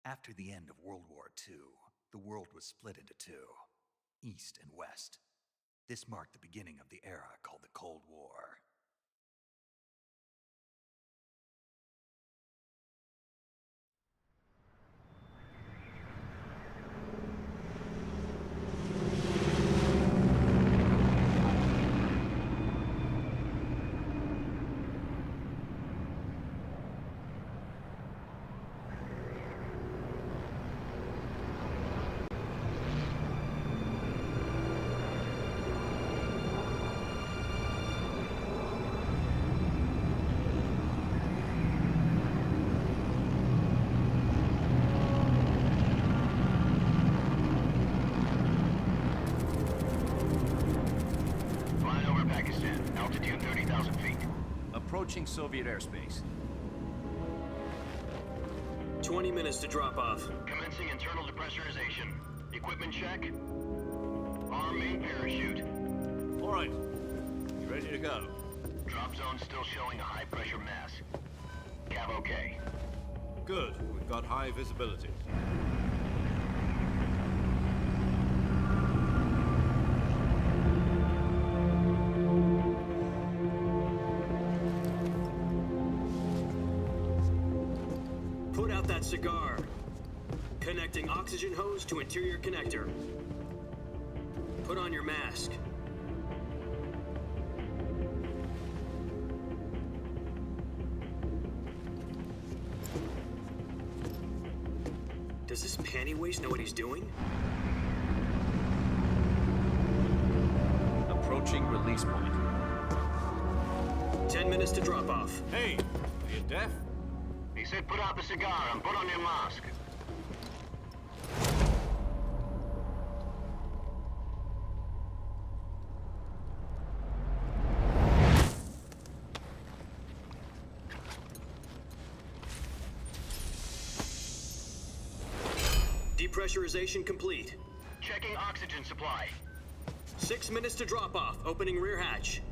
After the end of World War II, the world was split into two, East and West. This marked the beginning of the era called the Cold War. Altitude 30,000 feet. Approaching Soviet airspace. 20 minutes to drop off. Commencing internal depressurization. Equipment check. Arm main parachute. All right. You ready to go? Drop zone still showing a high pressure mass. Cav okay. Good. We've got high visibility. Put out that cigar. Connecting oxygen hose to interior connector. Put on your mask. Does this panty waste know what he's doing? Approaching release point. 10 minutes to drop off. Hey, are you deaf? He said put out the cigar and put on your mask. Depressurization complete. Checking oxygen supply. 6 minutes to drop off. Opening rear hatch.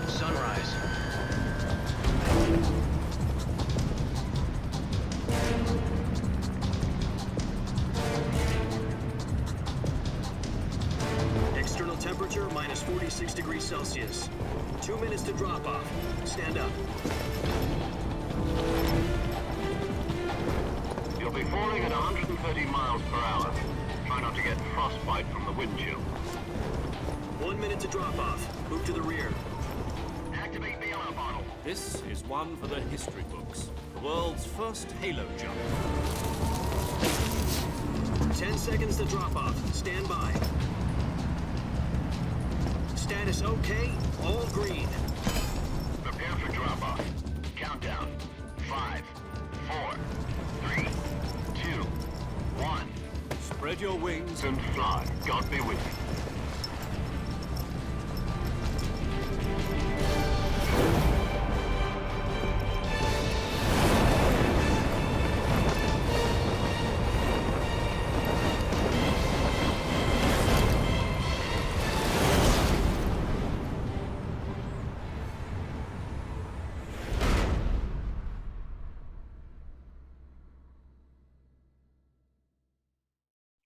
Sunrise. External temperature minus 46 degrees Celsius. 2 minutes to drop off. Stand up. You'll be falling at 130 miles per hour. Try not to get frostbite from the wind chill. 1 minute to drop off. Move to the rear. Activate the alarm bottle. This is one for the history books. The world's first halo jump. 10 seconds to drop off. Stand by. Status okay. All green. Prepare for drop-off. Countdown. 5, 4, 3, 2, 1. Spread your wings And fly. God be with you.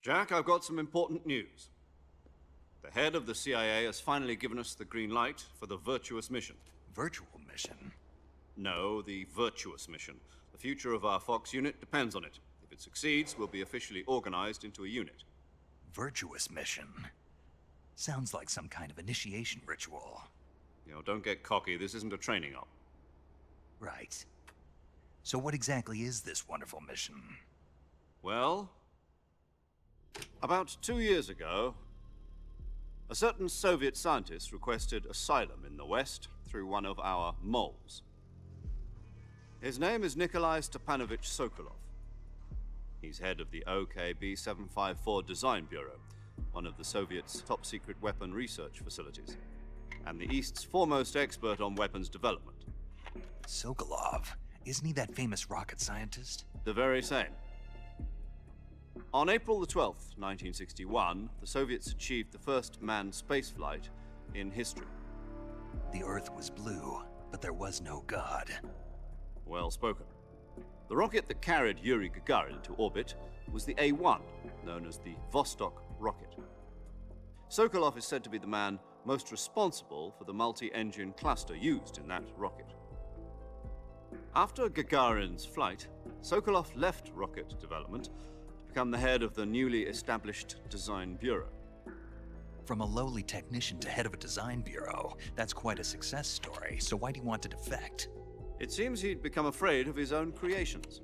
Jack, I've got some important news. The head of the CIA has finally given us the green light for the virtuous mission. Virtual mission? No, the virtuous mission. The future of our Fox unit depends on it. If it succeeds, we'll be officially organized into a unit. Virtuous mission? Sounds like some kind of initiation ritual. You know, don't get cocky. This isn't a training op. Right. So what exactly is this wonderful mission? Well, about 2 years ago, a certain Soviet scientist requested asylum in the West through one of our moles. His name is Nikolai Stepanovich Sokolov. He's head of the OKB 754 Design Bureau, one of the Soviets' top-secret weapon research facilities, and the East's foremost expert on weapons development. Sokolov? Isn't he that famous rocket scientist? The very same. On April the 12th, 1961, the Soviets achieved the first manned spaceflight in history. The Earth was blue, but there was no God. Well spoken. The rocket that carried Yuri Gagarin into orbit was the A-1, known as the Vostok rocket. Sokolov is said to be the man most responsible for the multi-engine cluster used in that rocket. After Gagarin's flight, Sokolov left rocket development to become the head of the newly established Design Bureau. From a lowly technician to head of a design bureau, that's quite a success story, so why'd he want to defect? It seems he'd become afraid of his own creations.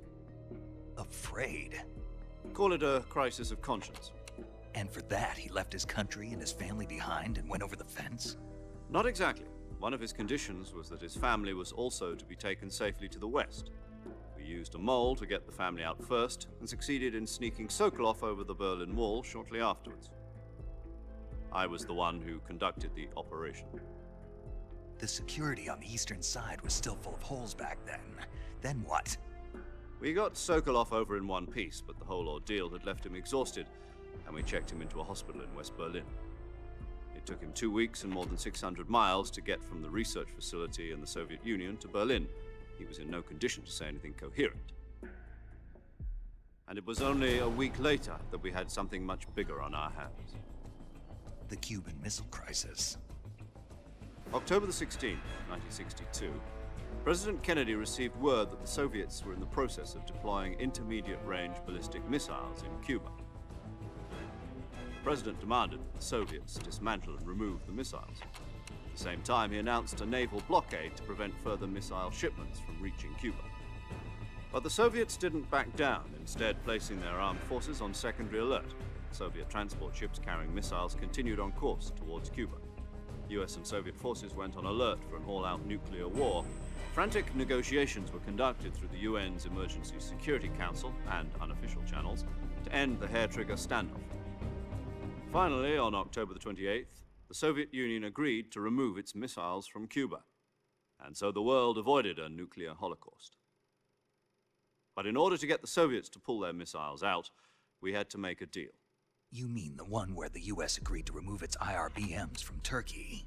Afraid? Call it a crisis of conscience. And for that, he left his country and his family behind and went over the fence? Not exactly. One of his conditions was that his family was also to be taken safely to the west. We used a mole to get the family out first and succeeded in sneaking Sokolov over the Berlin Wall shortly afterwards. I was the one who conducted the operation. The security on the eastern side was still full of holes back then. Then what? We got Sokolov over in one piece, but the whole ordeal had left him exhausted, and we checked him into a hospital in West Berlin. It took him 2 weeks and more than 600 miles to get from the research facility in the Soviet Union to Berlin. He was in no condition to say anything coherent. And it was only a week later that we had something much bigger on our hands. The Cuban Missile Crisis. October the 16th, 1962, President Kennedy received word that the Soviets were in the process of deploying intermediate-range ballistic missiles in Cuba. The President demanded that the Soviets dismantle and remove the missiles. At the same time, he announced a naval blockade to prevent further missile shipments from reaching Cuba. But the Soviets didn't back down, instead placing their armed forces on secondary alert. Soviet transport ships carrying missiles continued on course towards Cuba. US and Soviet forces went on alert for an all-out nuclear war. Frantic negotiations were conducted through the UN's Emergency Security Council and unofficial channels to end the hair-trigger standoff. Finally, on October the 28th, the Soviet Union agreed to remove its missiles from Cuba, and so the world avoided a nuclear holocaust. But in order to get the Soviets to pull their missiles out, we had to make a deal. You mean the one where the US agreed to remove its IRBMs from Turkey?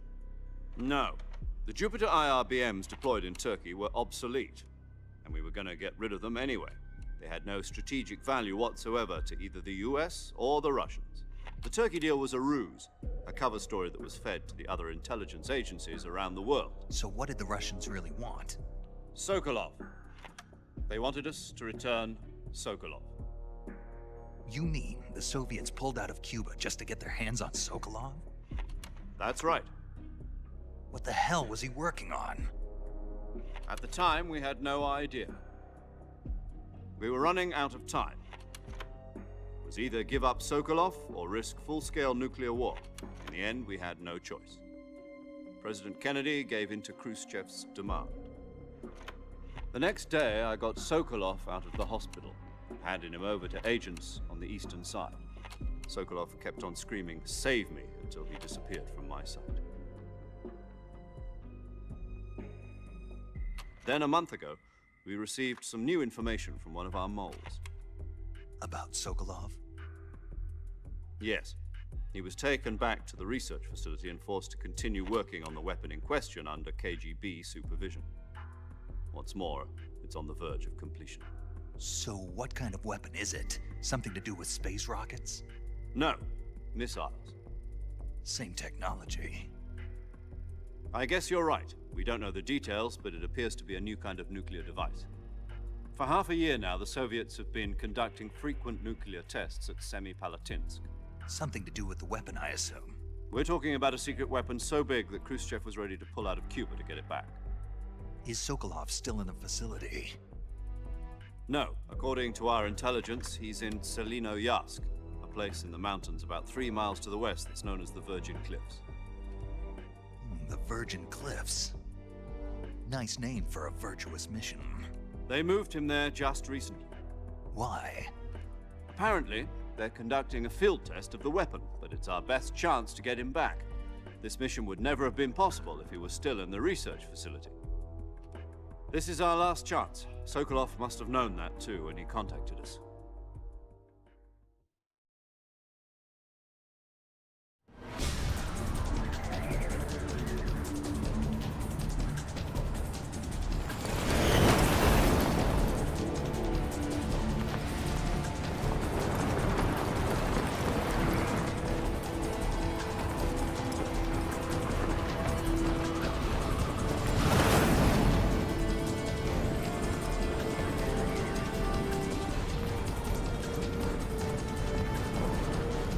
No. The Jupiter IRBMs deployed in Turkey were obsolete, and we were going to get rid of them anyway. They had no strategic value whatsoever to either the US or the Russians. The Turkey deal was a ruse, a cover story that was fed to the other intelligence agencies around the world. So what did the Russians really want? Sokolov. They wanted us to return Sokolov. You mean the Soviets pulled out of Cuba just to get their hands on Sokolov? That's right. What the hell was he working on? At the time, we had no idea. We were running out of time. It was either give up Sokolov or risk full-scale nuclear war. In the end, we had no choice. President Kennedy gave in to Khrushchev's demand. The next day, I got Sokolov out of the hospital, handing him over to agents on the eastern side. Sokolov kept on screaming, "Save me," until he disappeared from my sight. Then, a month ago, we received some new information from one of our moles. About Sokolov? Yes. He was taken back to the research facility and forced to continue working on the weapon in question under KGB supervision. What's more, it's on the verge of completion. So what kind of weapon is it? Something to do with space rockets? No, missiles. Same technology. I guess you're right. We don't know the details, but it appears to be a new kind of nuclear device. For half a year now, the Soviets have been conducting frequent nuclear tests at Semipalatinsk. Something to do with the weapon, I assume. We're talking about a secret weapon so big that Khrushchev was ready to pull out of Cuba to get it back. Is Sokolov still in the facility? No. According to our intelligence, he's in Selinoyarsk, a place in the mountains about 3 miles to the west that's known as the Virgin Cliffs. The Virgin Cliffs. Nice name for a virtuous mission. They moved him there just recently. Why? Apparently, they're conducting a field test of the weapon, but it's our best chance to get him back. This mission would never have been possible if he was still in the research facility. This is our last chance. Sokolov must have known that too when he contacted us.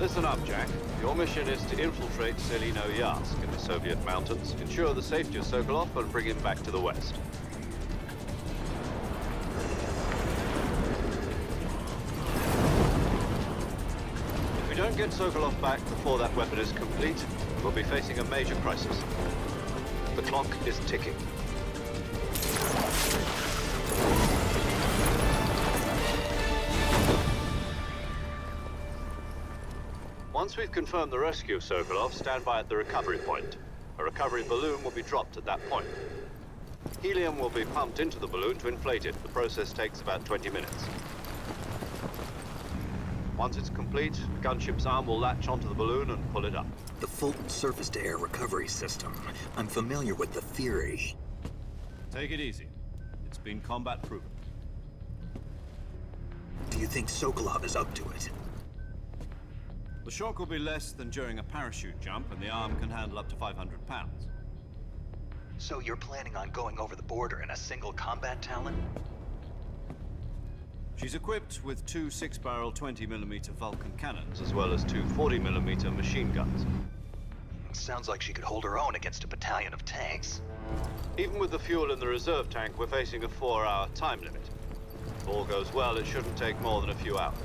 listen up, Jack. Your mission is to infiltrate Selino-Yarsk in the Soviet mountains, ensure the safety of Sokolov, and bring him back to the West. If we don't get Sokolov back before that weapon is complete, we'll be facing a major crisis. The clock is ticking. Once we've confirmed the rescue of Sokolov, stand by at the recovery point. A recovery balloon will be dropped at that point. Helium will be pumped into the balloon to inflate it. The process takes about 20 minutes. Once it's complete, the gunship's arm will latch onto the balloon and pull it up. The Fulton surface-to-air recovery system. I'm familiar with the theory. Take it easy. It's been combat proven. Do you think Sokolov is up to it? The shock will be less than during a parachute jump, and the arm can handle up to 500 pounds. So you're planning on going over the border in a single combat Talon? She's equipped with two 6-barrel 20mm Vulcan cannons, as well as two 40mm machine guns. Sounds like she could hold her own against a battalion of tanks. Even with the fuel in the reserve tank, we're facing a 4-hour time limit. If all goes well, it shouldn't take more than a few hours.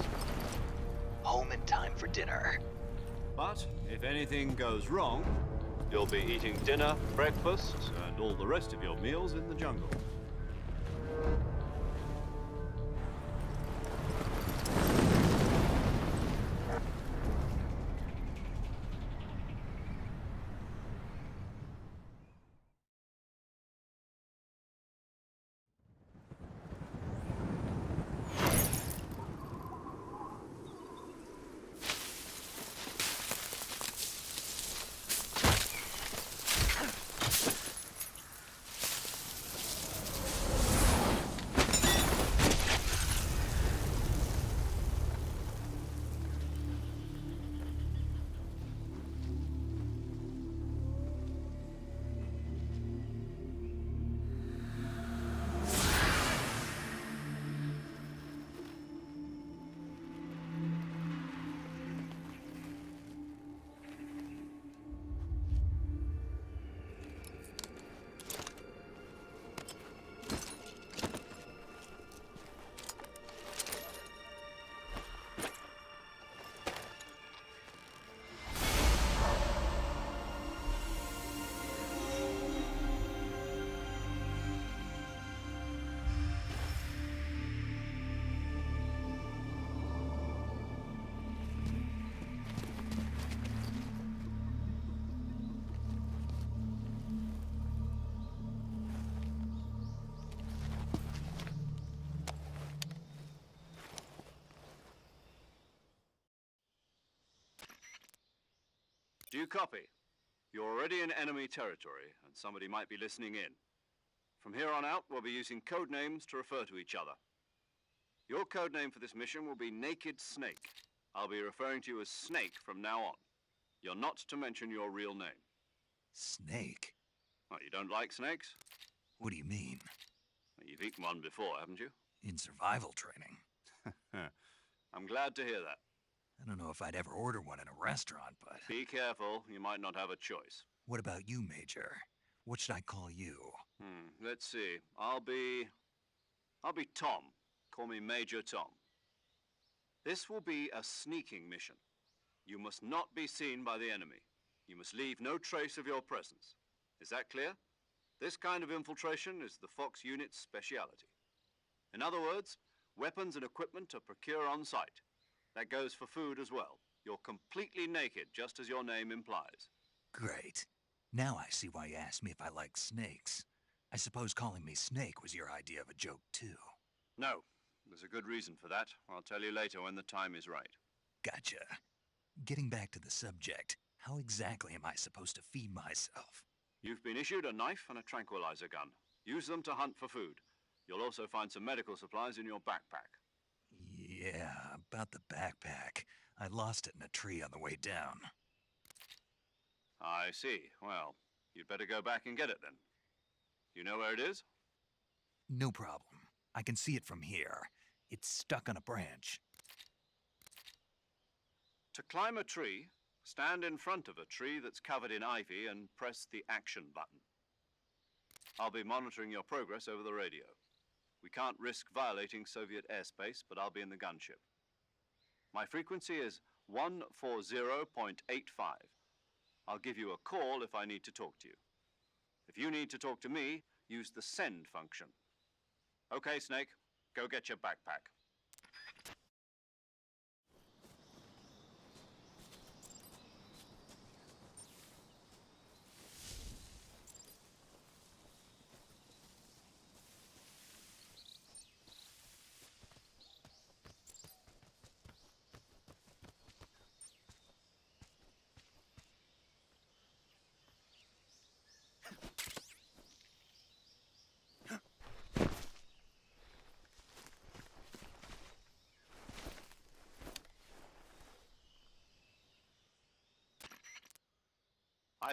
Home in time for dinner. But if anything goes wrong, you'll be eating dinner, breakfast, and all the rest of your meals in the jungle. Do you copy? You're already in enemy territory, and somebody might be listening in. From here on out, we'll be using code names to refer to each other. Your code name for this mission will be Naked Snake. I'll be referring to you as Snake from now on. You're not to mention your real name. Snake? What, you don't like snakes? What do you mean? Well, you've eaten one before, haven't you? In survival training. I'm glad to hear that. I don't know if I'd ever order one in a restaurant, but... Be careful, you might not have a choice. What about you, Major? What should I call you? Let's see. I'll be Tom. Call me Major Tom. This will be a sneaking mission. You must not be seen by the enemy. You must leave no trace of your presence. Is that clear? This kind of infiltration is the Fox unit's speciality. In other words, weapons and equipment are procured on site. That goes for food as well. You're completely naked, just as your name implies. Great. Now I see why you asked me if I like snakes. I suppose calling me Snake was your idea of a joke, too. No, there's a good reason for that. I'll tell you later when the time is right. Gotcha. Getting back to the subject, how exactly am I supposed to feed myself? You've been issued a knife and a tranquilizer gun. Use them to hunt for food. You'll also find some medical supplies in your backpack. Yeah, about the backpack. I lost it in a tree on the way down. I see. Well, you'd better go back and get it then. You know where it is? No problem. I can see it from here. It's stuck on a branch. To climb a tree, stand in front of a tree that's covered in ivy and press the action button. I'll be monitoring your progress over the radio. We can't risk violating Soviet airspace, but I'll be in the gunship. My frequency is 140.85. I'll give you a call if I need to talk to you. If you need to talk to me, use the send function. Okay, Snake, go get your backpack.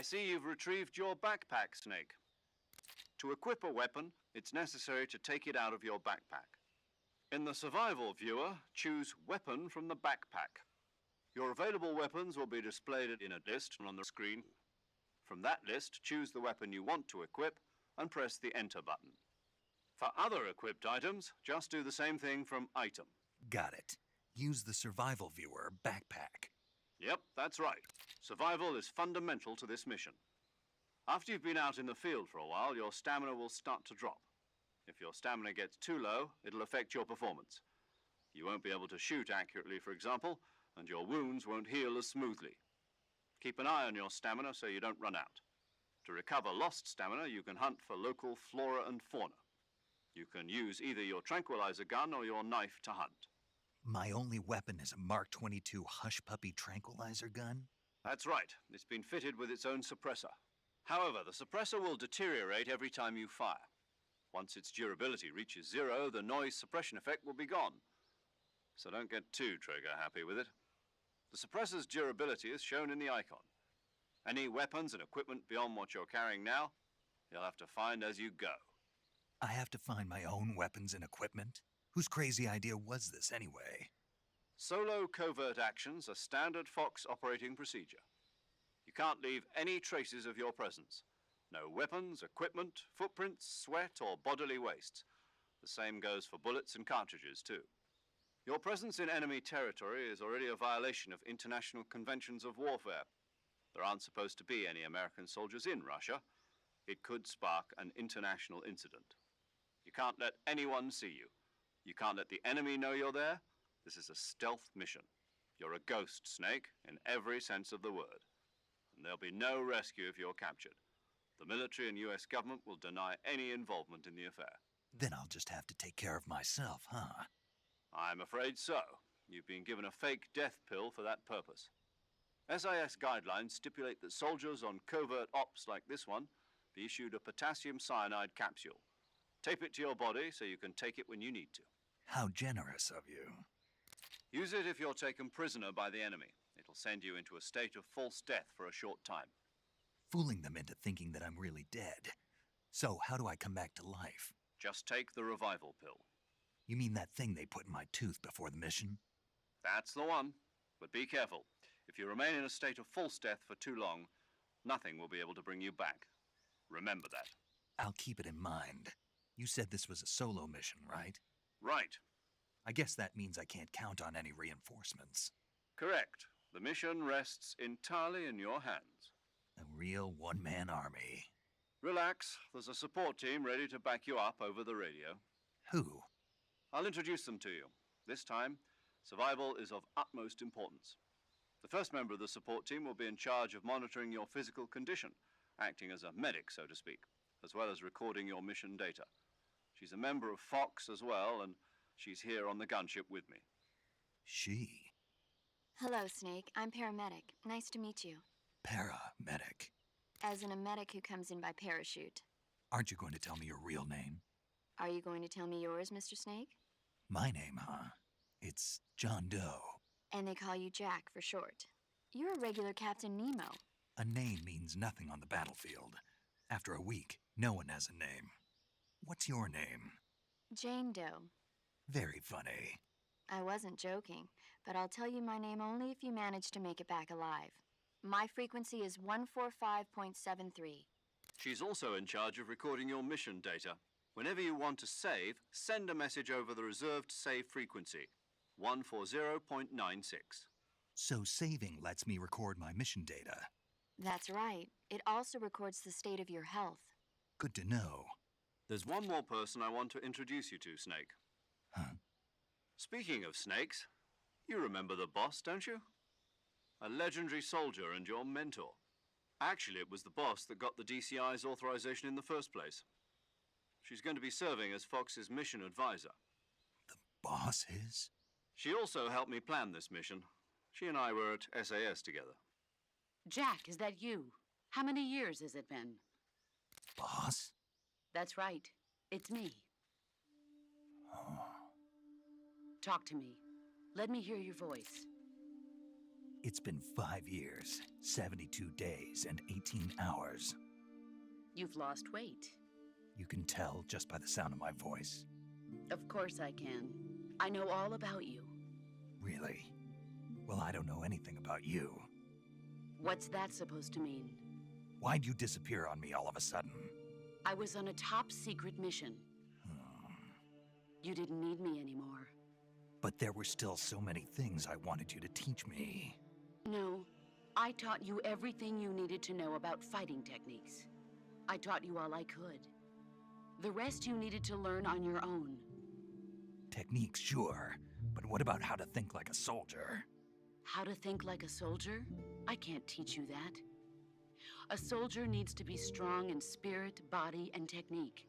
I see you've retrieved your backpack, Snake. To equip a weapon, it's necessary to take it out of your backpack. In the survival viewer, choose Weapon from the backpack. Your available weapons will be displayed in a list on the screen. From that list, choose the weapon you want to equip and press the Enter button. For other equipped items, just do the same thing from Item. Got it. Use the survival viewer backpack. Yep, that's right. Survival is fundamental to this mission. After you've been out in the field for a while, your stamina will start to drop. If your stamina gets too low, it'll affect your performance. You won't be able to shoot accurately, for example, and your wounds won't heal as smoothly. Keep an eye on your stamina so you don't run out. To recover lost stamina, you can hunt for local flora and fauna. You can use either your tranquilizer gun or your knife to hunt. My only weapon is a Mark 22 Hush Puppy tranquilizer gun? That's right. It's been fitted with its own suppressor. However, the suppressor will deteriorate every time you fire. Once its durability reaches 0, the noise suppression effect will be gone. So don't get too trigger happy with it. The suppressor's durability is shown in the icon. Any weapons and equipment beyond what you're carrying now, you'll have to find as you go. I have to find my own weapons and equipment? Whose crazy idea was this anyway? Solo covert actions are standard Fox operating procedure. You can't leave any traces of your presence. No weapons, equipment, footprints, sweat, or bodily wastes. The same goes for bullets and cartridges, too. Your presence in enemy territory is already a violation of international conventions of warfare. There aren't supposed to be any American soldiers in Russia. It could spark an international incident. You can't let anyone see you. You can't let the enemy know you're there. This is a stealth mission. You're a ghost, Snake, in every sense of the word. And there'll be no rescue if you're captured. The military and US government will deny any involvement in the affair. Then I'll just have to take care of myself, huh? I'm afraid so. You've been given a fake death pill for that purpose. SIS guidelines stipulate that soldiers on covert ops like this one be issued a potassium cyanide capsule. Tape it to your body so you can take it when you need to. How generous of you. Use it if you're taken prisoner by the enemy. It'll send you into a state of false death for a short time. Fooling them into thinking that I'm really dead. So how do I come back to life? Just take the revival pill. You mean that thing they put in my tooth before the mission? That's the one. But be careful. If you remain in a state of false death for too long, nothing will be able to bring you back. Remember that. I'll keep it in mind. You said this was a solo mission, right? Right. I guess that means I can't count on any reinforcements. Correct. The mission rests entirely in your hands. A real one-man army. Relax. There's a support team ready to back you up over the radio. Who? I'll introduce them to you. This time, survival is of utmost importance. The first member of the support team will be in charge of monitoring your physical condition, acting as a medic, so to speak, as well as recording your mission data. She's a member of Fox as well, and she's here on the gunship with me. She? Hello, Snake. I'm paramedic. Nice to meet you. Paramedic. As in a medic who comes in by parachute. Aren't you going to tell me your real name? Are you going to tell me yours, Mr. Snake? My name, huh? It's John Doe. And they call you Jack for short. You're a regular Captain Nemo. A name means nothing on the battlefield. After a week, no one has a name. What's your name? Jane Doe. Very funny. I wasn't joking. but I'll tell you my name only if you manage to make it back alive. My frequency is 145.73. She's also in charge of recording your mission data. Whenever you want to save, send a message over the reserved save frequency, 140.96. So saving lets me record my mission data. That's right. It also records the state of your health. Good to know. There's one more person I want to introduce you to, Snake. Huh? Speaking of snakes, you remember the boss, don't you? A legendary soldier and your mentor. Actually, it was the boss that got the DCI's authorization in the first place. She's going to be serving as Fox's mission advisor. The boss is? She also helped me plan this mission. She and I were at SAS together. Jack, is that you? How many years has it been? Boss? That's right. It's me. Oh. Talk to me. Let me hear your voice. It's been 5 years, 72 days, and 18 hours. You've lost weight. You can tell just by the sound of my voice. Of course I can. I know all about you. Really? Well, I don't know anything about you. What's that supposed to mean? Why'd you disappear on me all of a sudden? I was on a top secret mission. You didn't need me anymore. But there were still so many things I wanted you to teach me. No, I taught you everything you needed to know about fighting techniques. I taught you all I could. The rest you needed to learn on your own. Techniques, sure. But what about how to think like a soldier? How to think like a soldier? I can't teach you that. A soldier needs to be strong in spirit, body, and technique.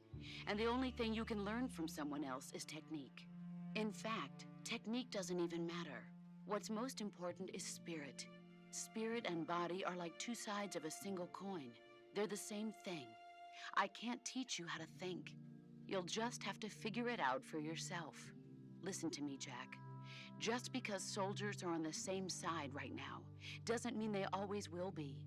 And the only thing you can learn from someone else is technique. In fact, technique doesn't even matter. What's most important is spirit. Spirit and body are like two sides of a single coin. They're the same thing. I can't teach you how to think. You'll just have to figure it out for yourself. Listen to me, Jack. Just because soldiers are on the same side right now doesn't mean they always will be.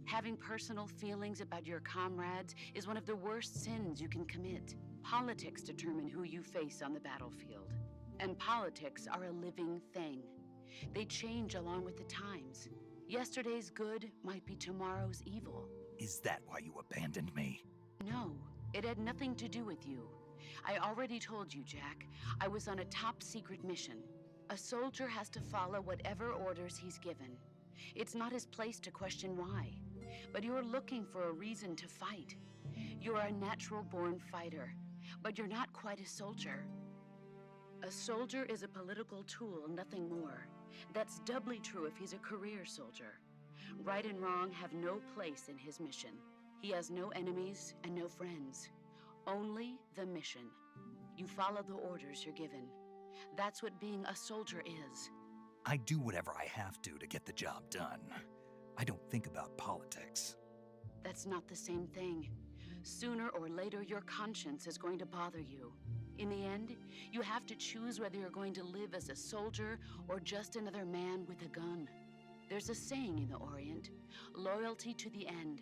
Having personal feelings about your comrades is one of the worst sins you can commit. Politics determine who you face on the battlefield. And politics are a living thing. They change along with the times. Yesterday's good might be tomorrow's evil. Is that why you abandoned me? No, it had nothing to do with you. I already told you, Jack. I was on a top secret mission. A soldier has to follow whatever orders he's given. It's not his place to question why. But you're looking for a reason to fight. You're a natural-born fighter, but you're not quite a soldier. A soldier is a political tool, nothing more. That's doubly true if he's a career soldier. Right and wrong have no place in his mission. He has no enemies and no friends. Only the mission. You follow the orders you're given. That's what being a soldier is. I do whatever I have to get the job done. I don't think about politics. That's not the same thing. Sooner or later, your conscience is going to bother you. In the end, you have to choose whether you're going to live as a soldier or just another man with a gun. There's a saying in the Orient, loyalty to the end.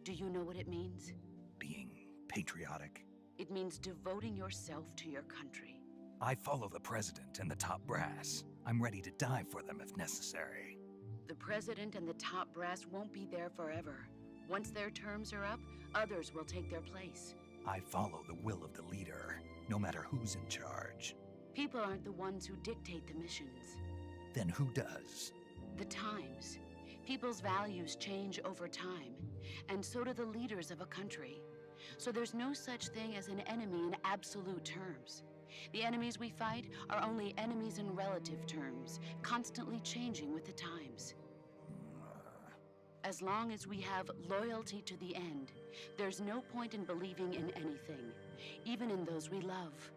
Do you know what it means? Being patriotic. It means devoting yourself to your country. I follow the president and the top brass. I'm ready to die for them if necessary. The president and the top brass won't be there forever. Once their terms are up, others will take their place. I follow the will of the leader, no matter who's in charge. People aren't the ones who dictate the missions. Then who does? The times. People's values change over time, and so do the leaders of a country. So there's no such thing as an enemy in absolute terms. The enemies we fight are only enemies in relative terms, constantly changing with the times. As long as we have loyalty to the end, there's no point in believing in anything, even in those we love.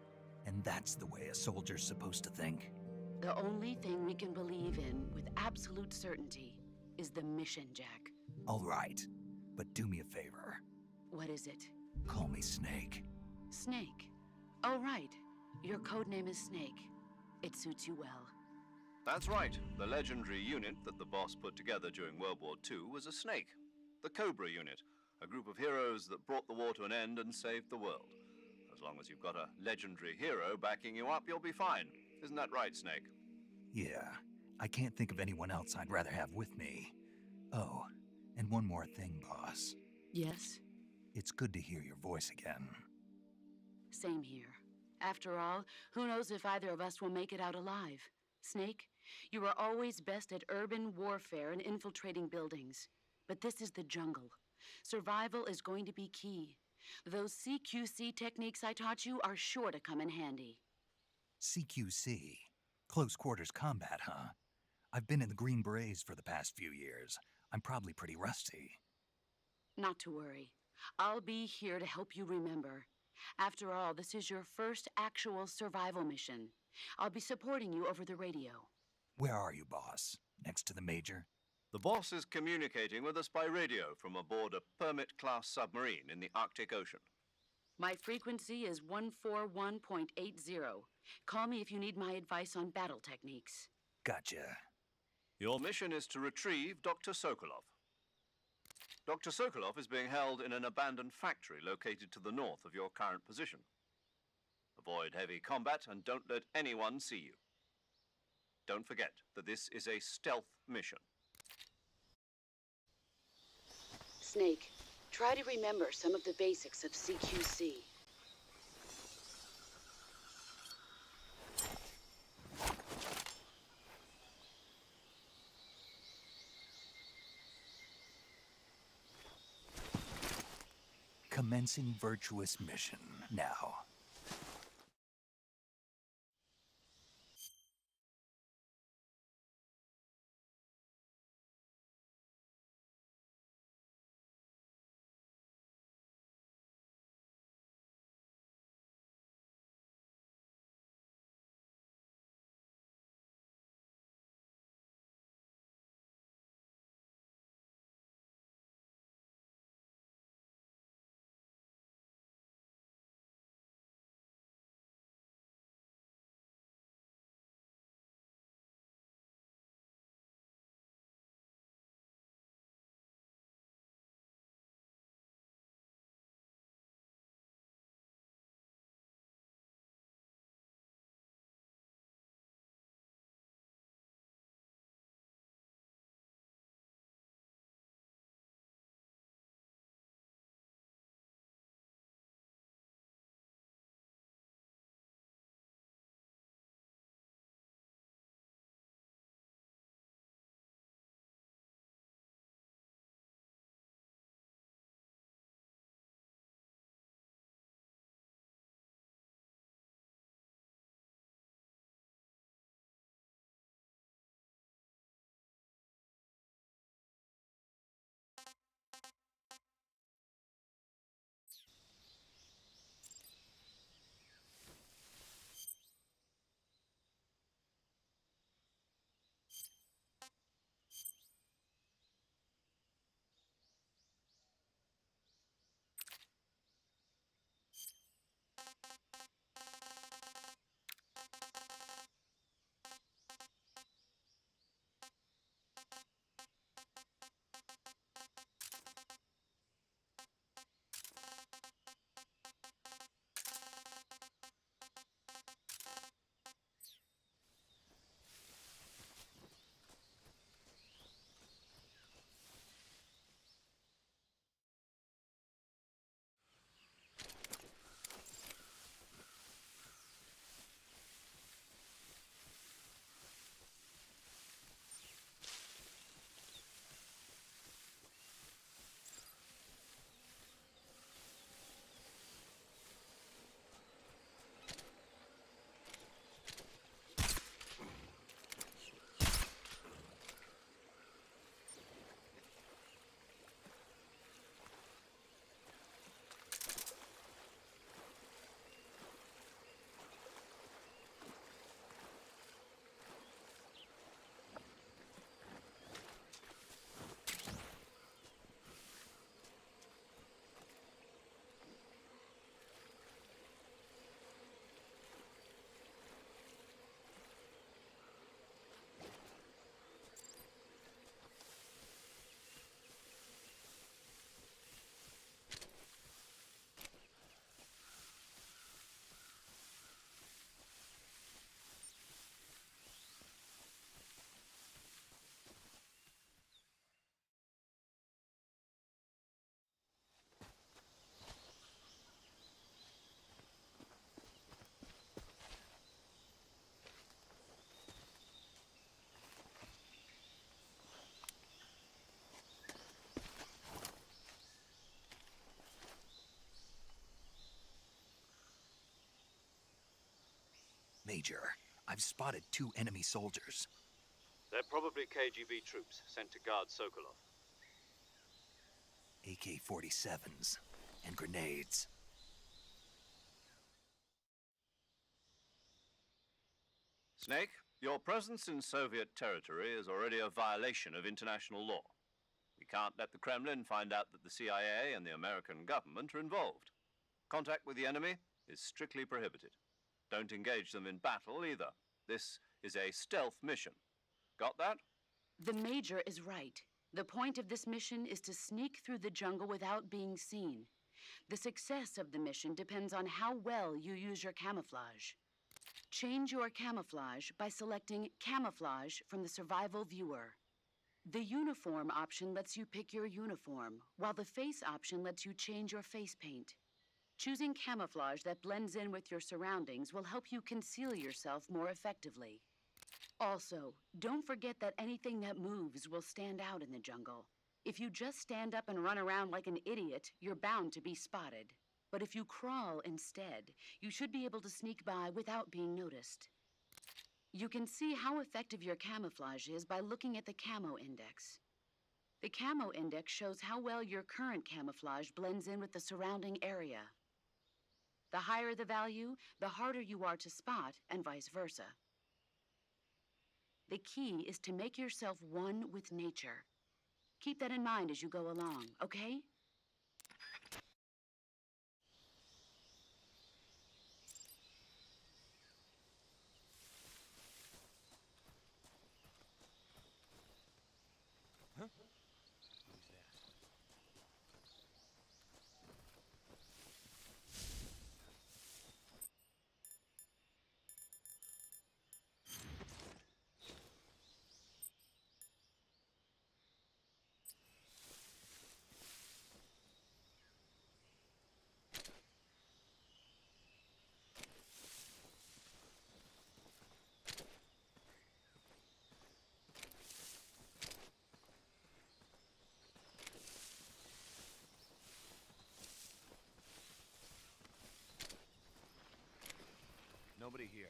And that's the way a soldier's supposed to think? The only thing we can believe in with absolute certainty is the mission, Jack. All right, but do me a favor. What is it? Call me Snake. Snake. Oh, right. Your codename is Snake. It suits you well. That's right. The legendary unit that the boss put together during World War II was a snake. The Cobra unit, a group of heroes that brought the war to an end and saved the world. As long as you've got a legendary hero backing you up, you'll be fine. Isn't that right, Snake? Yeah, I can't think of anyone else I'd rather have with me. Oh, and one more thing, boss. Yes? It's good to hear your voice again. Same here. After all, who knows if either of us will make it out alive? Snake, you are always best at urban warfare and infiltrating buildings. But this is the jungle. Survival is going to be key. Those CQC techniques I taught you are sure to come in handy. CQC? Close quarters combat, huh? I've been in the Green Berets for the past few years. I'm probably pretty rusty. Not to worry. I'll be here to help you remember. After all, this is your first actual survival mission. I'll be supporting you over the radio. Where are you, boss? Next to the Major? The boss is communicating with us by radio from aboard a Permit-class submarine in the Arctic Ocean. My frequency is 141.80. Call me if you need my advice on battle techniques. Gotcha. Your mission is to retrieve Dr. Sokolov. Dr. Sokolov is being held in an abandoned factory located to the north of your current position. Avoid heavy combat and don't let anyone see you. Don't forget that this is a stealth mission. Snake, try to remember some of the basics of CQC. Commencing virtuous mission now. Major, I've spotted 2 enemy soldiers. They're probably KGB troops sent to guard Sokolov. AK-47s and grenades. Snake, your presence in Soviet territory is already a violation of international law. We can't let the Kremlin find out that the CIA and the American government are involved. Contact with the enemy is strictly prohibited. Don't engage them in battle either. This is a stealth mission. Got that? The Major is right. The point of this mission is to sneak through the jungle without being seen. The success of the mission depends on how well you use your camouflage. Change your camouflage by selecting Camouflage from the Survival Viewer. The Uniform option lets you pick your uniform, while the Face option lets you change your face paint. Choosing camouflage that blends in with your surroundings will help you conceal yourself more effectively. Also, don't forget that anything that moves will stand out in the jungle. If you just stand up and run around like an idiot, you're bound to be spotted. But if you crawl instead, you should be able to sneak by without being noticed. You can see how effective your camouflage is by looking at the Camo Index. The Camo Index shows how well your current camouflage blends in with the surrounding area. The higher the value, the harder you are to spot, and vice versa. The key is to make yourself one with nature. Keep that in mind as you go along, okay? Nobody here.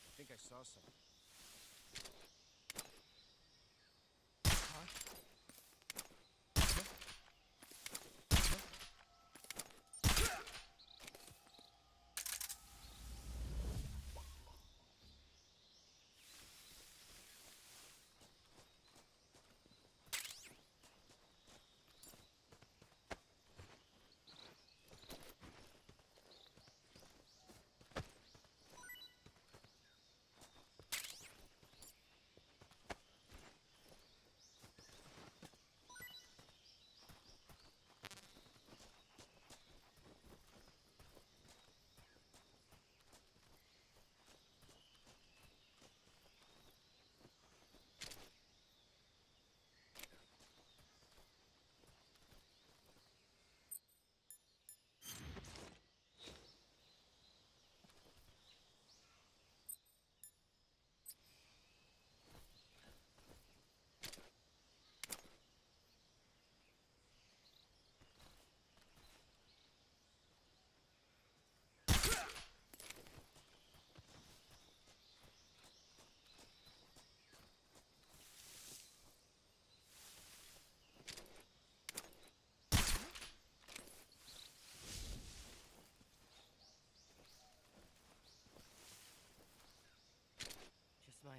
I think I saw something.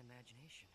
imagination.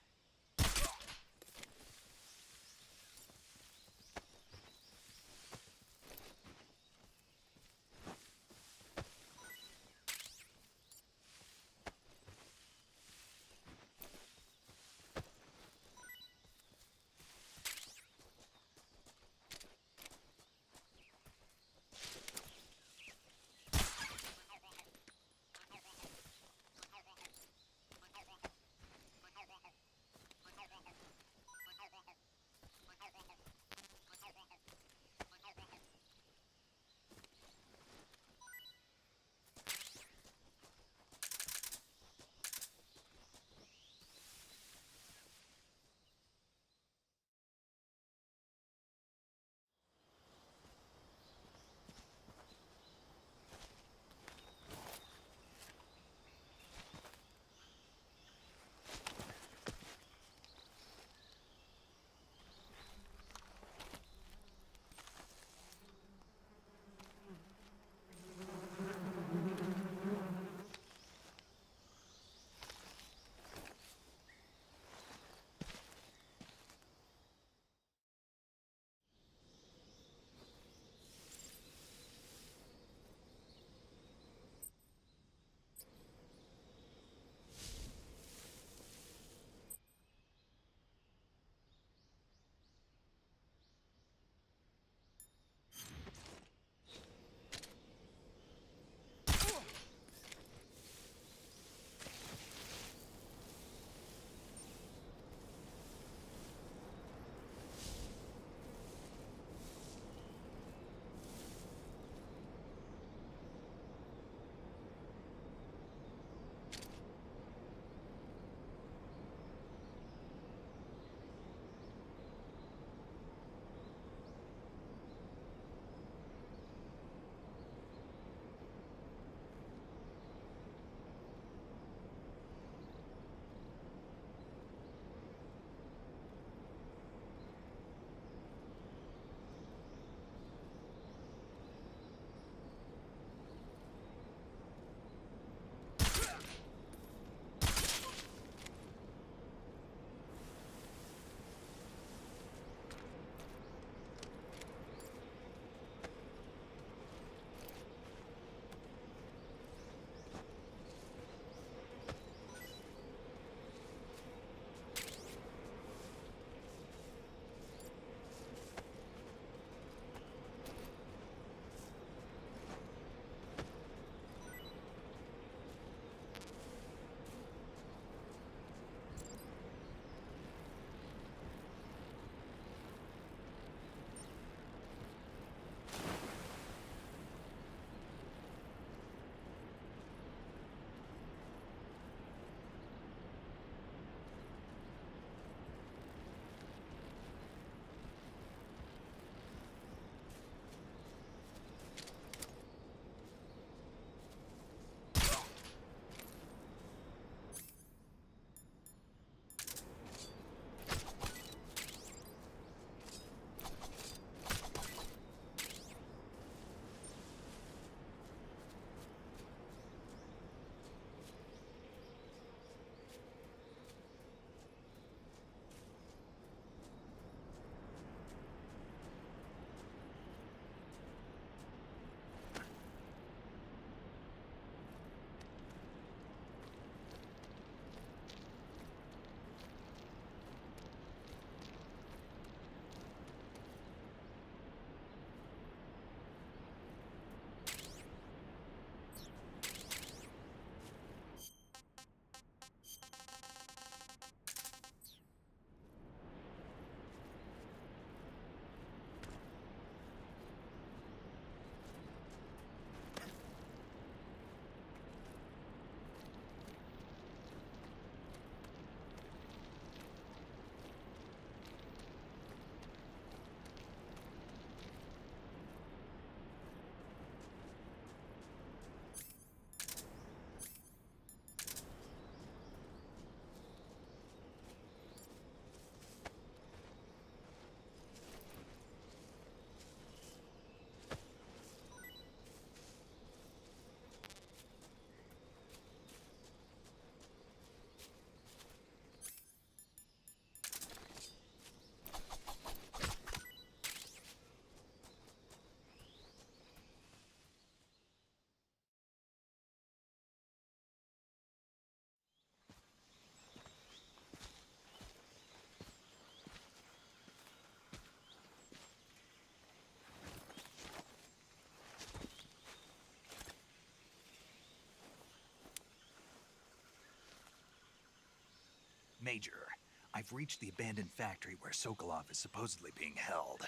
Major, I've reached the abandoned factory where Sokolov is supposedly being held.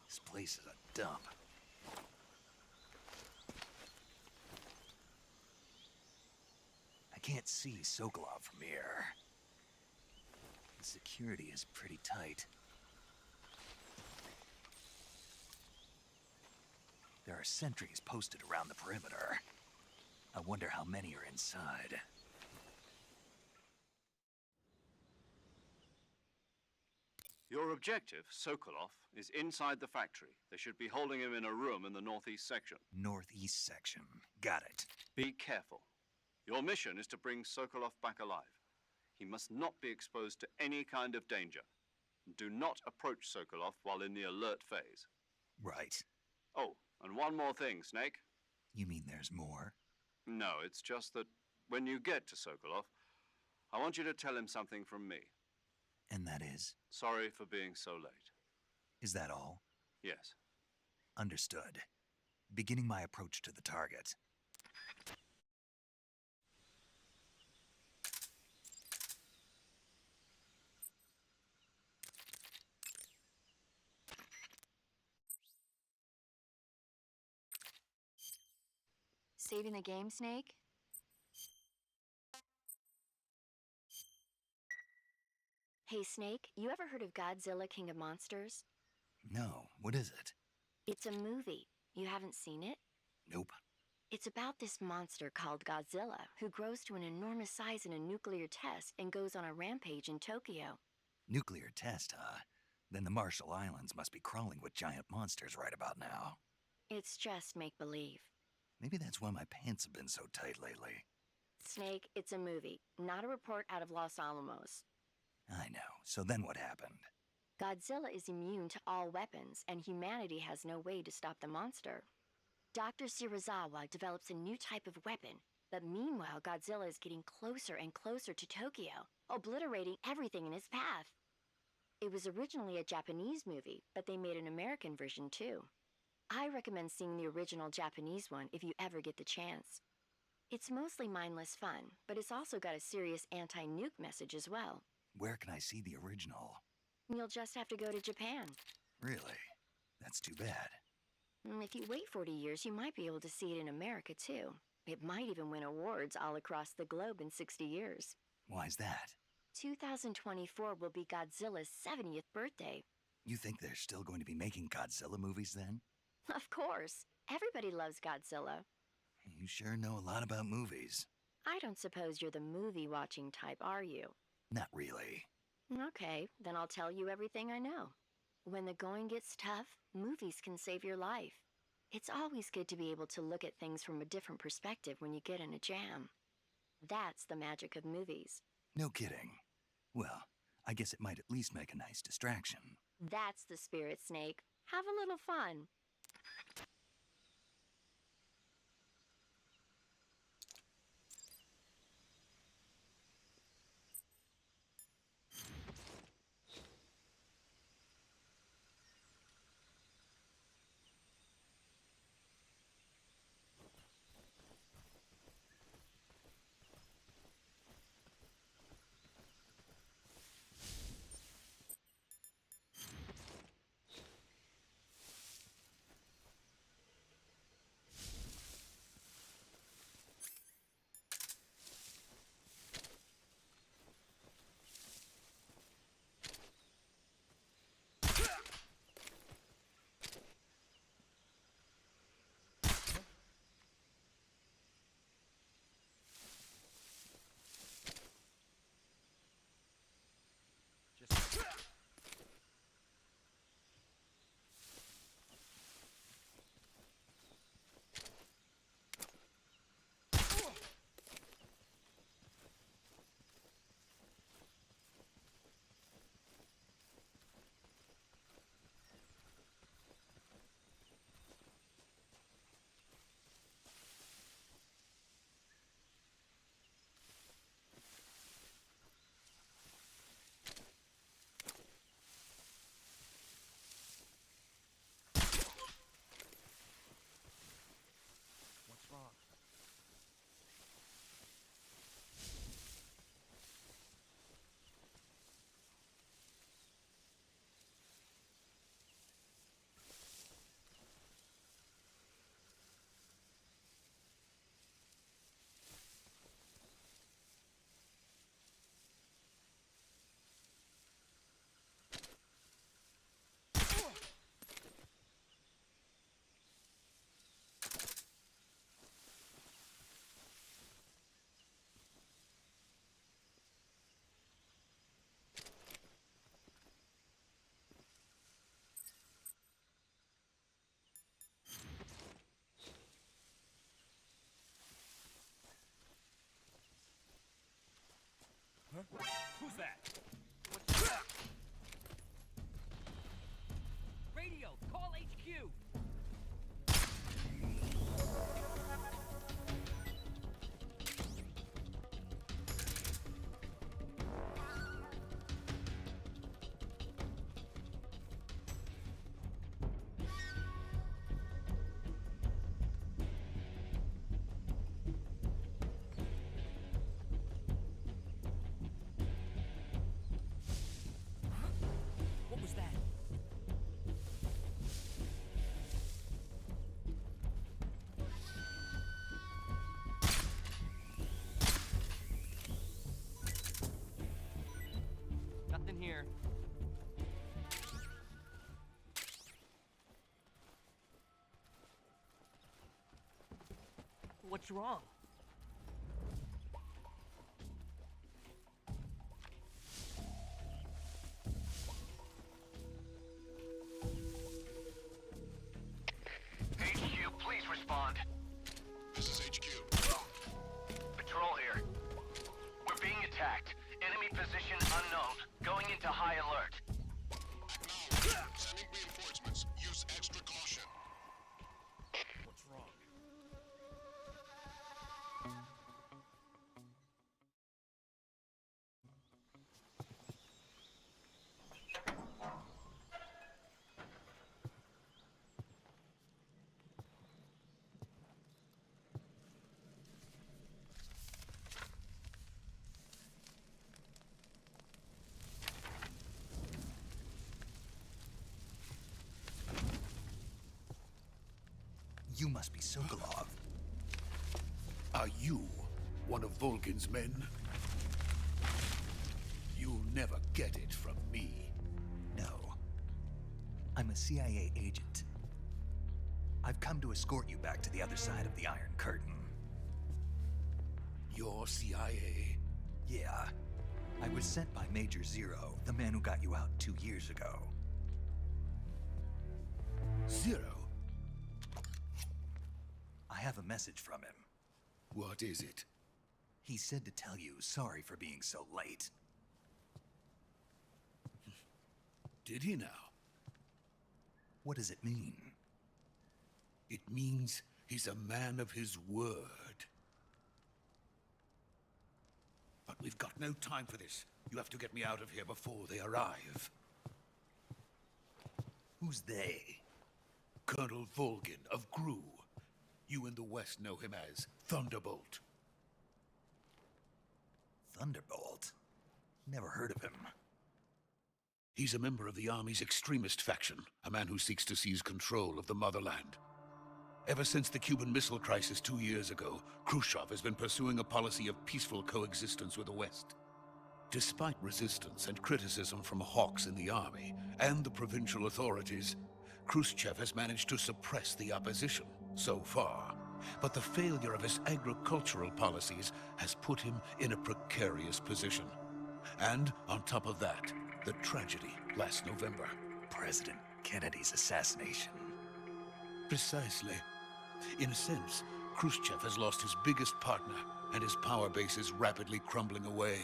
This place is a dump. I can't see Sokolov from here. The security is pretty tight. There are sentries posted around the perimeter. I wonder how many are inside. Your objective, Sokolov, is inside the factory. They should be holding him in a room in the northeast section. Northeast section. Got it. Be careful. Your mission is to bring Sokolov back alive. He must not be exposed to any kind of danger. Do not approach Sokolov while in the alert phase. Right. Oh, and one more thing, Snake. You mean there's more? No, it's just that when you get to Sokolov, I want you to tell him something from me. And that is? Sorry for being so late. Is that all? Yes. Understood. Beginning my approach to the target. Saving the game, Snake? Hey, Snake, you ever heard of Godzilla, King of Monsters? No, what is it? It's a movie. You haven't seen it? Nope. It's about this monster called Godzilla, who grows to an enormous size in a nuclear test and goes on a rampage in Tokyo. Nuclear test, huh? Then the Marshall Islands must be crawling with giant monsters right about now. It's just make-believe. Maybe that's why my pants have been so tight lately. Snake, it's a movie, not a report out of Los Alamos. I know. So then what happened? Godzilla is immune to all weapons, and humanity has no way to stop the monster. Dr. Shirazawa develops a new type of weapon, but meanwhile Godzilla is getting closer and closer to Tokyo, obliterating everything in his path. It was originally a Japanese movie, but they made an American version too. I recommend seeing the original Japanese one if you ever get the chance. It's mostly mindless fun, but it's also got a serious anti-nuke message as well. Where can I see the original? You'll just have to go to Japan. Really? That's too bad. If you wait 40 years, you might be able to see it in America too. It might even win awards all across the globe in 60 years. Why's that? 2024 will be Godzilla's 70th birthday. You think they're still going to be making Godzilla movies then? Of course. Everybody loves Godzilla. You sure know a lot about movies. I don't suppose you're the movie-watching type, are you? Not really. Okay, then I'll tell you everything I know. When the going gets tough, movies can save your life. It's always good to be able to look at things from a different perspective when you get in a jam. That's the magic of movies. No kidding. Well, I guess it might at least make a nice distraction. That's the spirit, Snake. Have a little fun. Who's that? Radio, call HQ! What was that? Nothing here. What's wrong? HQ, please respond. This is HQ. Patrol here. We're being attacked. Enemy position unknown. Going into high alert. Acknowledged. Sending reinforcements. Use extra caution. What's wrong? You must be Sokolov. Are you one of Volgin's men? You'll never get it from me. No. I'm a CIA agent. I've come to escort you back to the other side of the Iron Curtain. You're CIA? Yeah. I was sent by Major Zero, the man who got you out 2 years ago. Zero? I have a message from him. What is it? He said to tell you sorry for being so late. Did he now? What does it mean? It means he's a man of his word. But we've got no time for this. You have to get me out of here before they arrive. Who's they? Colonel Volgin of GRU. You in the West know him as Thunderbolt. Thunderbolt? Never heard of him. He's a member of the Army's extremist faction, a man who seeks to seize control of the motherland. Ever since the Cuban Missile Crisis 2 years ago, Khrushchev has been pursuing a policy of peaceful coexistence with the West. Despite resistance and criticism from hawks in the army and the provincial authorities, Khrushchev has managed to suppress the opposition so far. But the failure of his agricultural policies has put him in a precarious position. And on top of that, the tragedy last November. President Kennedy's assassination. Precisely. In a sense, Khrushchev has lost his biggest partner, and his power base is rapidly crumbling away.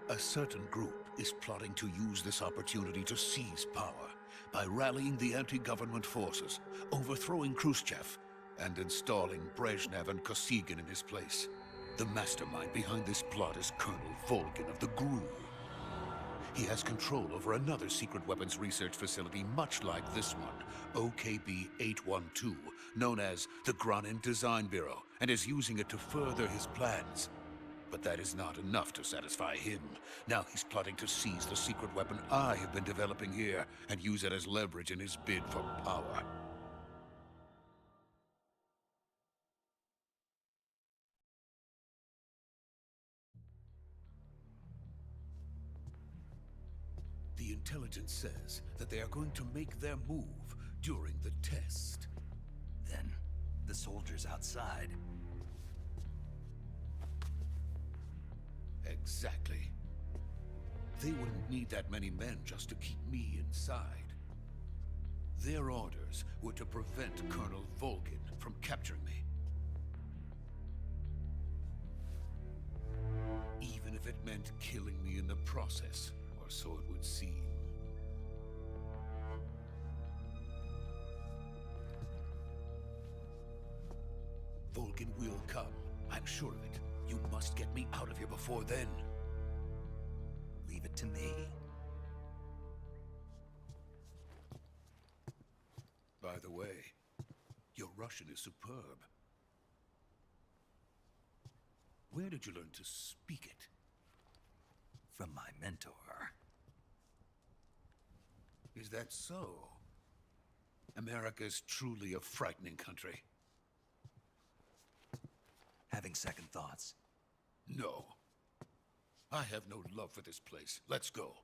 A certain group is plotting to use this opportunity to seize power by rallying the anti-government forces, overthrowing Khrushchev, and installing Brezhnev and Kosygin in his place. The mastermind behind this plot is Colonel Volgin of the GRU. He has control over another secret weapons research facility much like this one, OKB-812, known as the Granin Design Bureau, and is using it to further his plans. But that is not enough to satisfy him. Now he's plotting to seize the secret weapon I have been developing here and use it as leverage in his bid for power. The intelligence says that they are going to make their move during the test. Then, the soldiers outside. Exactly. They wouldn't need that many men just to keep me inside. Their orders were to prevent Colonel Volgin from capturing me. Even if if it meant killing me in the process, or so it would seem. Vulcan will come. I'm sure of it. You must get me out of here before then. Leave it to me. By the way, your Russian is superb. Where did you learn to speak it? From my mentor. Is that so? America's truly a frightening country. Having second thoughts? No. I have no love for this place. Let's go.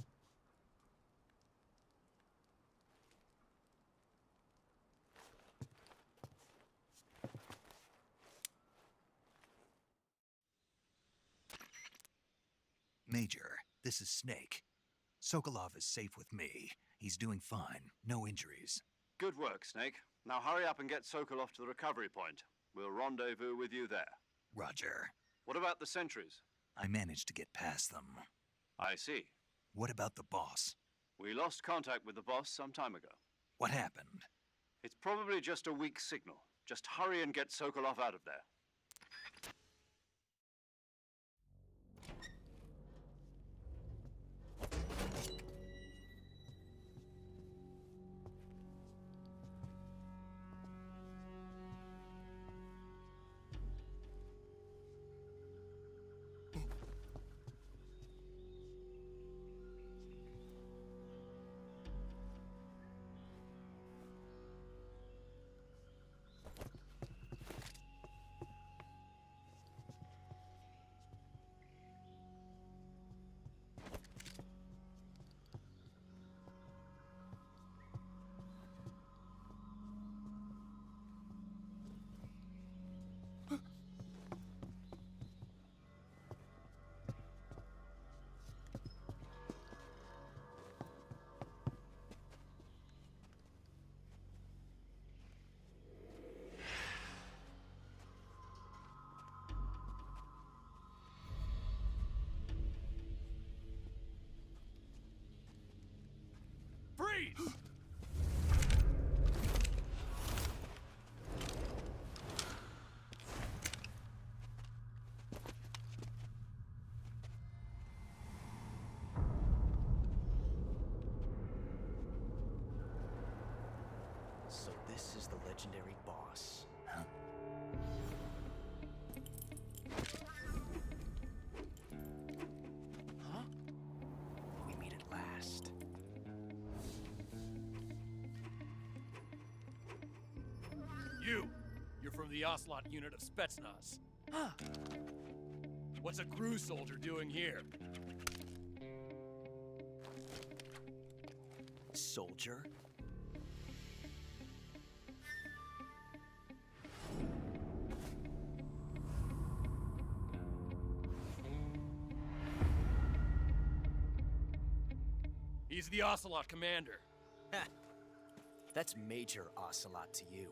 Major, this is Snake. Sokolov is safe with me. He's doing fine. No injuries. Good work, Snake. Now hurry up and get Sokolov to the recovery point. We'll rendezvous with you there. Roger. What about the sentries? I managed to get past them. I see. What about the boss? We lost contact with the boss some time ago. What happened? It's probably just a weak signal. Just hurry and get Sokolov out of there. Freeze! So this is the legendary boss. Huh? Huh? We meet at last. You're from the Ocelot unit of Spetsnaz. Huh. What's a crew soldier doing here? Soldier? He's the Ocelot commander. Ha! That's Major Ocelot to you.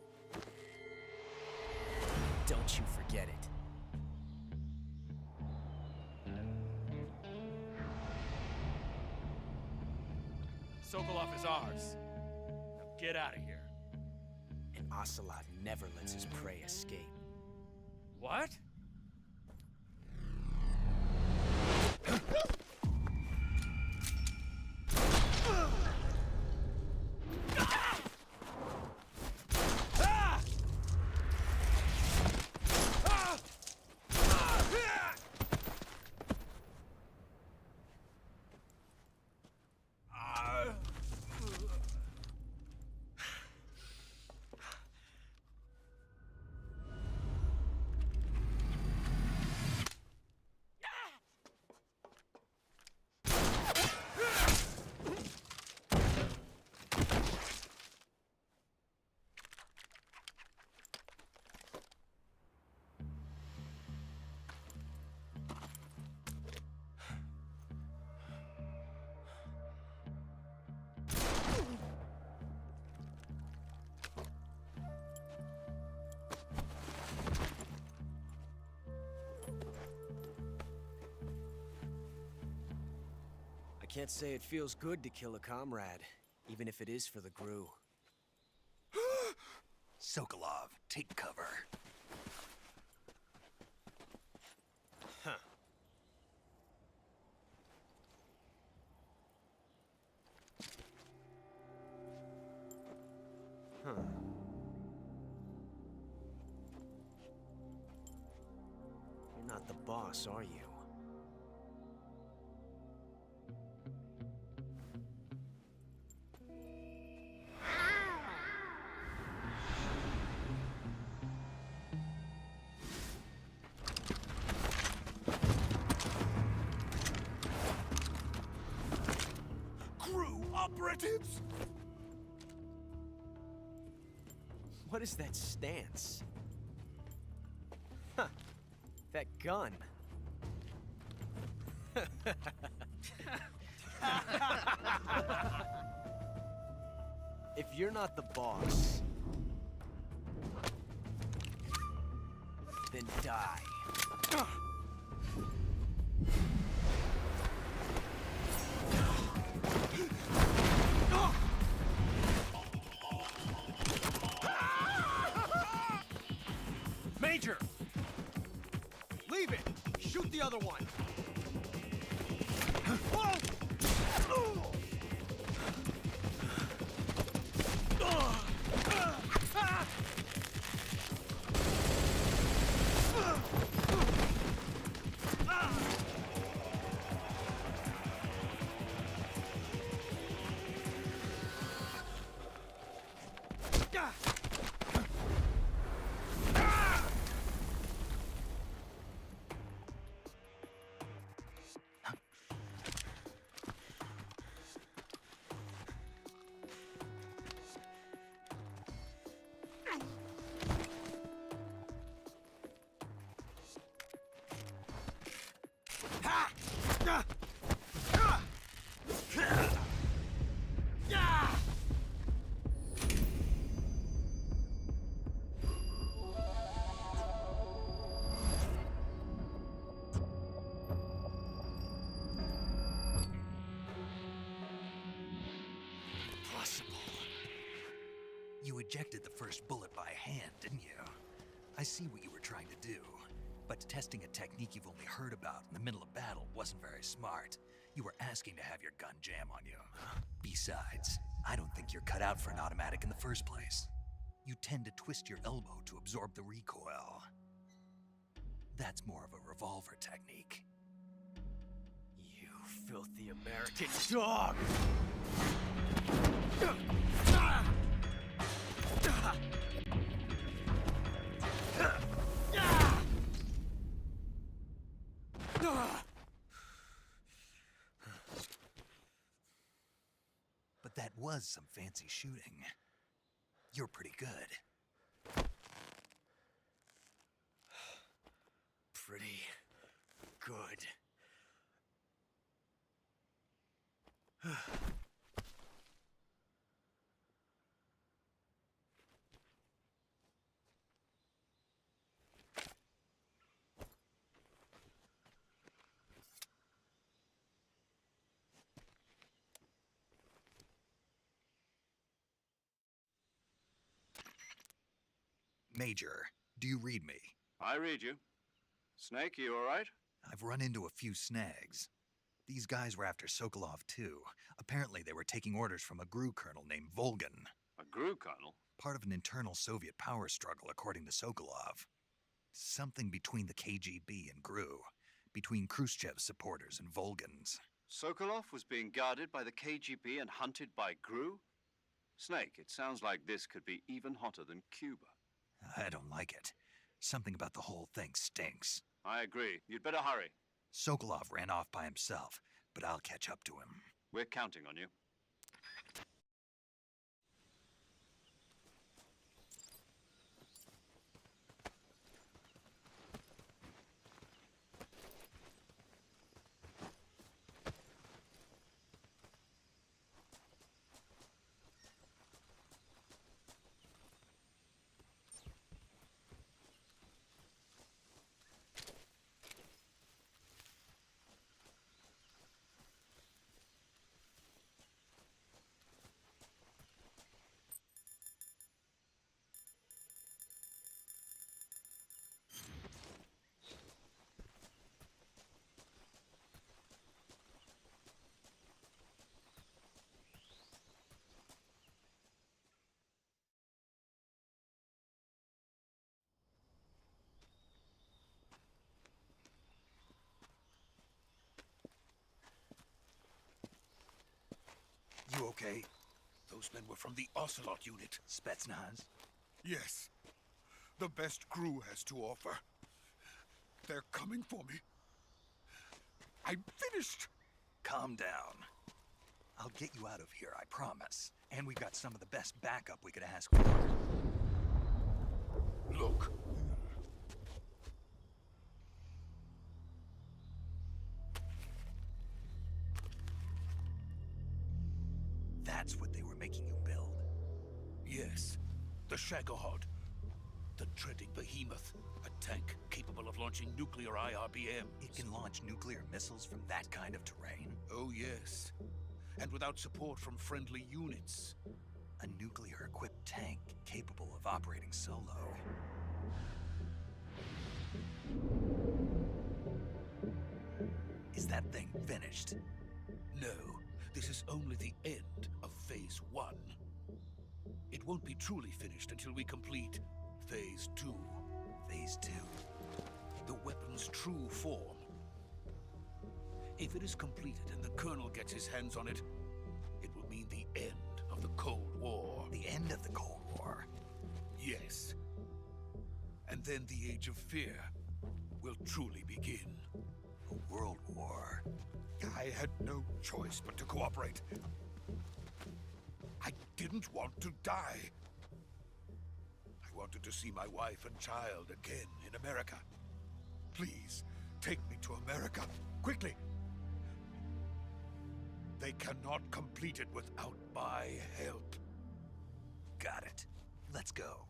Don't you forget it. Sokolov is ours. Now get out of here. And Ocelot never lets his prey escape. What? Can't say it feels good to kill a comrade, even if it is for the GRU. Sokolov, take cover. Huh. Huh. You're not the boss, are you? GRU operatives! What is that stance? Huh. That gun. If you're not the boss, then die. Major! Leave it! Shoot the other one! You ejected the first bullet by hand, didn't you? I see what you were trying to do. But testing a technique you've only heard about in the middle of battle wasn't very smart. You were asking to have your gun jam on you. Besides, I don't think you're cut out for an automatic in the first place. You tend to twist your elbow to absorb the recoil. That's more of a revolver technique. You filthy American dog! But that was some fancy shooting. You're pretty good. Pretty good. Major, do you read me? I read you. Snake, you all right? I've run into a few snags. These guys were after Sokolov too. Apparently they were taking orders from a GRU colonel named Volgan. A GRU colonel? Part of an internal Soviet power struggle, according to Sokolov. Something between the KGB and GRU. Between Khrushchev's supporters and Volgan's. Sokolov was being guarded by the KGB and hunted by GRU? Snake, it sounds like this could be even hotter than Cuba. I don't like it. Something about the whole thing stinks. I agree. You'd better hurry. Sokolov ran off by himself, but I'll catch up to him. We're counting on you. You okay? Those men were from the Ocelot unit. Spetsnaz? Yes. The best crew has to offer. They're coming for me. I'm finished. Calm down. I'll get you out of here, I promise. And we've got some of the best backup we could ask for. Look. That's what they were making you build? Yes. The Shagohod. The dreading behemoth. A tank capable of launching nuclear IRBM. It can launch nuclear missiles from that kind of terrain? Oh, yes. And without support from friendly units. A nuclear-equipped tank capable of operating solo. Is that thing finished? No, this is only the end of Phase 1. It won't be truly finished until we complete Phase 2. Phase 2? The weapon's true form. If it is completed and the Colonel gets his hands on it, it will mean the end of the Cold War. The end of the Cold War? Yes. And then the Age of Fear will truly begin. A world war? I had no choice but to cooperate. I didn't want to die. I wanted to see my wife and child again in America. Please, take me to America, quickly. They cannot complete it without my help. Got it. Let's go.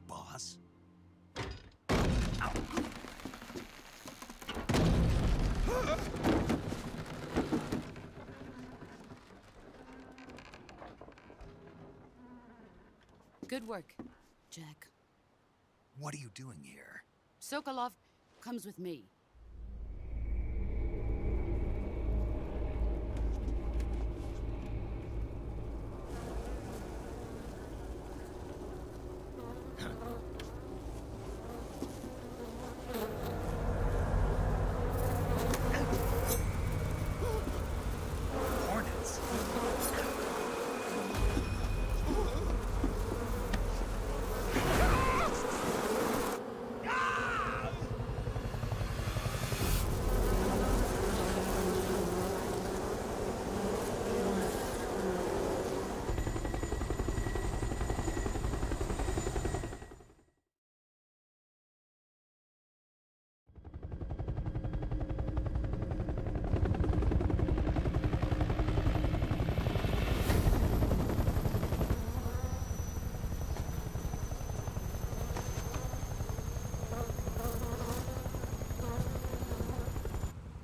Boss? Ow. Good work, Jack. What are you doing here? Sokolov comes with me. Hornets?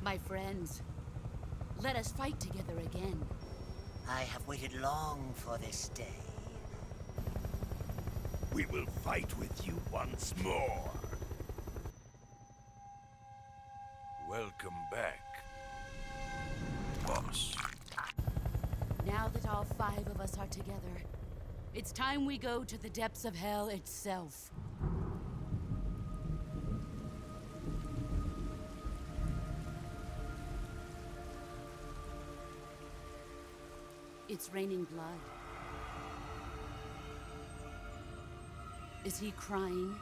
My friends, let us fight together again. I have waited long for this day. We will fight with you once more. Welcome back, boss. Now that all 5 of us are together, it's time we go to the depths of hell itself. It's raining blood. Is he crying?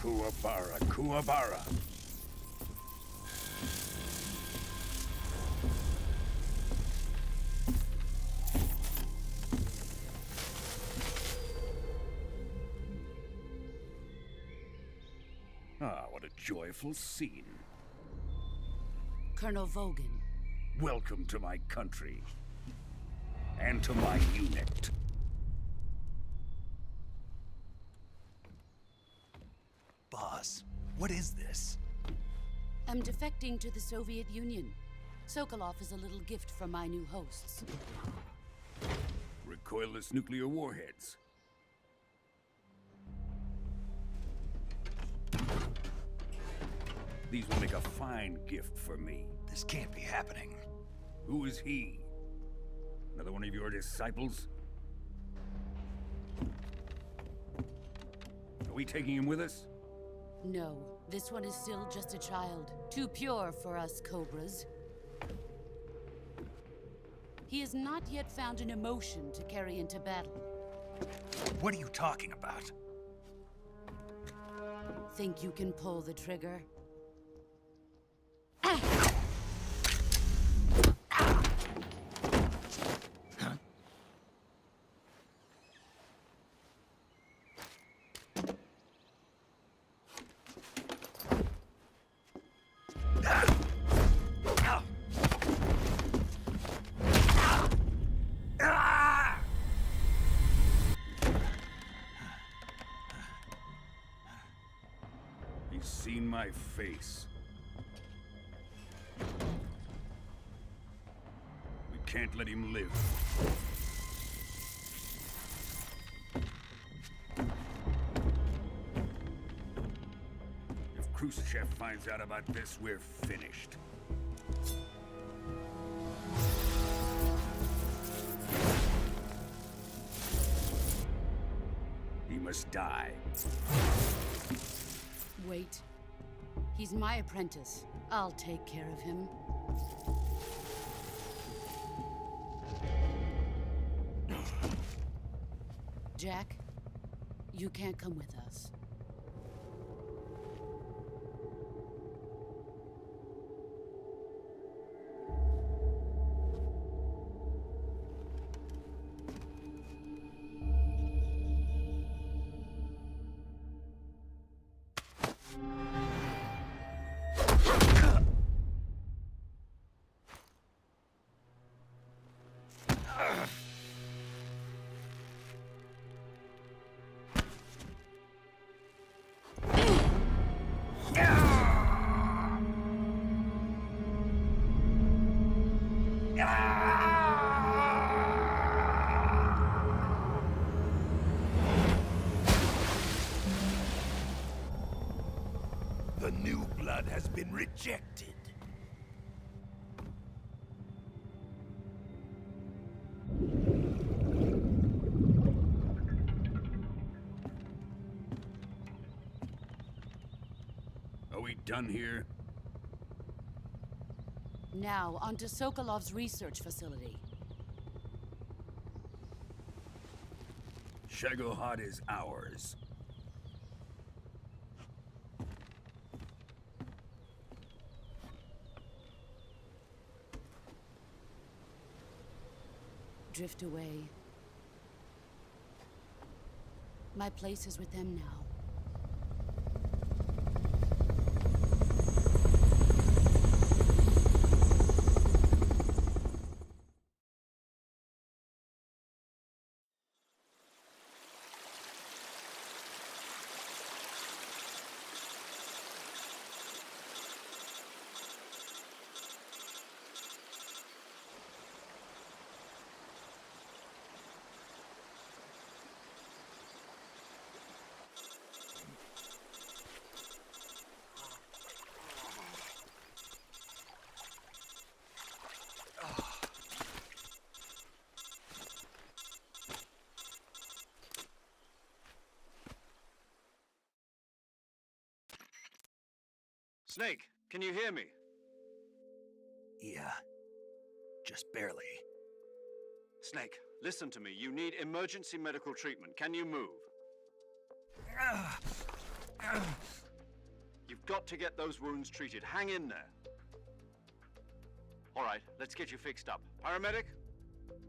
Kuwabara, Kuwabara. Ah, what a joyful scene. Colonel Vogan. Welcome to my country. And to my unit. Boss, what is this? I'm defecting to the Soviet Union. Sokolov is a little gift from my new hosts. Recoilless nuclear warheads. These will make a fine gift for me. This can't be happening. Who is he? Another one of your disciples? Are we taking him with us? No, this one is still just a child. Too pure for us Cobras. He has not yet found an emotion to carry into battle. What are you talking about? Think you can pull the trigger? He's seen my face. We can't let him live. If Khrushchev finds out about this, we're finished. He must die. Wait. He's my apprentice. I'll take care of him. Jack, you can't come with us. The new blood has been rejected. Are we done here? Now, onto Sokolov's research facility. Shagohod is ours. Drift away. My place is with them now. Snake, can you hear me? Yeah. Just barely. Snake, listen to me. You need emergency medical treatment. Can you move? You've got to get those wounds treated. Hang in there. All right, let's get you fixed up. Paramedic?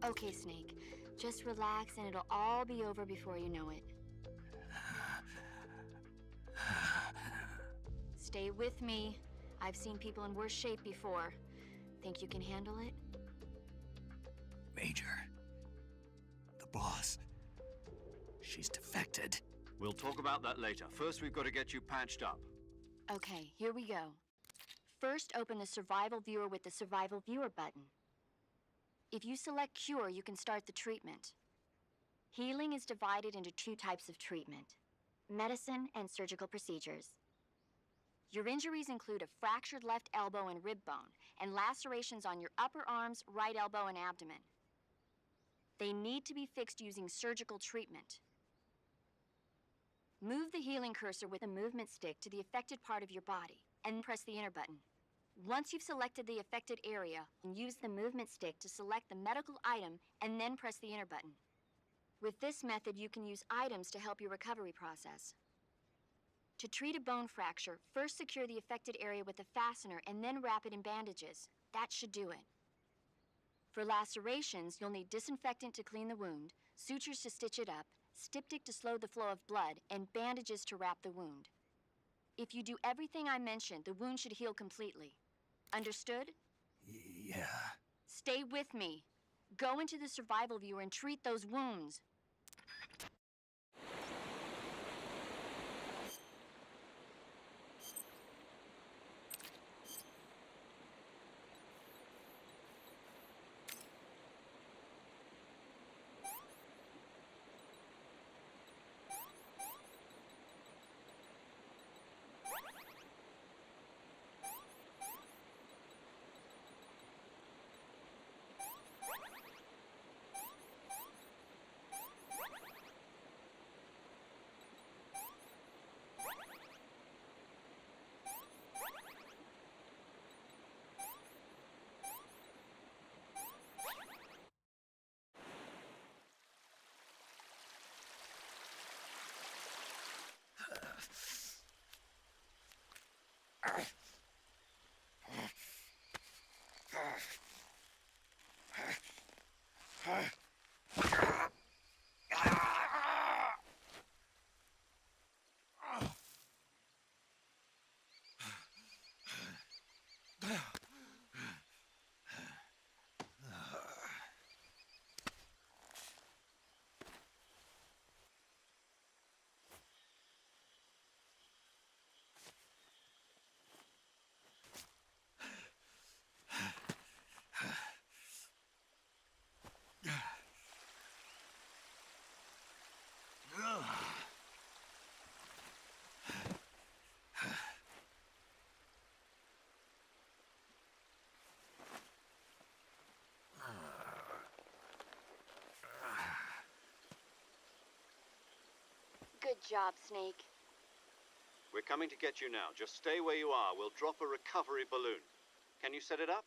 Okay, Snake. Just relax and it'll all be over before you know it. Stay with me. I've seen people in worse shape before. Think you can handle it? Major. The boss. She's defected. We'll talk about that later. First, we've got to get you patched up. Okay, here we go. First, open the Survival Viewer with the Survival Viewer button. If you select Cure, you can start the treatment. Healing is divided into 2 types of treatment: medicine and surgical procedures. Your injuries include a fractured left elbow and rib bone, and lacerations on your upper arms, right elbow, and abdomen. They need to be fixed using surgical treatment. Move the healing cursor with a movement stick to the affected part of your body, and press the enter button. Once you've selected the affected area, use the movement stick to select the medical item, and then press the enter button. With this method, you can use items to help your recovery process. To treat a bone fracture, first secure the affected area with a fastener and then wrap it in bandages. That should do it. For lacerations, you'll need disinfectant to clean the wound, sutures to stitch it up, styptic to slow the flow of blood, and bandages to wrap the wound. If you do everything I mentioned, the wound should heal completely. Understood? Yeah. Stay with me. Go into the Survival Viewer and treat those wounds. Good job, Snake. We're coming to get you now. Just stay where you are. We'll drop a recovery balloon. Can you set it up?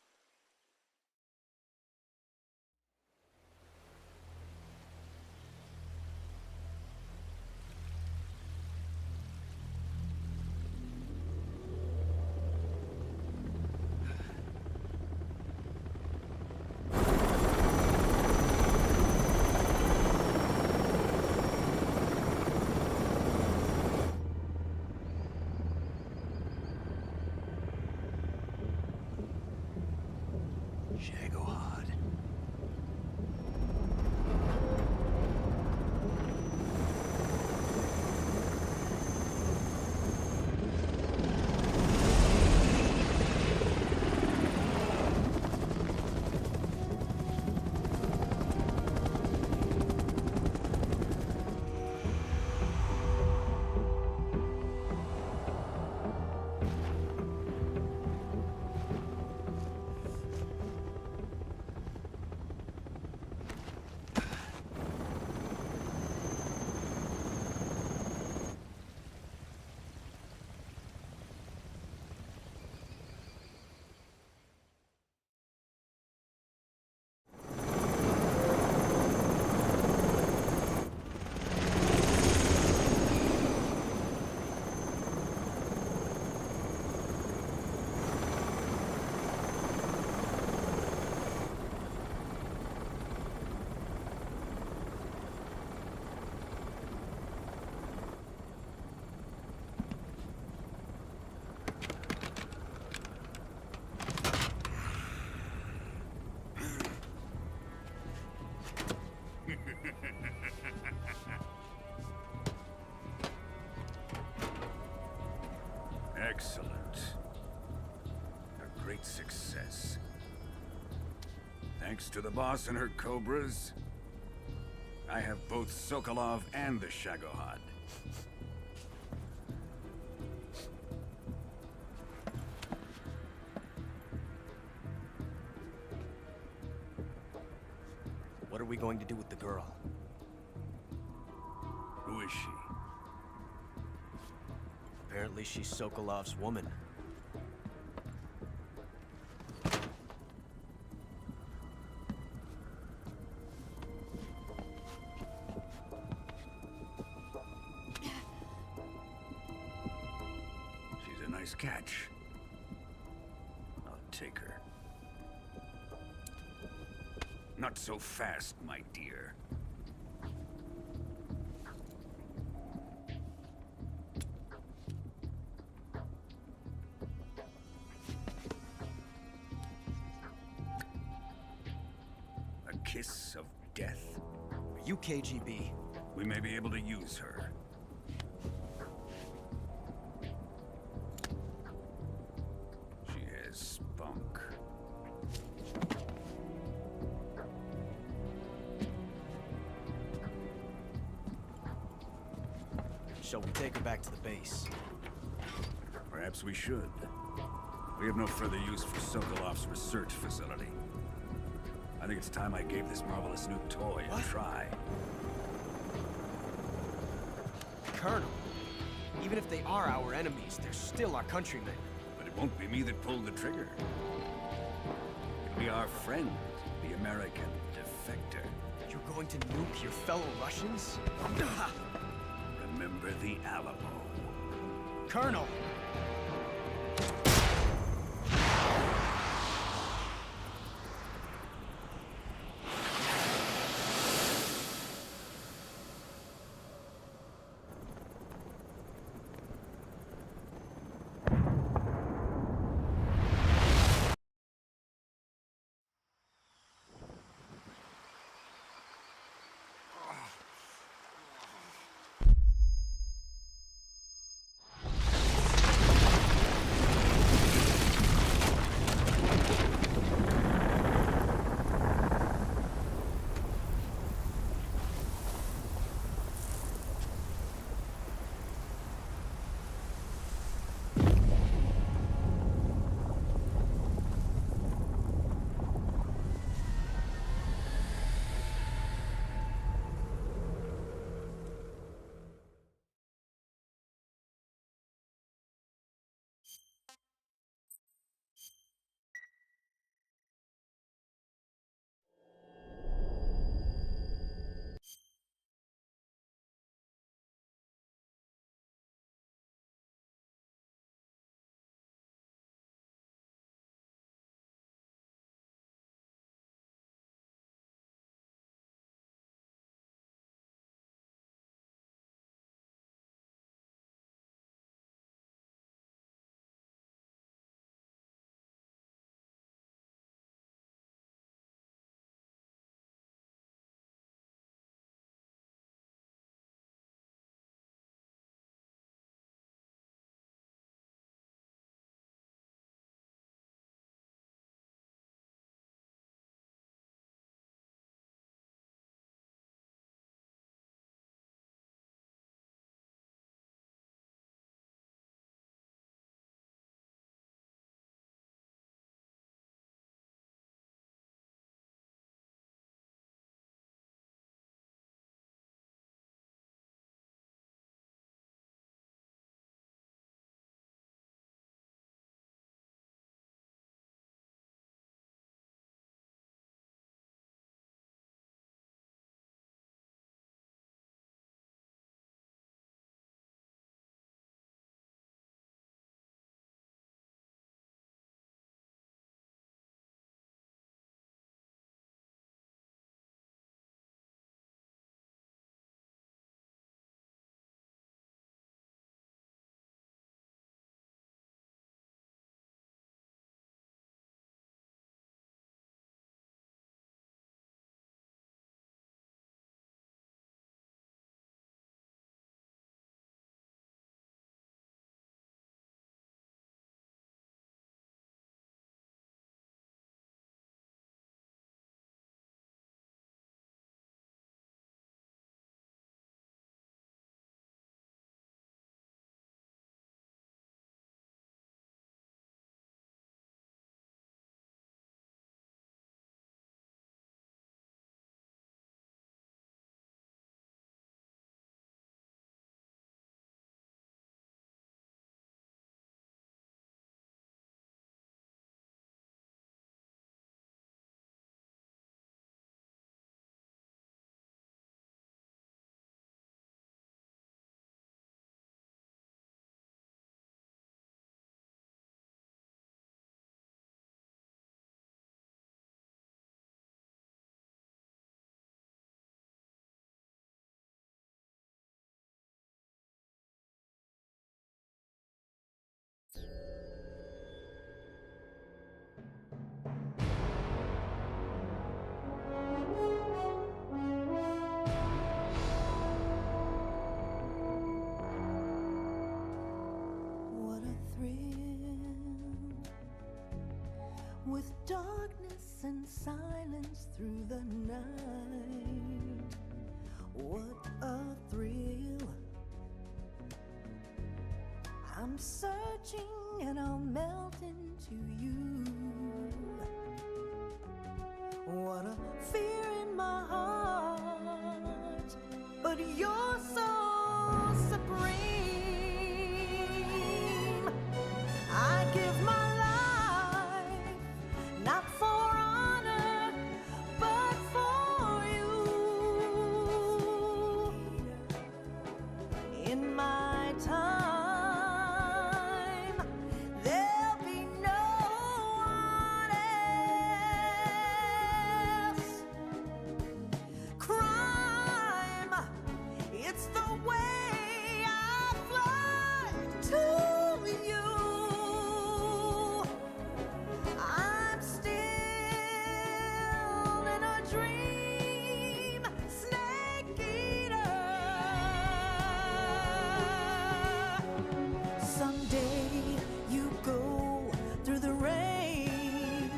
Excellent. A great success. Thanks to the boss and her cobras, I have both Sokolov and the Shagohod. What are we going to do with the girl? Who is she? Apparently she's Sokolov's woman. She's a nice catch. I'll take her. Not so fast, my dear. A kiss of death? Are you KGB? We may be able to use her. She has spunk. Shall we take her back to the base? Perhaps we should. We have no further use for Sokolov's research facility. I think it's time I gave this marvelous new toy a try. Colonel, even if they are our enemies, they're still our countrymen. But it won't be me that pulled the trigger. It'll be our friend, the American defector. You're going to nuke your fellow Russians? Remember the Alamo. Colonel! through the night. What a thrill. I'm searching and I'll melt into you. What a fear in my heart, but you're so supreme. I give my life, not for honor, but for you. In my time, there'll be no one else. Crime, it's the way I fly to you. I'm still in a dream, snake eater. Someday you go through the rain,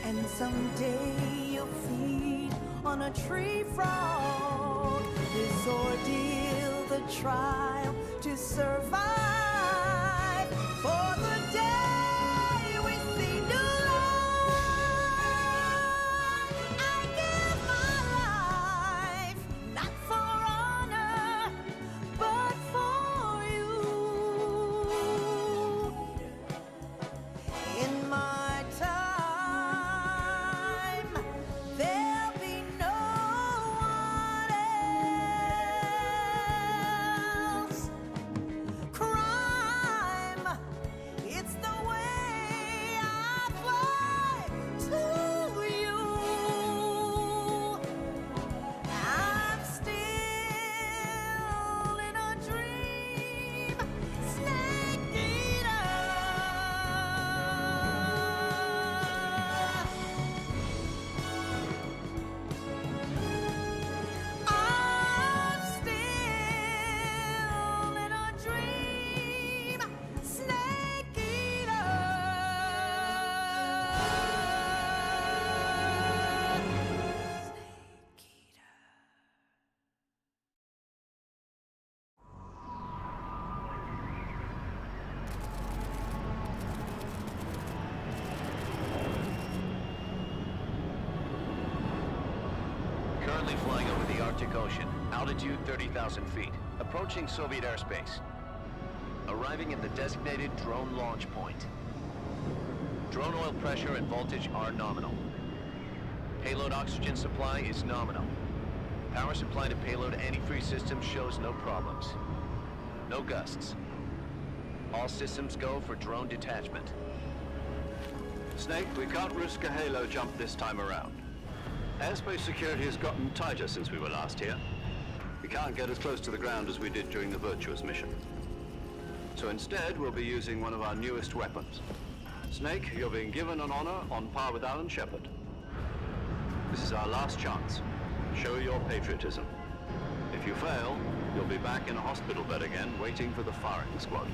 and someday you'll feed on a tree frog. This ordeal, the trial to survive for the day we see new light. I give my life, not for honor, but for you. In my time, there'll be no one else. Crime, it's the way I fly to you. I'm still in a dream, snake eater. I'm still in a dream, snake eater. Currently flying over the Arctic Ocean, altitude 30,000 feet, approaching Soviet airspace. Arriving at the designated drone launch point. Drone oil pressure and voltage are nominal. Payload oxygen supply is nominal. Power supply to payload antifreeze system shows no problems. No gusts. All systems go for drone detachment. Snake, we can't risk a halo jump this time around. Airspace security has gotten tighter since we were last here. We can't get as close to the ground as we did during the Virtuous mission. So instead, we'll be using one of our newest weapons. Snake, you're being given an honor on par with Alan Shepard. This is our last chance. Show your patriotism. If you fail, you'll be back in a hospital bed again, waiting for the firing squad.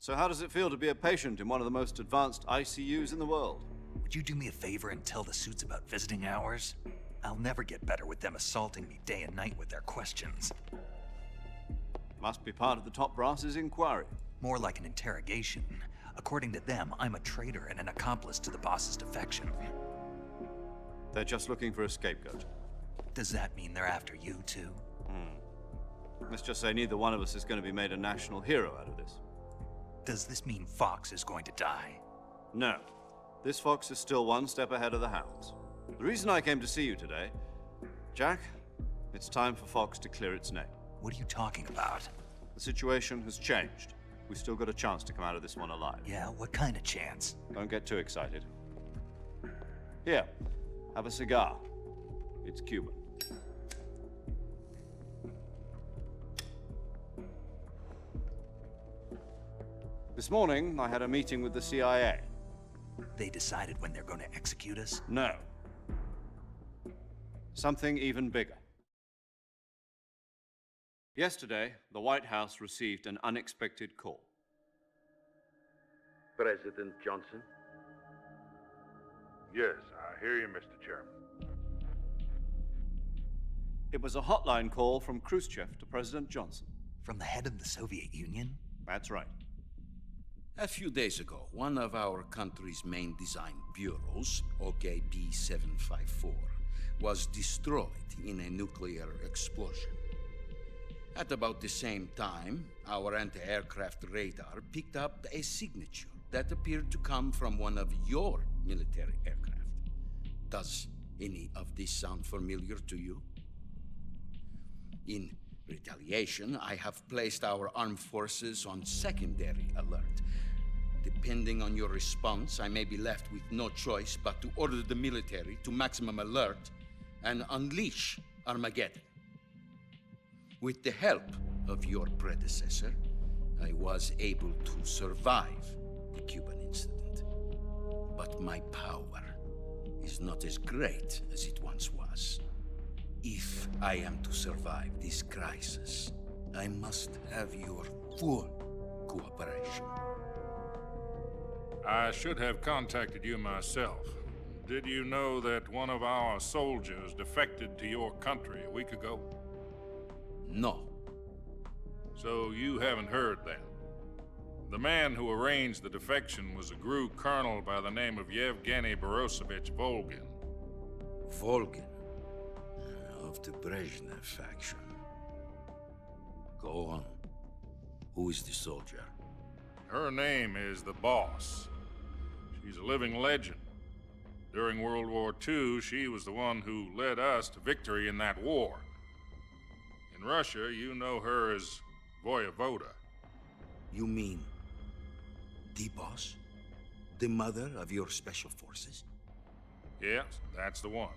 So how does it feel to be a patient in one of the most advanced ICUs in the world? Would you do me a favor and tell the suits about visiting hours? I'll never get better with them assaulting me day and night with their questions. Must be part of the top brass's inquiry. More like an interrogation. According to them, I'm a traitor and an accomplice to the boss's defection. They're just looking for a scapegoat. Does that mean they're after you, too? Let's just say neither one of us is going to be made a national hero out of this. Does this mean Fox is going to die? No. This fox is still one step ahead of the hounds. The reason I came to see you today, Jack, it's time for Fox to clear its name. What are you talking about? The situation has changed. We still got a chance to come out of this one alive. Yeah, what kind of chance? Don't get too excited. Here, have a cigar. It's Cuban. This morning, I had a meeting with the CIA. They decided when they're going to execute us? No. Something even bigger. Yesterday, the White House received an unexpected call. President Johnson? Yes, I hear you, Mr. Chairman. It was a hotline call from Khrushchev to President Johnson. From the head of the Soviet Union? That's right. A few days ago, one of our country's main design bureaus, OKB 754, was destroyed in a nuclear explosion. At about the same time, our anti-aircraft radar picked up a signature that appeared to come from one of your military aircraft. Does any of this sound familiar to you? In retaliation, I have placed our armed forces on secondary alert. Depending on your response, I may be left with no choice but to order the military to maximum alert and unleash Armageddon. With the help of your predecessor, I was able to survive the Cuban incident. But my power is not as great as it once was. If I am to survive this crisis, I must have your full cooperation. I should have contacted you myself. Did you know that one of our soldiers defected to your country a week ago? No. So you haven't heard then? The man who arranged the defection was a GRU colonel by the name of Yevgeny Borosovich Volgin. Volgin? Of the Brezhnev faction. Go on. Who is the soldier? Her name is the Boss. She's a living legend. During World War II, she was the one who led us to victory in that war. In Russia, you know her as Voyevoda. You mean the Boss? The mother of your special forces? Yes, that's the one.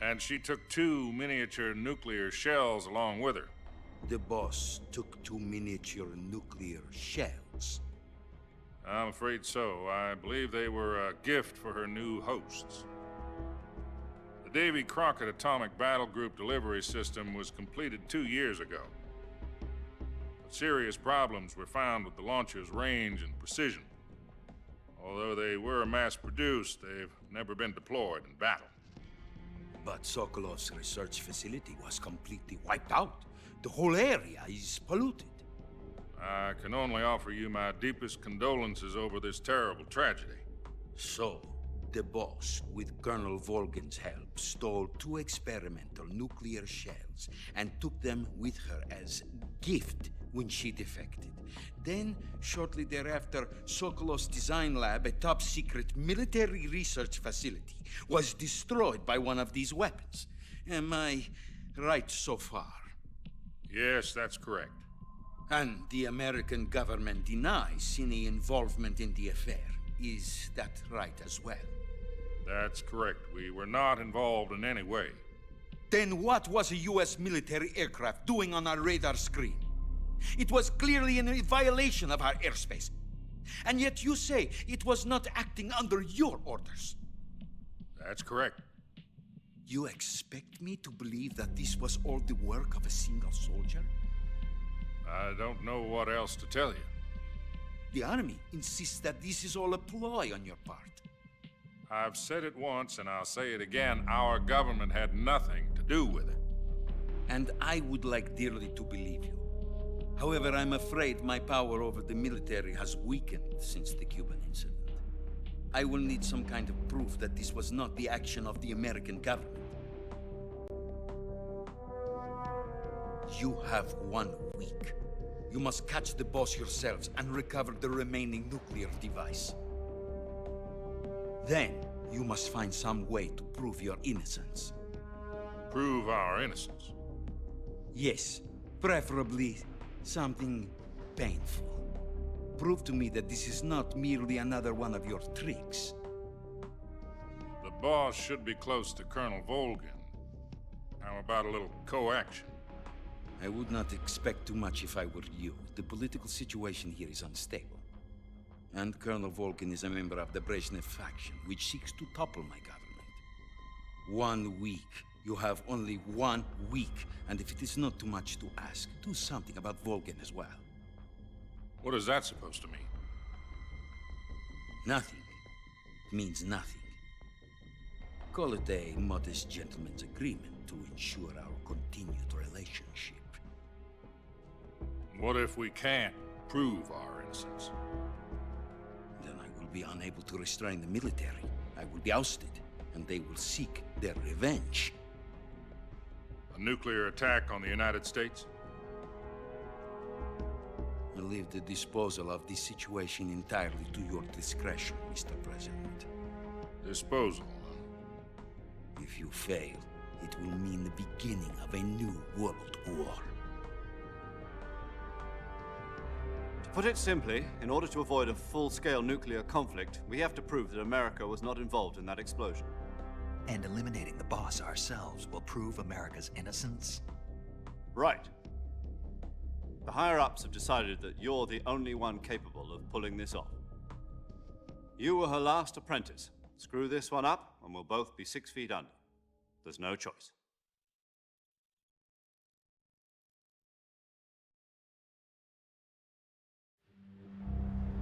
And she took 2 miniature nuclear shells along with her. The Boss took 2 miniature nuclear shells? I'm afraid so. I believe they were a gift for her new hosts. The Davy Crockett Atomic Battle Group delivery system was completed 2 years ago. But serious problems were found with the launcher's range and precision. Although they were mass-produced, they've never been deployed in battle. But Sokolov's research facility was completely wiped out. The whole area is polluted. I can only offer you my deepest condolences over this terrible tragedy. So, the Boss, with Colonel Volgin's help, stole 2 experimental nuclear shells and took them with her as gift when she defected. Then, shortly thereafter, Sokolov's design lab, a top-secret military research facility, was destroyed by one of these weapons. Am I right so far? Yes, that's correct. And the American government denies any involvement in the affair. Is that right as well? That's correct. We were not involved in any way. Then what was a U.S. military aircraft doing on our radar screen? It was clearly in violation of our airspace. And yet you say it was not acting under your orders. That's correct. You expect me to believe that this was all the work of a single soldier? I don't know what else to tell you. The Army insists that this is all a ploy on your part. I've said it once, and I'll say it again. Our government had nothing to do with it. And I would like dearly to believe you. However, I'm afraid my power over the military has weakened since the Cuban incident. I will need some kind of proof that this was not the action of the American government. You have 1 week. You must catch the Boss yourselves and recover the remaining nuclear device. Then, you must find some way to prove your innocence. Prove our innocence? Yes, preferably something painful. Prove to me that this is not merely another one of your tricks. The Boss should be close to Colonel Volgin. How about a little co-action? I would not expect too much if I were you. The political situation here is unstable. And Colonel Volgin is a member of the Brezhnev faction, which seeks to topple my government. 1 week. You have only 1 week. And if it is not too much to ask, do something about Volgin as well. What is that supposed to mean? Nothing means nothing. Call it a modest gentleman's agreement to ensure our continued relationship. What if we can't prove our innocence? Then I will be unable to restrain the military. I will be ousted, and they will seek their revenge. A nuclear attack on the United States? I leave the disposal of this situation entirely to your discretion, Mr. President. Disposal, huh? If you fail, it will mean the beginning of a new world war. To put it simply, in order to avoid a full-scale nuclear conflict, we have to prove that America was not involved in that explosion. And eliminating the boss ourselves will prove America's innocence? Right. The higher-ups have decided that you're the only one capable of pulling this off. You were her last apprentice. Screw this one up, and we'll both be 6 feet under. There's no choice.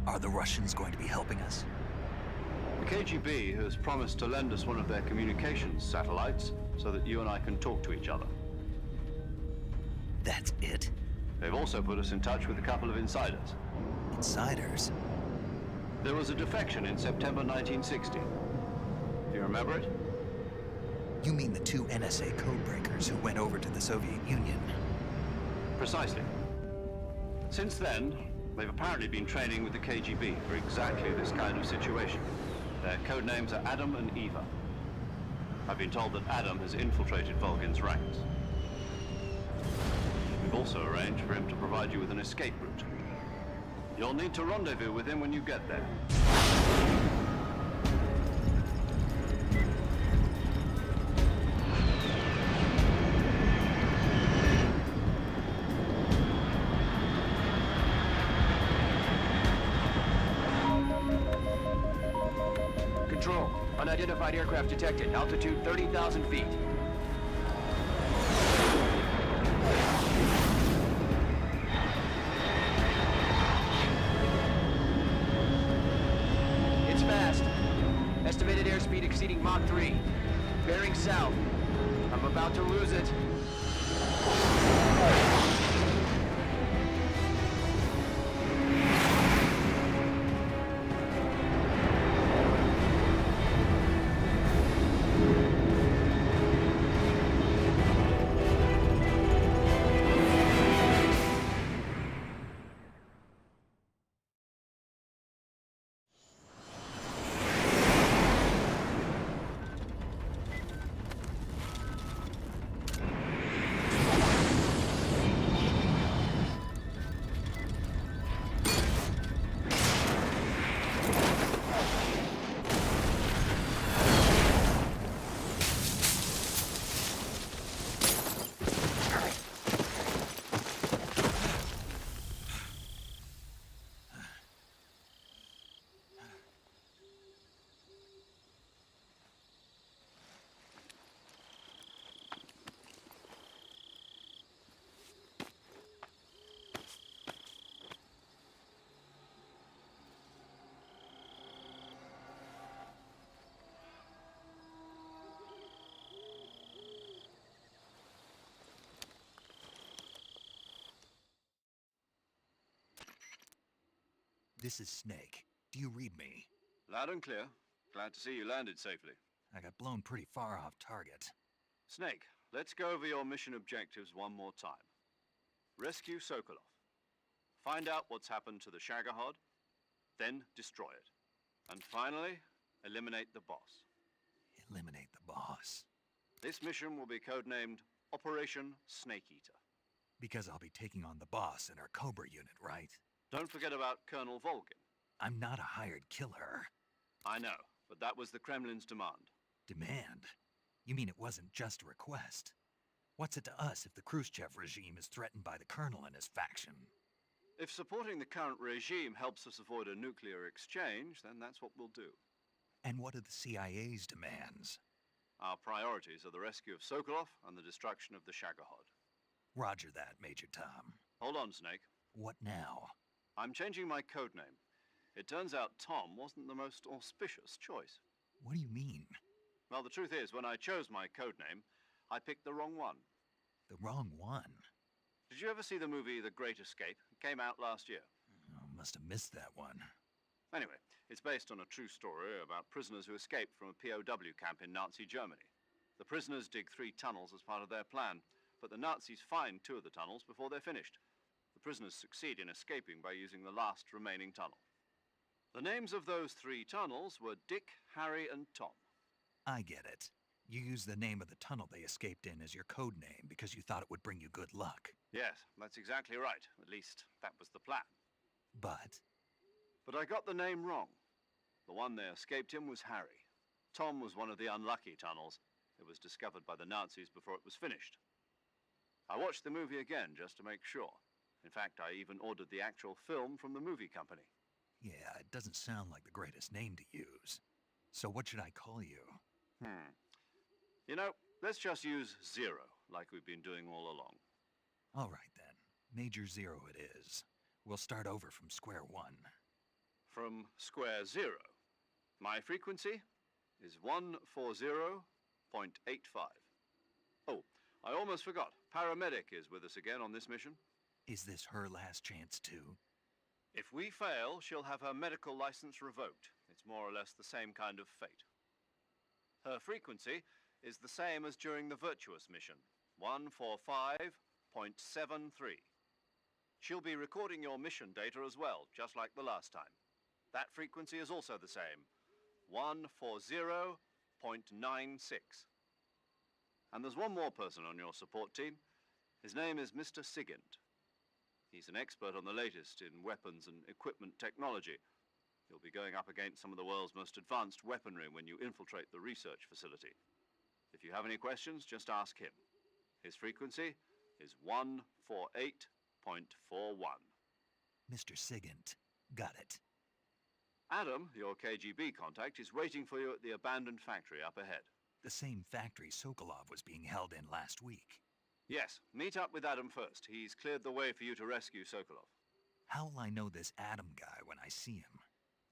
Are the Russians going to be helping us? The KGB has promised to lend us one of their communications satellites so that you and I can talk to each other. That's it? They've also put us in touch with a couple of insiders. Insiders? There was a defection in September 1960. Do you remember it? You mean the 2 NSA codebreakers who went over to the Soviet Union? Precisely. Since then, they've apparently been training with the KGB for exactly this kind of situation. Their code names are Adam and Eva. I've been told that Adam has infiltrated Volgin's ranks. We've also arranged for him to provide you with an escape route. You'll need to rendezvous with him when you get there. Control, unidentified aircraft detected. Altitude 30,000 feet. It's fast. Estimated airspeed exceeding Mach 3. Bearing south. I'm about to lose it. This is Snake. Do you read me? Loud and clear. Glad to see you landed safely. I got blown pretty far off target. Snake, let's go over your mission objectives one more time. Rescue Sokolov. Find out what's happened to the Shagohod, then destroy it. And finally, eliminate the boss. Eliminate the boss. This mission will be codenamed Operation Snake Eater. Because I'll be taking on the boss in our Cobra unit, right? Don't forget about Colonel Volgin. I'm not a hired killer. I know, but that was the Kremlin's demand. Demand? You mean it wasn't just a request? What's it to us if the Khrushchev regime is threatened by the Colonel and his faction? If supporting the current regime helps us avoid a nuclear exchange, then that's what we'll do. And what are the CIA's demands? Our priorities are the rescue of Sokolov and the destruction of the Shagohod. Roger that, Major Tom. Hold on, Snake. What now? I'm changing my code name. It turns out Tom wasn't the most auspicious choice. What do you mean? Well, the truth is, when I chose my codename, I picked the wrong one. The wrong one? Did you ever see the movie The Great Escape? It came out last year. Oh, must have missed that one. Anyway, it's based on a true story about prisoners who escaped from a POW camp in Nazi Germany. The prisoners dig 3 tunnels as part of their plan, but the Nazis find 2 of the tunnels before they're finished. The prisoners succeed in escaping by using the last remaining tunnel. The names of those 3 tunnels were Dick, Harry, and Tom. I get it. You used the name of the tunnel they escaped in as your code name because you thought it would bring you good luck. Yes, that's exactly right. At least, that was the plan. But I got the name wrong. The one they escaped in was Harry. Tom was one of the unlucky tunnels. It was discovered by the Nazis before it was finished. I watched the movie again just to make sure. In fact, I even ordered the actual film from the movie company. yeah, it doesn't sound like the greatest name to use. So what should I call you? You know, let's just use Zero, like we've been doing all along. All right then. Major Zero it is. We'll start over from square one. From square 0. My frequency is 140.85. Oh, I almost forgot. Paramedic is with us again on this mission. Is this her last chance too? If we fail, she'll have her medical license revoked. It's more or less the same kind of fate. Her frequency is the same as during the Virtuous mission, 145.73. She'll be recording your mission data as well, just like the last time. That frequency is also the same, 140.96. And there's one more person on your support team. His name is Mr. Sigint. He's an expert on the latest in weapons and equipment technology. You'll be going up against some of the world's most advanced weaponry when you infiltrate the research facility. If you have any questions, just ask him. His frequency is 148.41. Mr. Sigint. Got it. Adam, your KGB contact, is waiting for you at the abandoned factory up ahead. The same factory Sokolov was being held in last week. Yes, meet up with Adam first. He's cleared the way for you to rescue Sokolov. How will I know this Adam guy when I see him?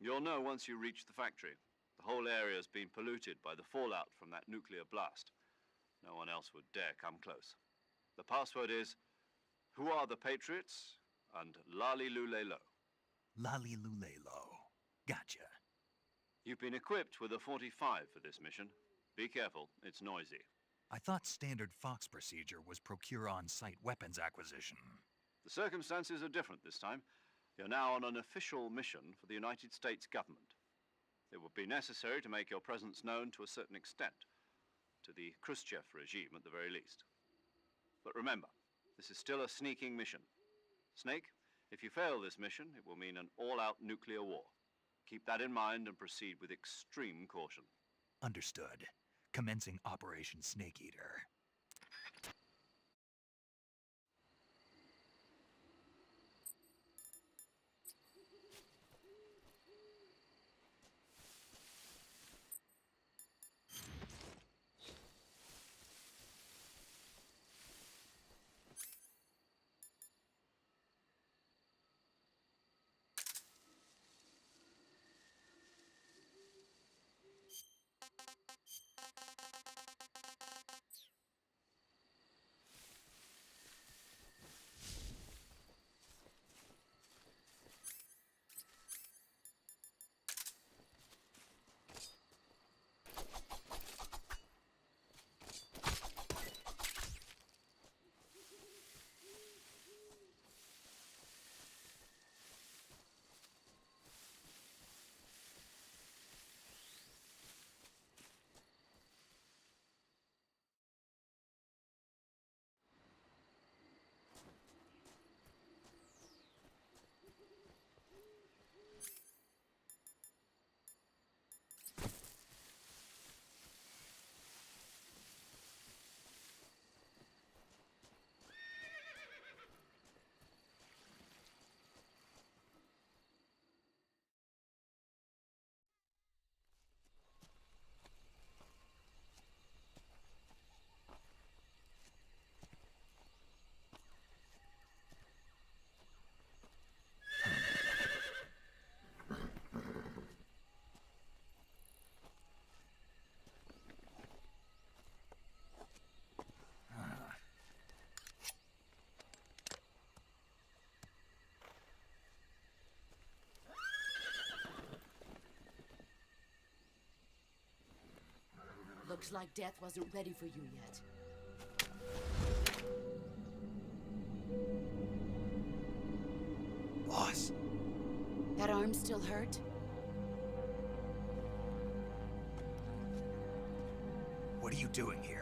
You'll know once you reach the factory. The whole area's been polluted by the fallout from that nuclear blast. No one else would dare come close. The password is, "Who are the Patriots?" and Lali Lulelo. Lali Lulelo. Gotcha. You've been equipped with a 45 for this mission. Be careful, it's noisy. I thought standard Fox procedure was procure on-site weapons acquisition. The circumstances are different this time. You're now on an official mission for the United States government. It would be necessary to make your presence known to a certain extent, to the Khrushchev regime at the very least. But remember, this is still a sneaking mission. Snake, if you fail this mission, it will mean an all-out nuclear war. Keep that in mind and proceed with extreme caution. Understood. Commencing Operation Snake Eater. Looks like death wasn't ready for you yet. Boss. That arm still hurt? What are you doing here?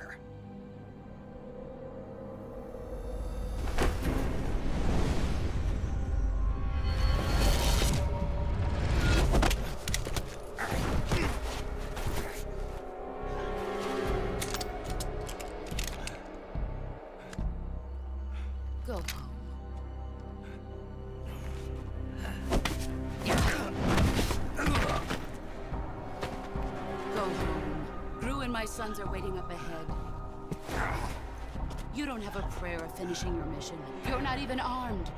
Go home. Go home. Gru and my sons are waiting up ahead. You don't have a prayer of finishing your mission. You're not even armed.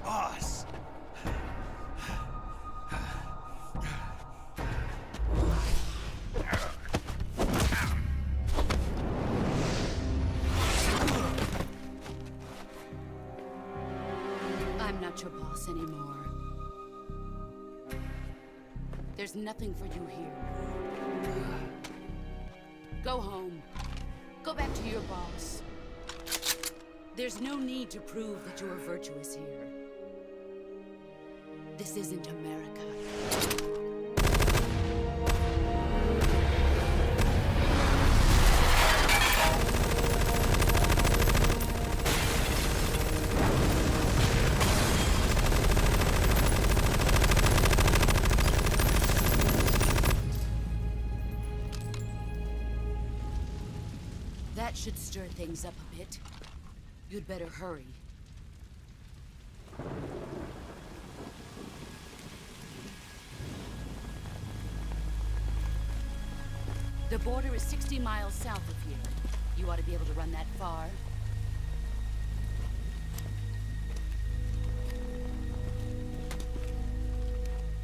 Boss! I'm not your boss anymore. There's nothing for you here. Go home. Go back to your boss. There's no need to prove that you are virtuous here. This isn't America. That should stir things up a bit. You'd better hurry. The border is 60 miles south of here. You ought to be able to run that far.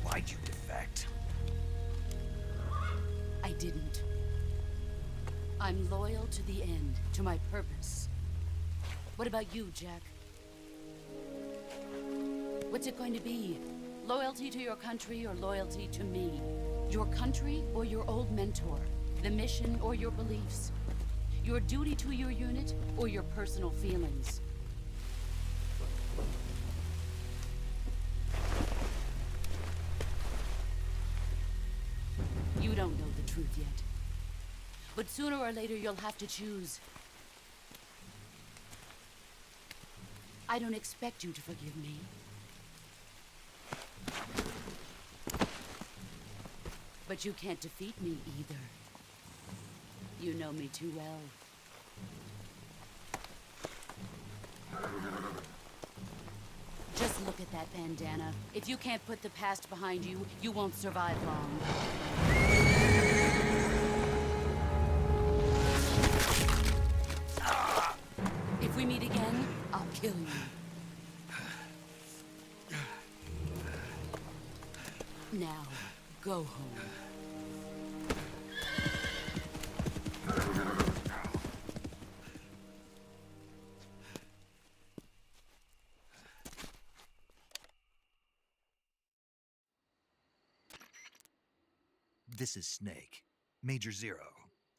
Why'd you defect? I didn't. I'm loyal to the end, to my purpose. What about you, Jack? What's it going to be? Loyalty to your country or loyalty to me? Your country or your old mentor? The mission or your beliefs? Your duty to your unit or your personal feelings? You don't know the truth yet. But sooner or later, you'll have to choose. I don't expect you to forgive me. But you can't defeat me either. You know me too well. Just look at that bandana. If you can't put the past behind you, you won't survive long. If we meet again, I'll kill you. Now, go home. This is Snake. Major Zero.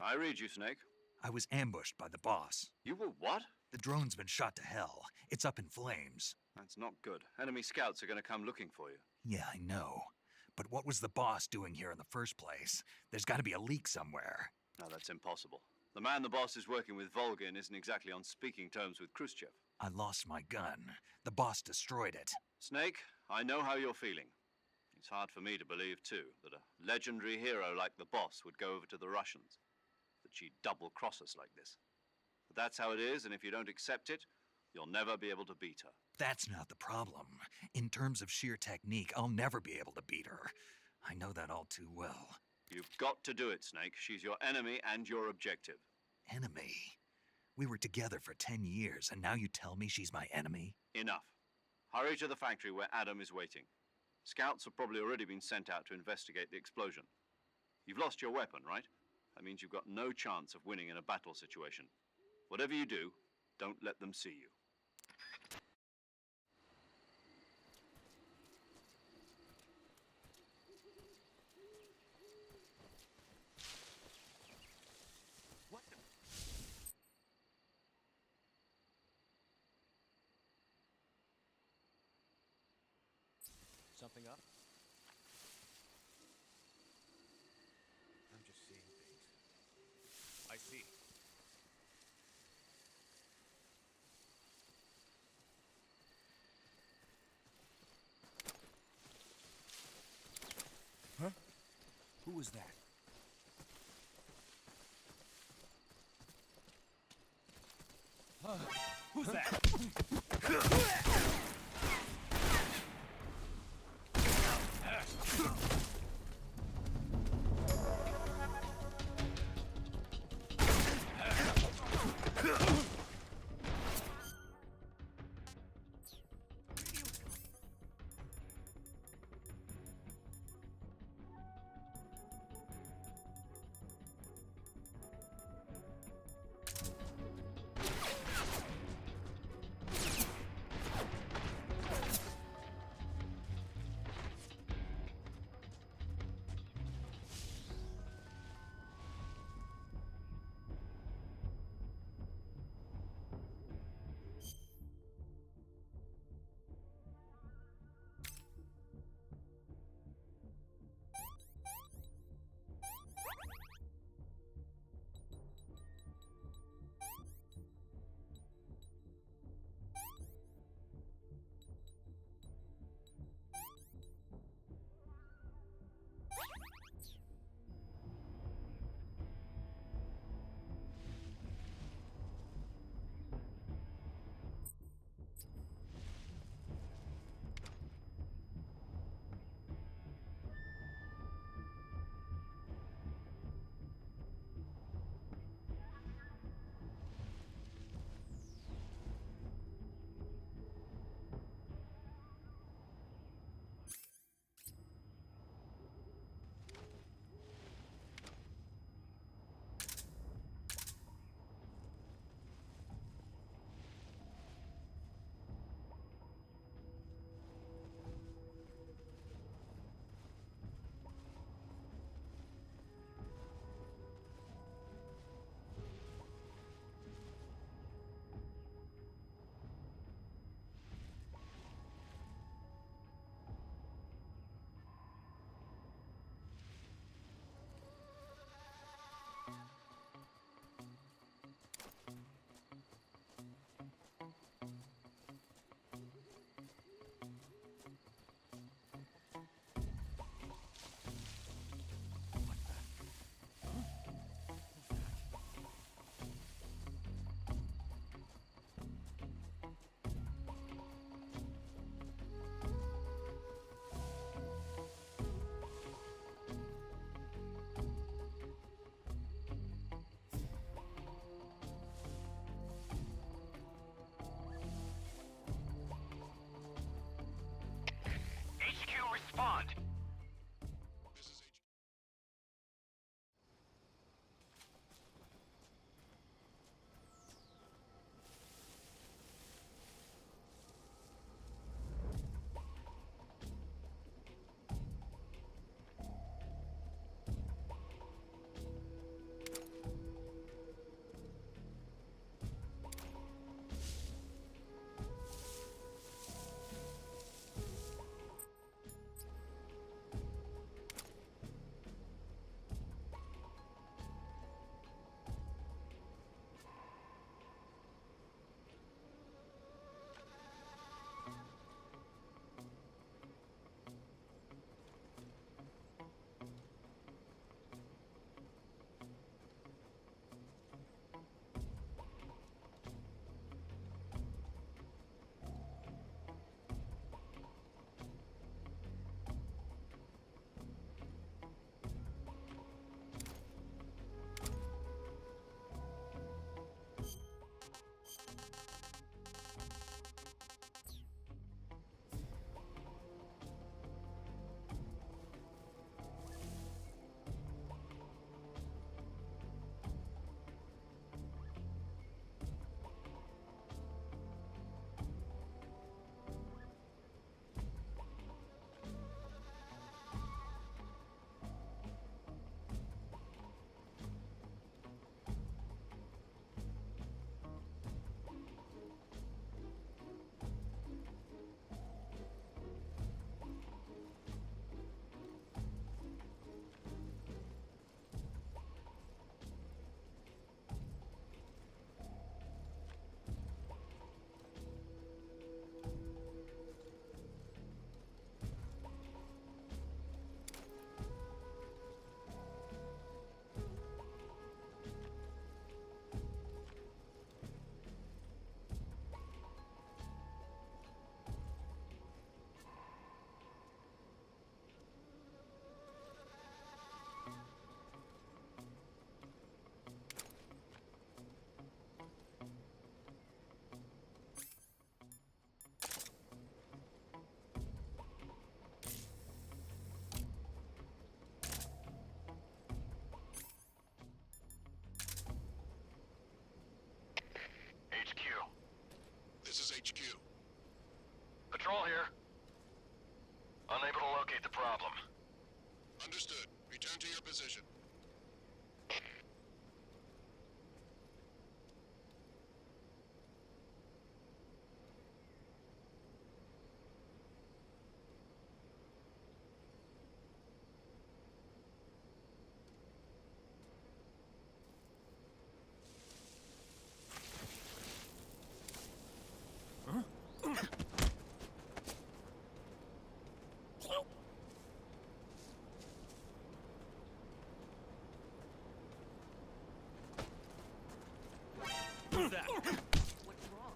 I read you, Snake. I was ambushed by the boss. You were what? The drone's been shot to hell. It's up in flames. That's not good. Enemy scouts are going to come looking for you. Yeah, I know. But what was the boss doing here in the first place? There's got to be a leak somewhere. No, that's impossible. The man the boss is working with, Volgin, isn't exactly on speaking terms with Khrushchev. I lost my gun. The boss destroyed it. Snake, I know how you're feeling. It's hard for me to believe, too, that a legendary hero like the boss would go over to the Russians. That she'd double-cross us like this. But that's how it is, and if you don't accept it, you'll never be able to beat her. That's not the problem. In terms of sheer technique, I'll never be able to beat her. I know that all too well. You've got to do it, Snake. She's your enemy and your objective. Enemy? We were together for 10 years, and now you tell me she's my enemy? Enough. Hurry to the factory where Adam is waiting. Scouts have probably already been sent out to investigate the explosion. You've lost your weapon, right? That means you've got no chance of winning in a battle situation. Whatever you do, don't let them see you. Something up? I'm just seeing things. I see. Huh? Who was that? Who's that? HQ, respond! HQ. Patrol here. Unable to locate the problem. Understood. Return to your position. Who's that? What's wrong?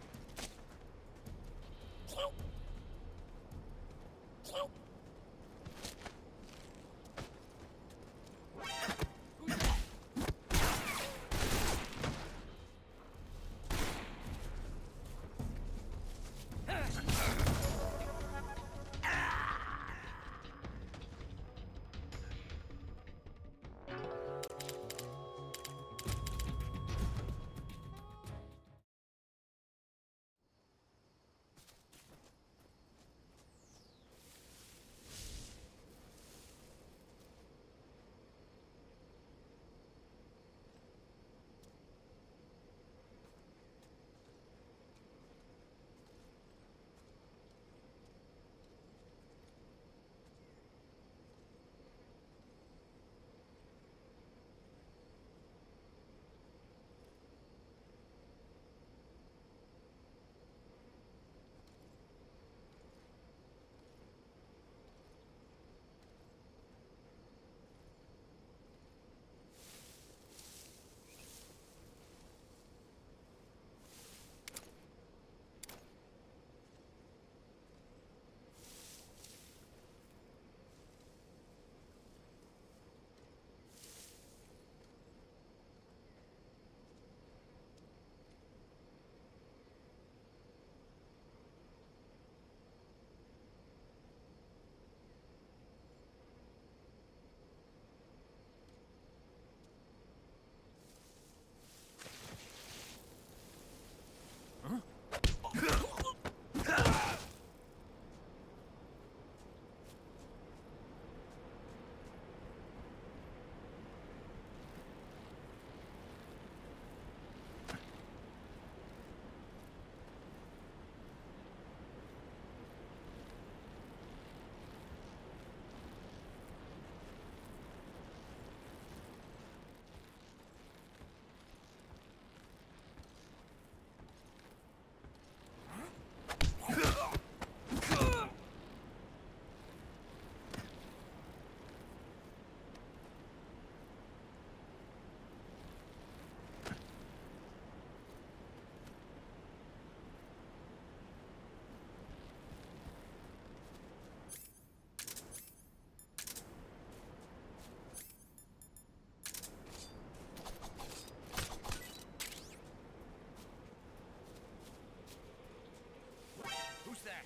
Who's that?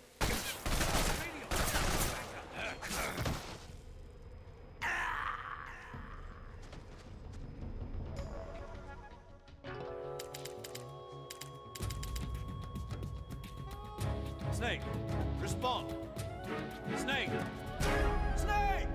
Snake, respond. Snake! Snake!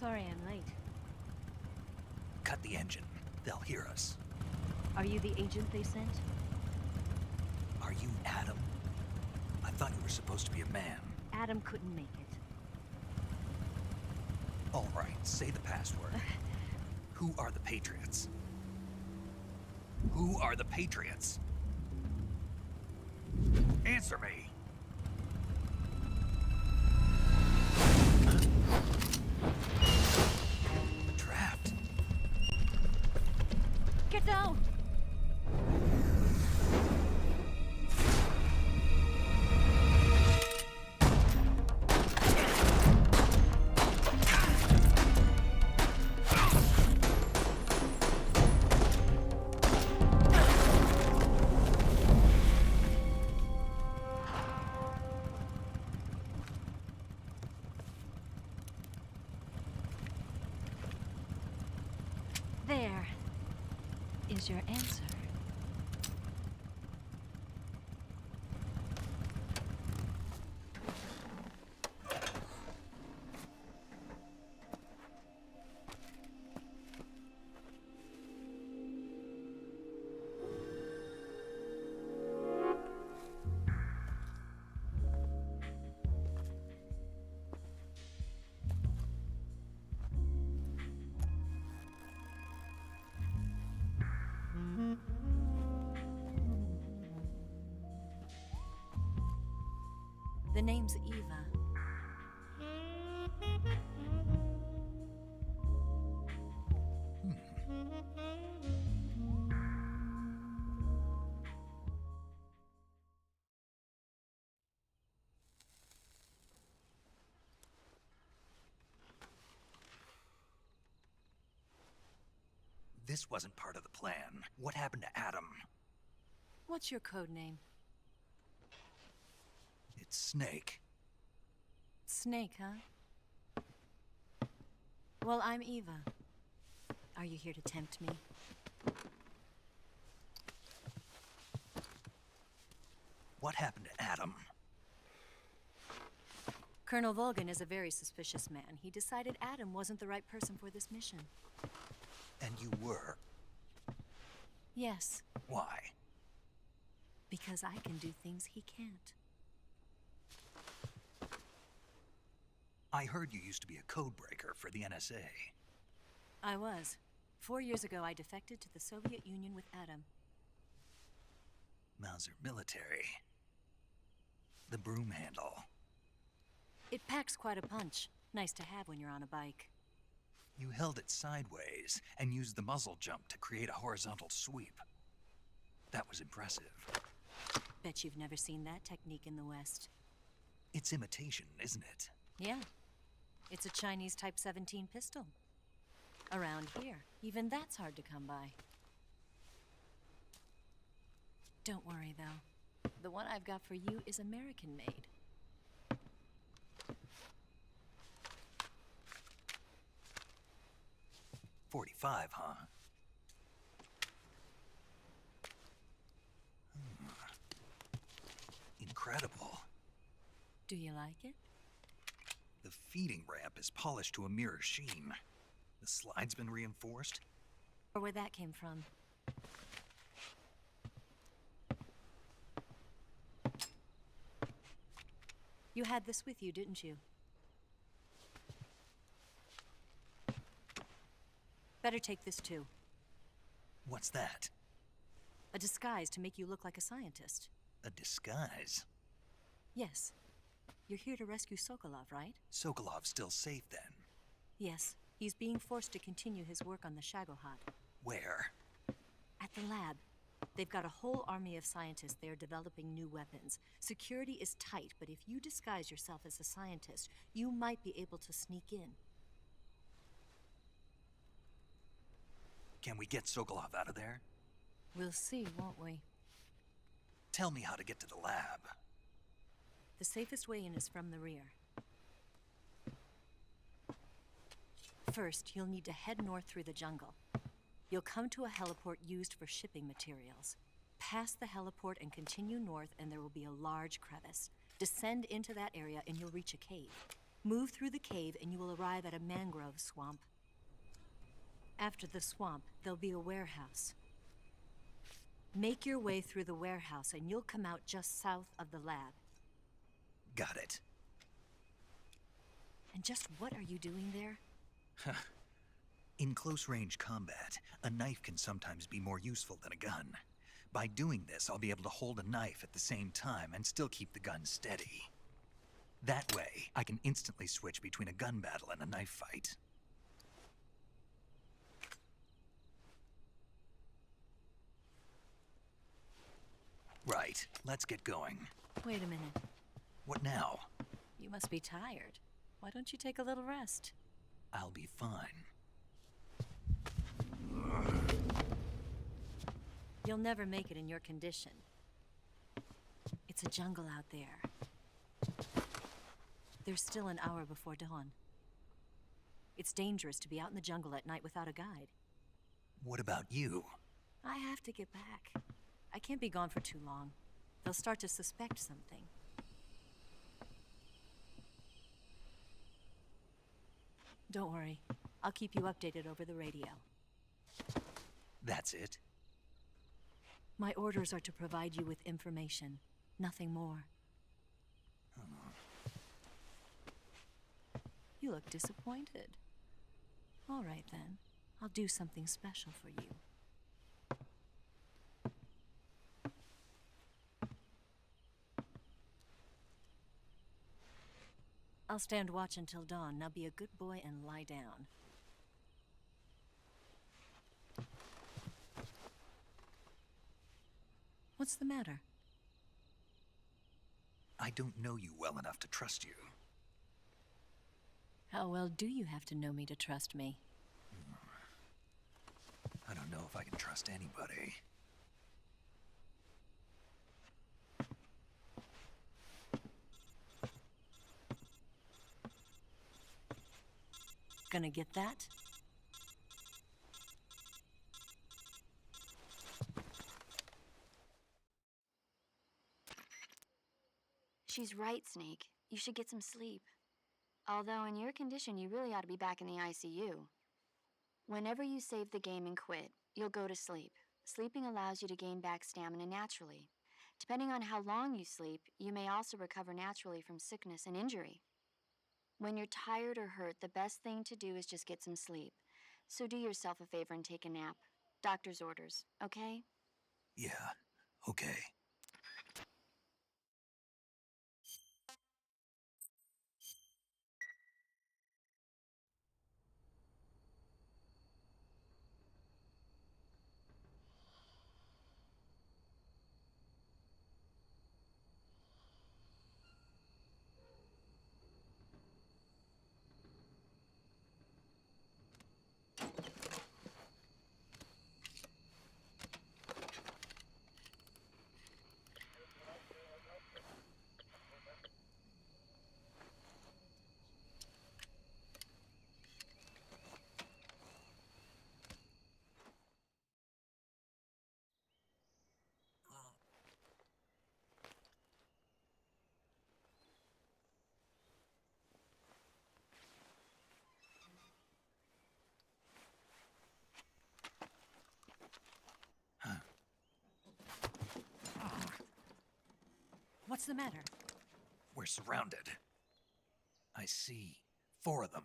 Sorry I'm late. Cut the engine. They'll hear us. Are you the agent they sent? Are you Adam? I thought you were supposed to be a man. Adam couldn't make it. All right, say the password. Who are the Patriots? Who are the Patriots? Answer me! Trapped. Get down! There is your answer. The name's Eva. This wasn't part of the plan. What happened to Adam? What's your code name? It's Snake. Snake, huh? Well, I'm Eva. Are you here to tempt me? What happened to Adam? Colonel Volgan is a very suspicious man. He decided Adam wasn't the right person for this mission. And you were? Yes. Why? Because I can do things he can't. I heard you used to be a code breaker for the NSA. I was. 4 years ago, I defected to the Soviet Union with Adam. Mauser military. The broom handle. It packs quite a punch. Nice to have when you're on a bike. You held it sideways and used the muzzle jump to create a horizontal sweep. That was impressive. Bet you've never seen that technique in the West. It's imitation, isn't it? Yeah. It's a Chinese Type 17 pistol. Around here, even that's hard to come by. Don't worry, though. The one I've got for you is American-made. .45, huh? Incredible. Do you like it? The feeding ramp is polished to a mirror sheen. The slide's been reinforced. Or where that came from. You had this with you, didn't you? Better take this too. What's that? A disguise to make you look like a scientist. A disguise? Yes. You're here to rescue Sokolov, right? Sokolov's still safe then? Yes. He's being forced to continue his work on the Shagohod. Where? At the lab. They've got a whole army of scientists there developing new weapons. Security is tight, but if you disguise yourself as a scientist, you might be able to sneak in. Can we get Sokolov out of there? We'll see, won't we? Tell me how to get to the lab. The safest way in is from the rear. First, you'll need to head north through the jungle. You'll come to a heliport used for shipping materials. Pass the heliport and continue north, and there will be a large crevice. Descend into that area and you'll reach a cave. Move through the cave and you will arrive at a mangrove swamp. After the swamp, there'll be a warehouse. Make your way through the warehouse and you'll come out just south of the lab. Got it. And just what are you doing there? In close-range combat, a knife can sometimes be more useful than a gun. By doing this, I'll be able to hold a knife at the same time and still keep the gun steady. That way, I can instantly switch between a gun battle and a knife fight. Right, let's get going. Wait a minute. What now? You must be tired. Why don't you take a little rest? I'll be fine. You'll never make it in your condition. It's a jungle out there. There's still an hour before dawn. It's dangerous to be out in the jungle at night without a guide. What about you? I have to get back. I can't be gone for too long. They'll start to suspect something. Don't worry. I'll keep you updated over the radio. That's it? My orders are to provide you with information, nothing more. You look disappointed. All right, then. I'll do something special for you. I'll stand watch until dawn. Now be a good boy and lie down. What's the matter? I don't know you well enough to trust you. How well do you have to know me to trust me? I don't know if I can trust anybody. Gonna get that? She's right, Snake. You should get some sleep. Although in your condition, you really ought to be back in the ICU. Whenever you save the game and quit, you'll go to sleep. Sleeping allows you to gain back stamina naturally. Depending on how long you sleep, you may also recover naturally from sickness and injury. When you're tired or hurt, the best thing to do is just get some sleep. So do yourself a favor and take a nap. Doctor's orders, okay? Yeah, okay. What's the matter? We're surrounded. I see 4 of them.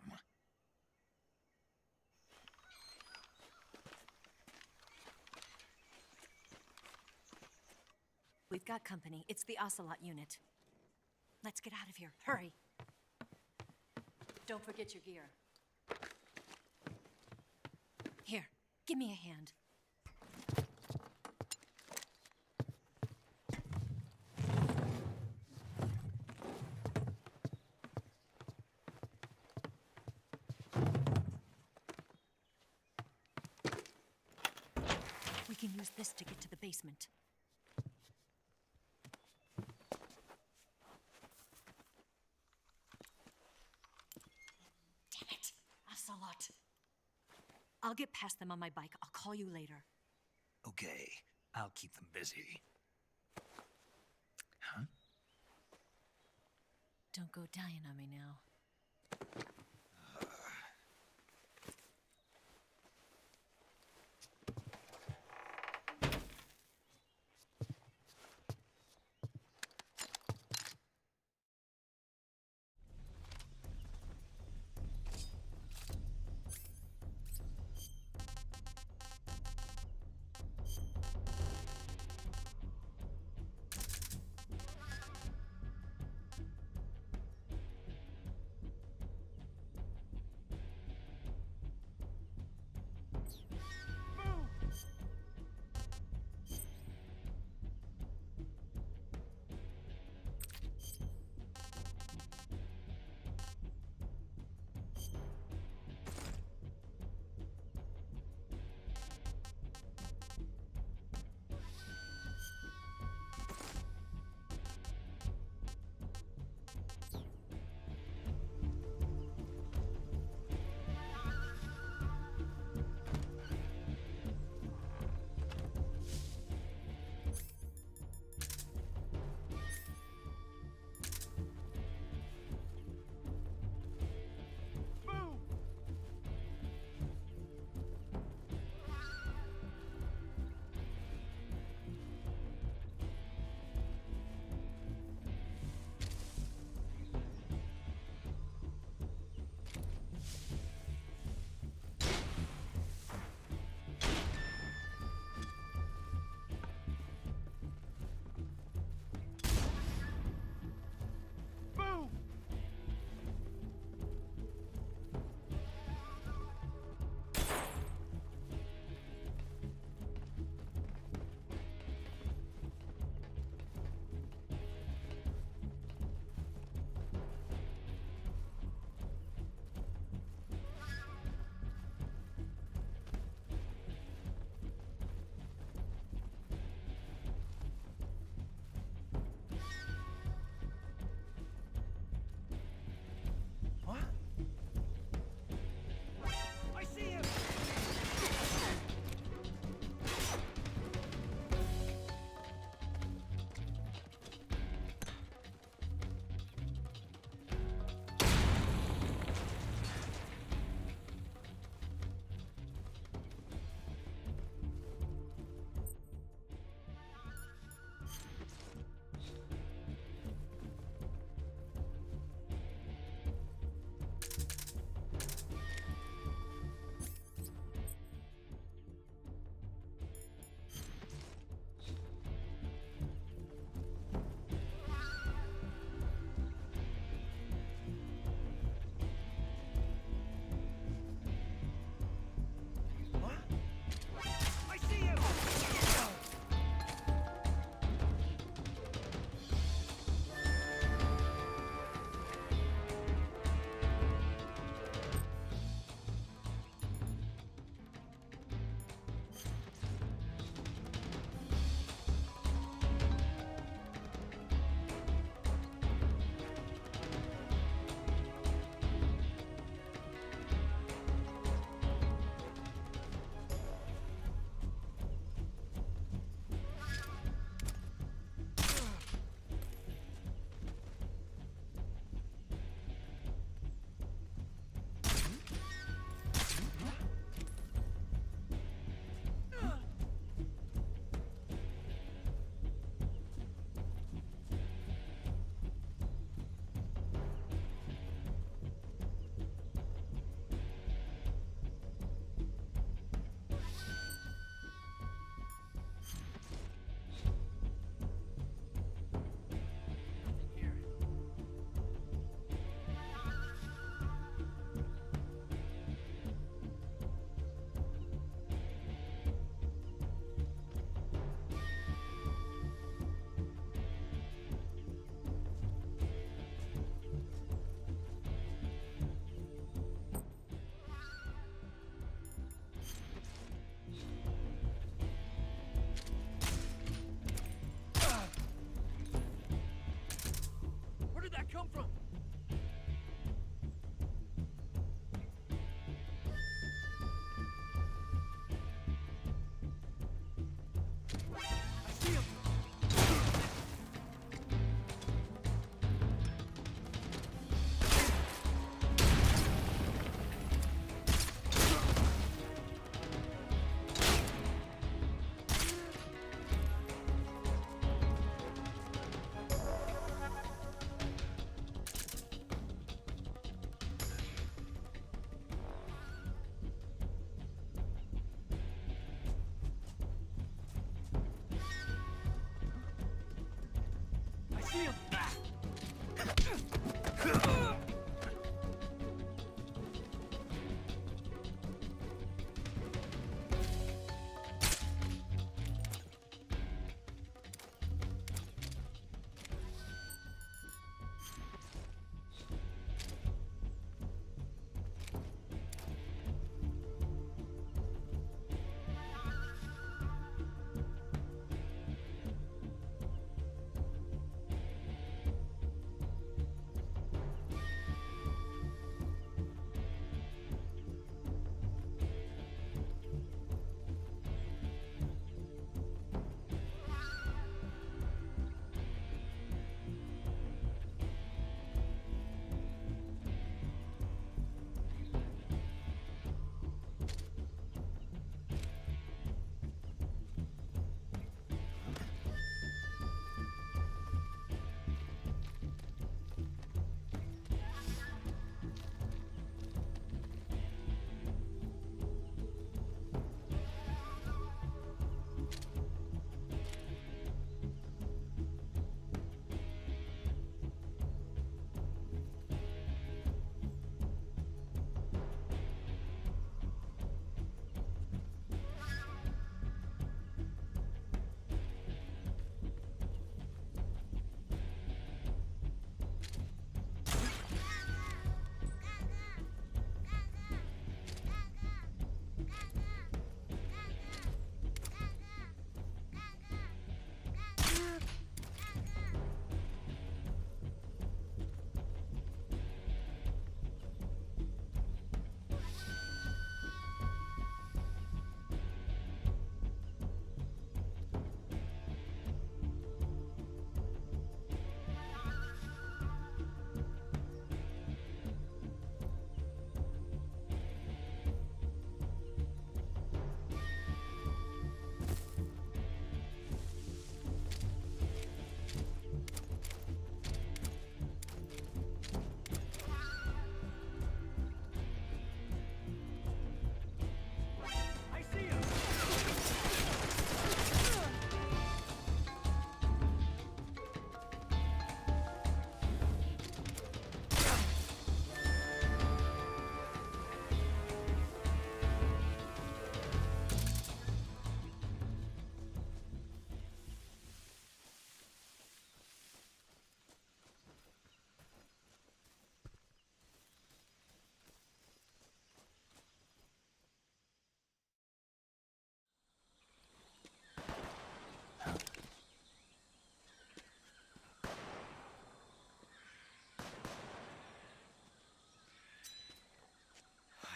We've got company. It's the Ocelot unit. Let's get out of here. Hurry. Don't forget your gear. Here, give me a hand. We can use this to get to the basement. Damn it, Ocelot. I'll get past them on my bike. I'll call you later. Okay, I'll keep them busy. Huh? Don't go dying on me now.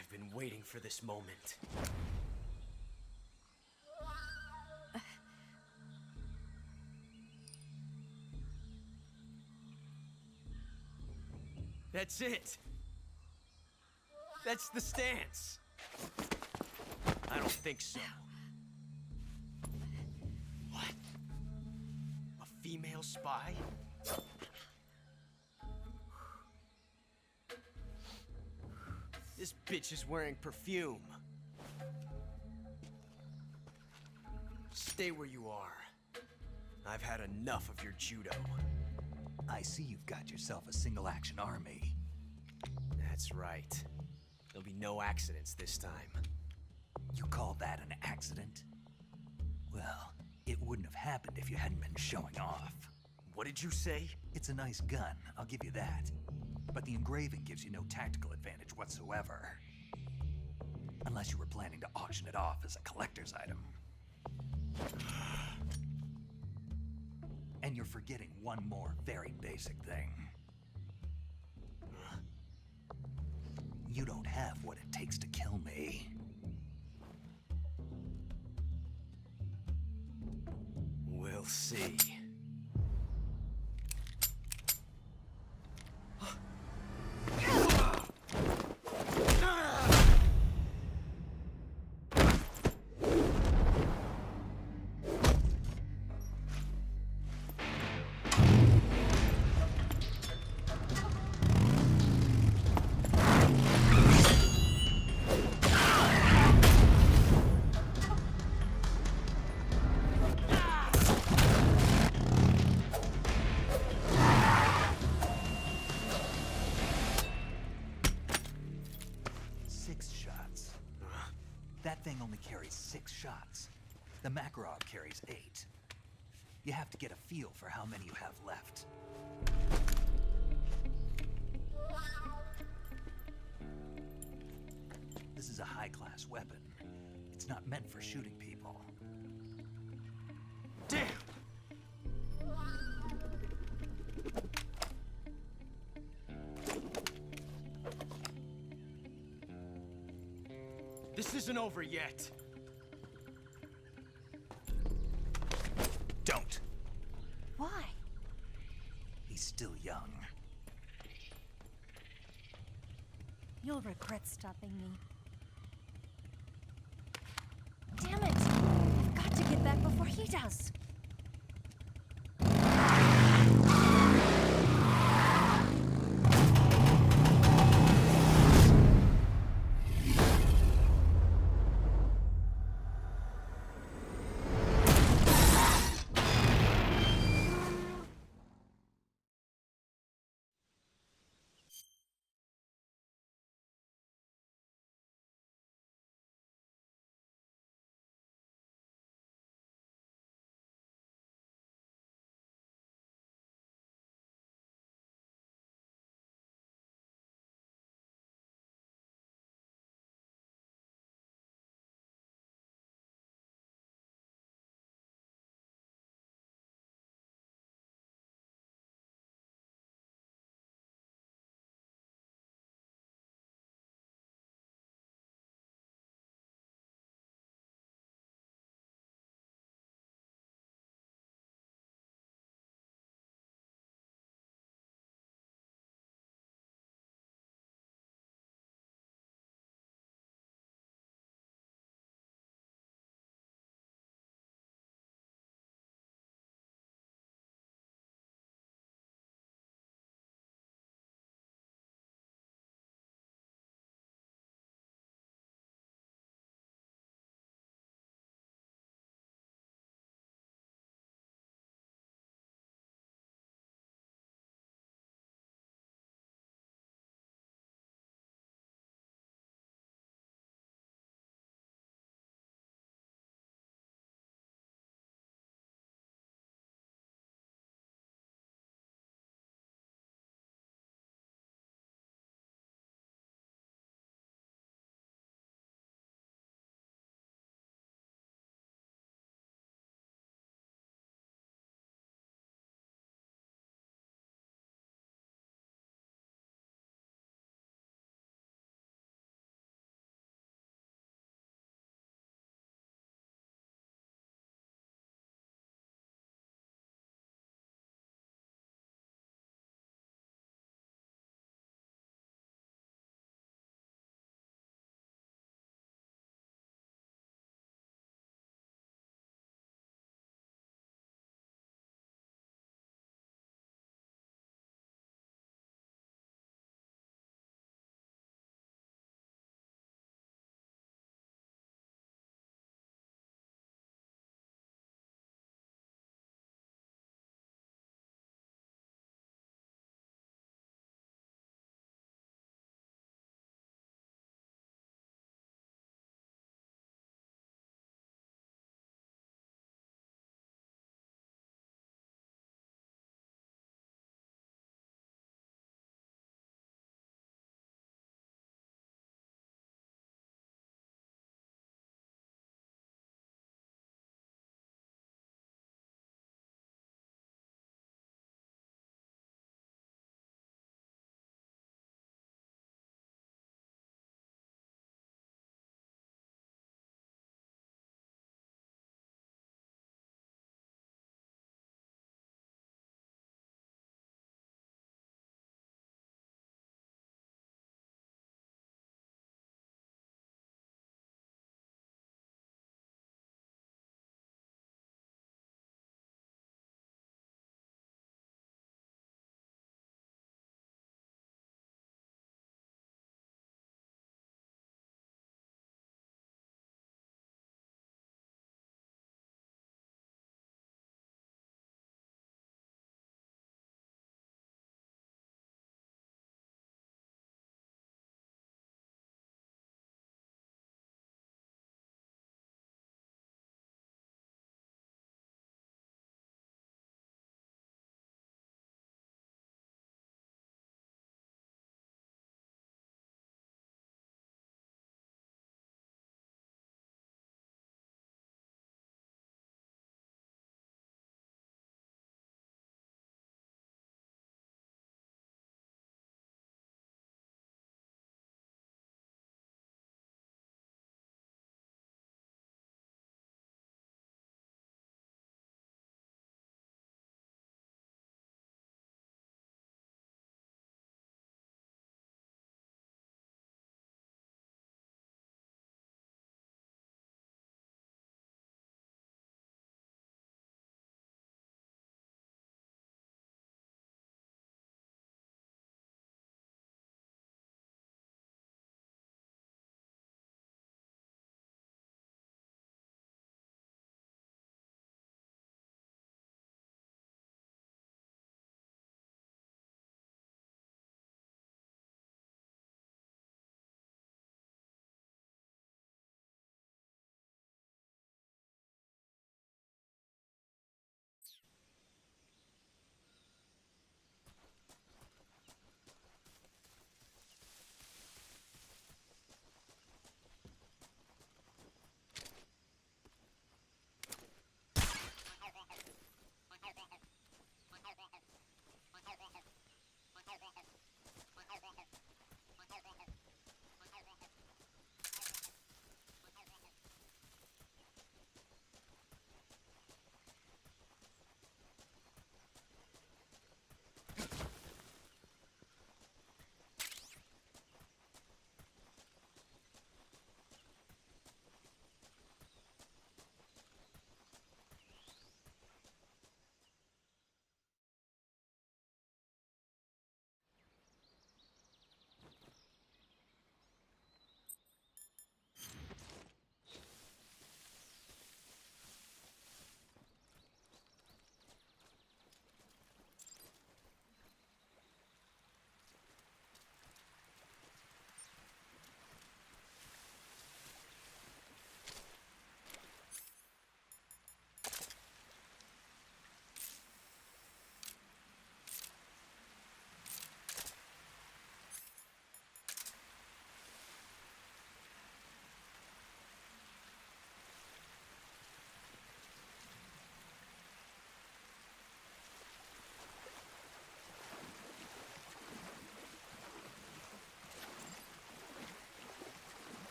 I've been waiting for this moment. That's it. That's the stance. I don't think so. What? A female spy? This bitch is wearing perfume. Stay where you are. I've had enough of your judo. I see you've got yourself a single-action army. That's right. There'll be no accidents this time. You call that an accident? Well, it wouldn't have happened if you hadn't been showing off. What did you say? It's a nice gun, I'll give you that. But the engraving gives you no tactical advantage whatsoever. Unless you were planning to auction it off as a collector's item. And you're forgetting one more very basic thing. You don't have what it takes to kill me. We'll see. 6 shots. The Makarov carries 8. You have to get a feel for how many you have left. This is a high-class weapon. It's not meant for shooting people. Damn! This isn't over yet. Don't. Why? He's still young. You'll regret stopping me. Damn it! I've got to get back before he does.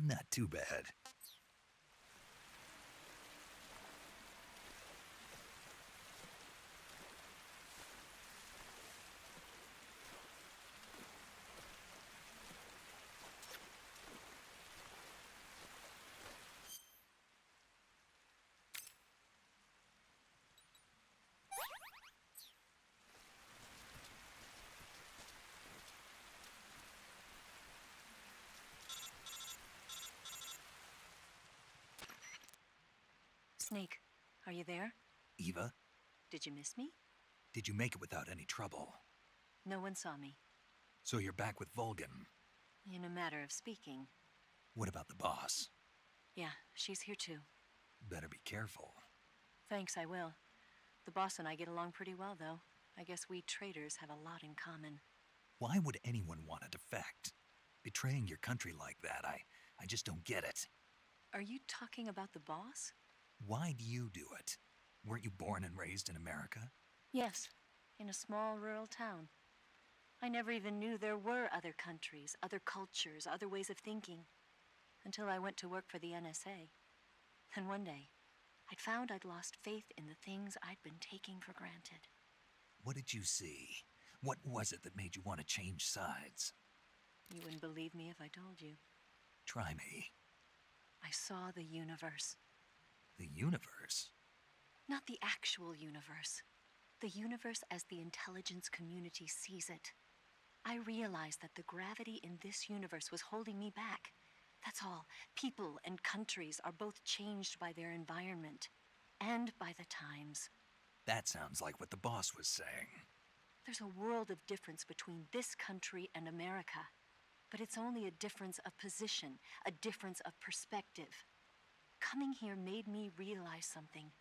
Not too bad. Snake, are you there? Eva, Did you miss me? did you make it without any trouble? No one saw me. So you're back with Vulgan. In a matter of speaking. What about the boss? Yeah, she's here too. Better be careful. Thanks, I will. The boss and I get along pretty well, though. I guess we traitors have a lot in common. Why would anyone want to defect? Betraying your country like that, I just don't get it. Are you talking about the boss? Why do you do it? Weren't you born and raised in America? Yes, in a small rural town. I never even knew there were other countries, other cultures, other ways of thinking, until I went to work for the NSA. Then one day, I'd found I'd lost faith in the things I'd been taking for granted. What did you see? What was it that made you want to change sides? You wouldn't believe me if I told you. Try me. I saw the universe. The universe? Not the actual universe. The universe as the intelligence community sees it. I realized that the gravity in this universe was holding me back. That's all. People and countries are both changed by their environment and by the times. That sounds like what the boss was saying. There's a world of difference between this country and America. But it's only a difference of position, a difference of perspective. Coming here made me realize something.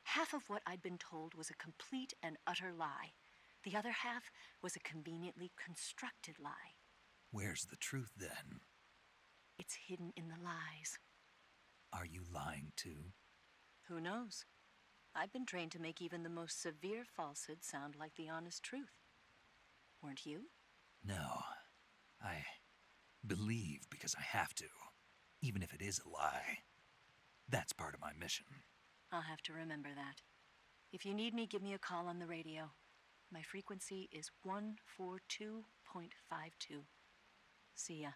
Half of what I'd been told was a complete and utter lie. The other half was a conveniently constructed lie. Where's the truth then? It's hidden in the lies. Are you lying too? Who knows? I've been trained to make even the most severe falsehood sound like the honest truth. Weren't you? No. I believe because I have to, even if it is a lie. That's part of my mission. I'll have to remember that. If you need me, give me a call on the radio. My frequency is 142.52. See ya.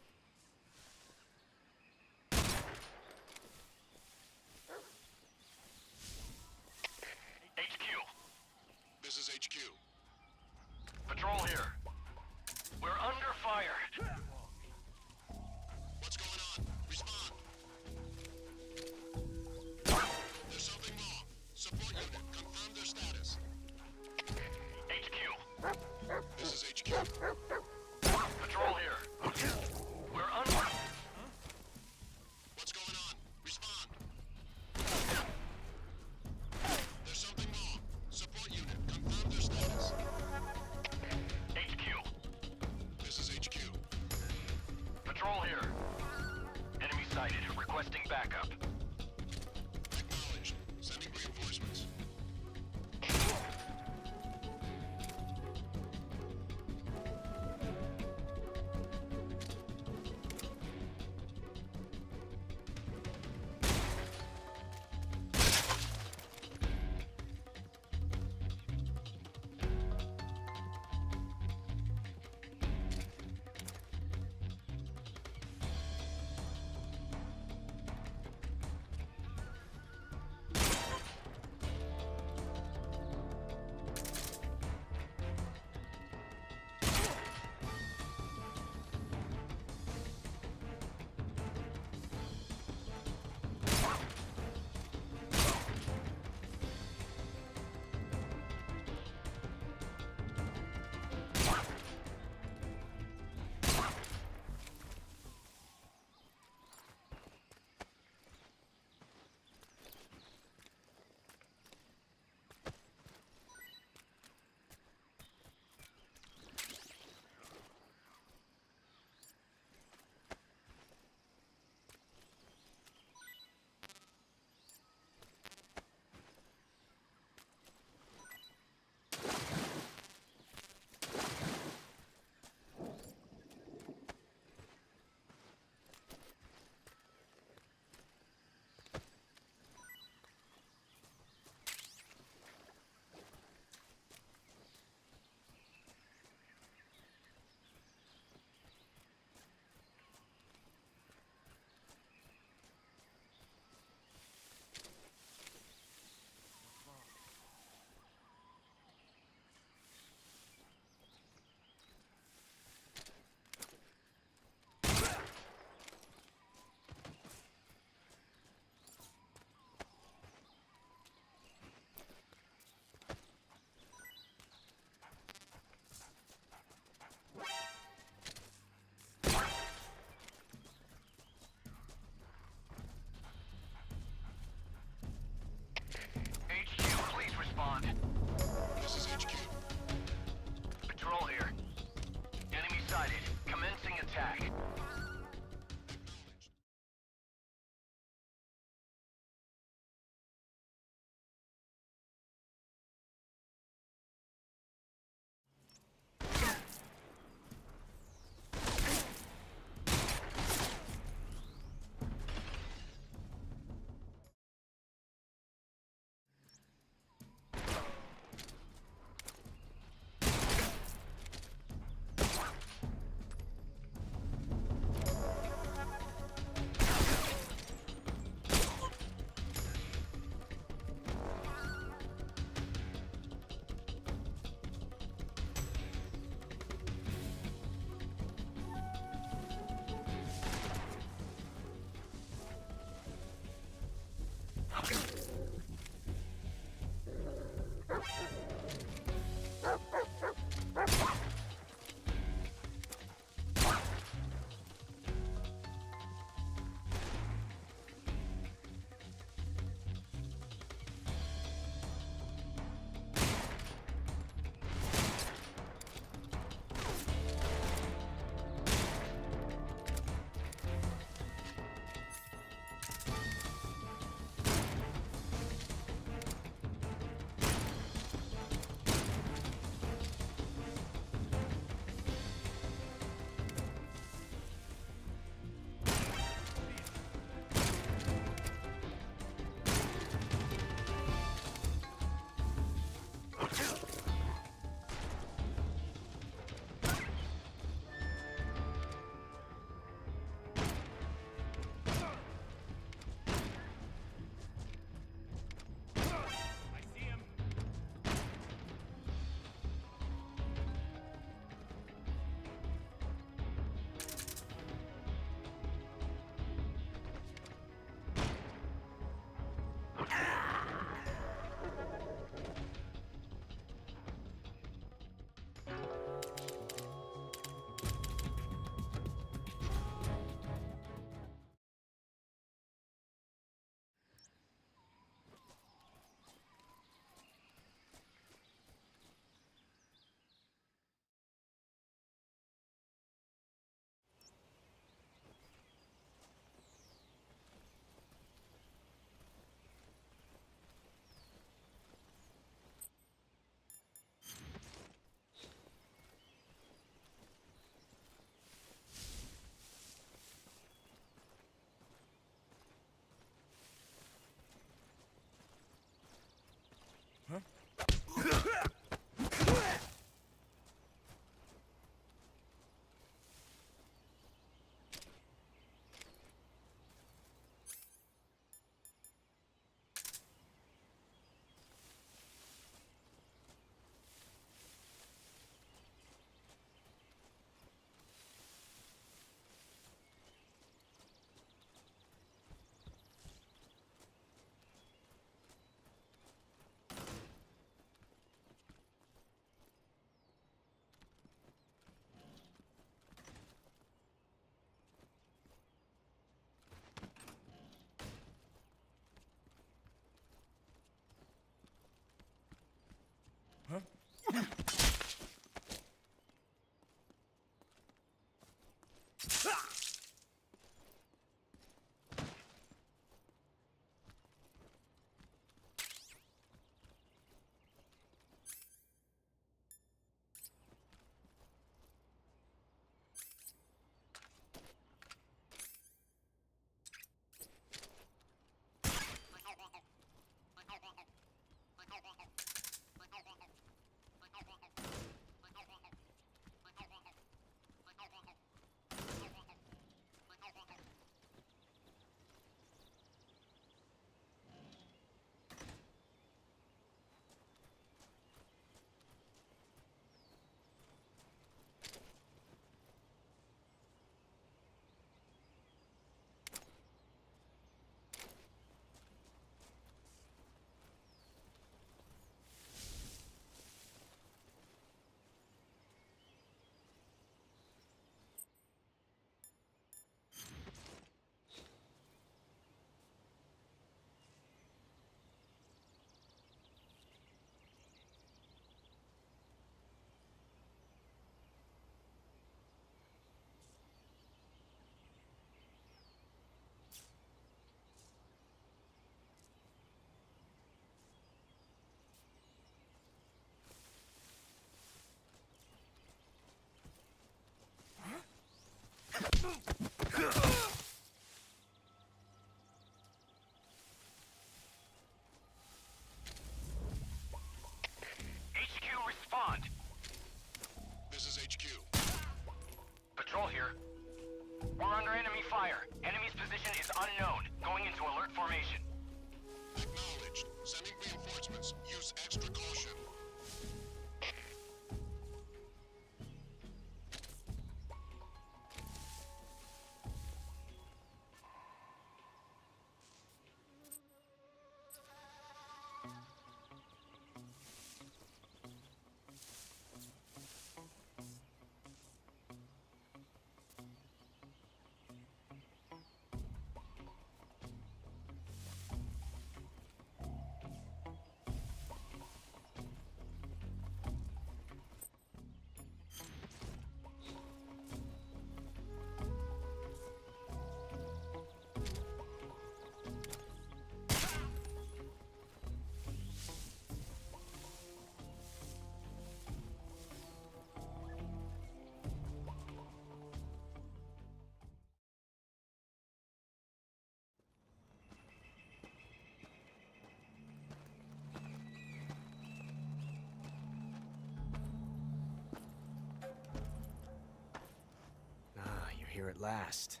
at last.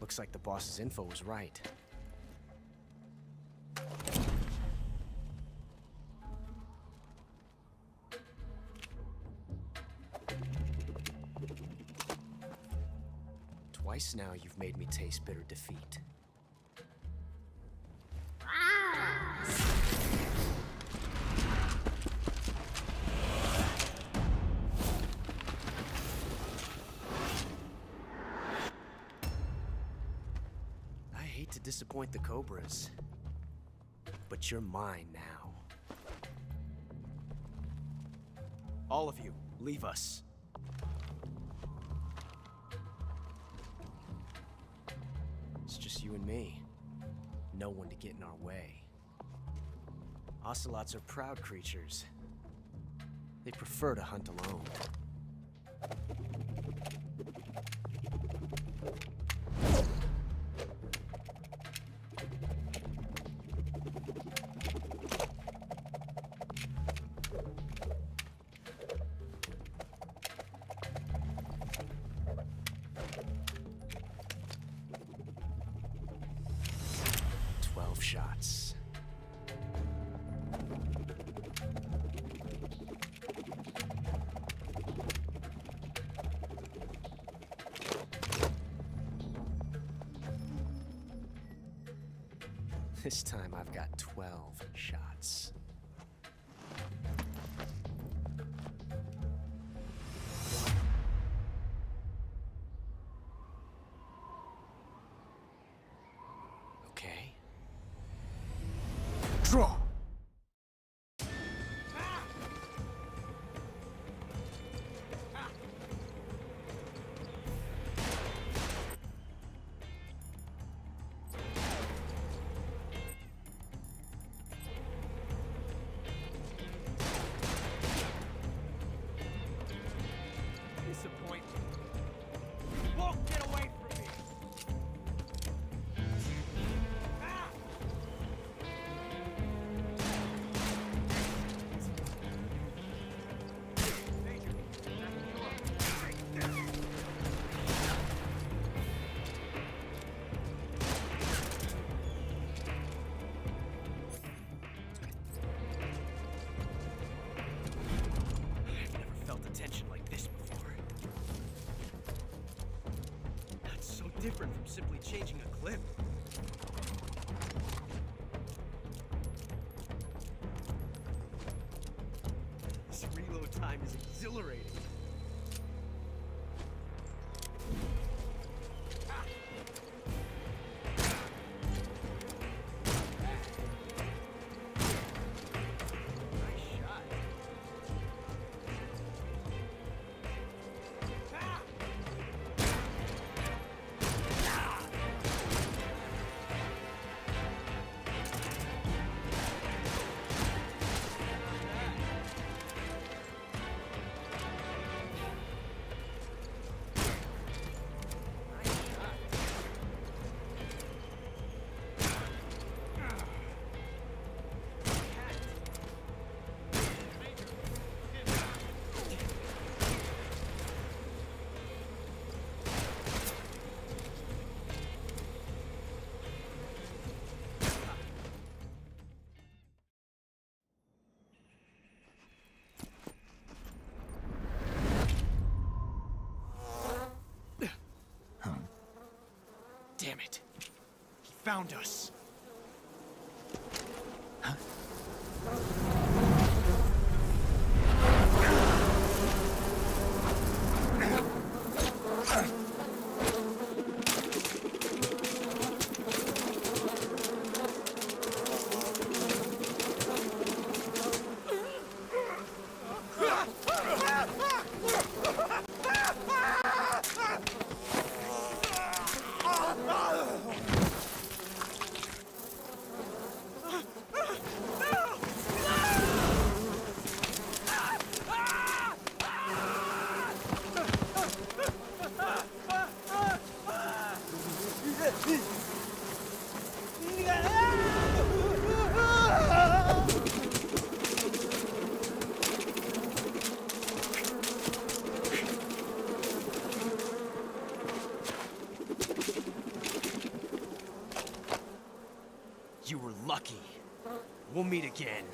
Looks like the boss's info was right. Twice now you've made me taste bitter defeat. I hate to disappoint the Cobras, but you're mine now. All of you, leave us. It's just you and me. No one to get in our way. Ocelots are proud creatures. They prefer to hunt alone. Shots. This time I've got 12 shots. Okay. Draw! Disappointment. You won't get away from me! I've never felt a tension like this before. That's so different from simply changing a clip. This reload time is exhilarating. Damn it. He found us. Huh? lucky. We'll meet again.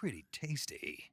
Pretty tasty.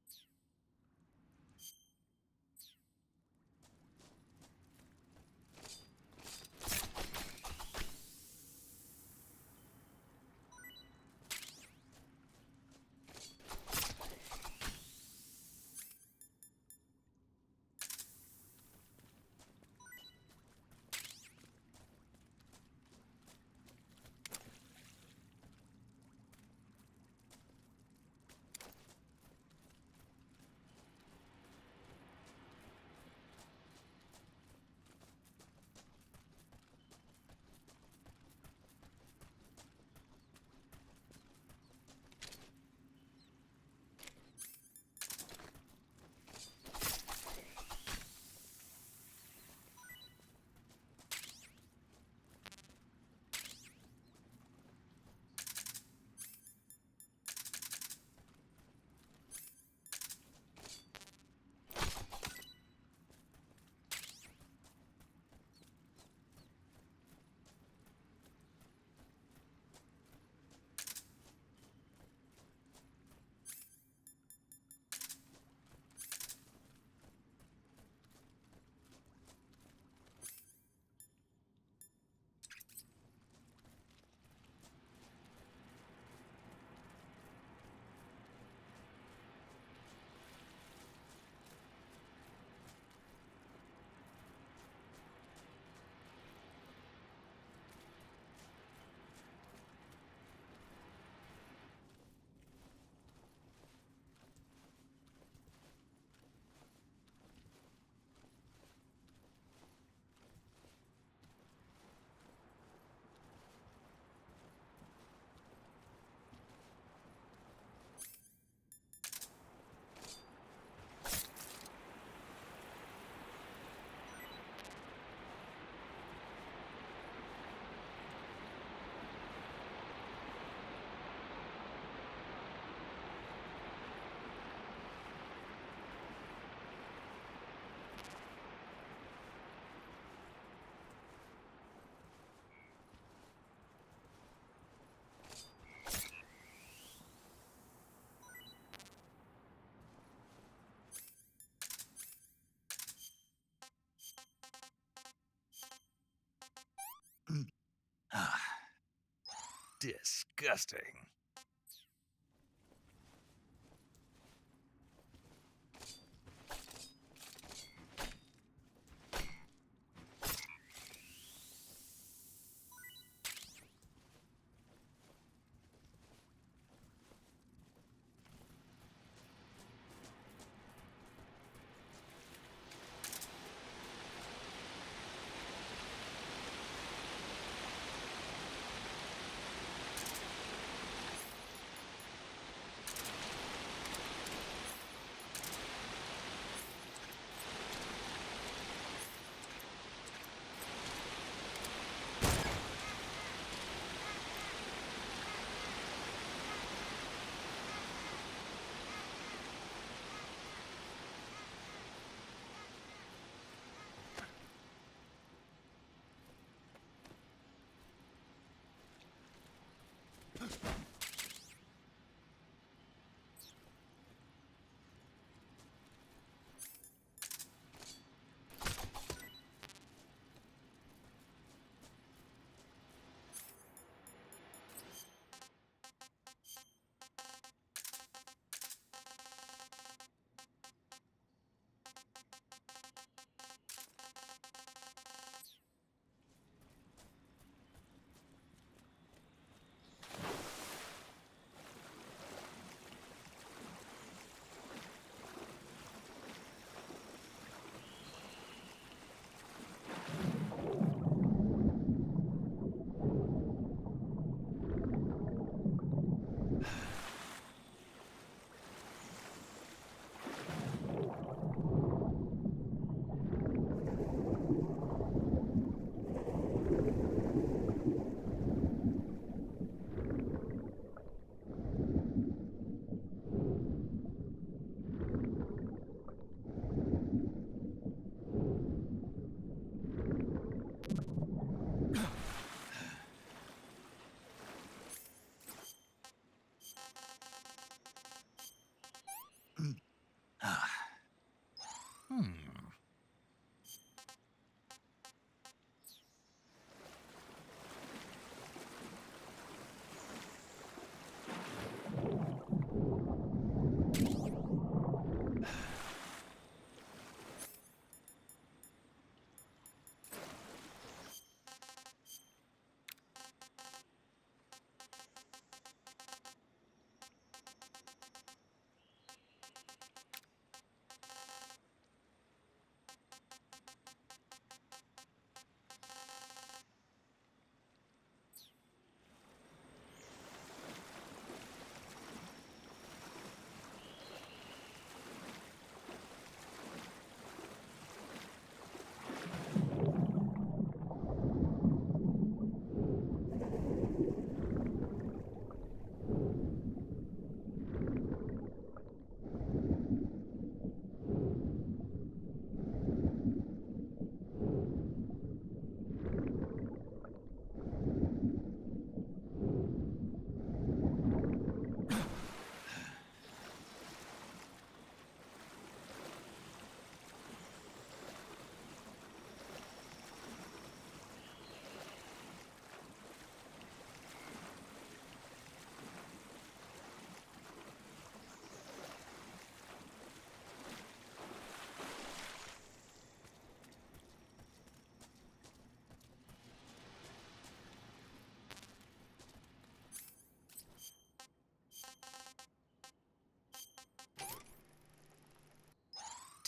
Disgusting.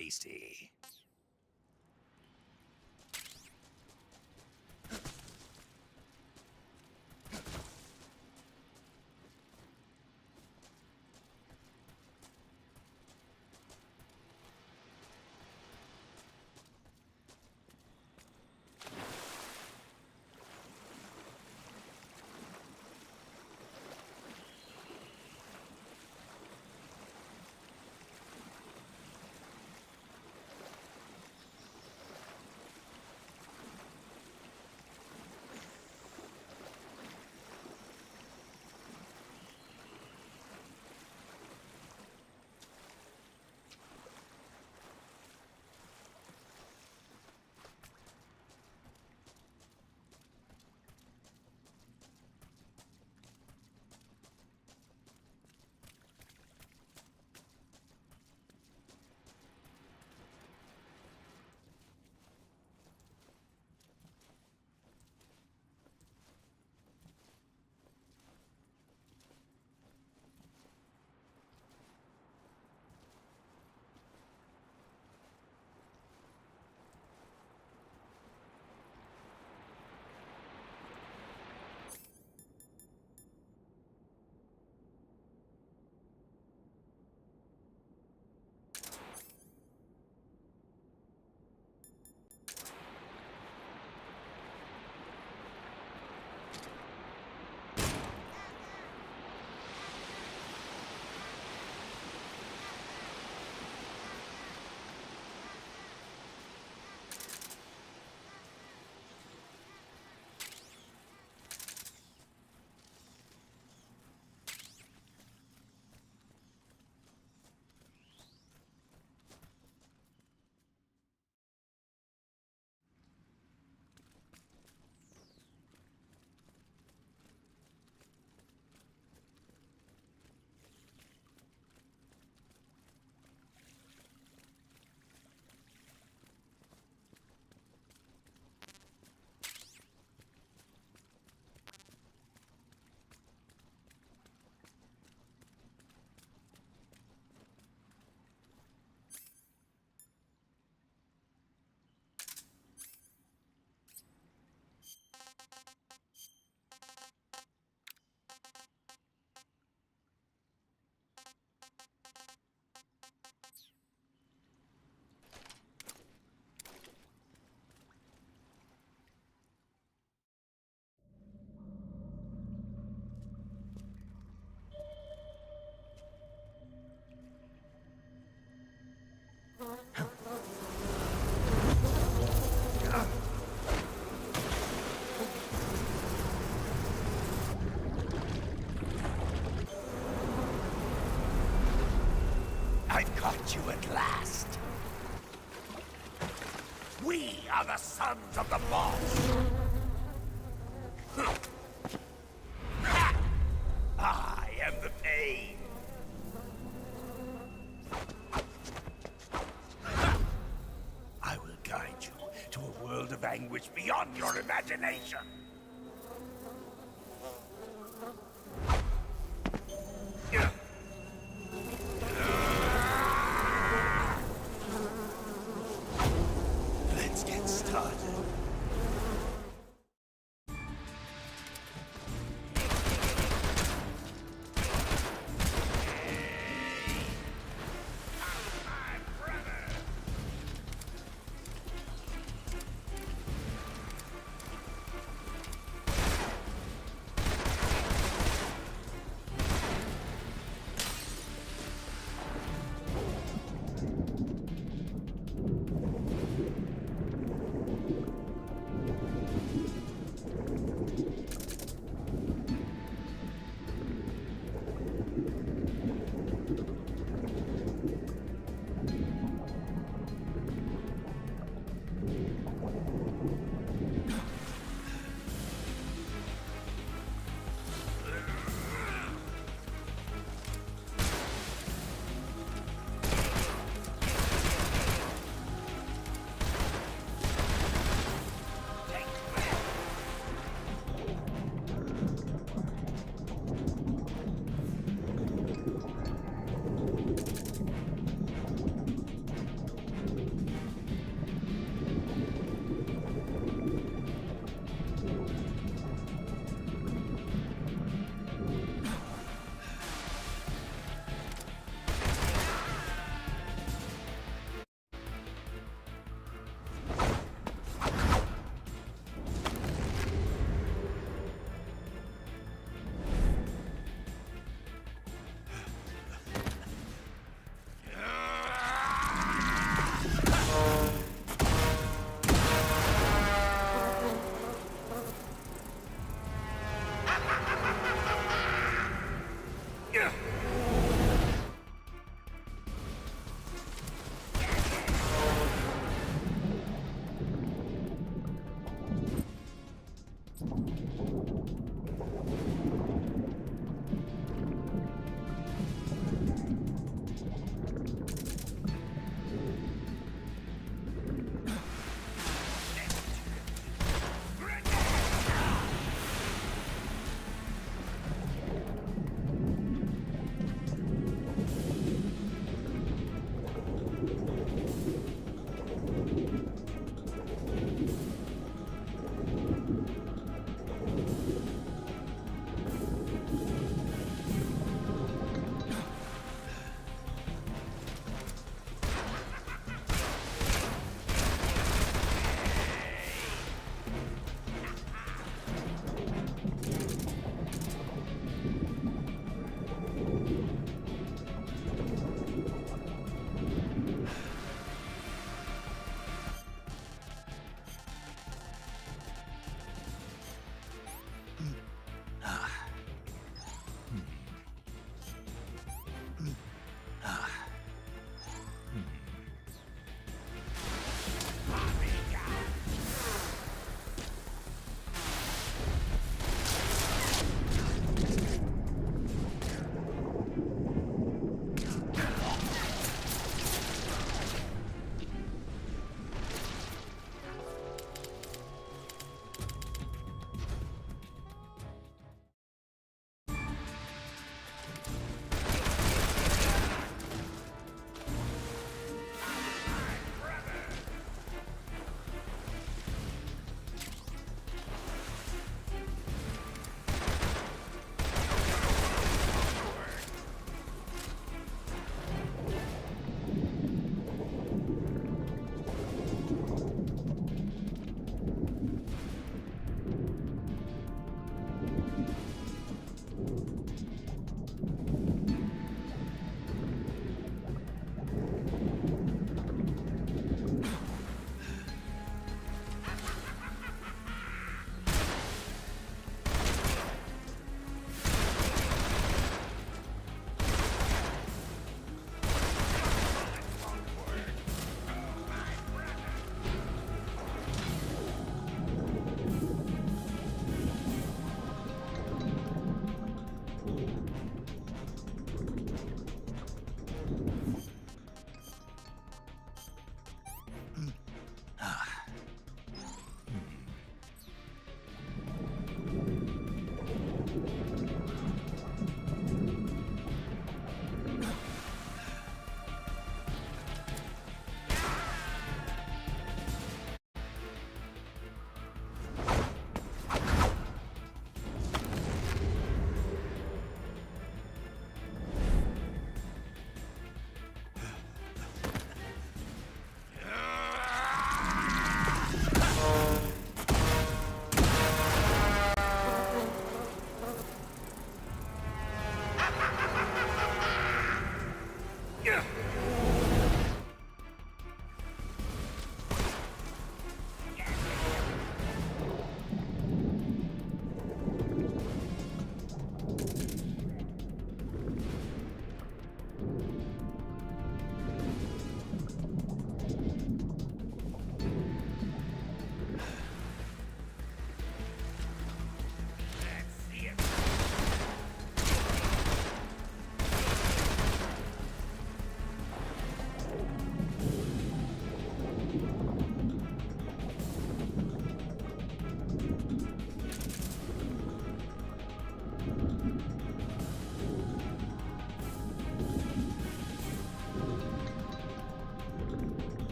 tasty. I've caught you at last. We are the sons of the boss. I am the pain. I will guide you to a world of anguish beyond your imagination. Let's get started.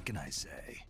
What can I say?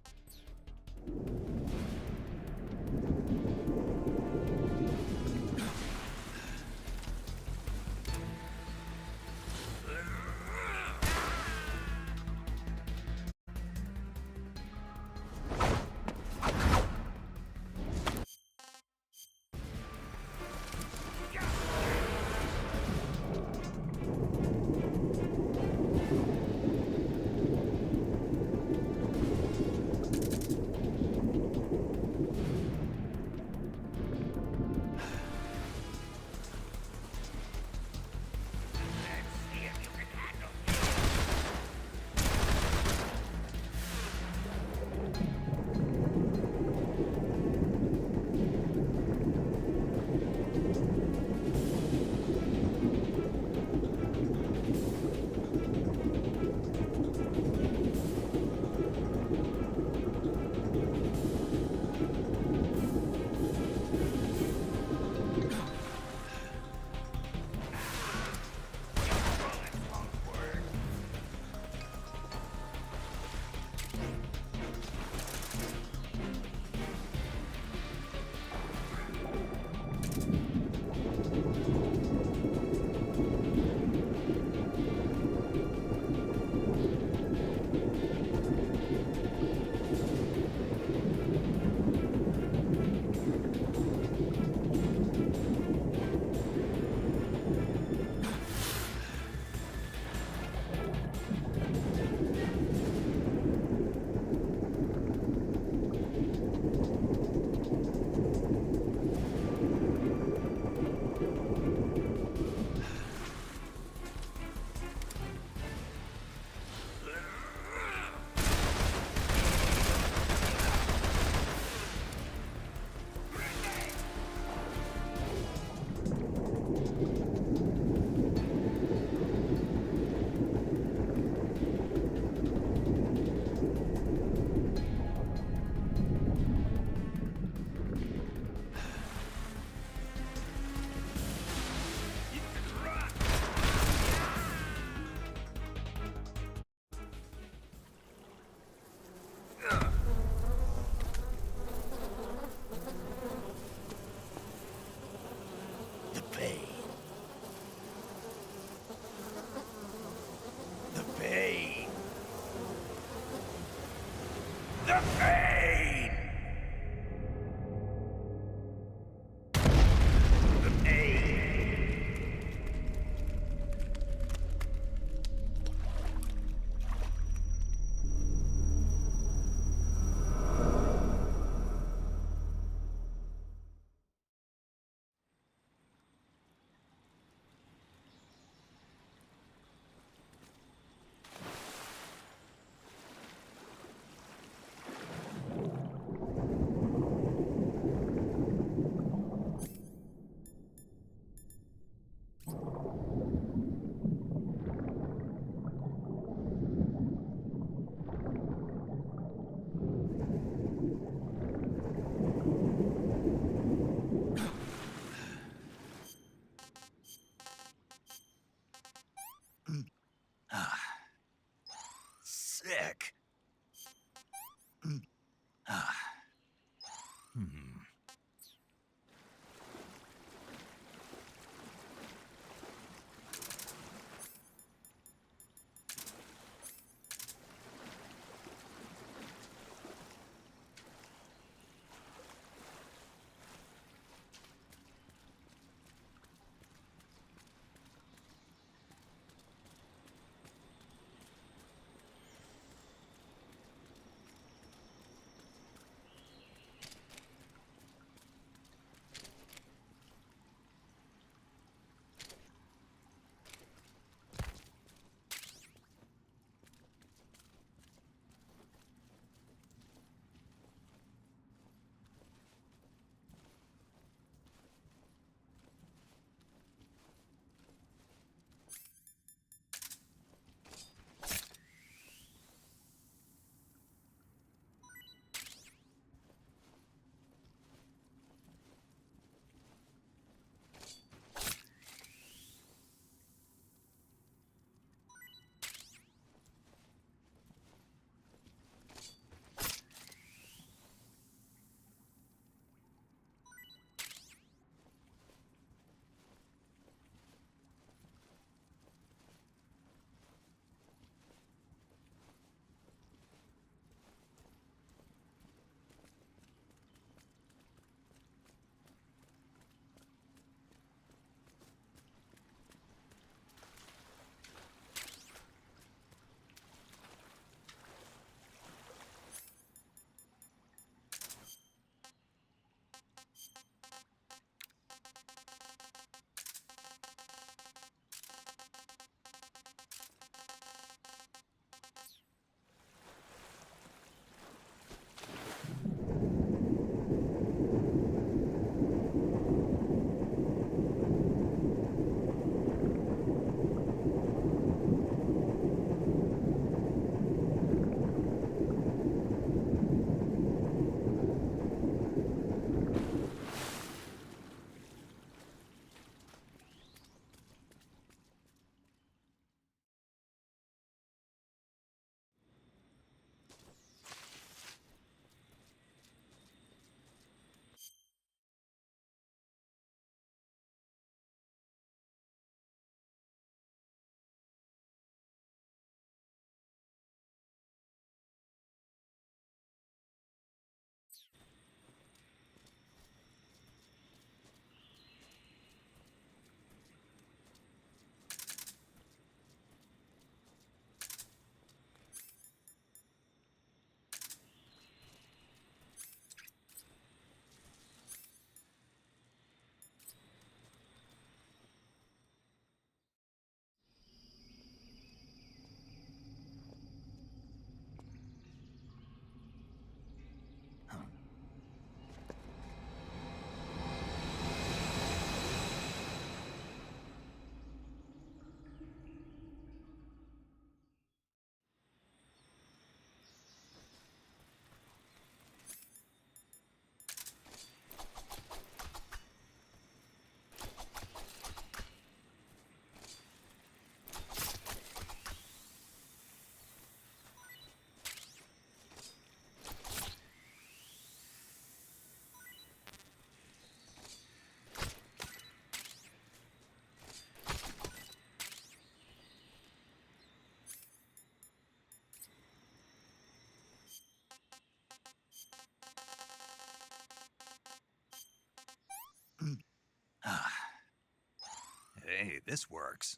this works.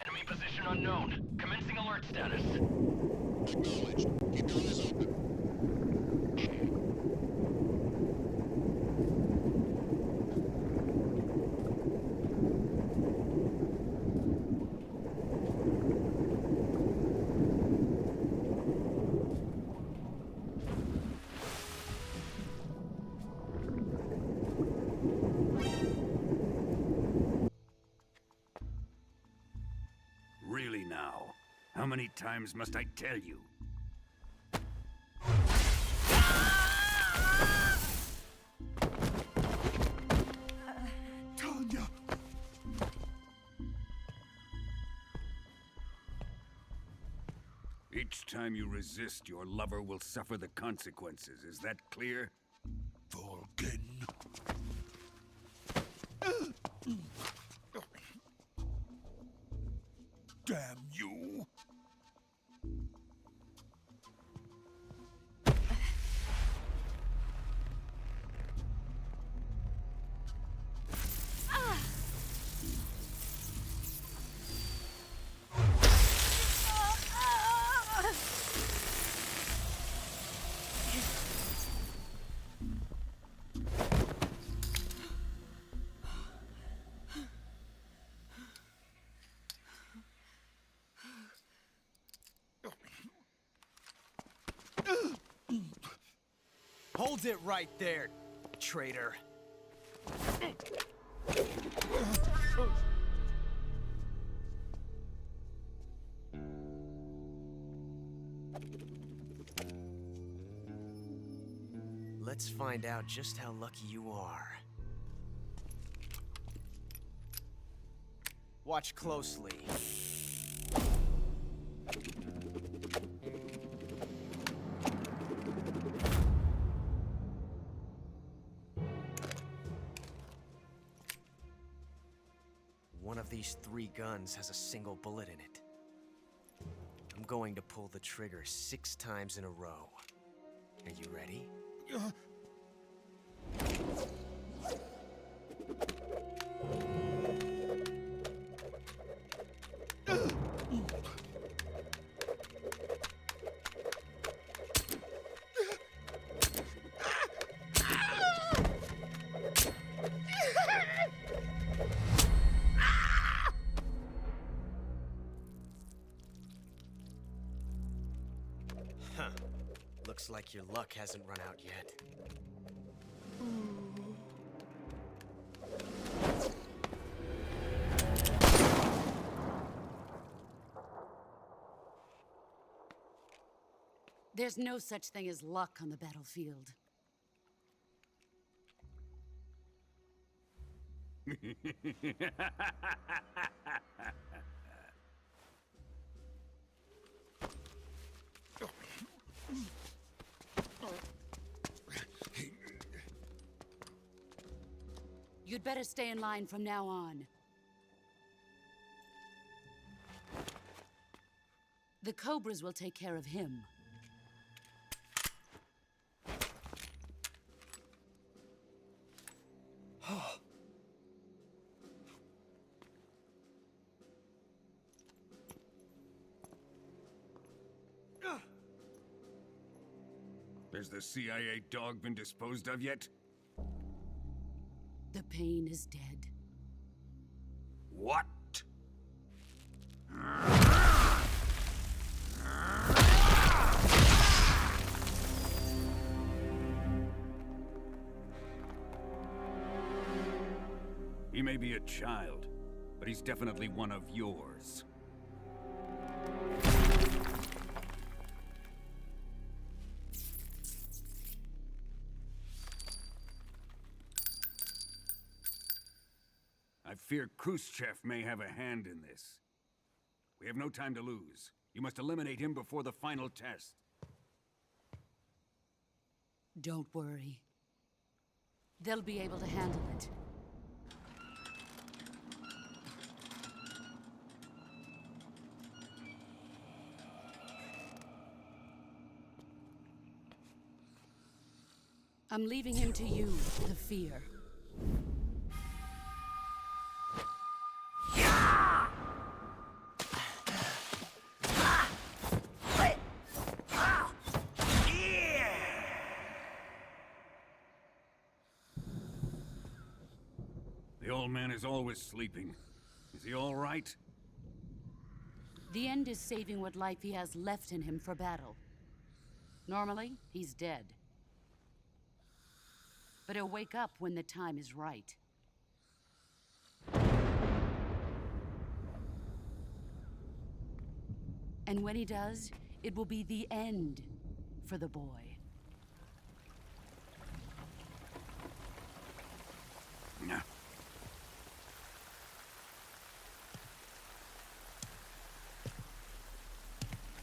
Enemy position unknown. Commencing alert status. Acknowledged. Keep your eyes open. Really now? How many times must I tell you? Tanya! Each time you resist, your lover will suffer the consequences. Is that clear? Volgin. Damn you! Hold it right there, traitor. Let's find out just how lucky you are. Watch closely. of these 3 guns has a single bullet in it. I'm going to pull the trigger 6 times in a row. Are you ready? Huh. Looks like your luck hasn't run out yet. There's no such thing as luck on the battlefield. You'd better stay in line from now on. The Cobras will take care of him. Has the CIA dog been disposed of yet? The pain is dead. What? He may be a child, but he's definitely one of yours. I fear Khrushchev may have a hand in this. We have no time to lose. You must eliminate him before the final test. Don't worry. They'll be able to handle it. I'm leaving him to you, the fear. The old man is always sleeping. Is he all right? The end is saving what life he has left in him for battle. Normally, he's dead. But he'll wake up when the time is right. And when he does, it will be the end for the boy. No.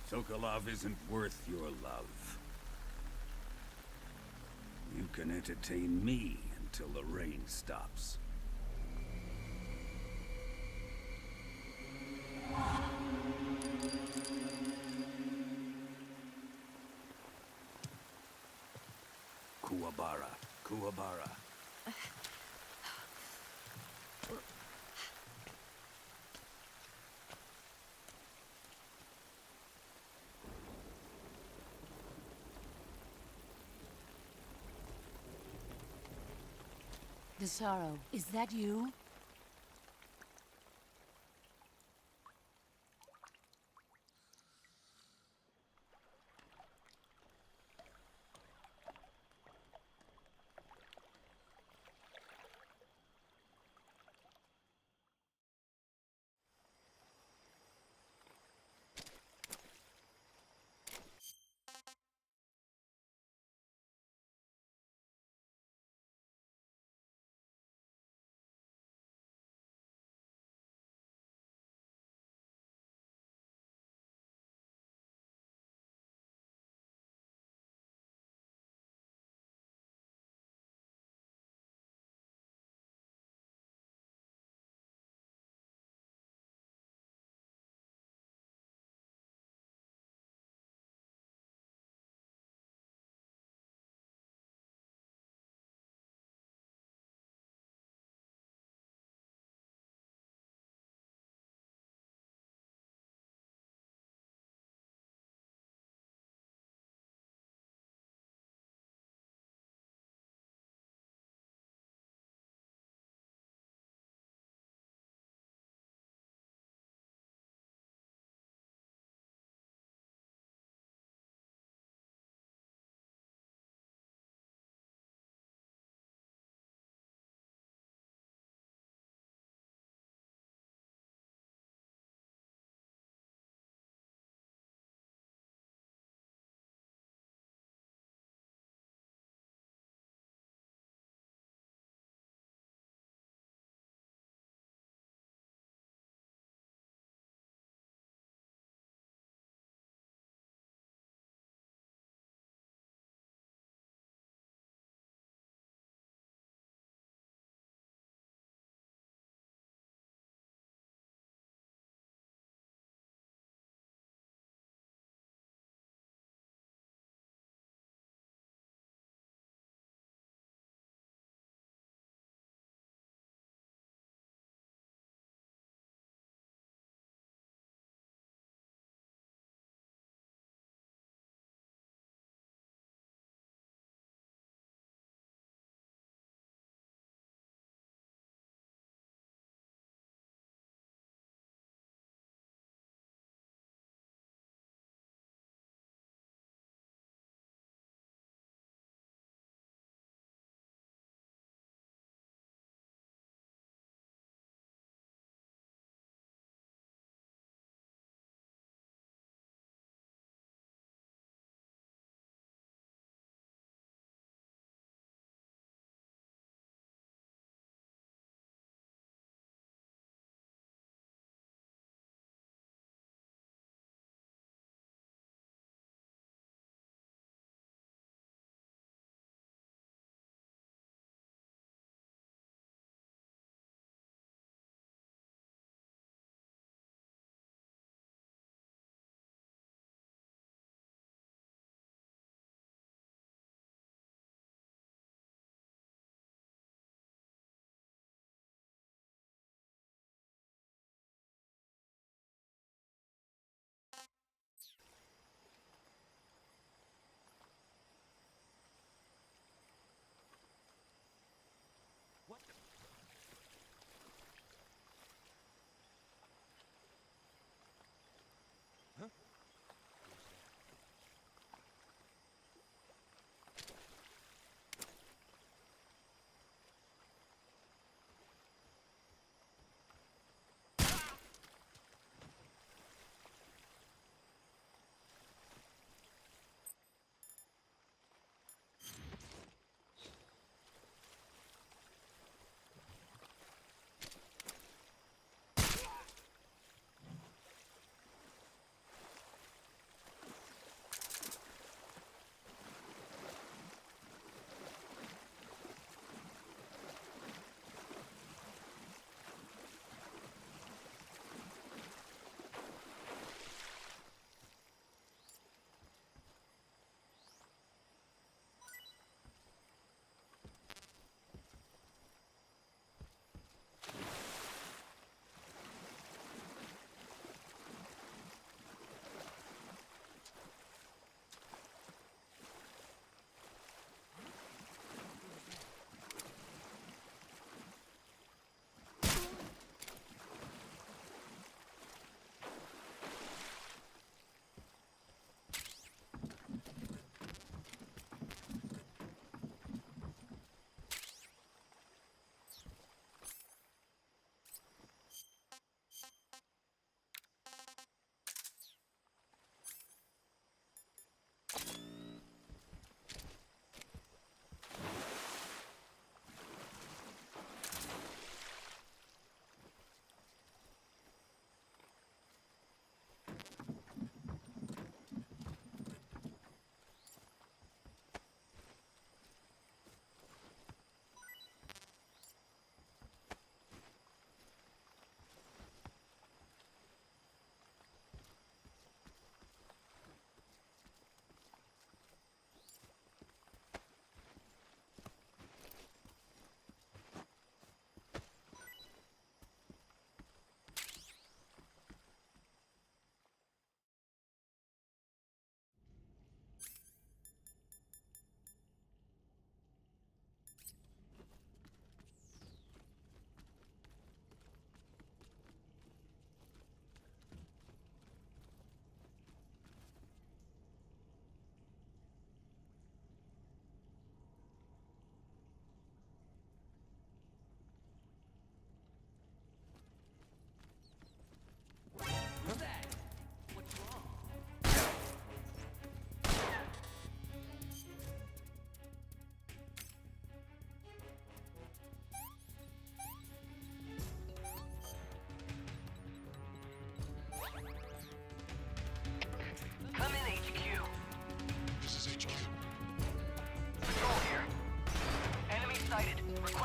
Sokolov isn't worth your love. You can entertain me until the rain stops. Kuwabara, Kuwabara. The sorrow, is that you?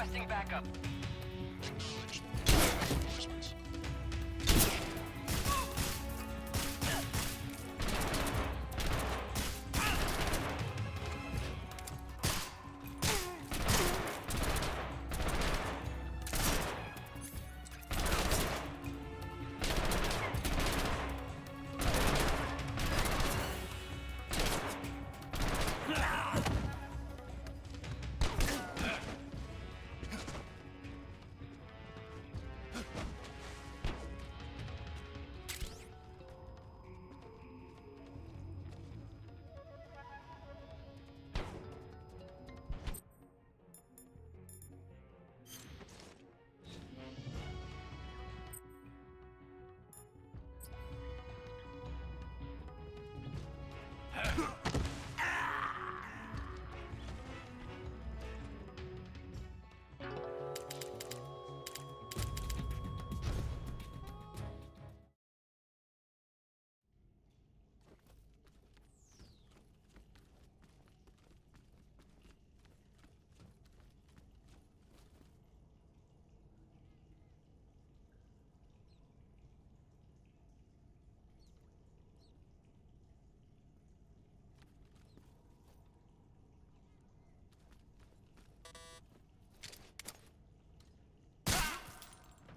Requesting backup.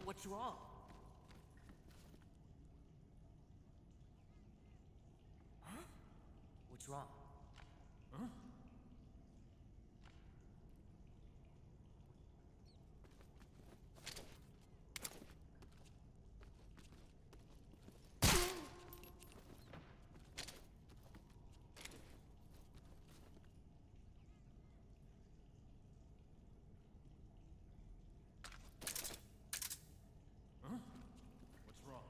What's wrong? Huh? What's wrong? Huh? Huh? What's wrong?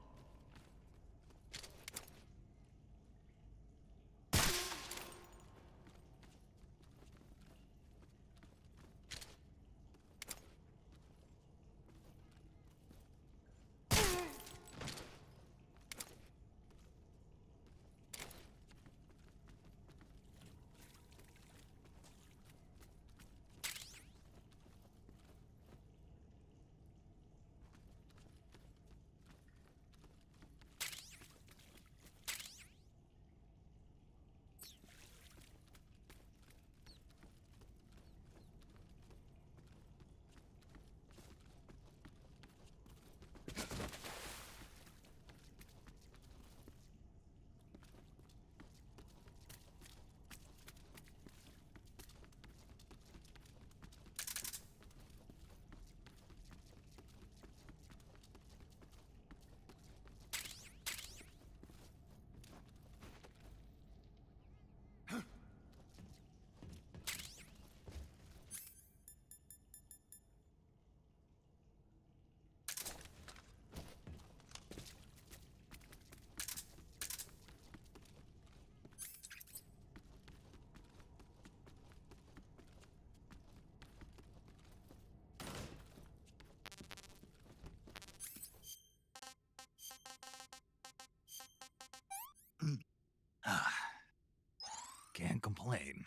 Can't complain.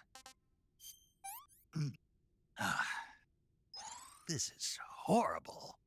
This is horrible.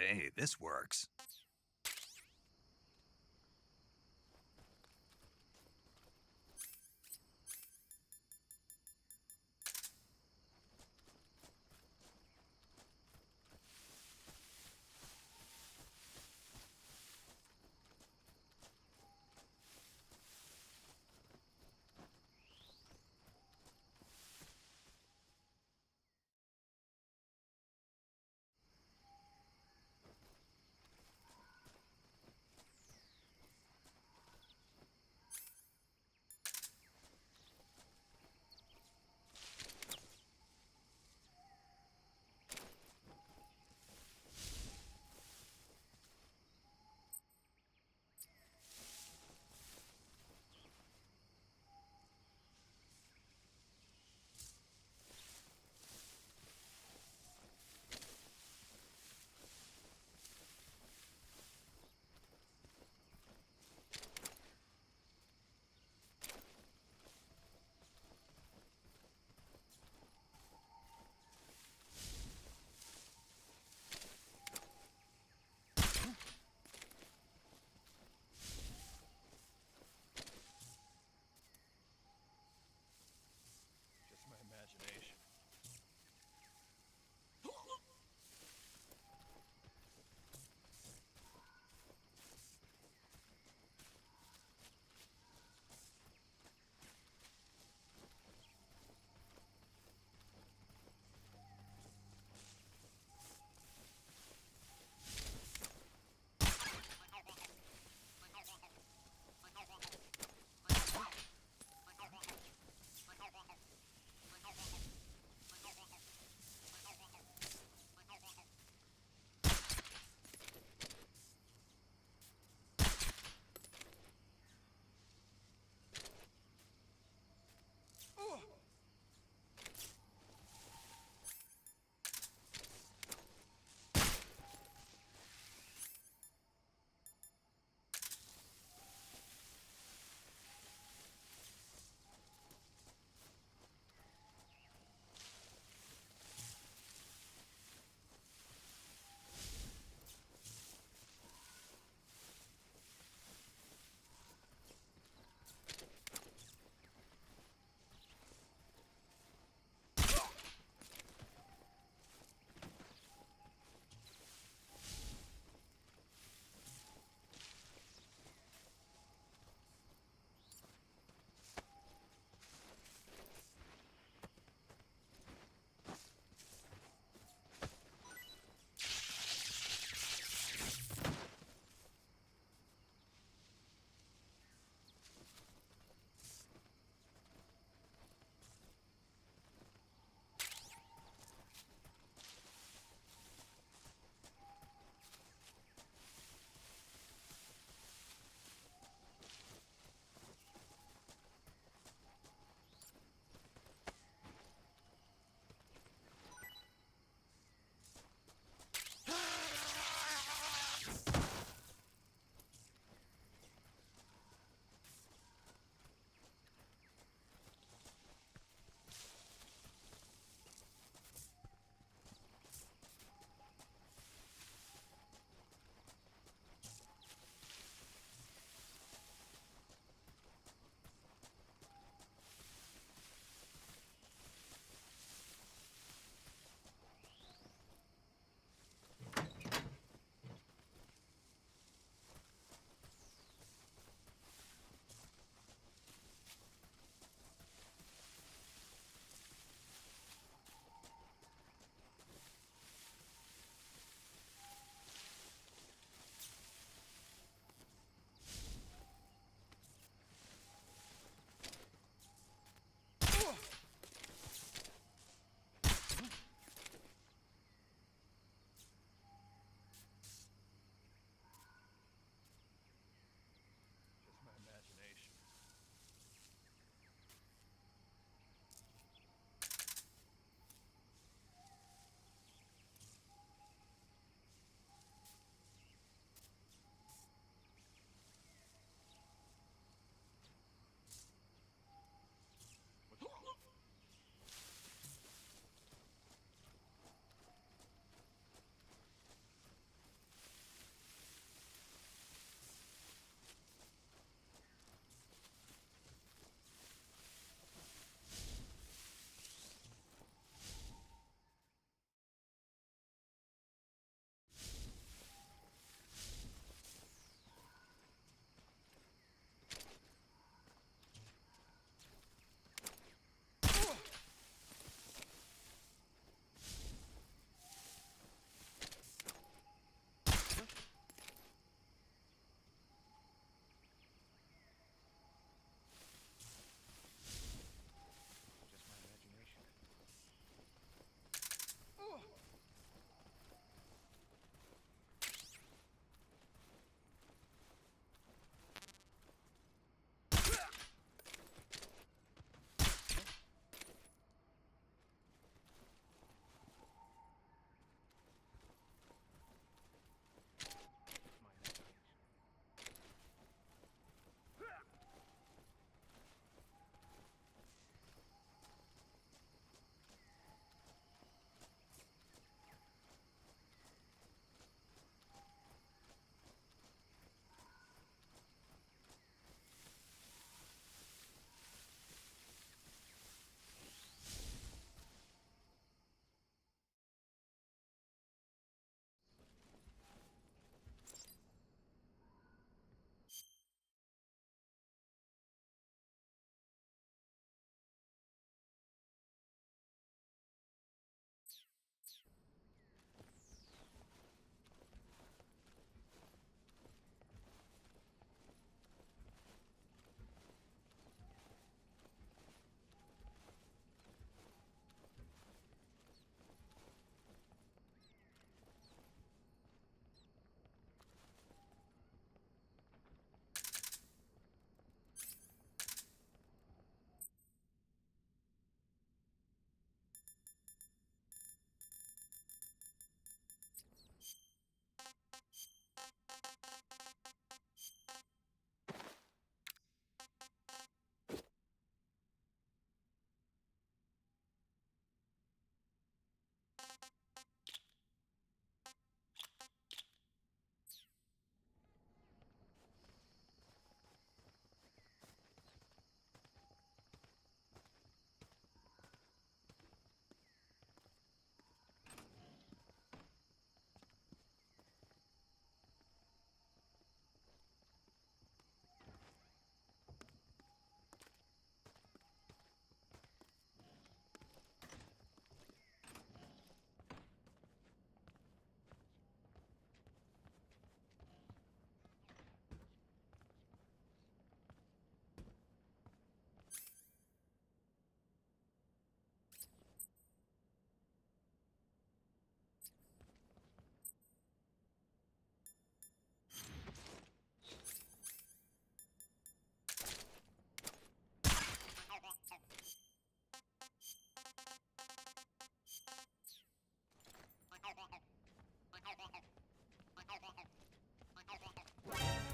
Hey, this works.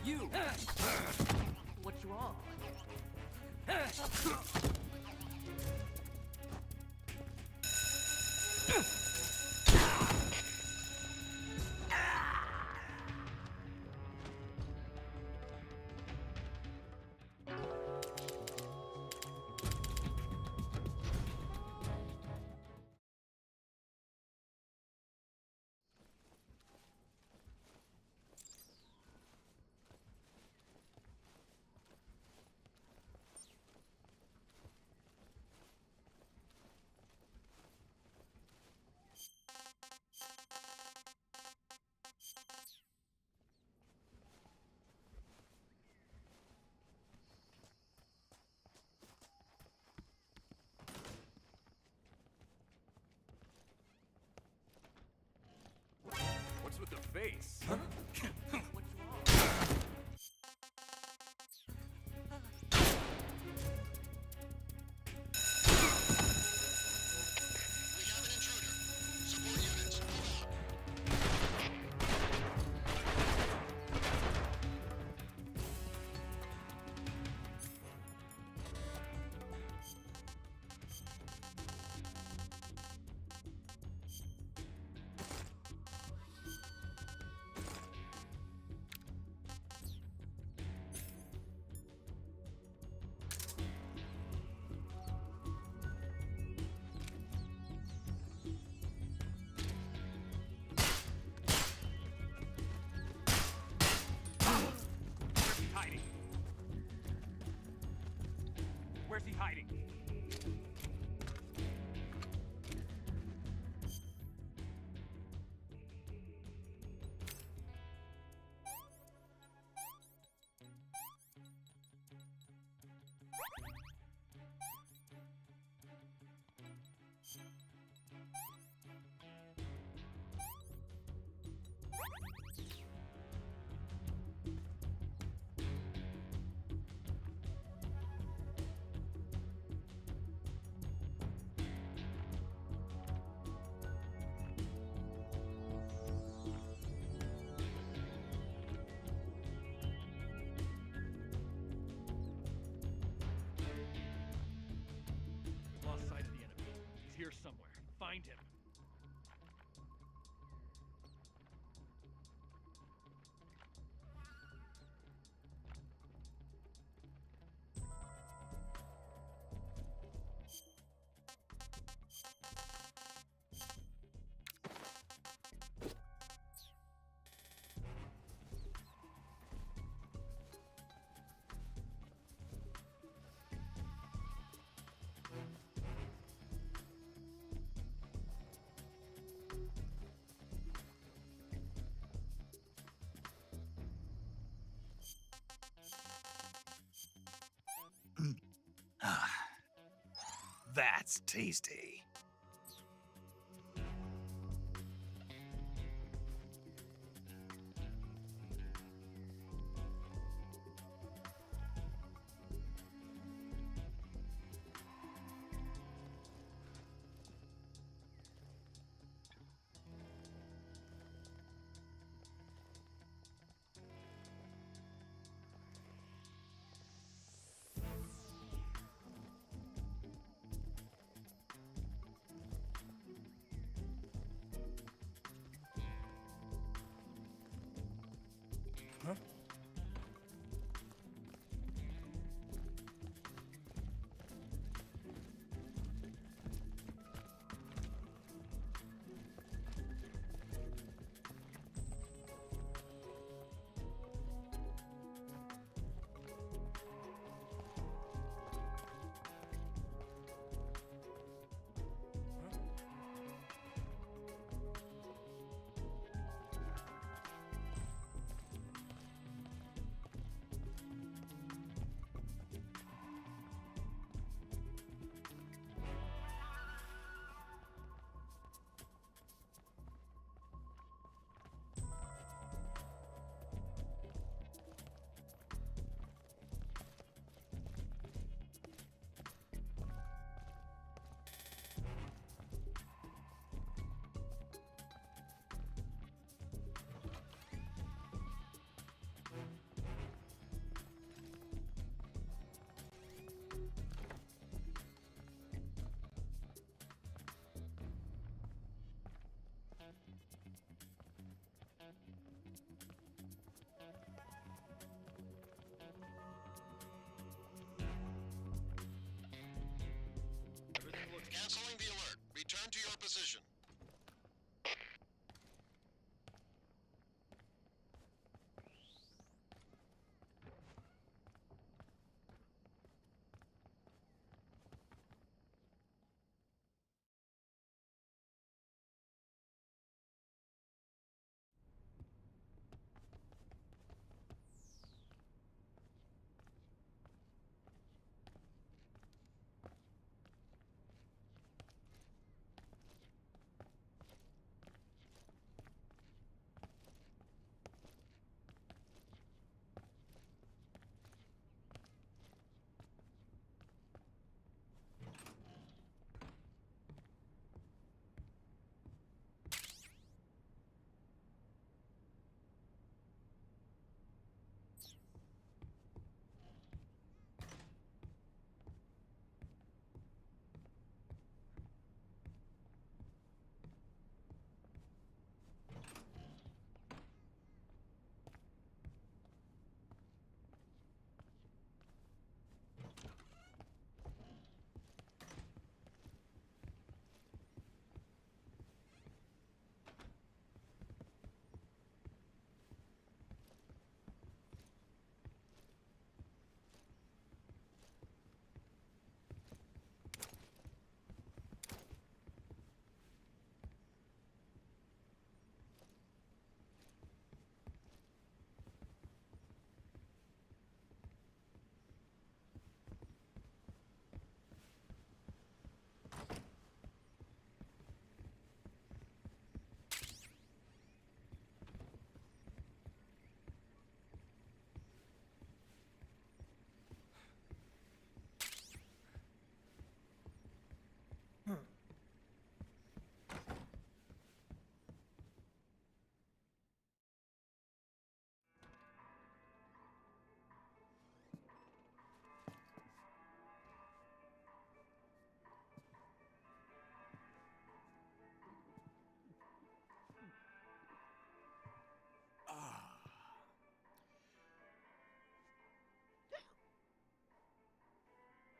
You! What's wrong? What's with the face? Hiding. Where's he hiding? Lost sight of the enemy. He's here somewhere. Find him. That's tasty.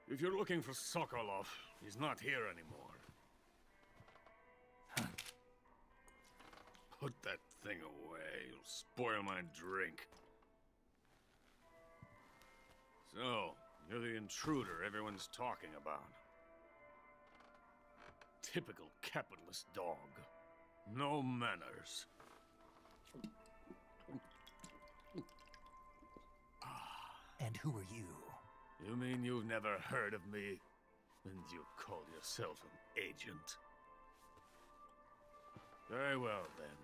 If you're looking for Sokolov, he's not here anymore. Put that thing away. You'll spoil my drink. So, you're the intruder everyone's talking about. Typical capitalist dog. No manners. And who are you? You mean you've never heard of me? And you call yourself an agent? Very well, then.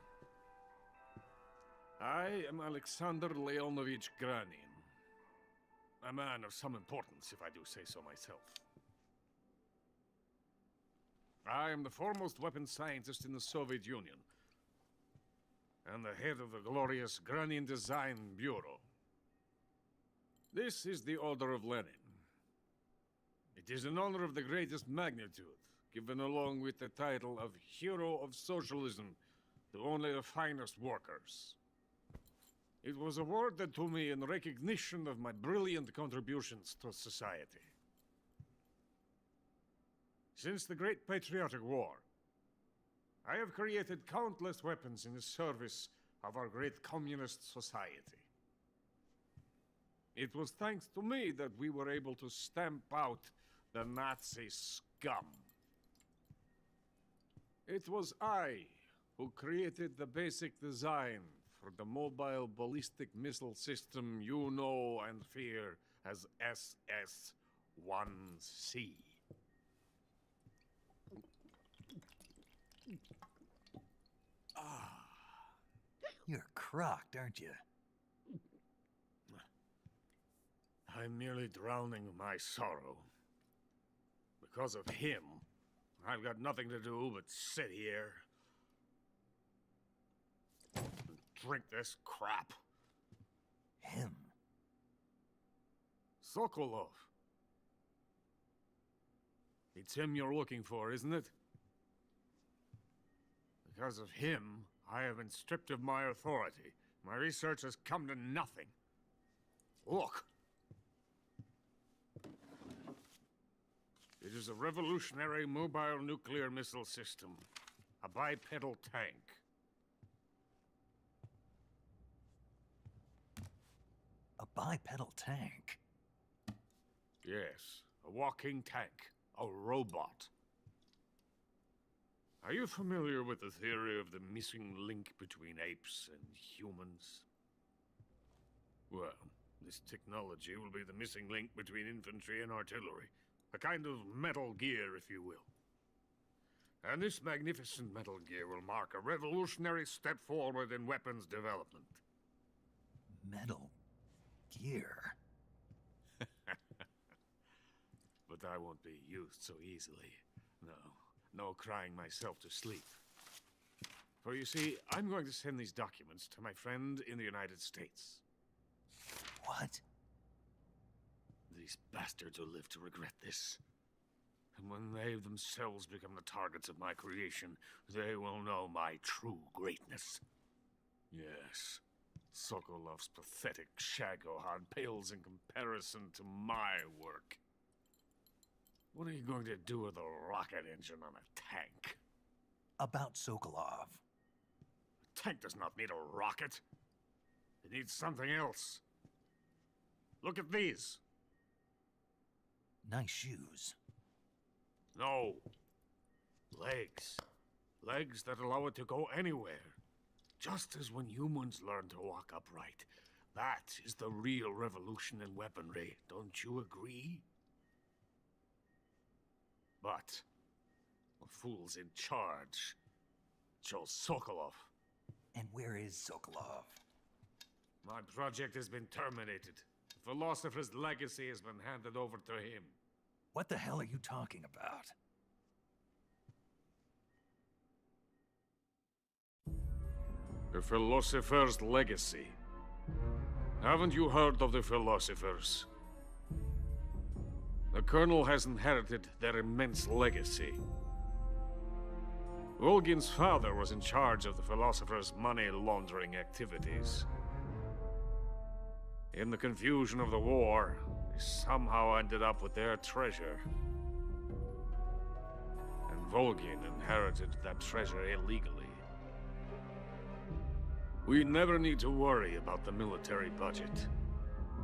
I am Alexander Leonovich Granin. A man of some importance, if I do say so myself. I am the foremost weapons scientist in the Soviet Union, and the head of the glorious Granin Design Bureau. This is the Order of Lenin. It is an honor of the greatest magnitude, given along with the title of Hero of Socialism to only the finest workers. It was awarded to me in recognition of my brilliant contributions to society. Since the Great Patriotic War, I have created countless weapons in the service of our great communist society. It was thanks to me that we were able to stamp out the Nazi scum. It was I who created the basic design for the mobile ballistic missile system you know and fear as SS-1C. You're crocked, aren't you? I'm merely drowning my sorrow. Because of him, I've got nothing to do but sit here and drink this crap. Him? Sokolov. It's him you're looking for, isn't it? Because of him, I have been stripped of my authority. My research has come to nothing. Look. It is a revolutionary mobile nuclear missile system. A bipedal tank. A bipedal tank? Yes, a walking tank. A robot. Are you familiar with the theory of the missing link between apes and humans? Well, this technology will be the missing link between infantry and artillery. A kind of Metal Gear, if you will. And this magnificent Metal Gear will mark a revolutionary step forward in weapons development. Metal Gear? But I won't be used so easily. No crying myself to sleep. For you see, I'm going to send these documents to my friend in the United States. What? These bastards will live to regret this. And when they themselves become the targets of my creation, they will know my true greatness. Yes, Sokolov's pathetic shagohod pales in comparison to my work. What are you going to do with a rocket engine on a tank? About Sokolov. A tank does not need a rocket. It needs something else. Look at these. Nice shoes. No. Legs. Legs that allow it to go anywhere. Just as when humans learn to walk upright. That is the real revolution in weaponry. Don't you agree? But the fool's in charge. Joe Sokolov. And where is Sokolov? My project has been terminated. The philosopher's legacy has been handed over to him. What the hell are you talking about? The philosopher's legacy. Haven't you heard of the philosophers? The Colonel has inherited their immense legacy. Volgin's father was in charge of the philosopher's money laundering activities. In the confusion of the war, I somehow ended up with their treasure. And Volgin inherited that treasure illegally. We never need to worry about the military budget.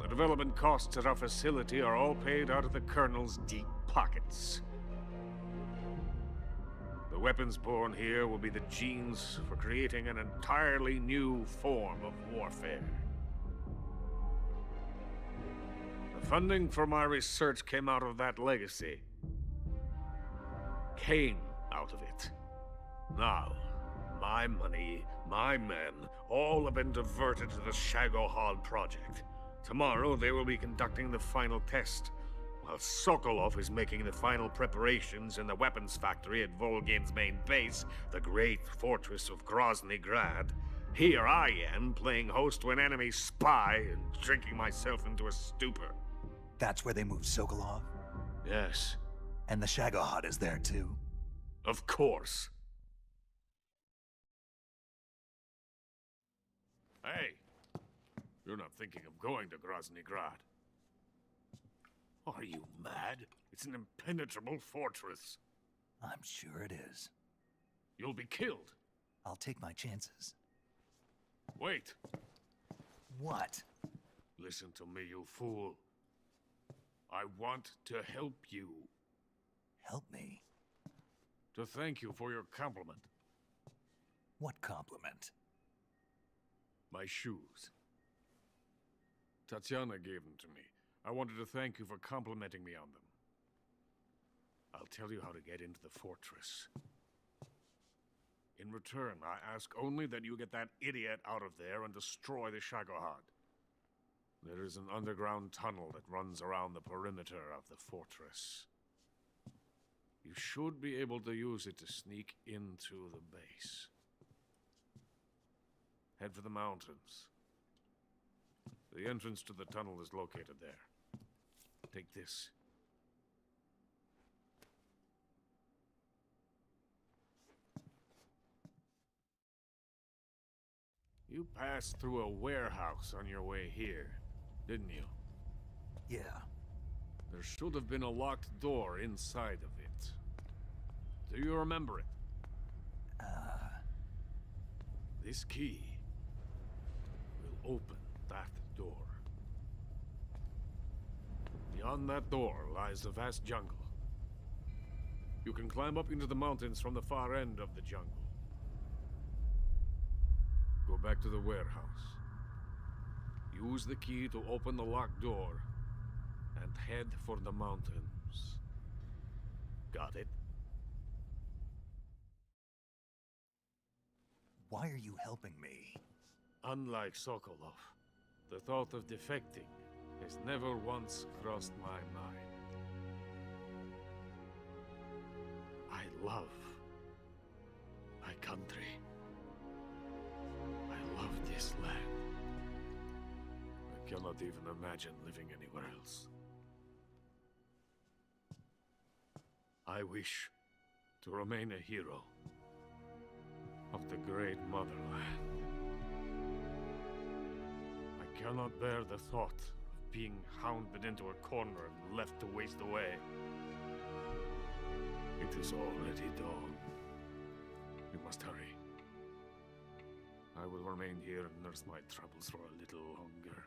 The development costs at our facility are all paid out of the Colonel's deep pockets. The weapons born here will be the genes for creating an entirely new form of warfare. The funding for my research came out of that legacy. Came out of it. Now, my money, my men, all have been diverted to the Shagohod project. Tomorrow, they will be conducting the final test, while Sokolov is making the final preparations in the weapons factory at Volgin's main base, the great fortress of Grozny Grad. Here I am, playing host to an enemy spy and drinking myself into a stupor. That's where they moved Sokolov? Yes. And the Shagohod is there too? Of course. Hey! You're not thinking of going to Grozny Grad. Are you mad? It's an impenetrable fortress. I'm sure it is. You'll be killed. I'll take my chances. Wait. What? Listen to me, you fool. I want to help you. Help me? To thank you for your compliment. What compliment? My shoes. Tatiana gave them to me. I wanted to thank you for complimenting me on them. I'll tell you how to get into the fortress. In return, I ask only that you get that idiot out of there and destroy the Shagohod. There is an underground tunnel that runs around the perimeter of the fortress. You should be able to use it to sneak into the base. Head for the mountains. The entrance to the tunnel is located there. Take this. You passed through a warehouse on your way here, didn't you? Yeah. There should have been a locked door inside of it. Do you remember it? This key will open that door. Beyond that door lies a vast jungle. You can climb up into the mountains from the far end of the jungle. Go back to the warehouse. Use the key to open the locked door and head for the mountains. Got it? Why are you helping me? Unlike Sokolov, the thought of defecting has never once crossed my mind. I love my country. I love this land. I cannot even imagine living anywhere else. I wish to remain a hero of the great motherland. I cannot bear the thought of being hounded into a corner and left to waste away. It is already dawn. We must hurry. I will remain here and nurse my troubles for a little longer.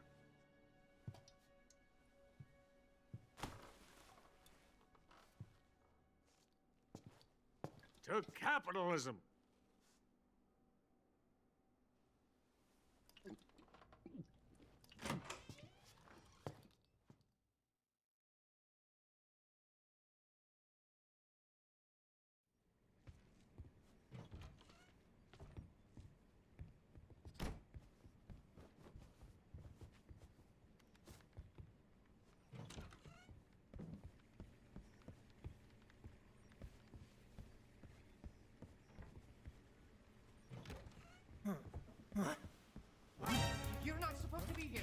To capitalism! You're not supposed to be here.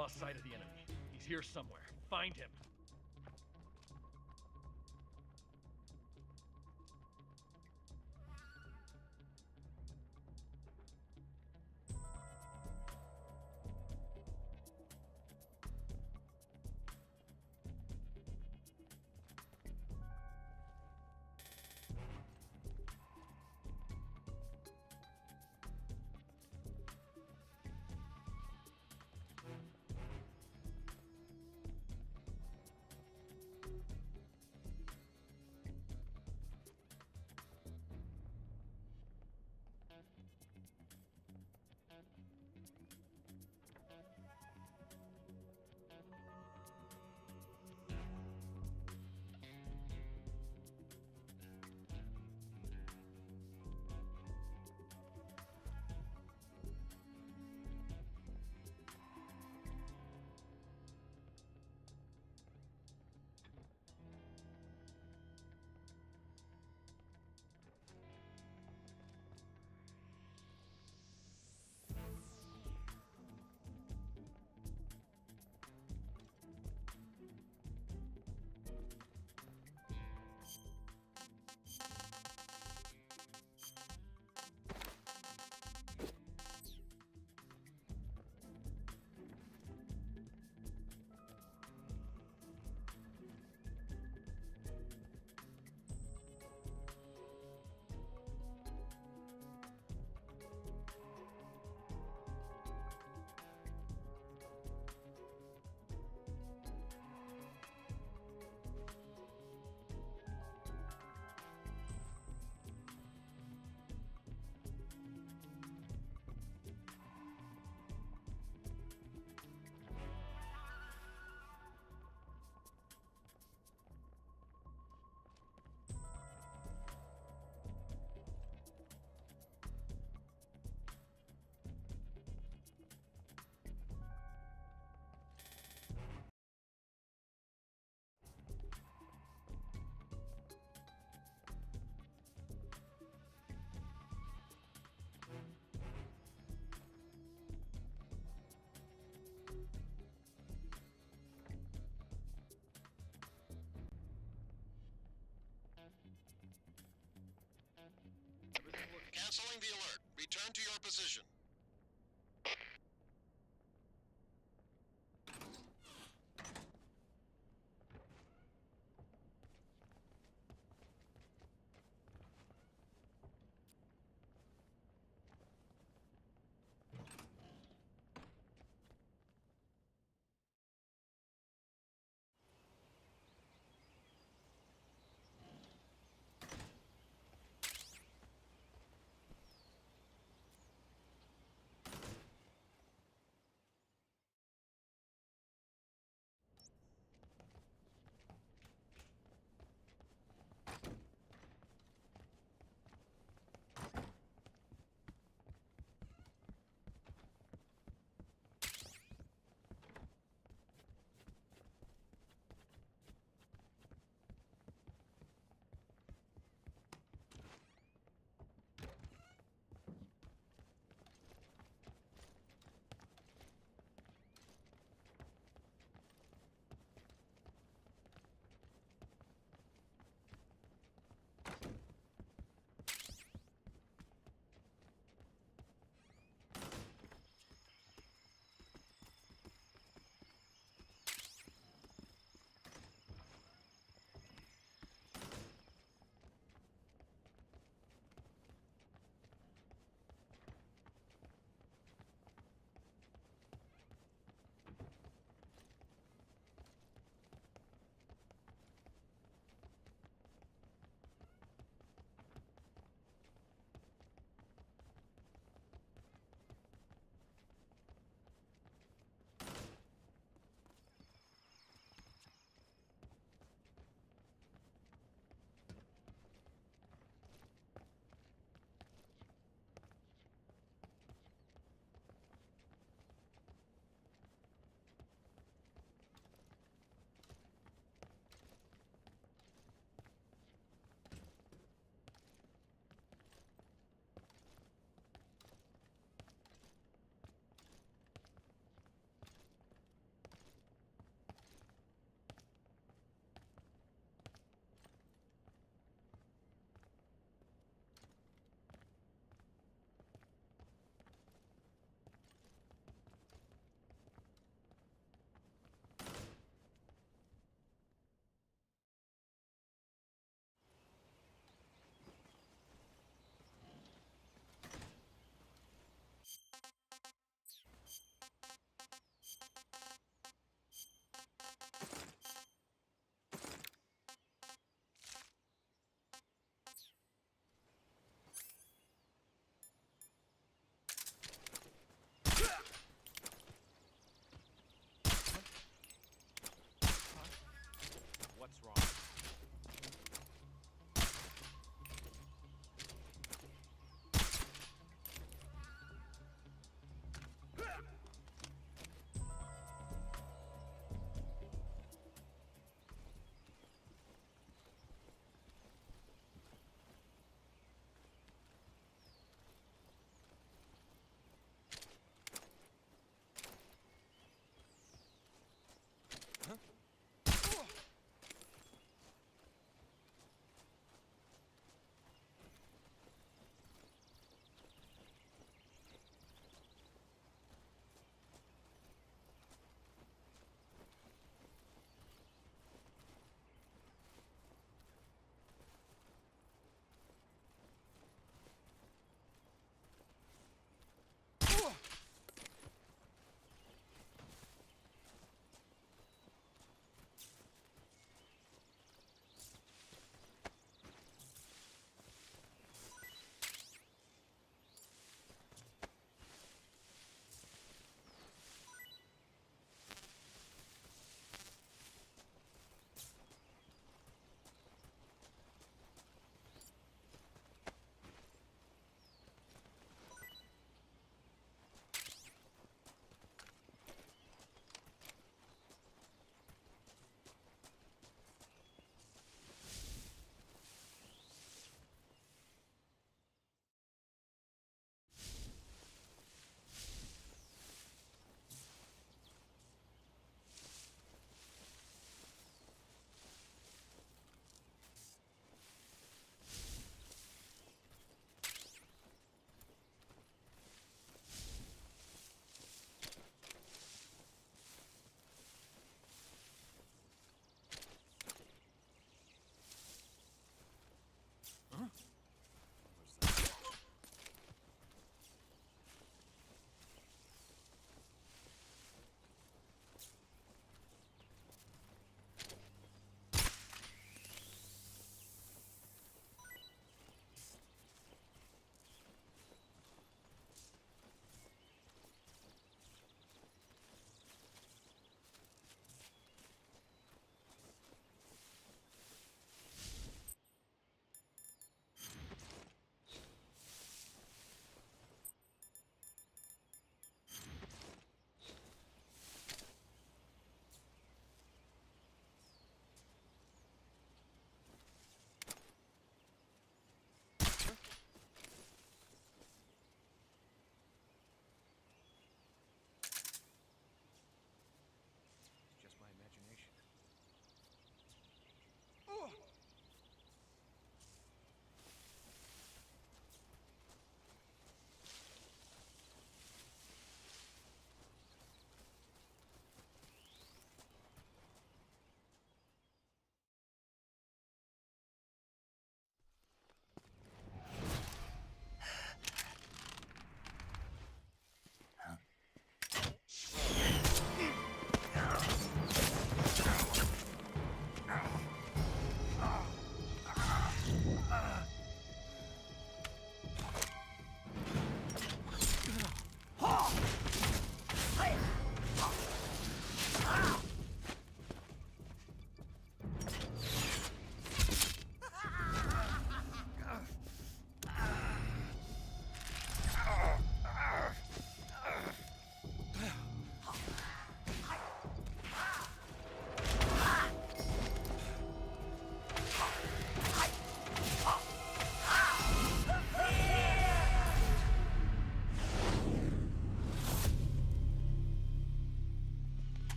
lost sight of the enemy. He's here somewhere. Find him. Canceling the alert. Return to your position.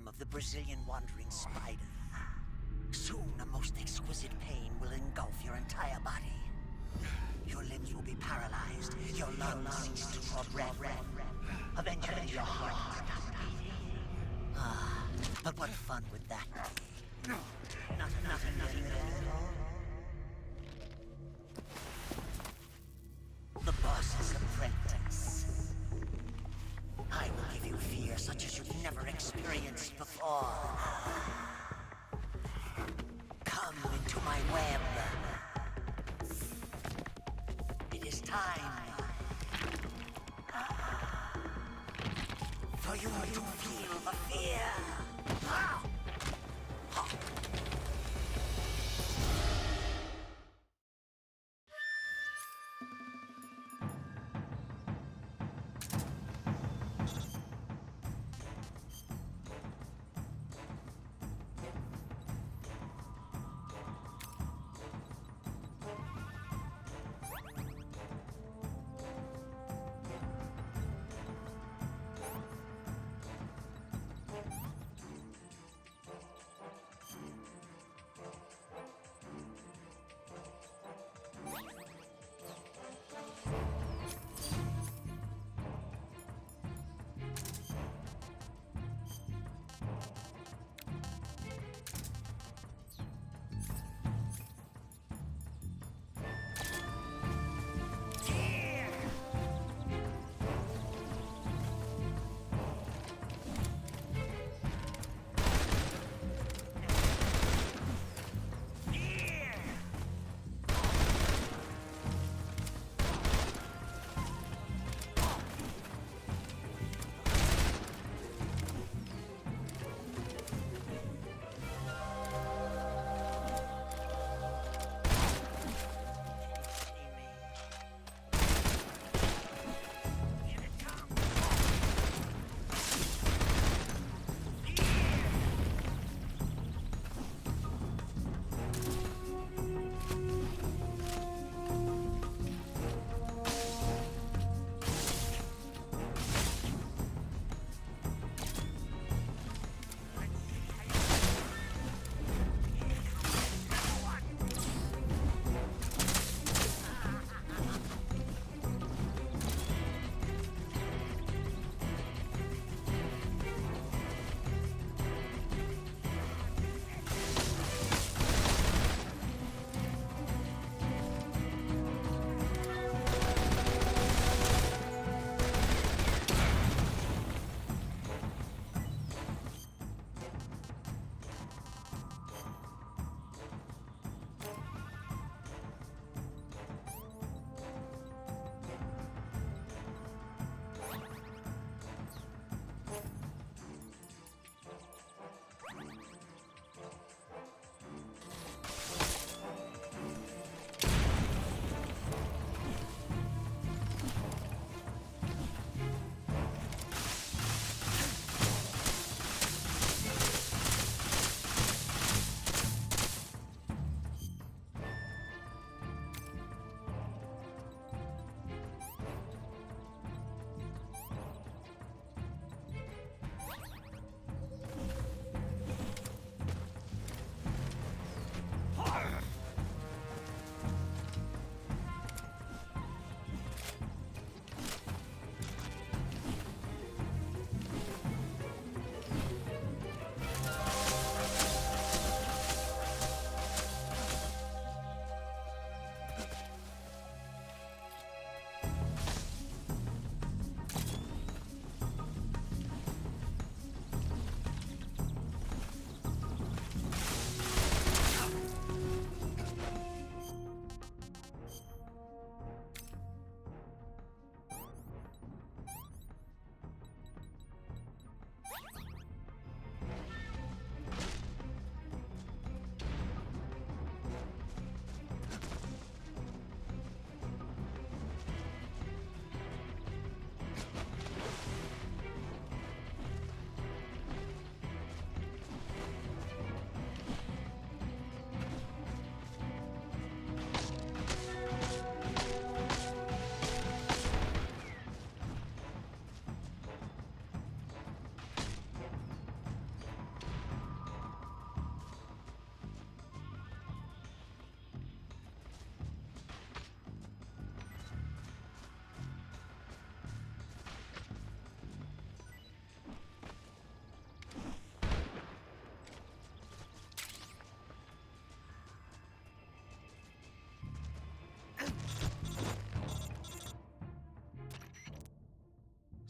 form of the Brazilian wandering spider. Soon, a most exquisite pain will engulf your entire body. Your limbs will be paralyzed, your lungs cease to draw breath. Eventually, your heart will stop beating. Ah, but what fun would that be? Nothing at all. The boss's apprentice. I will give you fear such as you've never experienced before. Come into my web. It is time for you to feel the fear.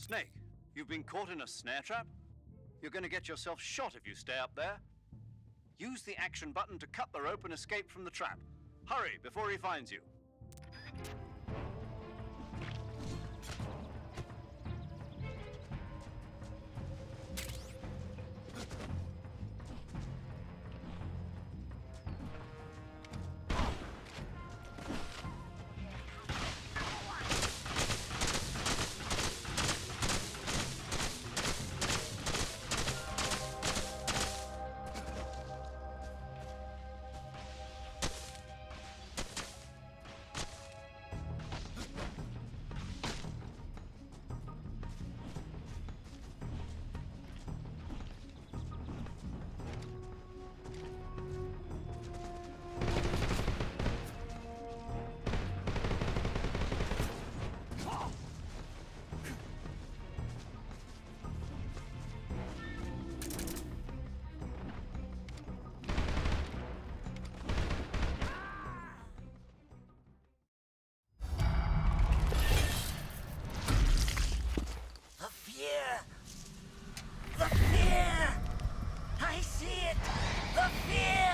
Snake, you've been caught in a snare trap? You're going to get yourself shot if you stay up there. Use the action button to cut the rope and escape from the trap. Hurry before he finds you. The fear! I see it! The fear!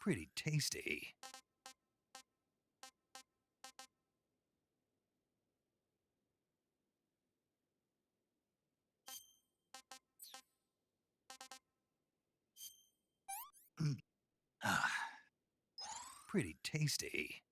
Pretty tasty. Pretty tasty.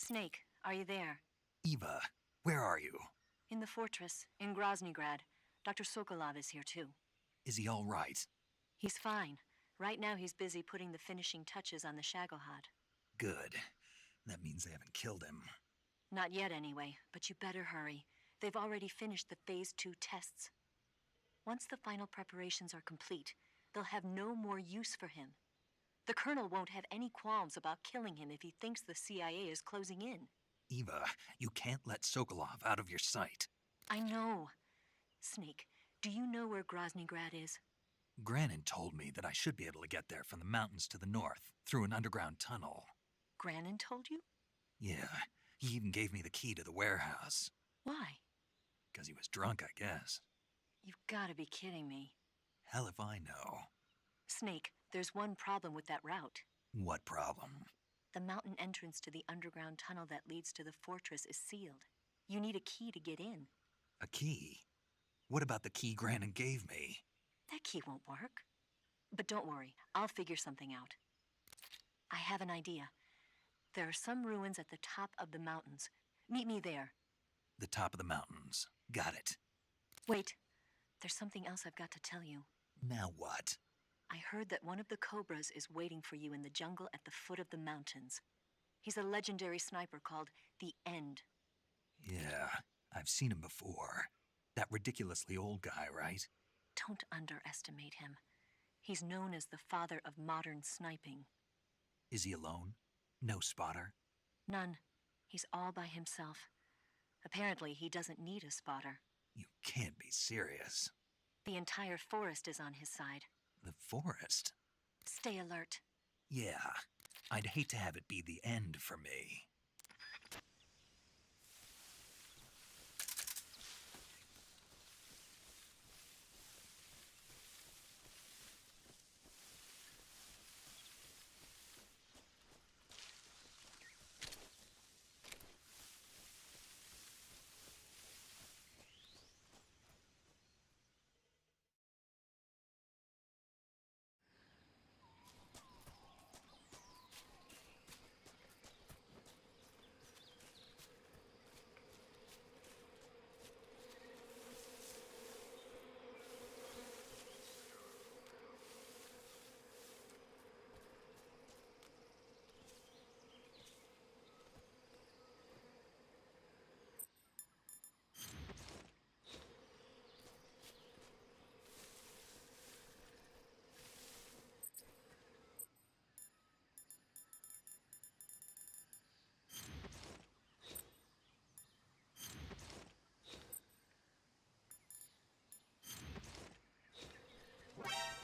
Snake, are you there? Eva, where are you? In the fortress, in Groznygrad. Dr. Sokolov is here too. Is he all right? He's fine. Right now he's busy putting the finishing touches on the Shagohod. Good. That means they haven't killed him. Not yet anyway, but you better hurry. They've already finished the Phase 2 tests. Once the final preparations are complete, they'll have no more use for him. The Colonel won't have any qualms about killing him if he thinks the CIA is closing in. Eva, you can't let Sokolov out of your sight. I know. Snake, do you know where Groznygrad is? Granin told me that I should be able to get there from the mountains to the north, through an underground tunnel. Granin told you? Yeah, he even gave me the key to the warehouse. Why? Because he was drunk, I guess. You've got to be kidding me. Hell if I know. Snake, there's one problem with that route. What problem? The mountain entrance to the underground tunnel that leads to the fortress is sealed. You need a key to get in. A key? What about the key Granin gave me? That key won't work. But don't worry, I'll figure something out. I have an idea. There are some ruins at the top of the mountains. Meet me there. The top of the mountains. Got it. Wait, there's something else I've got to tell you. Now what? I heard that one of the Cobras is waiting for you in the jungle at the foot of the mountains. He's a legendary sniper called the End. Yeah, I've seen him before. That ridiculously old guy, right? Don't underestimate him. He's known as the father of modern sniping. Is he alone? No spotter? None. He's all by himself. Apparently, he doesn't need a spotter. You can't be serious. The entire forest is on his side. The forest? Stay alert. Yeah, I'd hate to have it be the end for me.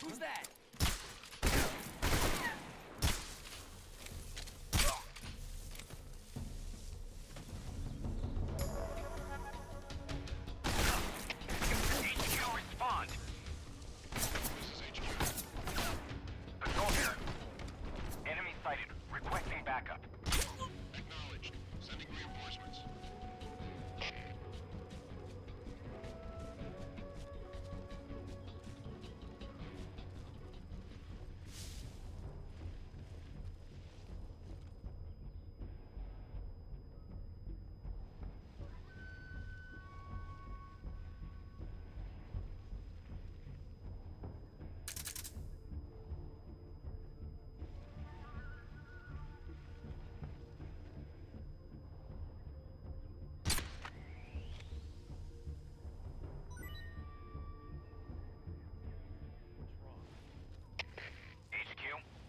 Who's that? HQ, respond. This is HQ. Patrol here. Enemy sighted. Requesting backup. Acknowledged. Sending reinforcements.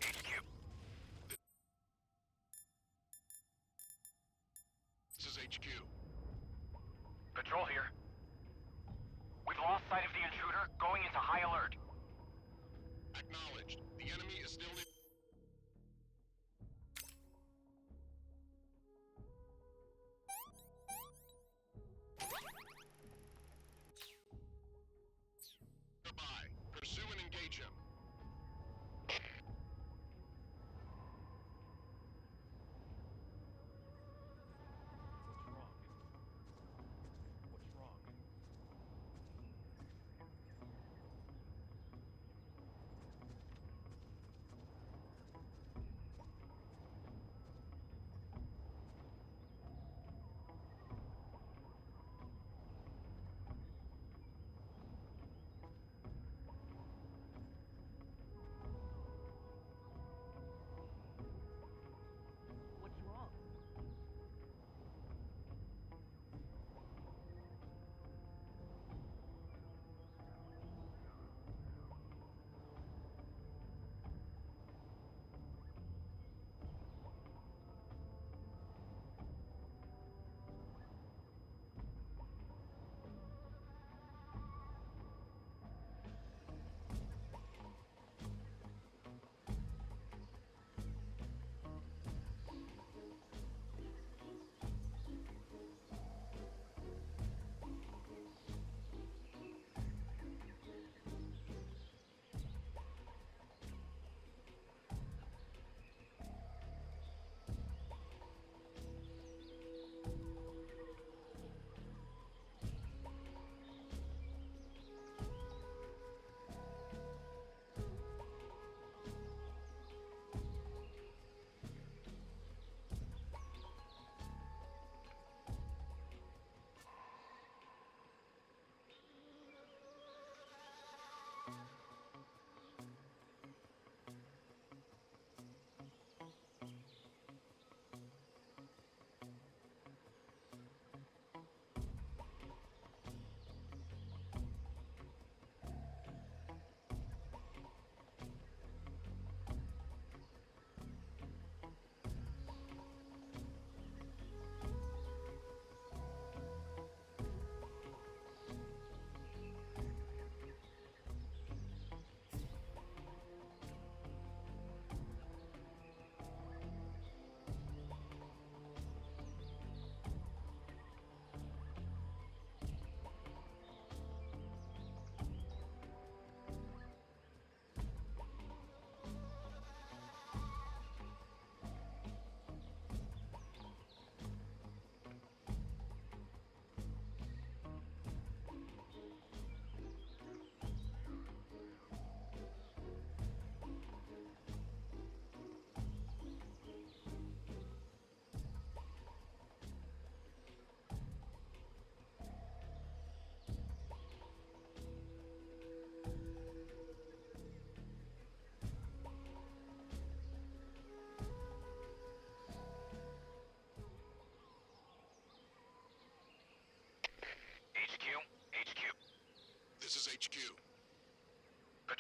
HQ. This is HQ. Patrol here. We've lost sight of the intruder, going into high alert. Acknowledged. The enemy is still in. Goodbye. Pursue and engage him. What's wrong?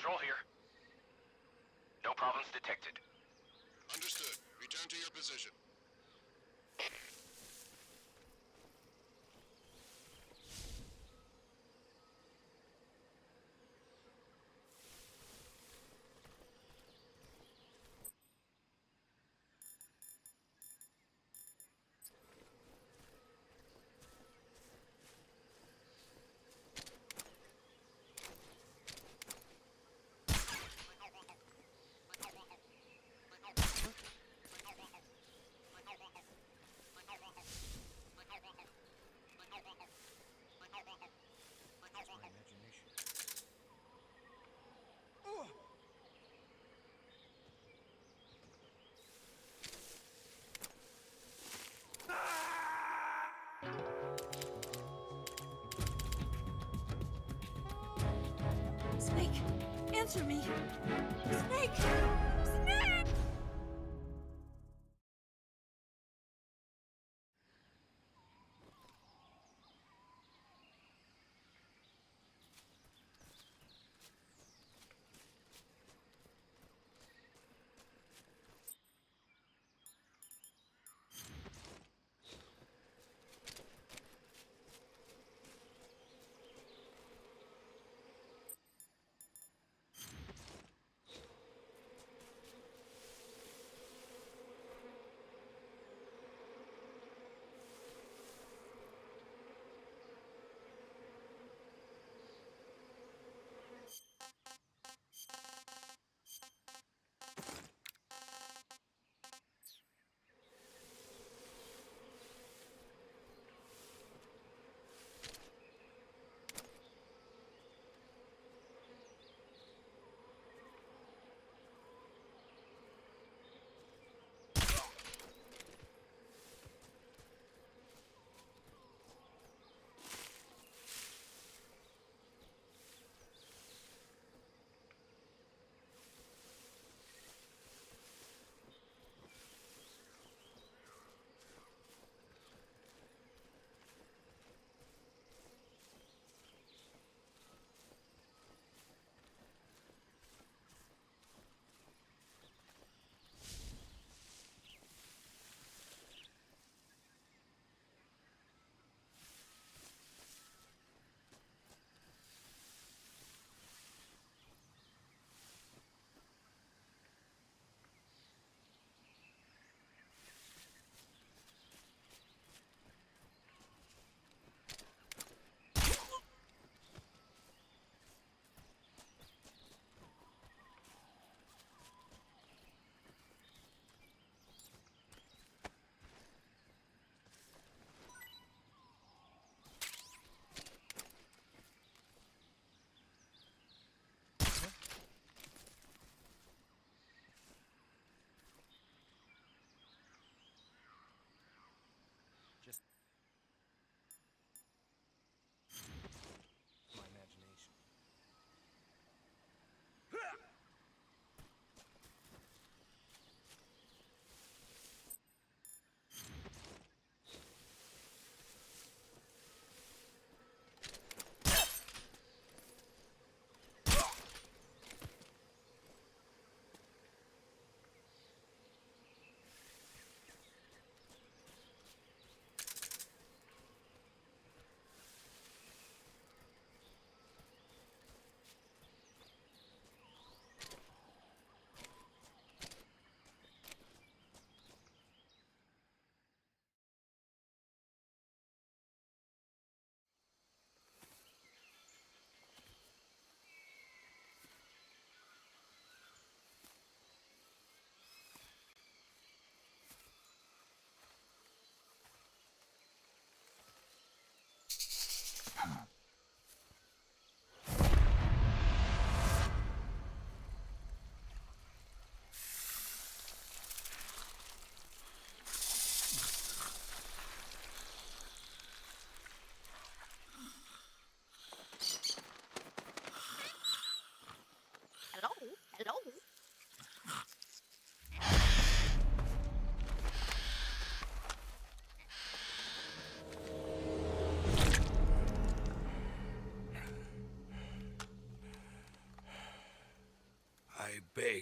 Patrol here. No problems detected. Understood. Return to your position. Snake, answer me. Snake! Snake!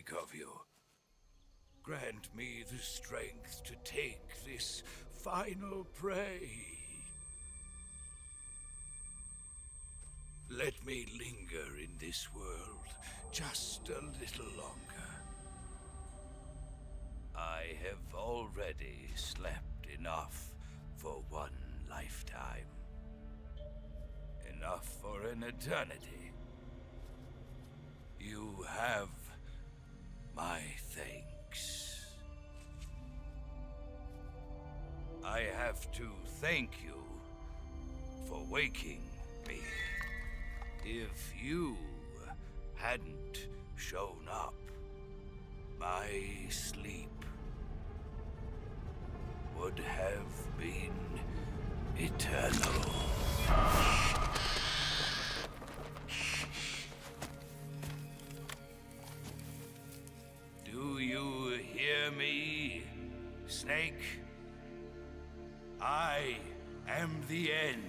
make of you. Grant me the strength to take this final prey. Let me linger in this world just a little longer. I have already slept enough for one lifetime. Enough for an eternity. You have my thanks. I have to thank you for waking me. If you hadn't shown up, my sleep would have been eternal. Do you hear me, Snake? I am the end.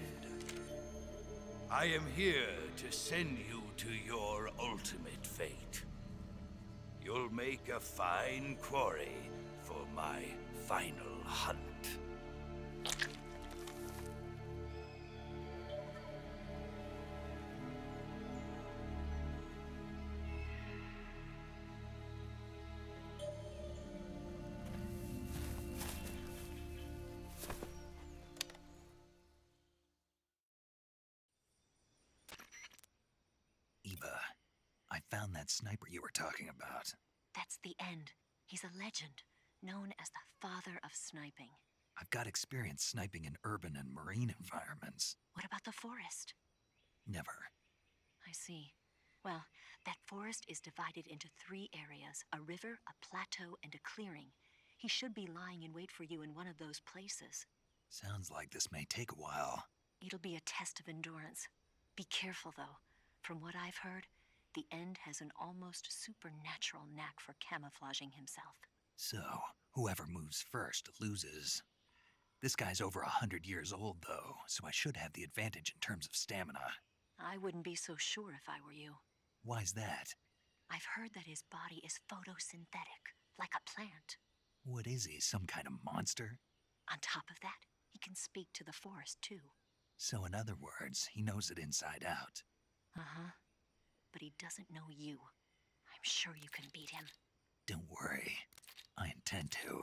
I am here to send you to your ultimate fate. You'll make a fine quarry for my final hunt. Eva, I found that sniper you were talking about. That's the end. He's a legend, known as the father of sniping. I've got experience sniping in urban and marine environments. What about the forest? Never. I see. Well, that forest is divided into 3 areas, a river, a plateau, and a clearing. He should be lying in wait for you in one of those places. Sounds like this may take a while. It'll be a test of endurance. Be careful, though. From what I've heard, the End has an almost supernatural knack for camouflaging himself. So, whoever moves first loses. This guy's over 100 years old, though, so I should have the advantage in terms of stamina. I wouldn't be so sure if I were you. Why's that? I've heard that his body is photosynthetic, like a plant. What is he, some kind of monster? On top of that, he can speak to the forest, too. So in other words, he knows it inside out. Uh-huh. But he doesn't know you. I'm sure you can beat him. Don't worry. I intend to.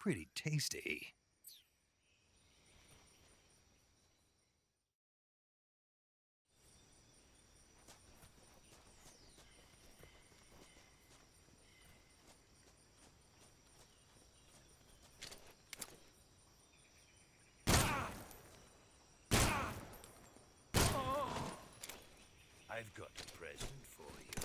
Pretty tasty. I've got a present for you.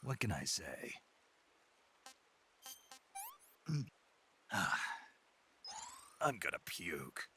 What can I say? I'm gonna puke.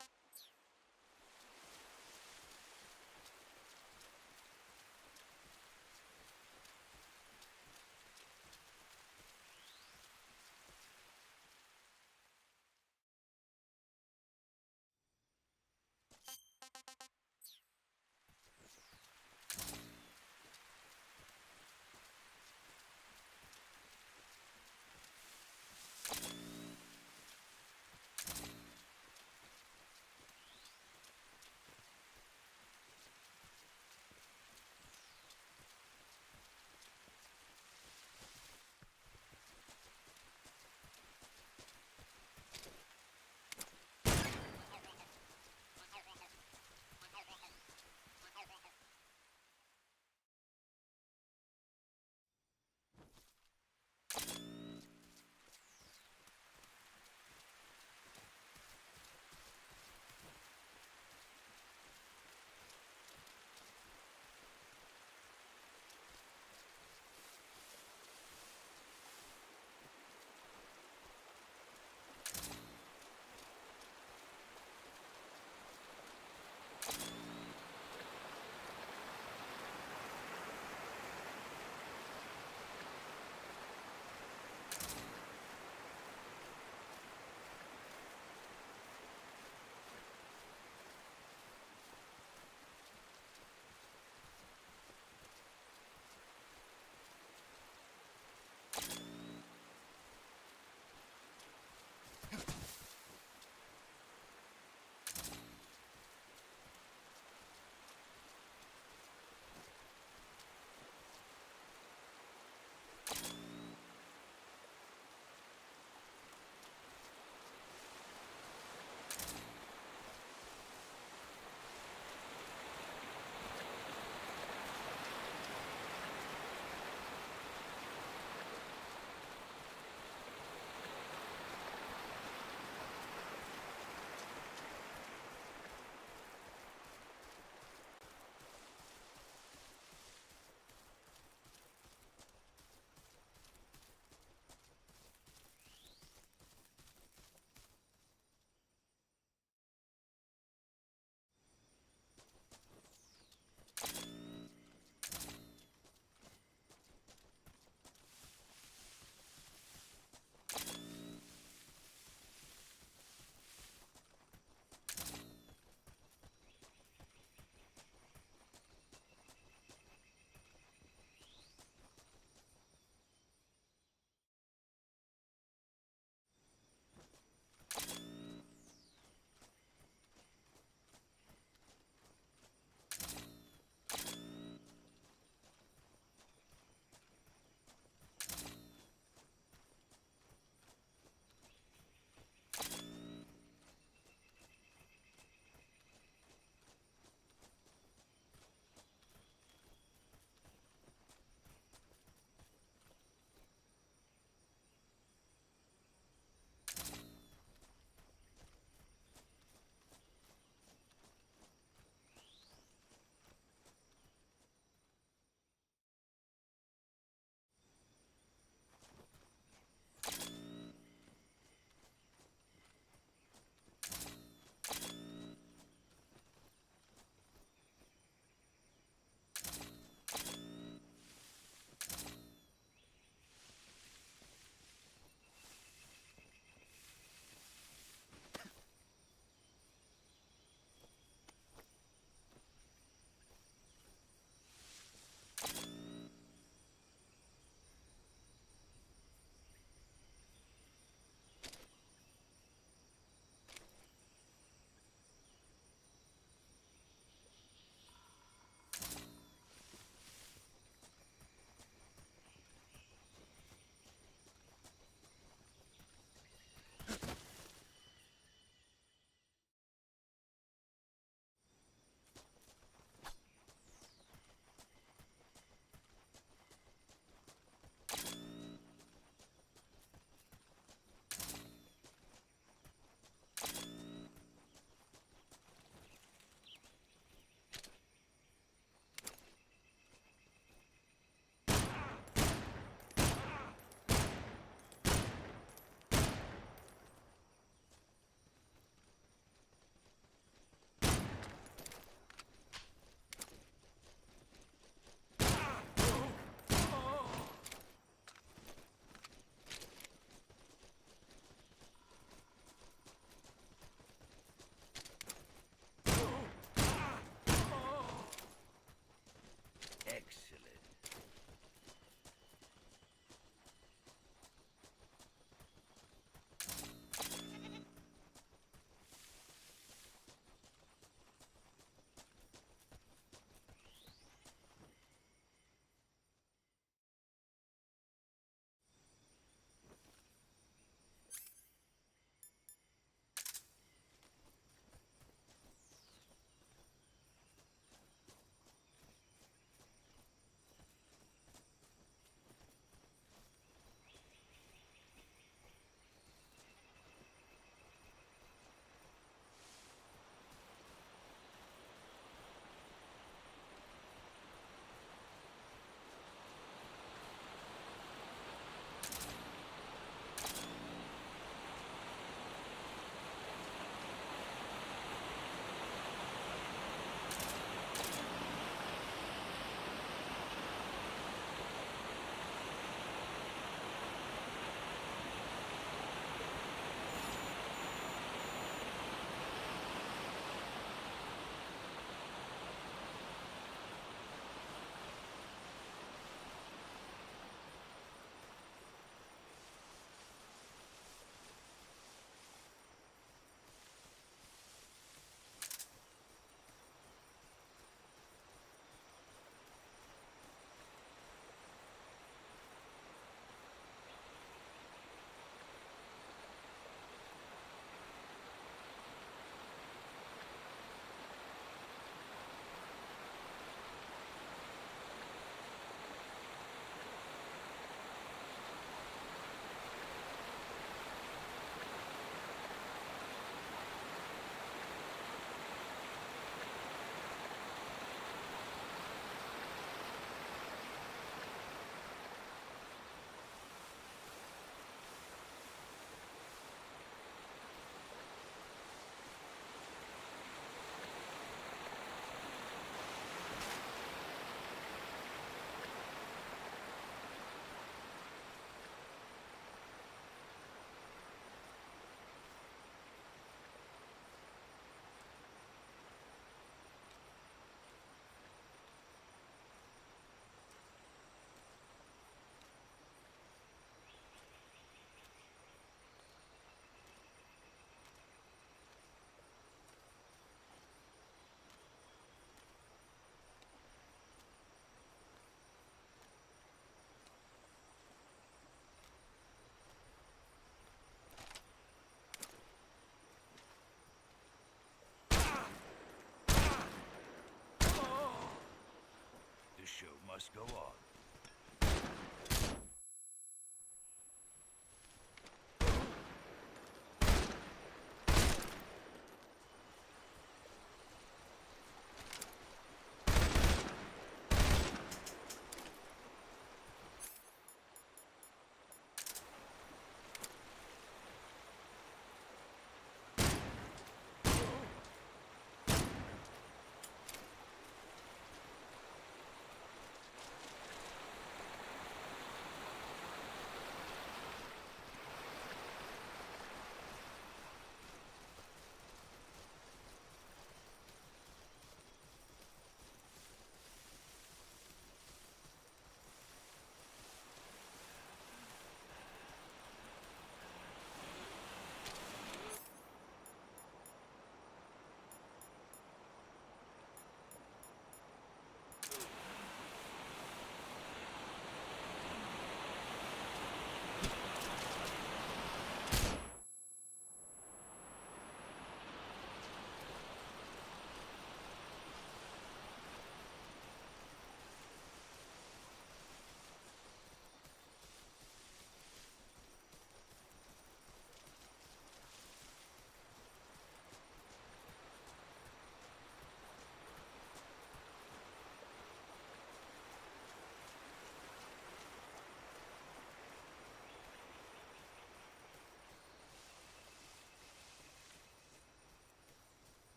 must go on.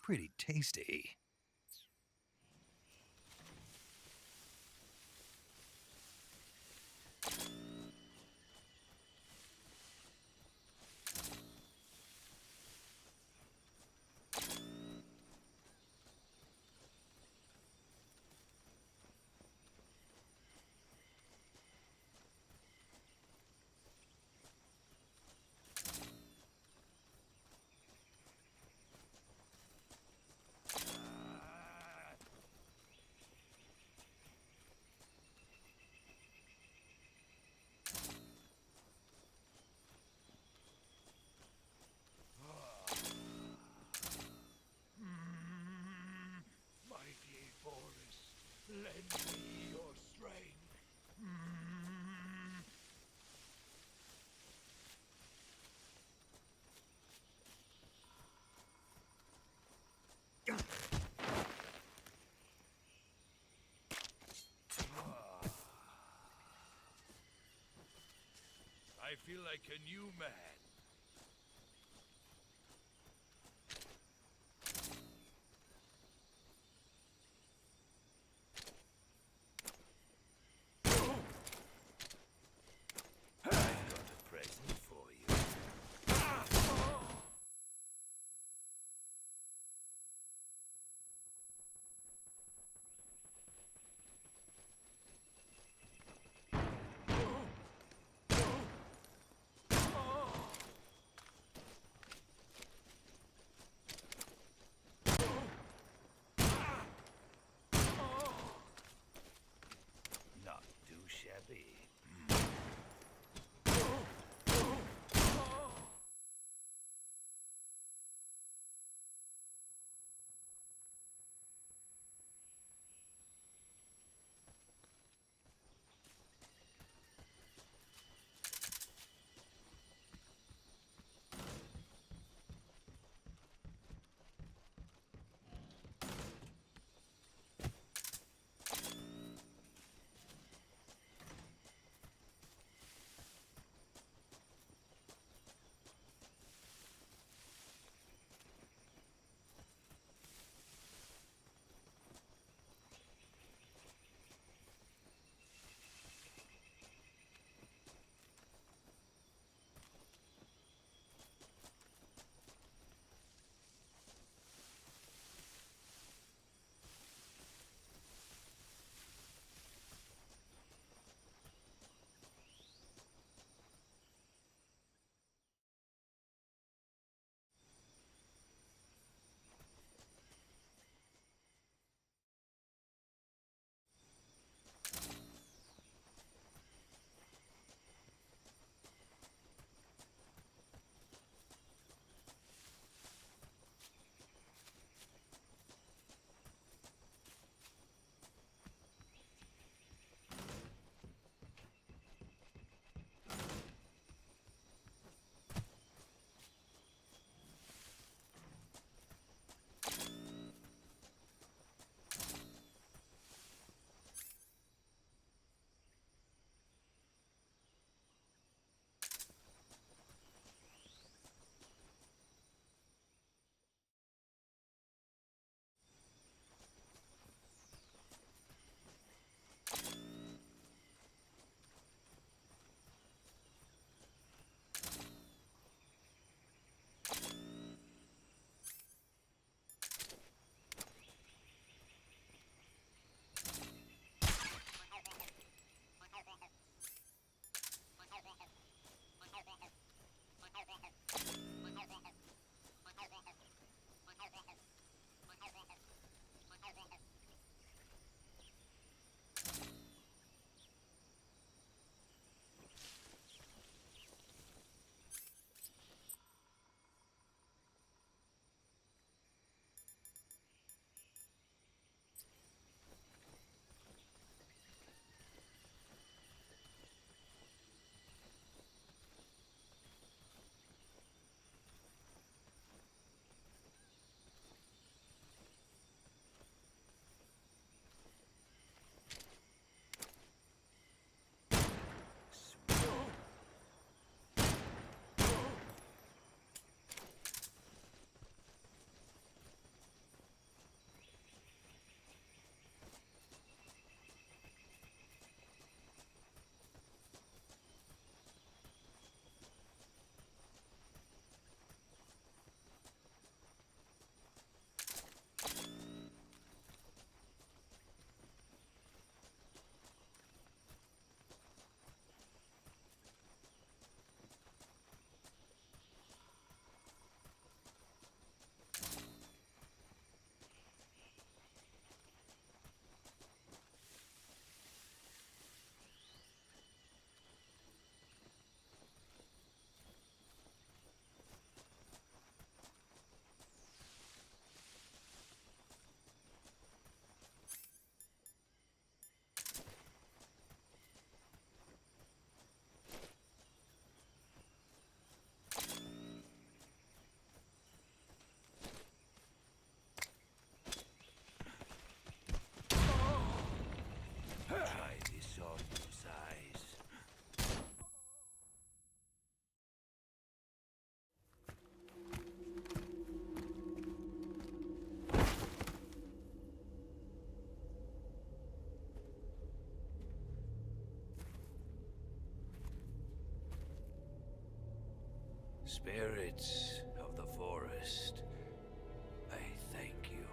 Pretty tasty. Mighty forest, lend me your strength. I feel like a new man. I've got a present for you. Spirits of the forest, I thank you.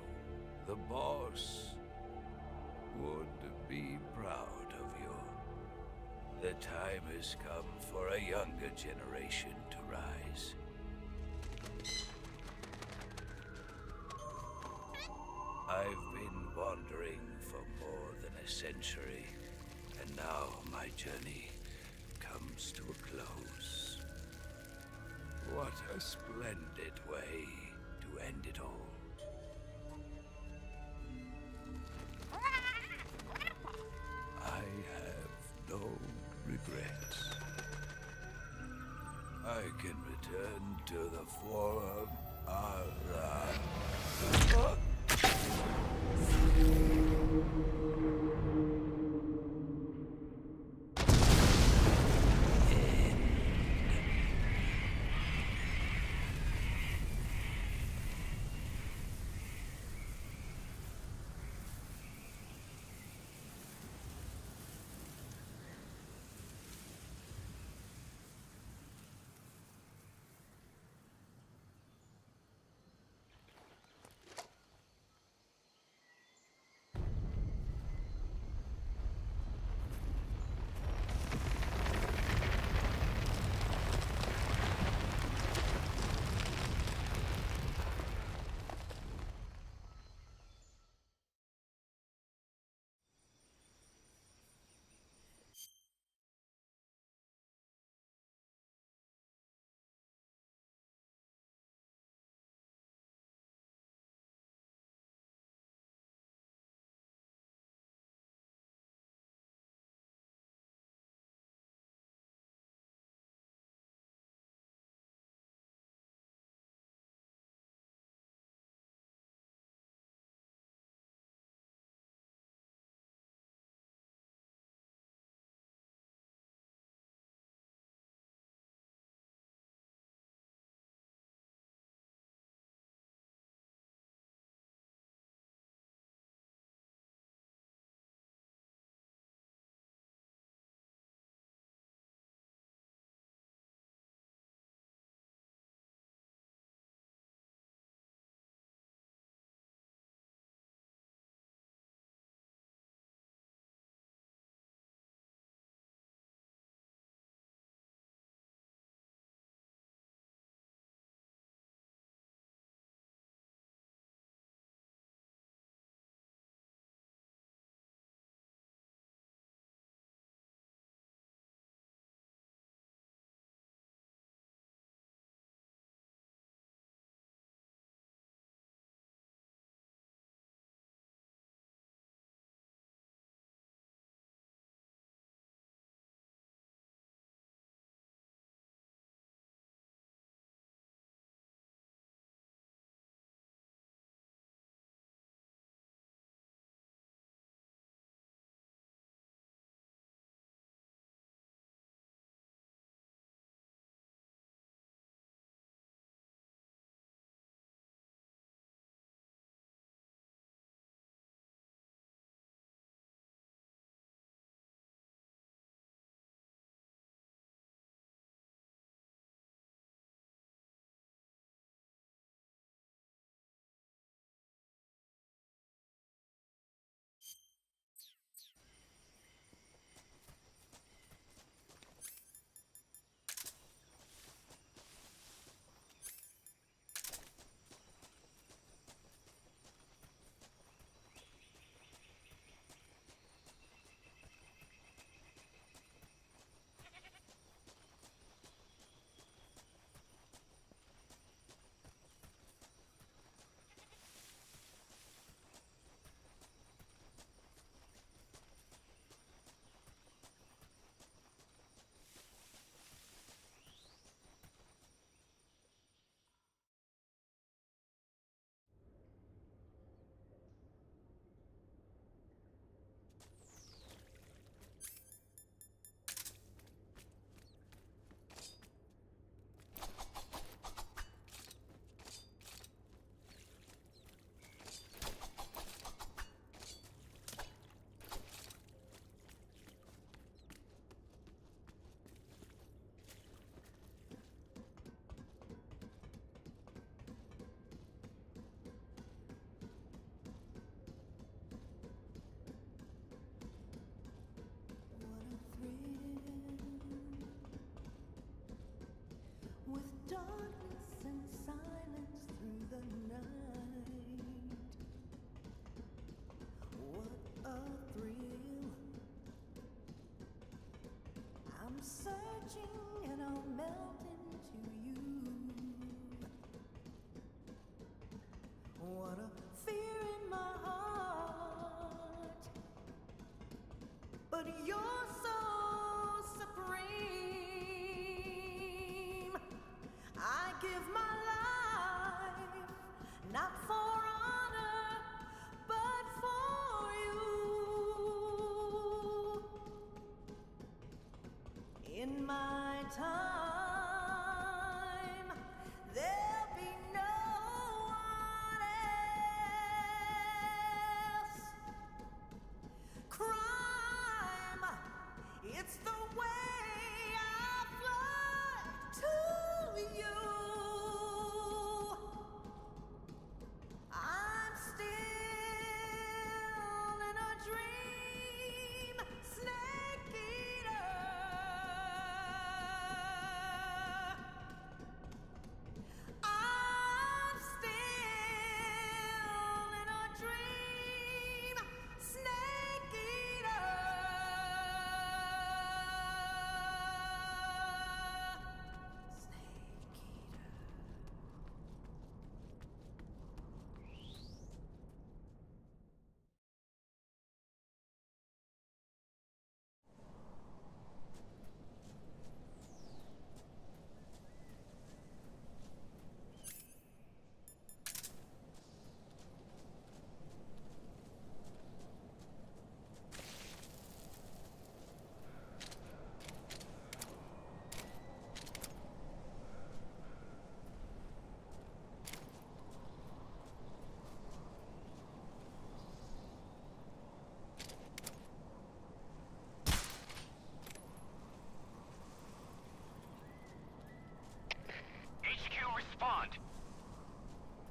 The boss would be proud of you. The time has come for a younger generation to rise. I've been wandering for more than a century, and now my journey comes to a close. What a splendid way to end it all. I have no regrets. I can return to the form of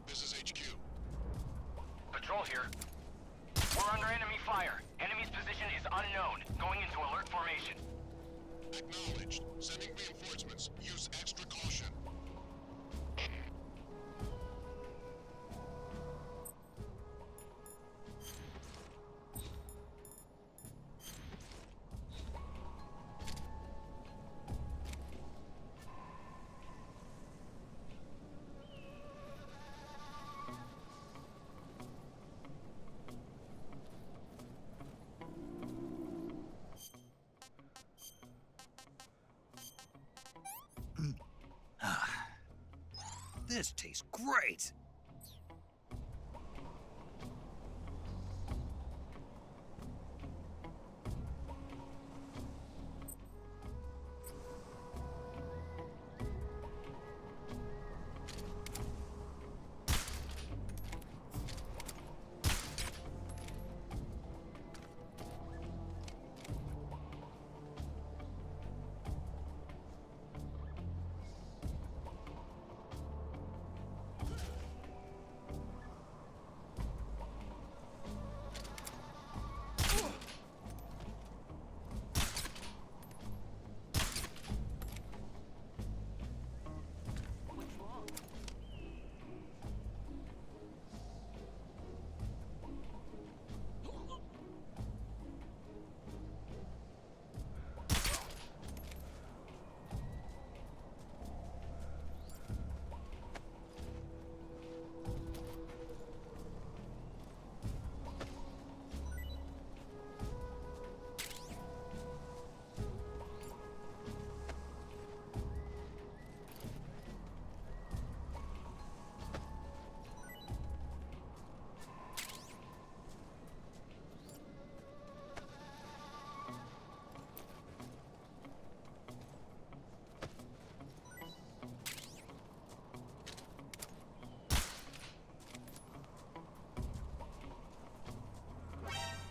This is HQ. Patrol here. We're under enemy fire. Enemy's position is unknown. Going into alert formation. Acknowledged. Sending reinforcements. Use extra caution. This tastes great!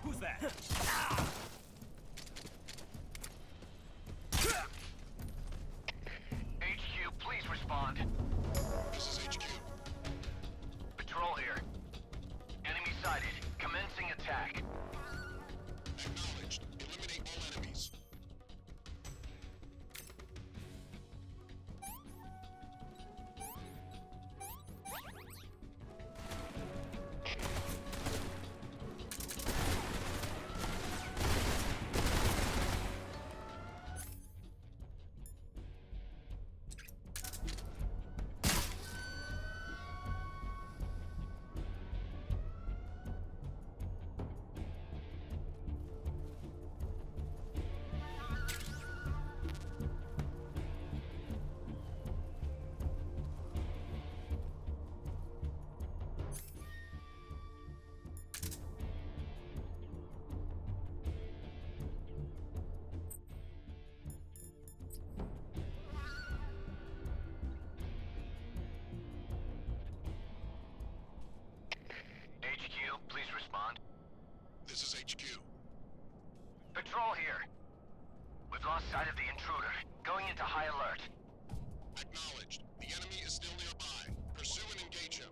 Who's that? HQ, please respond. This is HQ. Patrol here. Enemy sighted. Commencing attack. Acknowledged. Eliminate all enemies. HQ, please respond. This is HQ. Patrol here. We've lost sight of the intruder. Going into high alert. Acknowledged. The enemy is still nearby. Pursue and engage him.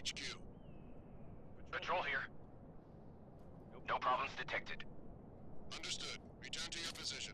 HQ. Patrol here. No problems detected. Understood. Return to your position.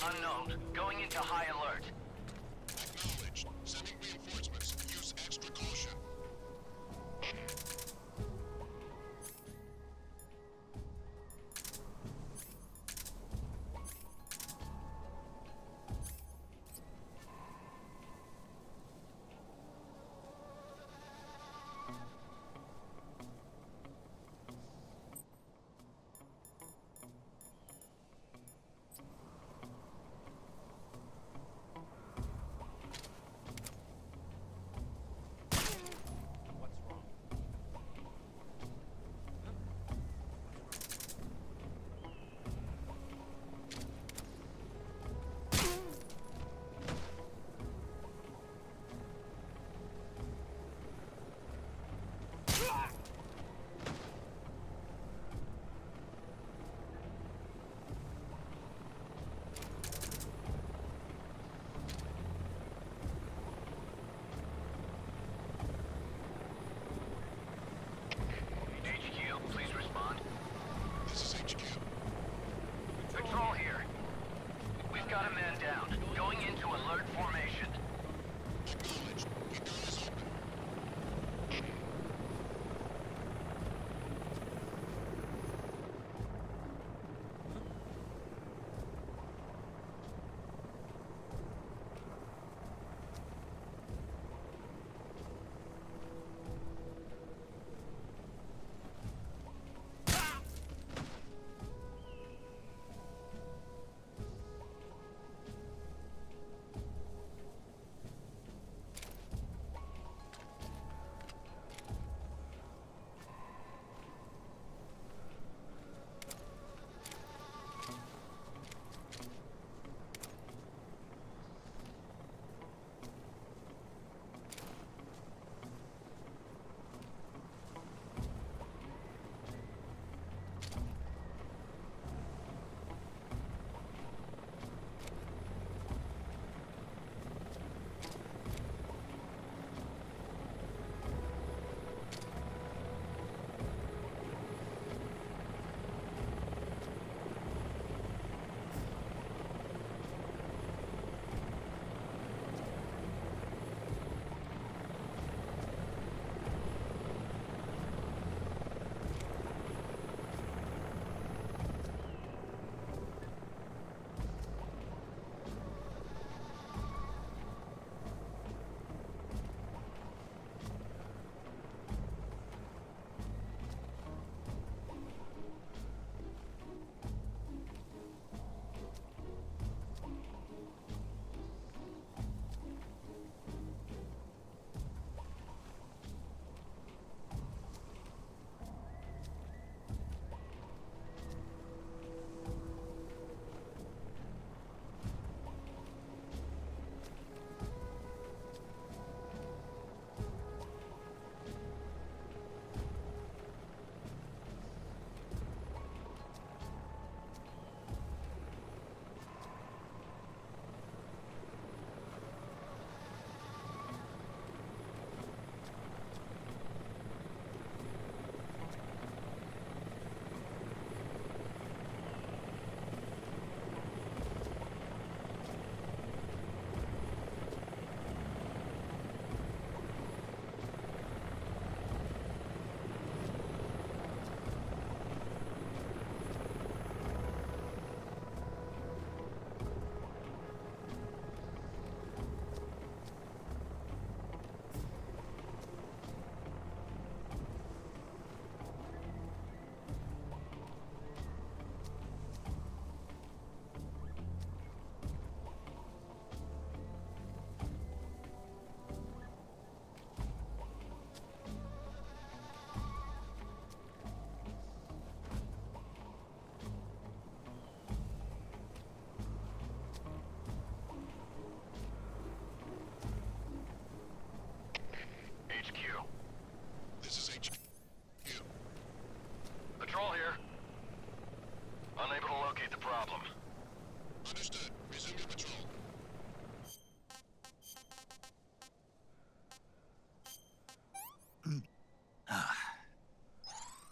unknown. Going into high alert. Acknowledged. Sending reinforcements. Use extra caution. HQ, please respond. This is HQ. Patrol here. We've got a man down. Going into alert formation. Acknowledged. Keep your eyes open.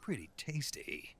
pretty tasty.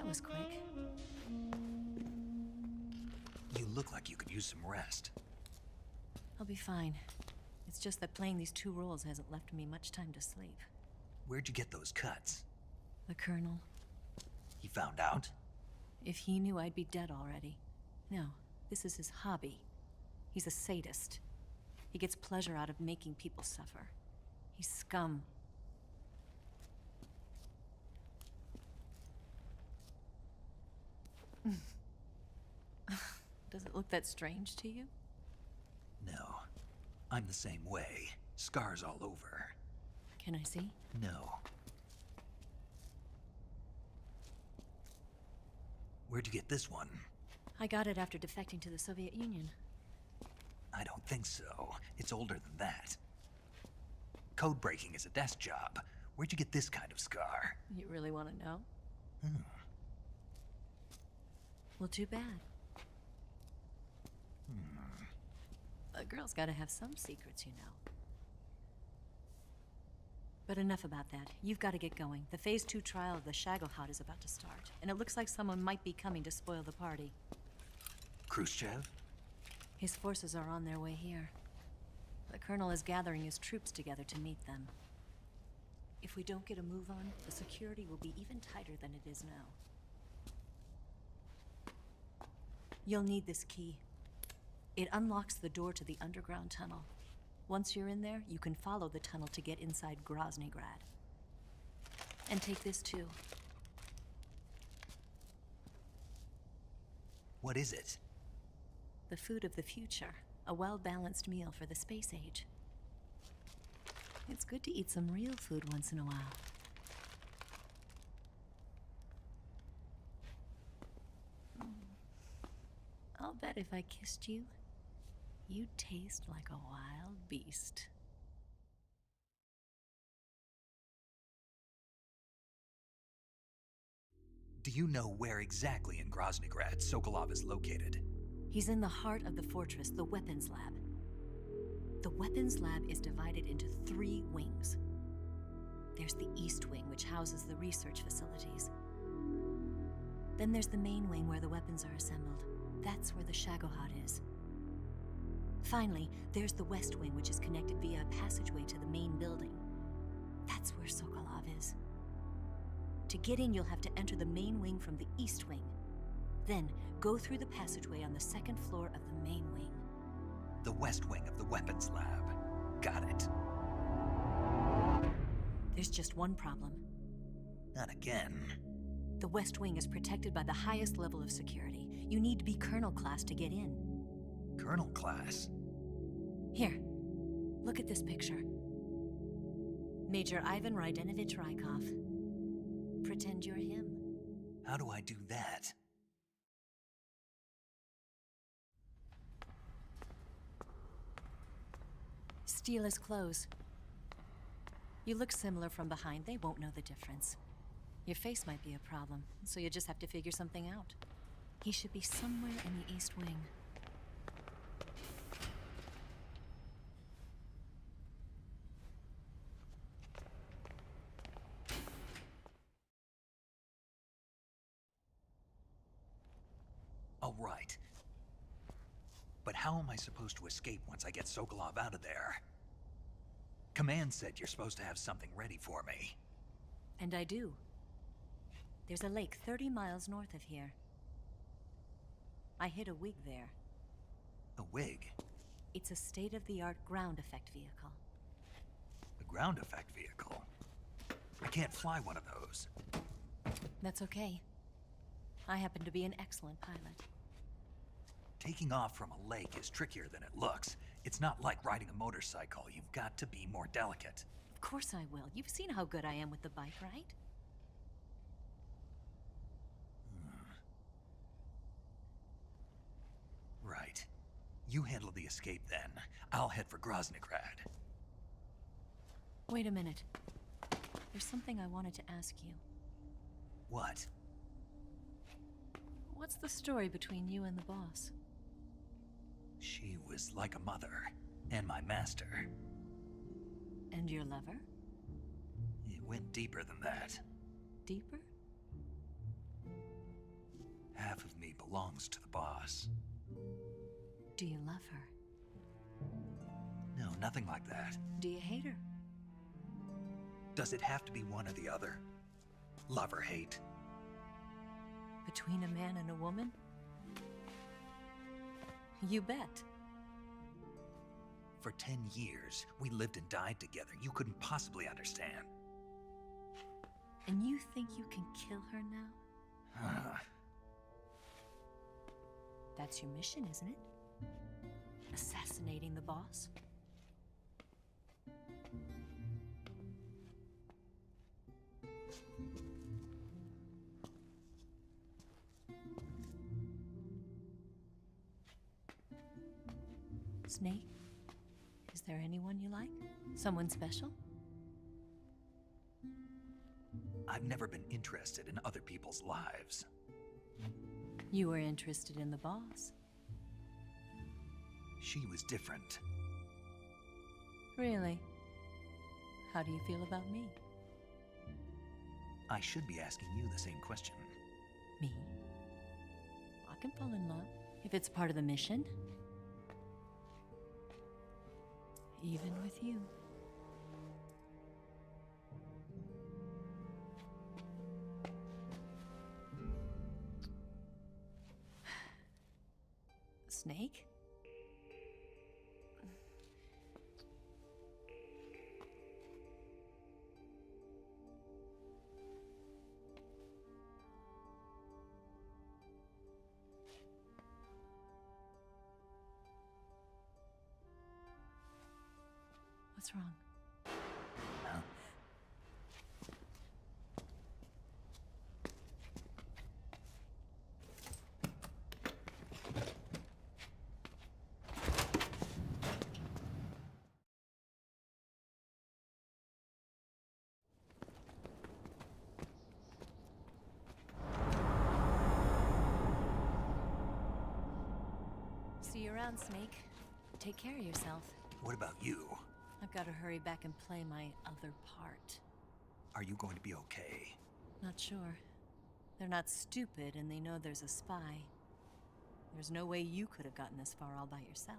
was quick. You look like you could use some rest. I'll be fine. It's just that playing these 2 roles hasn't left me much time to sleep. Where'd you get those cuts? The Colonel. He found out? If he knew, I'd be dead already. No, this is his hobby. He's a sadist. He gets pleasure out of making people suffer. He's scum. Does it look that strange to you? No. I'm the same way. Scars all over. Can I see? No. Where'd you get this one? I got it after defecting to the Soviet Union. I don't think so. It's older than that. Code breaking is a desk job. Where'd you get this kind of scar? You really want to know? Well, too bad. A girl's gotta have some secrets, you know. But enough about that. You've got to get going. The Phase 2 trial of the Shagohod is about to start, and it looks like someone might be coming to spoil the party. Khrushchev? His forces are on their way here. The Colonel is gathering his troops together to meet them. If we don't get a move on, the security will be even tighter than it is now. You'll need this key. It unlocks the door to the underground tunnel. Once you're in there, you can follow the tunnel to get inside Groznygrad. And take this too. What is it? The food of the future. A well-balanced meal for the space age. It's good to eat some real food once in a while. I'll bet if I kissed you, you'd taste like a wild beast. Do you know where exactly in Groznygrad Sokolov is located? He's in the heart of the fortress, the weapons lab. The weapons lab is divided into 3 wings. There's the East Wing, which houses the research facilities. Then there's the main wing where the weapons are assembled. That's where the Shagohod is. Finally, there's the West Wing, which is connected via a passageway to the main building. That's where Sokolov is. To get in, you'll have to enter the main wing from the East Wing. Then, go through the passageway on the 2nd floor of the main wing. The West Wing of the weapons lab. Got it. There's just one problem. Not again. The West Wing is protected by the highest level of security. You need to be Colonel class to get in. Colonel class? Here, look at this picture. Major Ivan Rydenovich Rykov. Pretend you're him. How do I do that? Steal his clothes. You look similar from behind. They won't know the difference. Your face might be a problem, so you just have to figure something out. He should be somewhere in the East Wing. All right. But how am I supposed to escape once I get Sokolov out of there? Command said you're supposed to have something ready for me. And I do. There's a lake 30 miles north of here. I hid a wig there. A wig? It's a state-of-the-art ground effect vehicle. A ground effect vehicle? I can't fly one of those. That's okay. I happen to be an excellent pilot. Taking off from a lake is trickier than it looks. It's not like riding a motorcycle. You've got to be more delicate. Of course I will. You've seen how good I am with the bike, right? Right. You handle the escape then. I'll head for Groznygrad. Wait a minute. There's something I wanted to ask you. What? What's the story between you and the boss? She was like a mother, and my master. And your lover? It went deeper than that. Deeper? Half of me belongs to the boss. Do you love her? No, nothing like that. Do you hate her? Does it have to be one or the other? Love or hate? Between a man and a woman? You bet. For 10 years, we lived and died together. You couldn't possibly understand. And you think you can kill her now? That's your mission, isn't it? Assassinating the boss? Snake? Is there anyone you like? Someone special? I've never been interested in other people's lives. You were interested in the boss. She was different. Really? How do you feel about me? I should be asking you the same question. Me? I can fall in love if it's part of the mission. Even with you. Snake? What's wrong? Huh? See you around, Snake. Take care of yourself. What about you? I've got to hurry back and play my other part. Are you going to be okay? Not sure. They're not stupid, and they know there's a spy. There's no way you could have gotten this far all by yourself.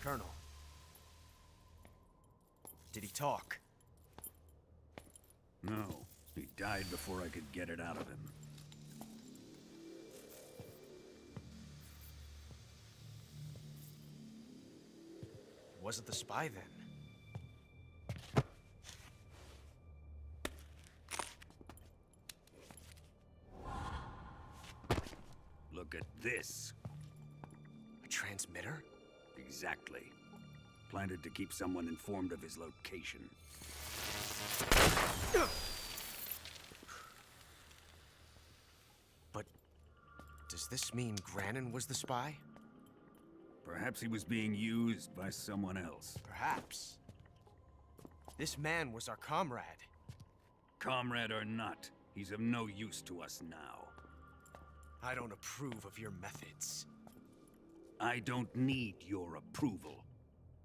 Colonel. Did he talk? No. He died before I could get it out of him. Wasn't the spy then? Look at this. A transmitter? Exactly. Planted to keep someone informed of his location. But does this mean Granin was the spy? Perhaps he was being used by someone else. Perhaps. This man was our comrade. Comrade or not, he's of no use to us now. I don't approve of your methods. I don't need your approval.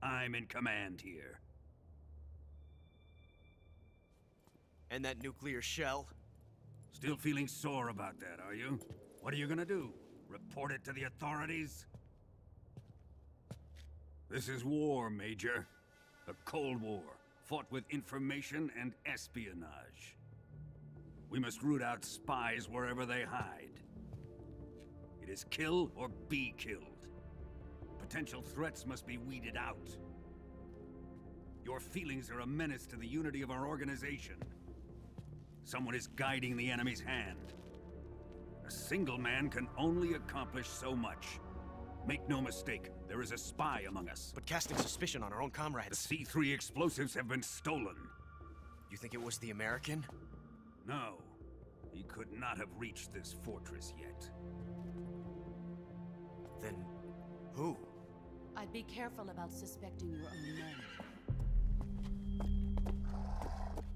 I'm in command here. And that nuclear shell? Still feeling sore about that, are you? What are you gonna do? Report it to the authorities? This is war, Major. A Cold War, fought with information and espionage. We must root out spies wherever they hide. It is kill or be killed. Potential threats must be weeded out. Your feelings are a menace to the unity of our organization. Someone is guiding the enemy's hand. A single man can only accomplish so much. Make no mistake, there is a spy among us. But casting suspicion on our own comrades. The C3 explosives have been stolen. You think it was the American? No. He could not have reached this fortress yet. Then, who? I'd be careful about suspecting your own men.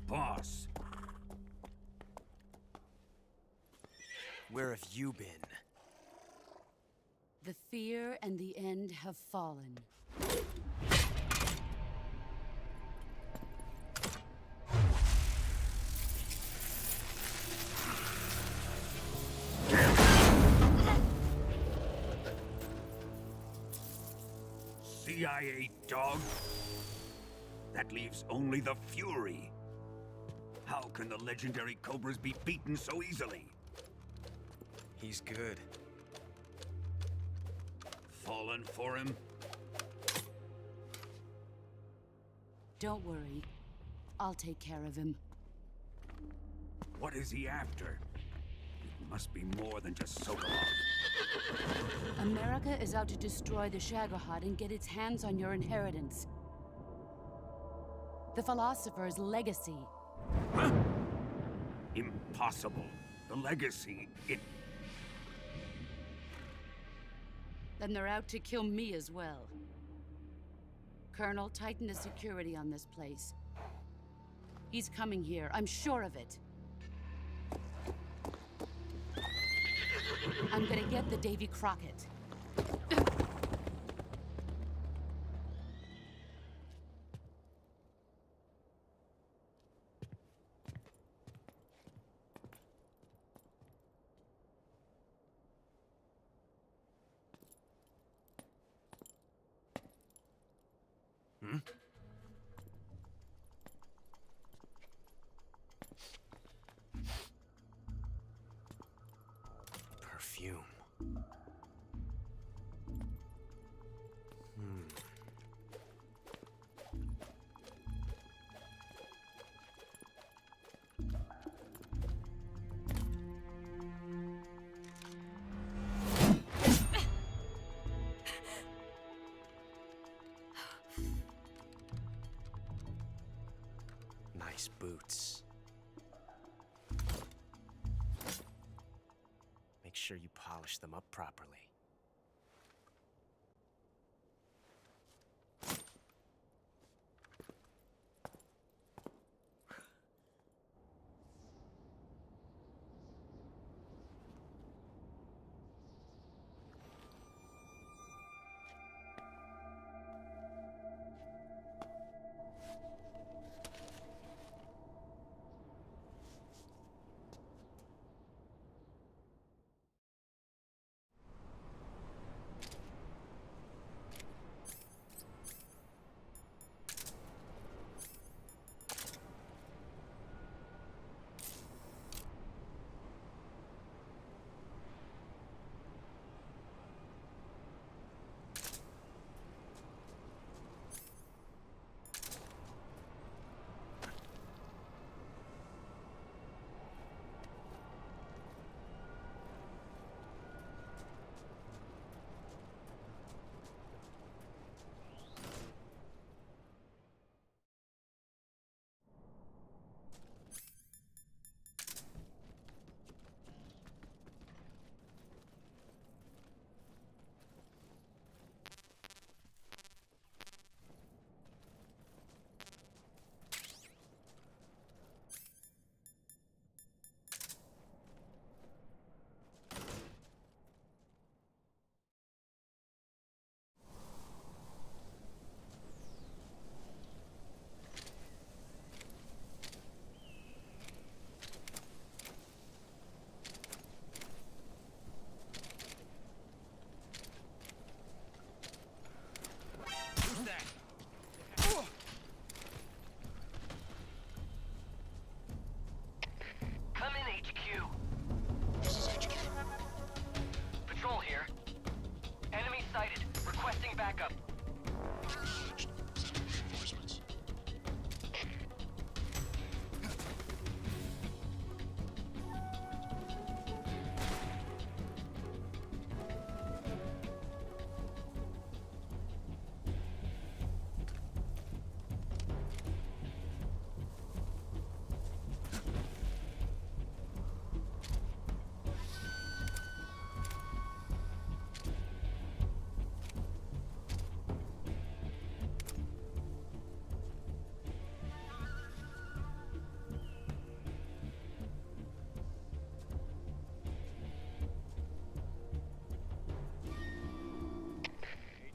Boss! Where have you been? The fear and the end have fallen. CIA dog? That leaves only the Fury. How can the legendary Cobras be beaten so easily? He's good. Fallen for him? Don't worry. I'll take care of him. What is he after? It must be more than just Sokolov. America is out to destroy the Shagohod and get its hands on your inheritance. The philosopher's legacy. Huh? Impossible. The legacy, Then they're out to kill me as well. Colonel, tighten the security on this place. He's coming here, I'm sure of it. I'm gonna get the Davy Crockett. Hmm? Perfume. Nice boots. Make sure you polish them up properly. backup. Acknowledged. Sending reinforcements.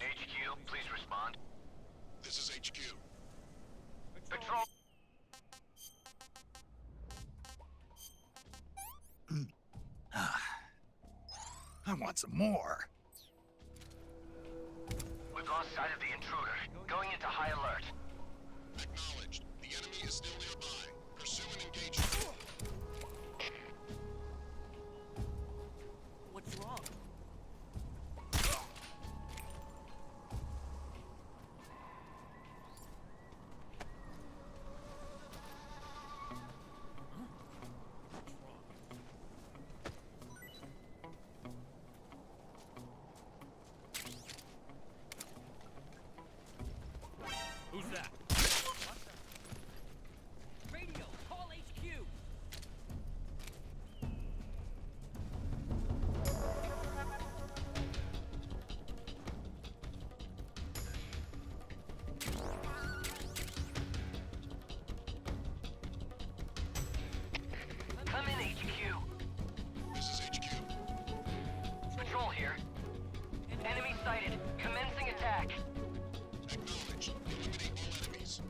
HQ, please respond. This is HQ. Patrol. I want some more. We've lost sight of the intruder. Going into high alert. Acknowledged. The enemy is still nearby. Pursue and engage. What's wrong? Who's that? Radio, call HQ! Come in, HQ. This is HQ. Patrol here. Enemy sighted. Commencing attack. Acknowledged. Eliminate all enemies.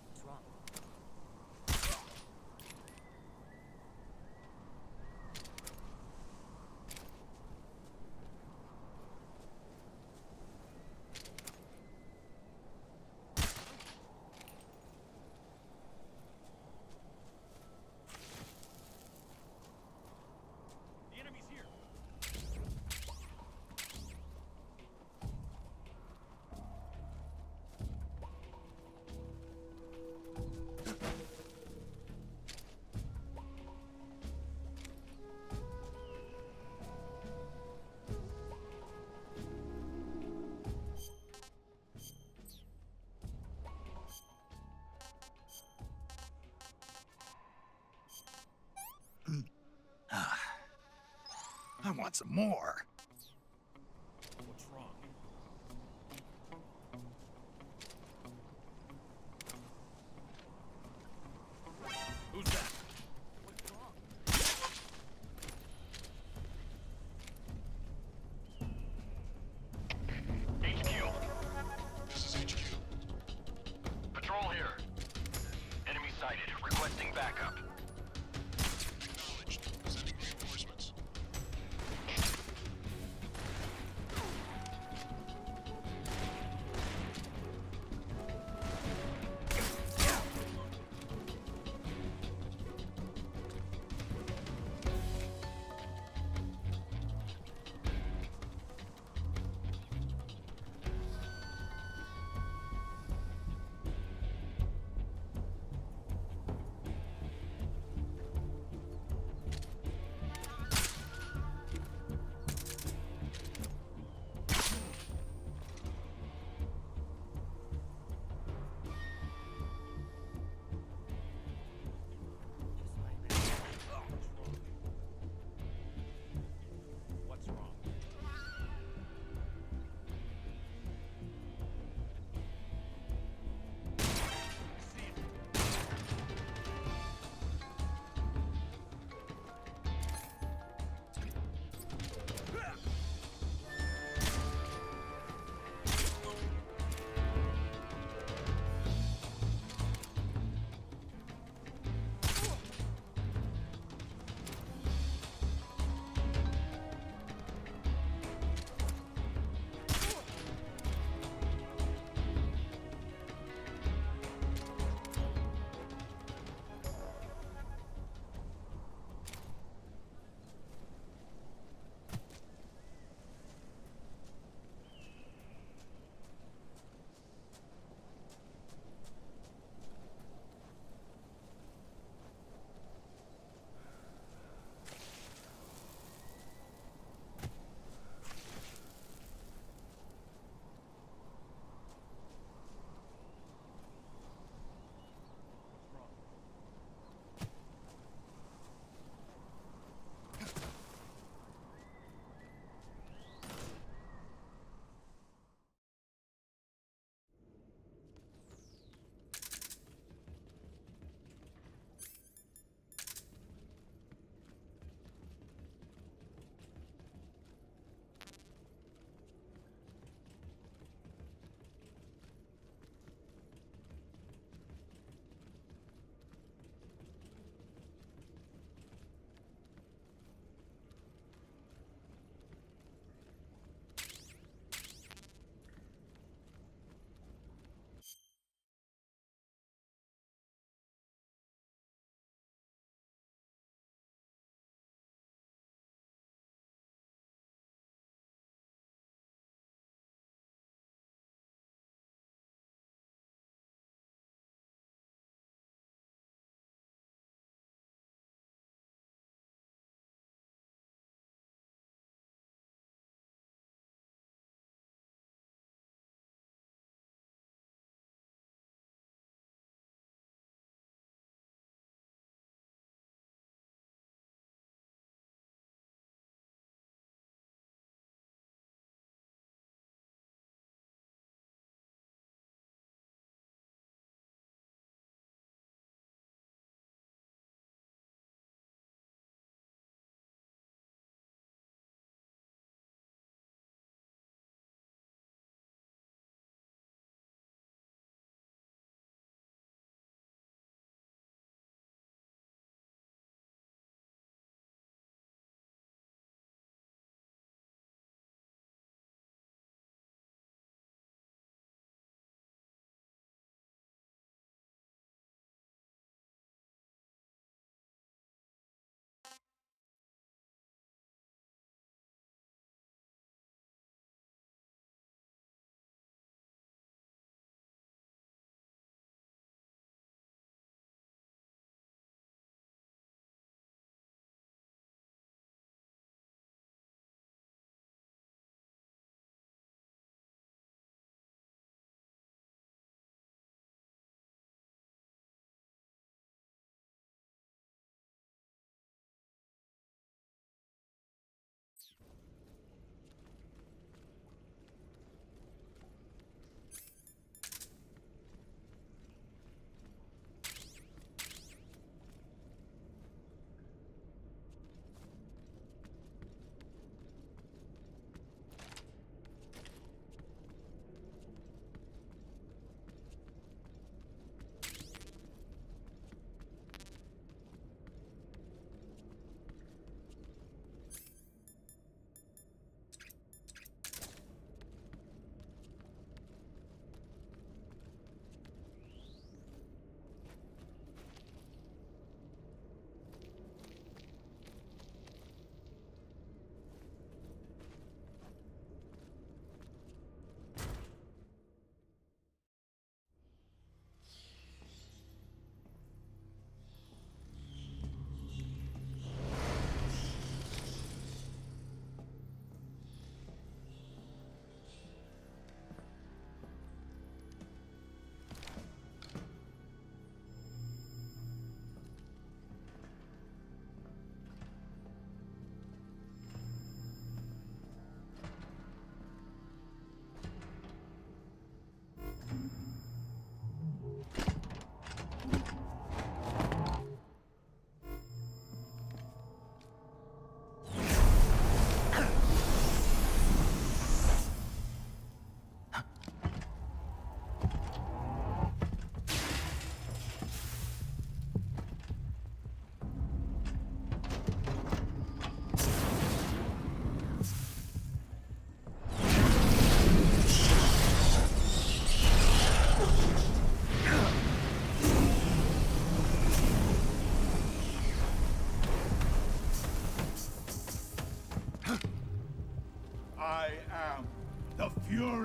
What's wrong? The enemy's here. I want some more. What's wrong? Who's that? What's wrong? HQ. This is HQ. Patrol here. Enemy sighted. Requesting backup. Acknowledged. Sending reinforcements.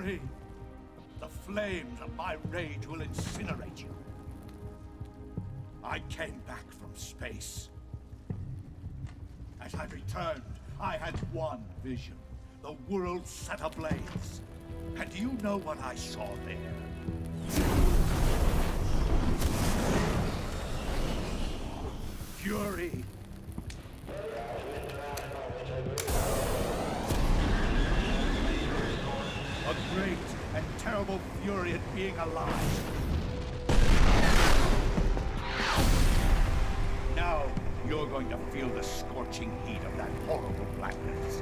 Fury! The flames of my rage will incinerate you. I came back from space. As I returned, I had one vision. The world set ablaze. And do you know what I saw there? Fury. A great and terrible fury at being alive. Now, you're going to feel the scorching heat of that horrible blackness.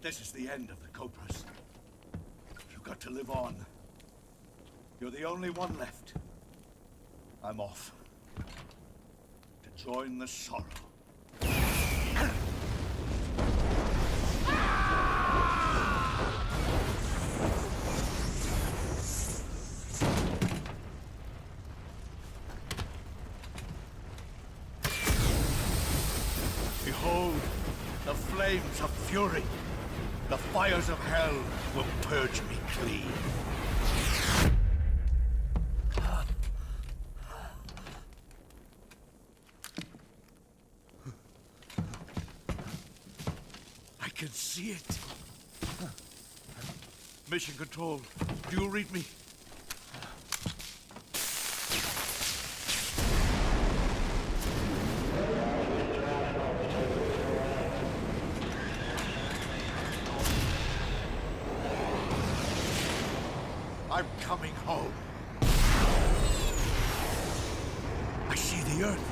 This is the end of the Cobras. You've got to live on. You're the only one left. I'm off. To join the sorrow. Behold, the flames of fury. The fires of hell will purge me clean. I can see it. Mission Control, do you read me? I'm coming home. I see the Earth.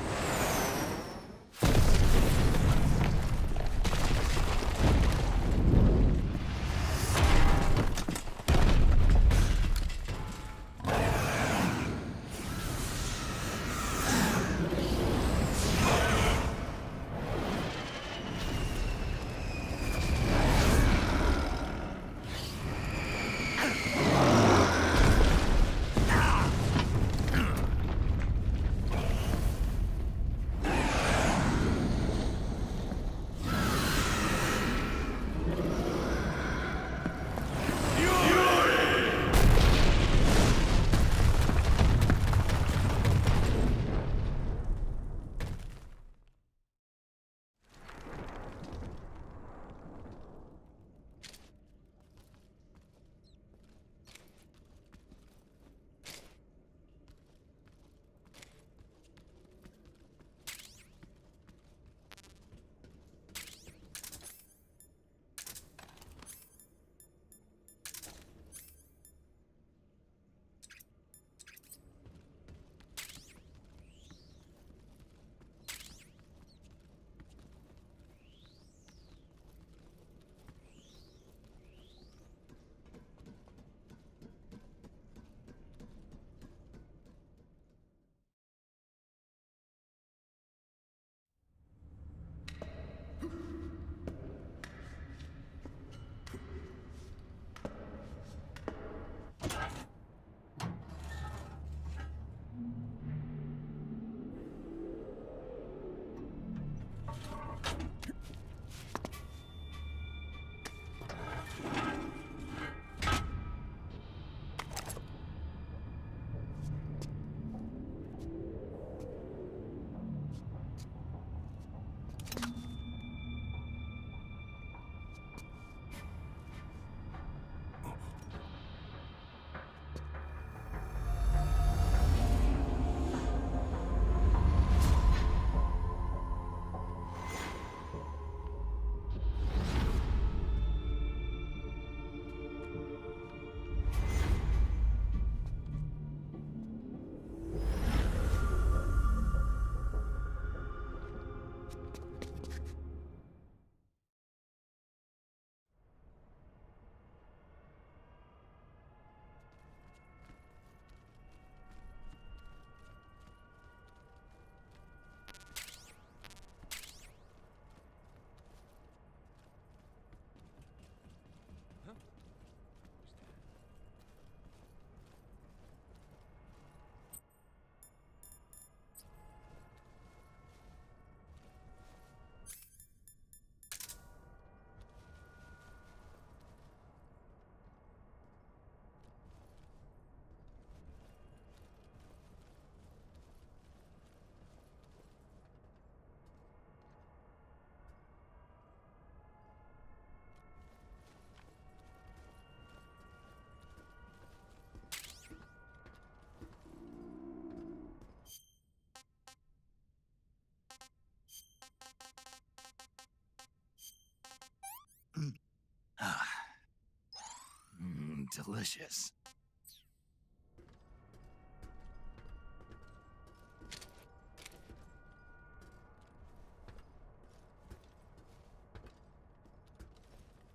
Delicious.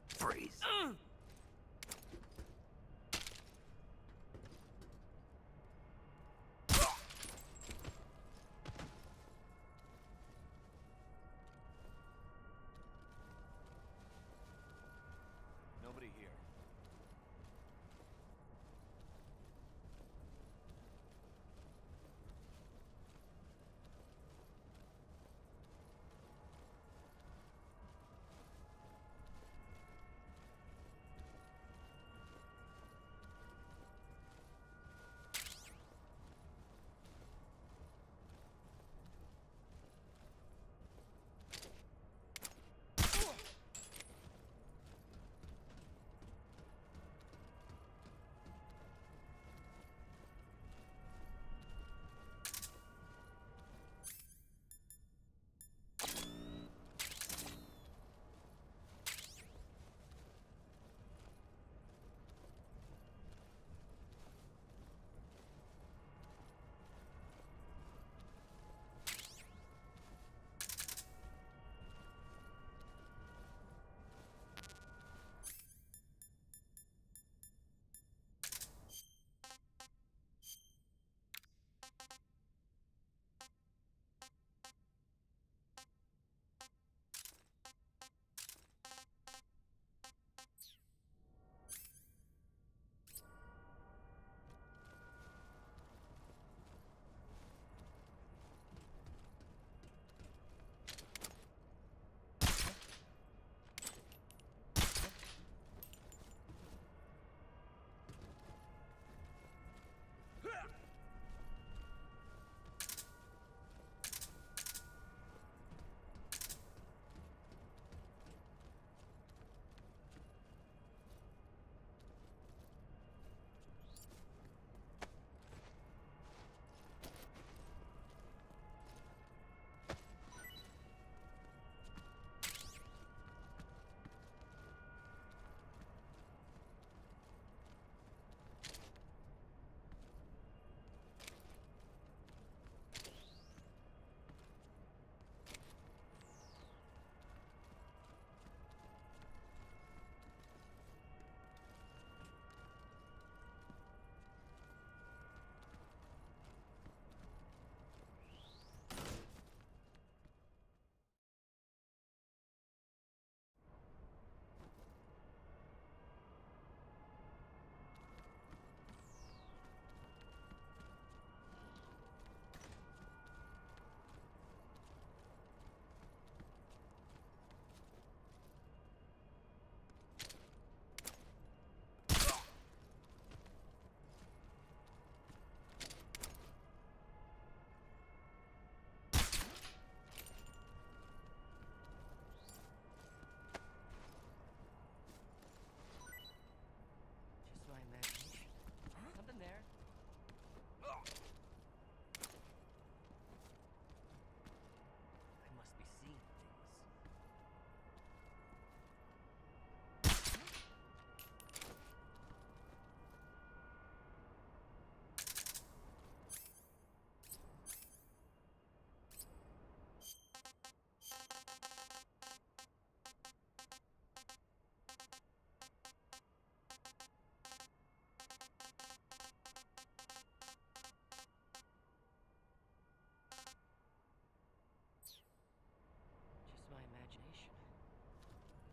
For stories. Nobody here.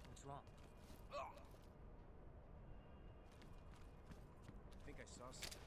What's wrong? I think I saw something.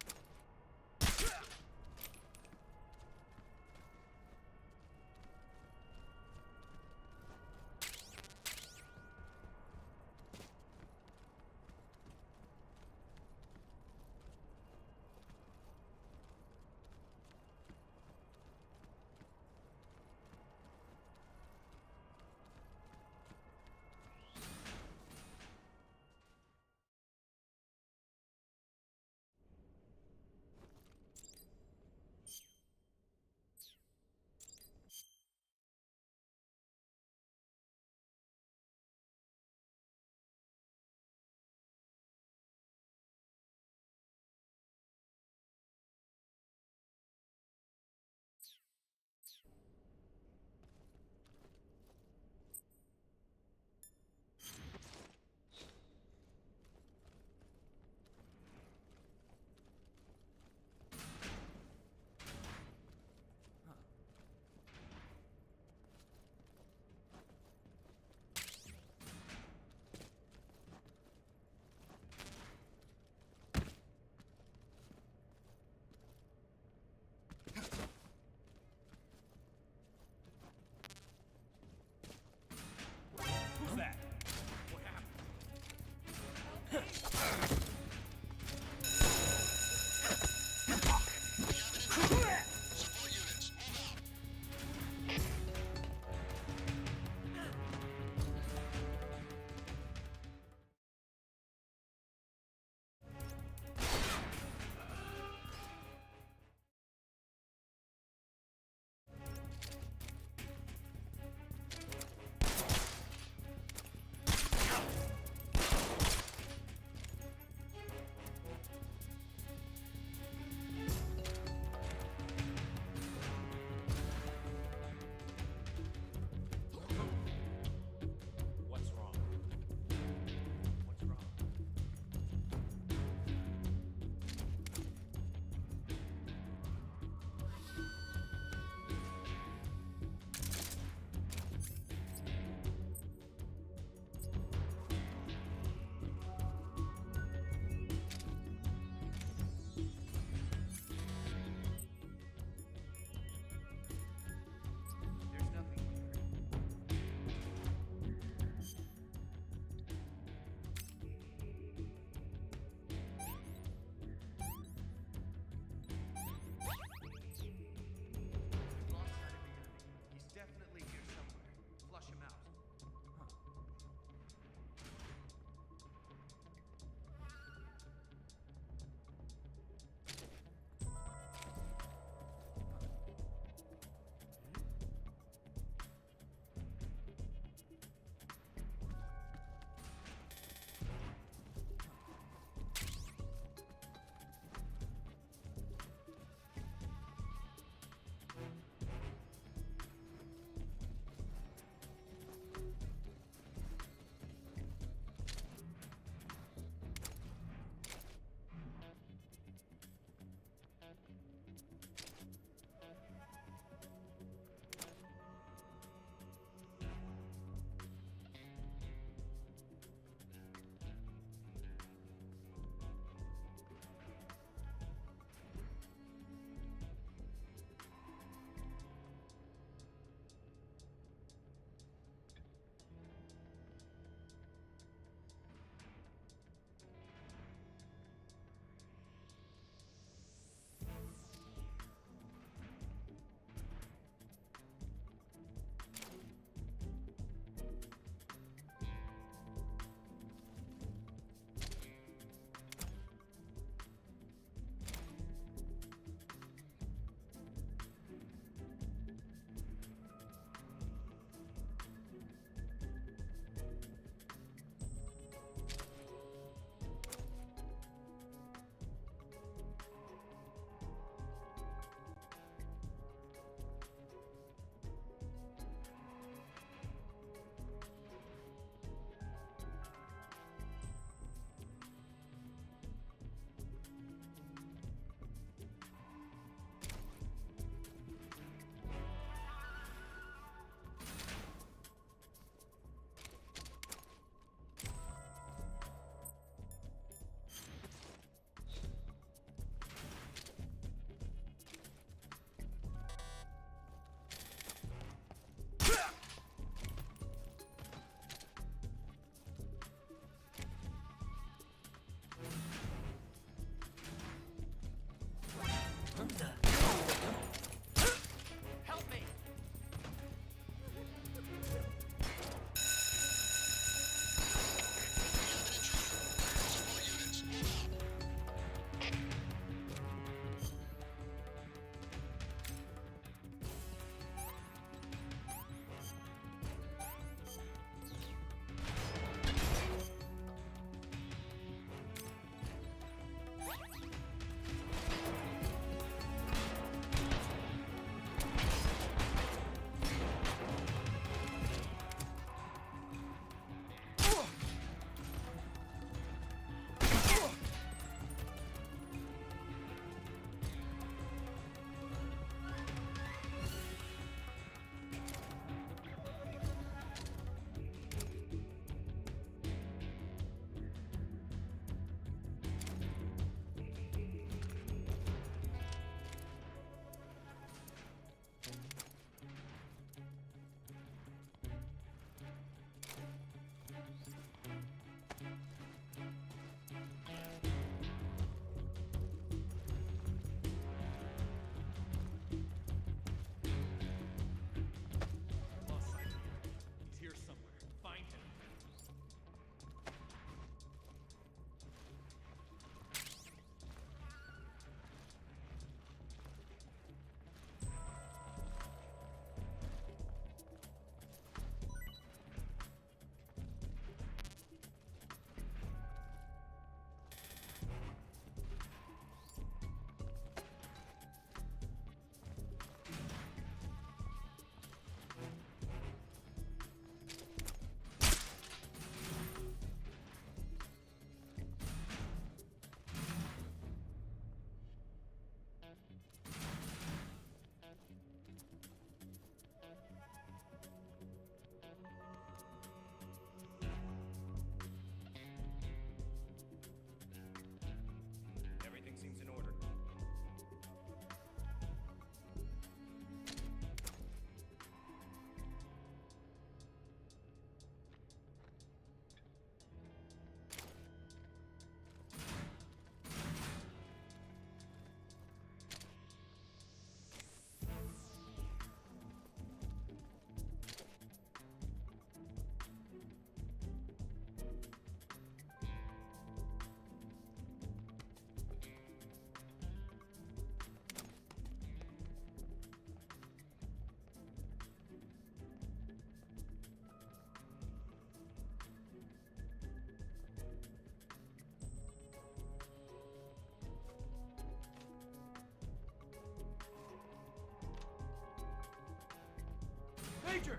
Major!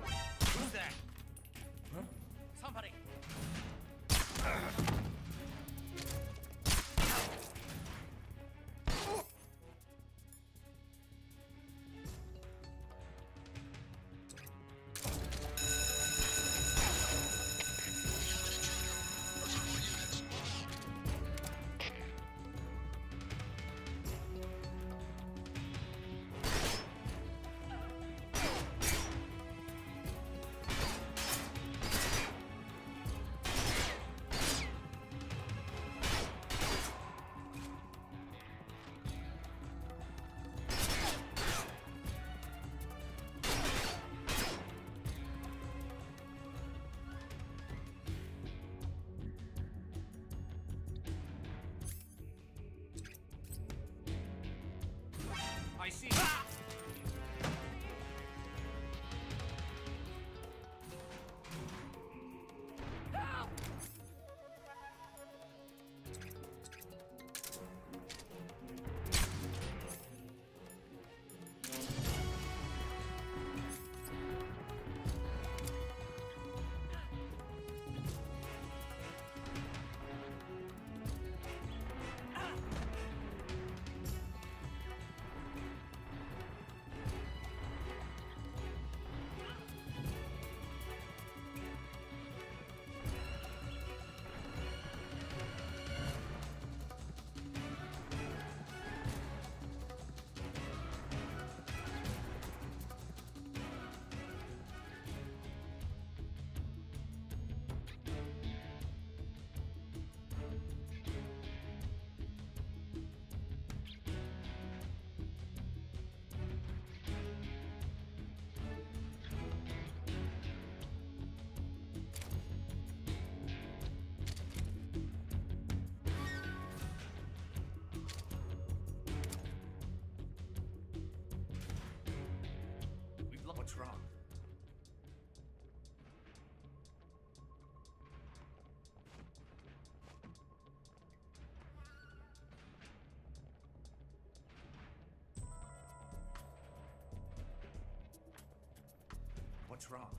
Who's that? Huh? Somebody! I see. What's wrong? What's wrong?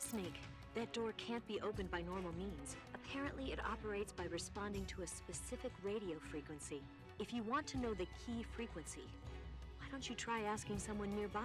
Snake, that door can't be opened by normal means. Apparently, it operates by responding to a specific radio frequency. If you want to know the key frequency, why don't you try asking someone nearby?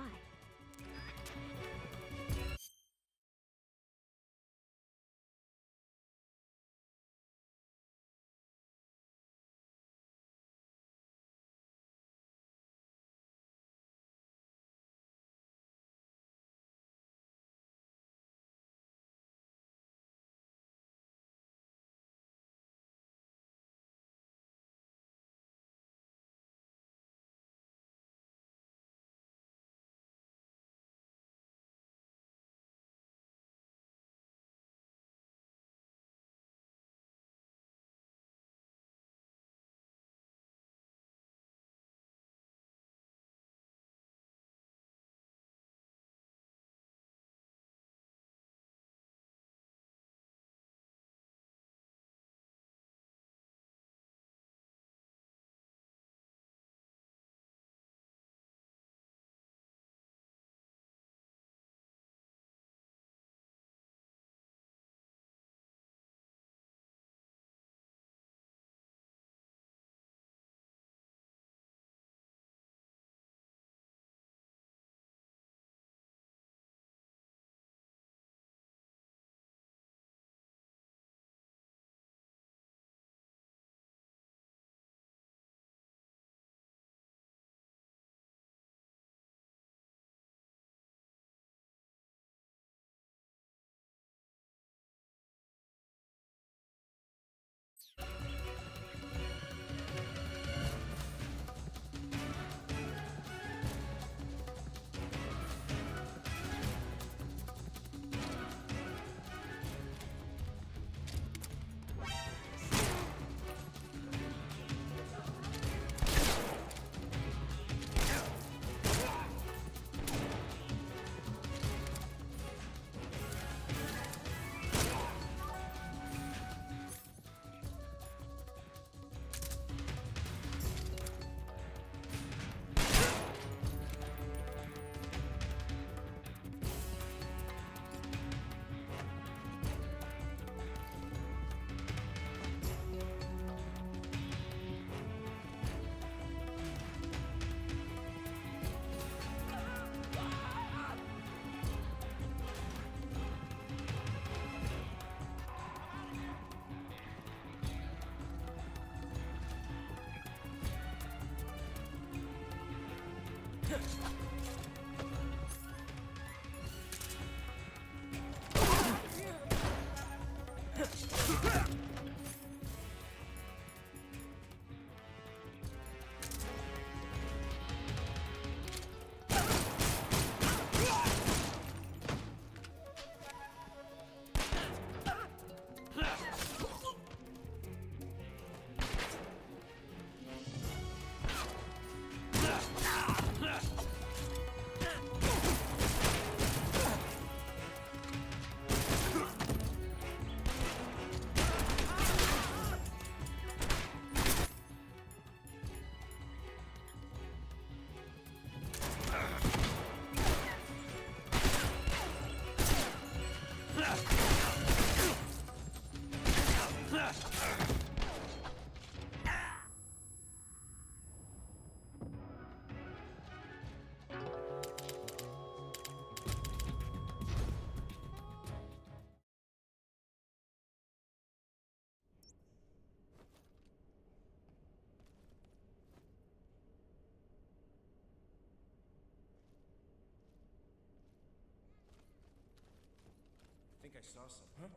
I think I saw some. Huh?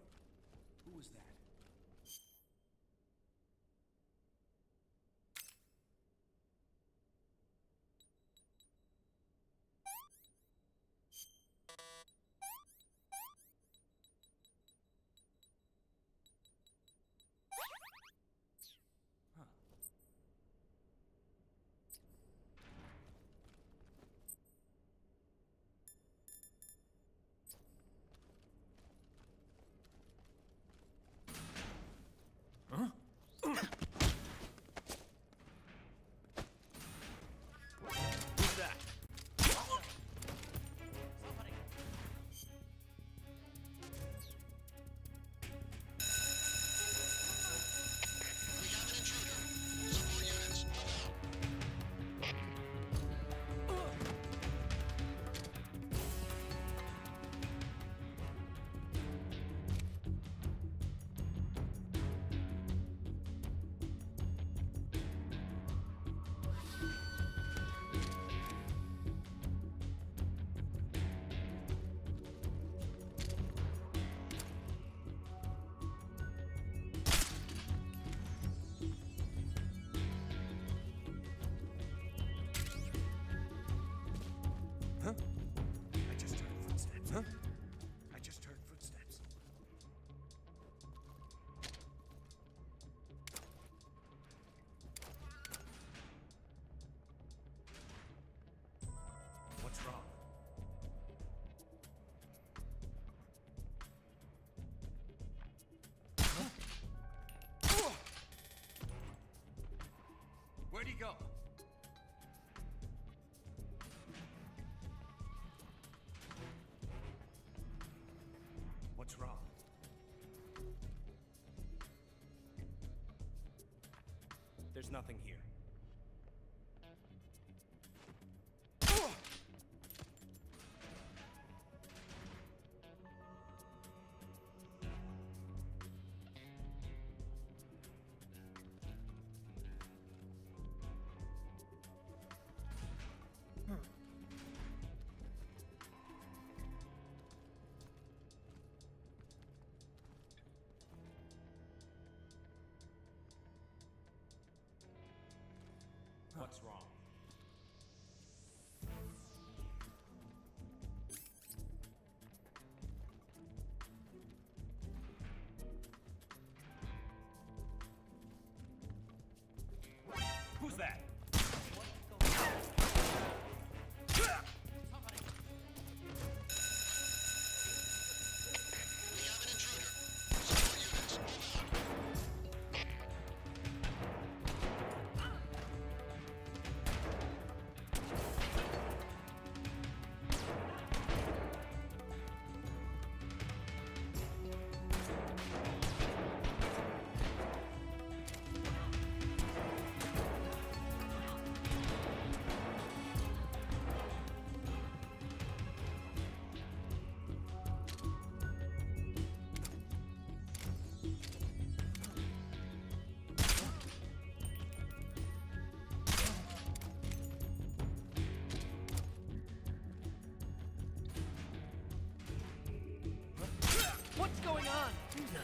Who was that? Huh? I just heard footsteps. What's wrong? Where'd he go? What's wrong? There's nothing here. What's wrong? Who's that? What's going on? Who's there?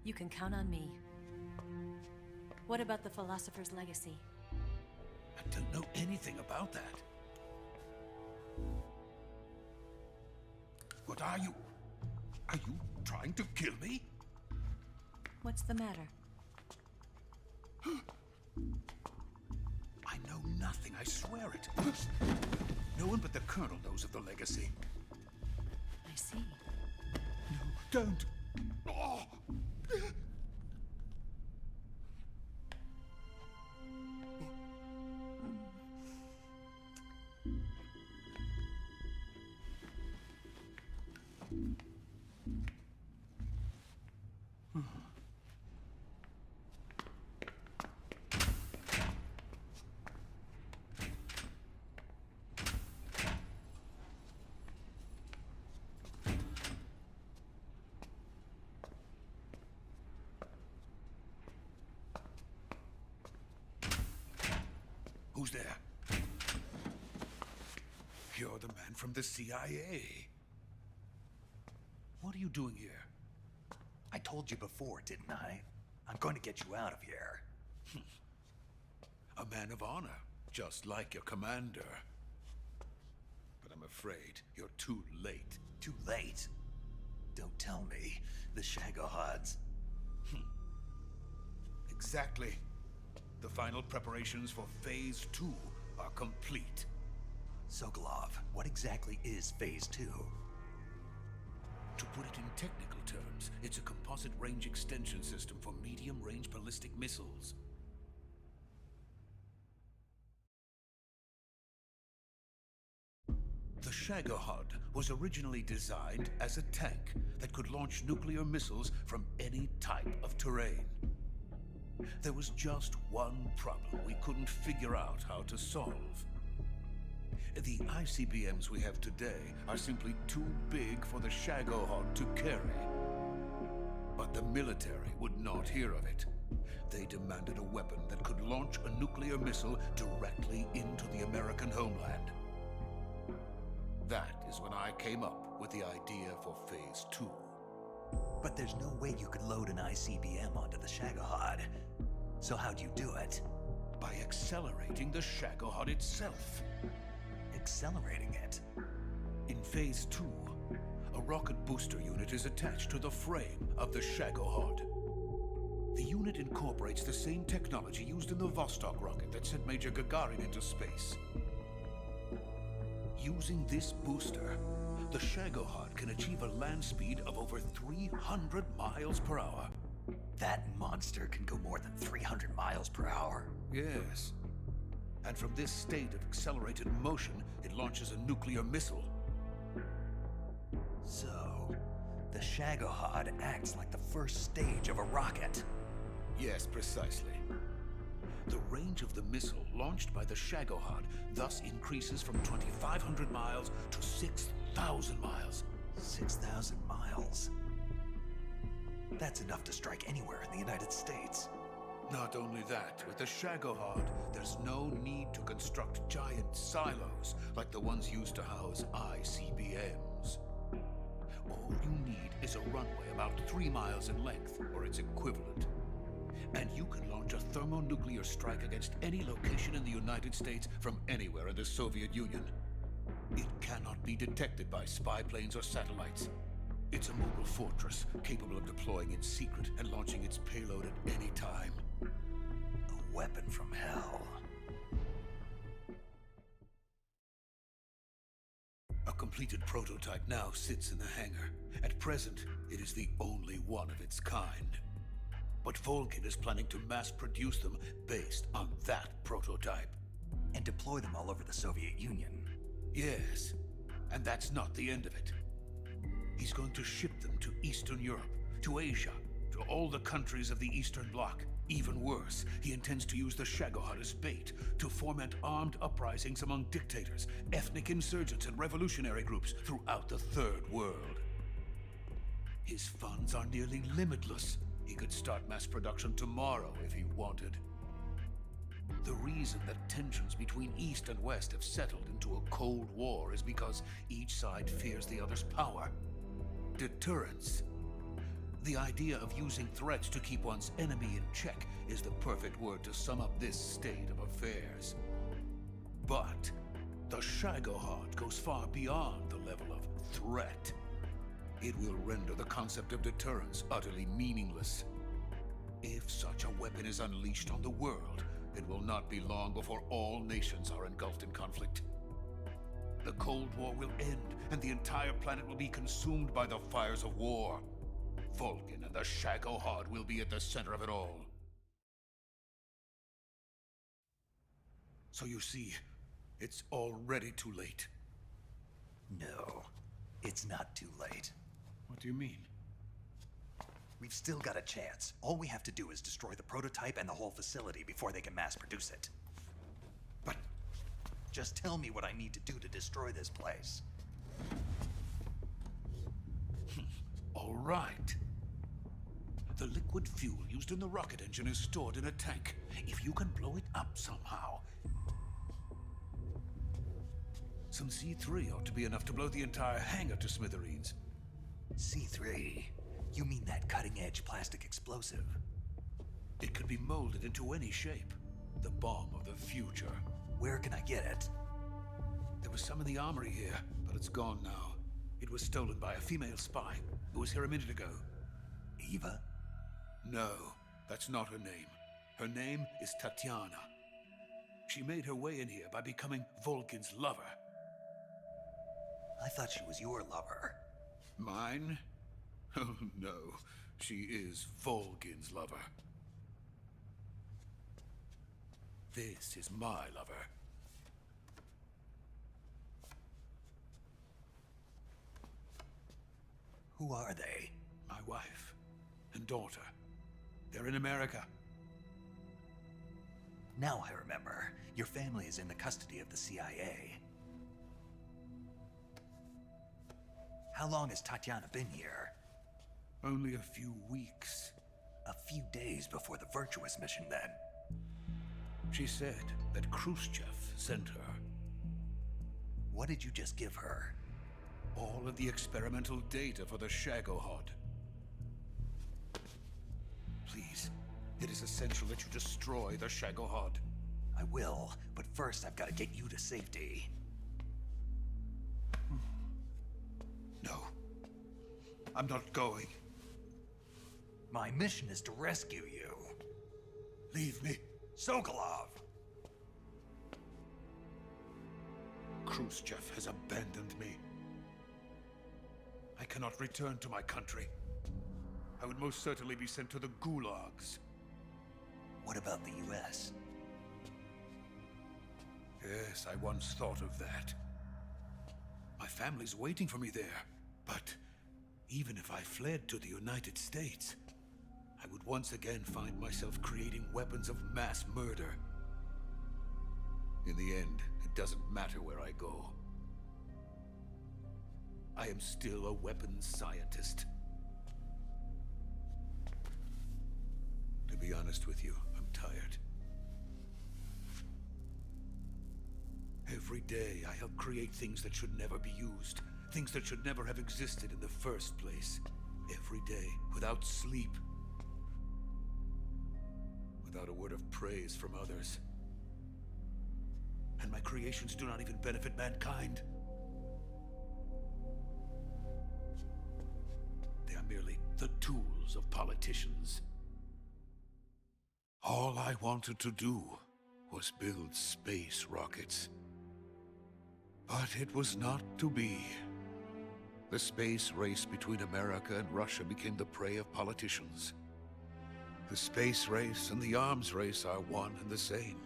You can count on me. What about the Philosopher's Legacy? I don't know anything about that. What are you? Are you trying to kill me? What's the matter? I know nothing, I swear it. No one but the Colonel knows of the legacy. I see. No, don't. Oh. Who's there? You're the man from the CIA. What are you doing here? I told you before, didn't I? I'm going to get you out of here. A man of honor, just like your commander. But I'm afraid you're too late. Too late? Don't tell me. The Shagohods. Exactly. The final preparations for Phase 2 are complete. Sokolov, what exactly is Phase 2? To put it in technical terms, it's a composite range extension system for medium-range ballistic missiles. The Shagohod was originally designed as a tank that could launch nuclear missiles from any type of terrain. There was just one problem we couldn't figure out how to solve. The ICBMs we have today are simply too big for the Shagohod to carry. But the military would not hear of it. They demanded a weapon that could launch a nuclear missile directly into the American homeland. That is when I came up with the idea for Phase 2. But there's no way you could load an ICBM onto the Shagohod. So how'd you do it? By accelerating the Shagohod itself. Accelerating it? In Phase 2, a rocket booster unit is attached to the frame of the Shagohod. The unit incorporates the same technology used in the Vostok rocket that sent Major Gagarin into space. Using this booster, the Shagohod can achieve a land speed of over 300 miles per hour. That monster can go more than 300 miles per hour? Yes. And from this state of accelerated motion, it launches a nuclear missile. So, the Shagohod acts like the first stage of a rocket. Yes, precisely. The range of the missile launched by the Shagohod thus increases from 2,500 miles to 6,000 miles. 6,000 miles? That's enough to strike anywhere in the United States. Not only that, with the Shagohod, there's no need to construct giant silos like the ones used to house ICBMs. All you need is a runway about 3 miles in length, or its equivalent. And you can launch a thermonuclear strike against any location in the United States from anywhere in the Soviet Union. It cannot be detected by spy planes or satellites. It's a mobile fortress, capable of deploying in secret and launching its payload at any time. A weapon from hell. A completed prototype now sits in the hangar. At present, it is the only one of its kind. But Volkin is planning to mass produce them based on that prototype. And deploy them all over the Soviet Union. Yes, and that's not the end of it. He's going to ship them to Eastern Europe, to Asia, to all the countries of the Eastern Bloc. Even worse, he intends to use the Shagohod as bait to foment armed uprisings among dictators, ethnic insurgents, and revolutionary groups throughout the Third World. His funds are nearly limitless. He could start mass production tomorrow if he wanted. The reason that tensions between East and West have settled into a Cold War is because each side fears the other's power. Deterrence. The idea of using threats to keep one's enemy in check is the perfect word to sum up this state of affairs. But the Shagohod goes far beyond the level of threat. It will render the concept of deterrence utterly meaningless. If such a weapon is unleashed on the world, it will not be long before all nations are engulfed in conflict. The Cold War will end, and the entire planet will be consumed by the fires of war. Vulcan and the Shagohod will be at the center of it all. So you see, it's already too late. No, it's not too late. What do you mean? We've still got a chance. All we have to do is destroy the prototype and the whole facility before they can mass produce it. But just tell me what I need to do to destroy this place. All right. The liquid fuel used in the rocket engine is stored in a tank. If you can blow it up somehow. Some C3 ought to be enough to blow the entire hangar to smithereens. C3? You mean that cutting-edge plastic explosive? It could be molded into any shape. The bomb of the future. Where can I get it? There was some in the armory here, but it's gone now. It was stolen by a female spy who was here a minute ago. Eva? No, that's not her name. Her name is Tatiana. She made her way in here by becoming Volgin's lover. I thought she was your lover. Mine? Oh, no. She is Volgin's lover. This is my lover. Who are they? My wife and daughter. They're in America. Now I remember. Your family is in the custody of the CIA. How long has Tatiana been here? Only a few weeks. A few days before the Virtuous mission, then. She said that Khrushchev sent her. What did you just give her? All of the experimental data for the Shagohod. Please, it is essential that you destroy the Shagohod. I will, but first I've got to get you to safety. No. I'm not going. My mission is to rescue you. Leave me. Sokolov! Khrushchev has abandoned me. I cannot return to my country. I would most certainly be sent to the gulags. What about the US? Yes, I once thought of that. My family's waiting for me there. But even if I fled to the United States, I would once again find myself creating weapons of mass murder. In the end, it doesn't matter where I go. I am still a weapons scientist. To be honest with you, I'm tired. Every day, I help create things that should never be used. Things that should never have existed in the first place. Every day, without sleep. Without a word of praise from others. And my creations do not even benefit mankind. They are merely the tools of politicians. All I wanted to do was build space rockets. But it was not to be. The space race between America and Russia became the prey of politicians. The space race and the arms race are one and the same.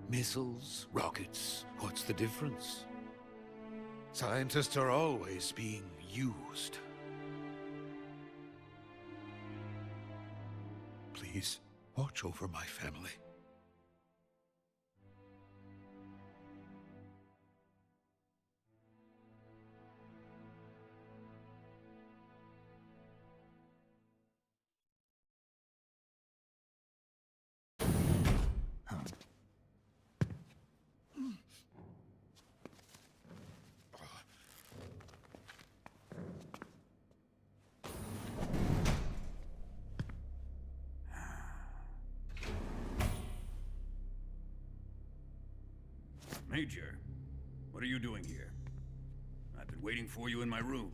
Missiles, rockets, what's the difference? Scientists are always being used. Please, watch over my family. Major, what are you doing here? I've been waiting for you in my room.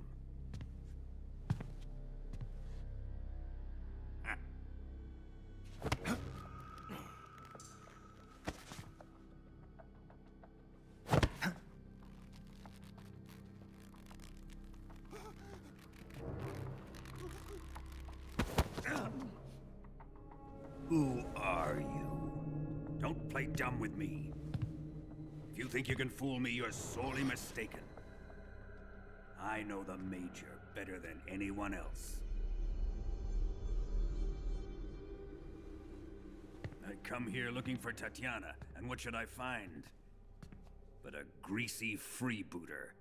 Who are you? Don't play dumb with me. If you think you can fool me, you're sorely mistaken. I know the Major better than anyone else. I come here looking for Tatiana, and what should I find? But a greasy freebooter.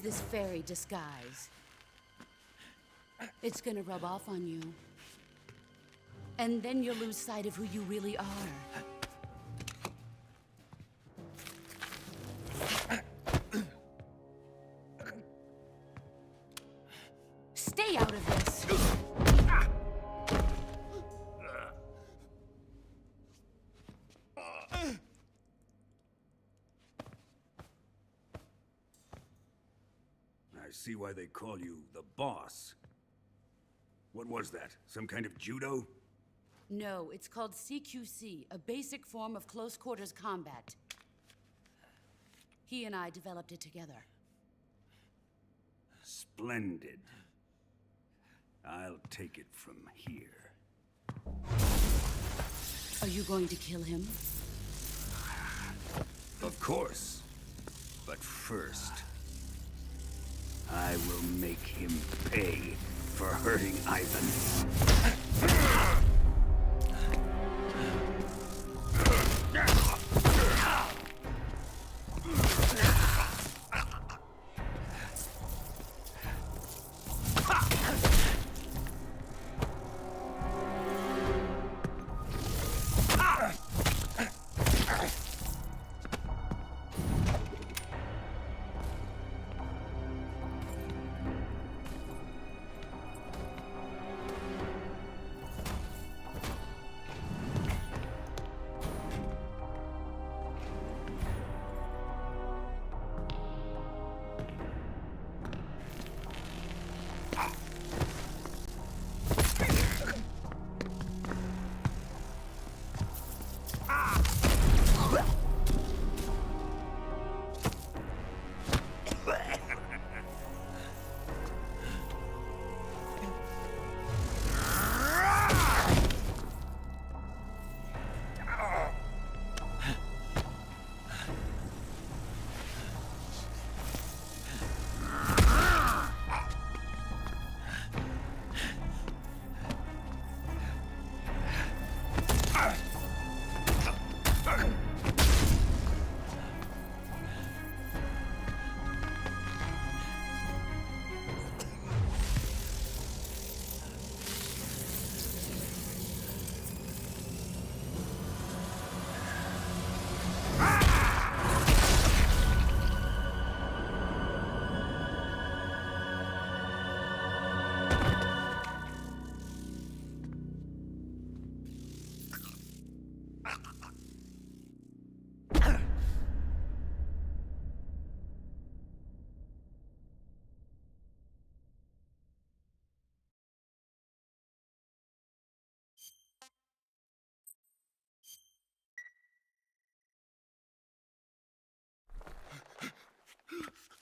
This fairy disguise. It's gonna rub off on you. And then you'll lose sight of who you really are. Stay out of this! I see why they call you the boss. What was that? Some kind of judo? No, it's called CQC, a basic form of close quarters combat. He and I developed it together. Splendid. I'll take it from here. Are you going to kill him? Of course. But first, I will make him pay for hurting Ivan.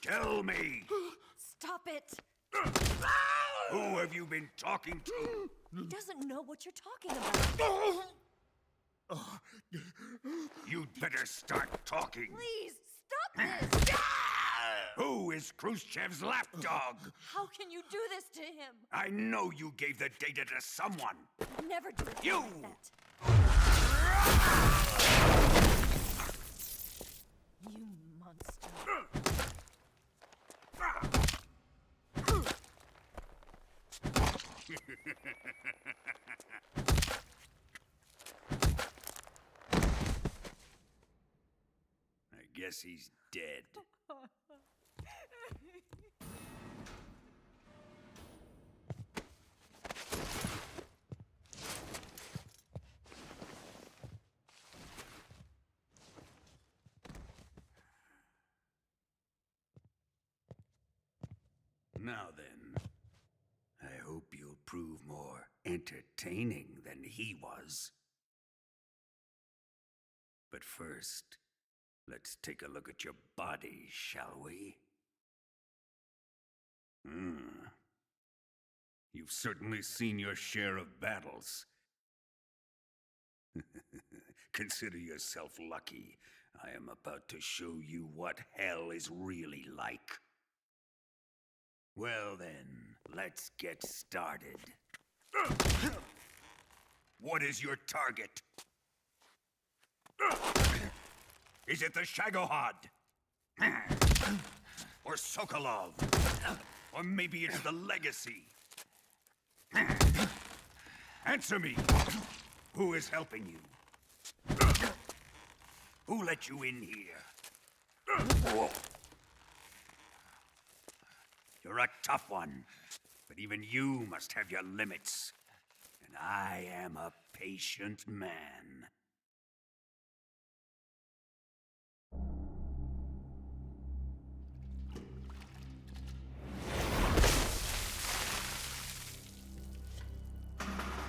Tell me! Stop it! Who have you been talking to? He doesn't know what you're talking about. You'd better start talking. Please, stop this! Who is Khrushchev's lapdog? How can you do this to him? I know you gave the data to someone. Never do it You! like that. You monster. I guess he's dead. Now then, I hope you'll prove more entertaining than he was. But first, let's take a look at your body, shall we? You've certainly seen your share of battles. Consider yourself lucky. I am about to show you what hell is really like. Well then, let's get started. What is your target? Is it the Shagohod? Or Sokolov? Or maybe it's the Legacy? Answer me! Who is helping you? Who let you in here? You're a tough one, but even you must have your limits. And I am a patient man.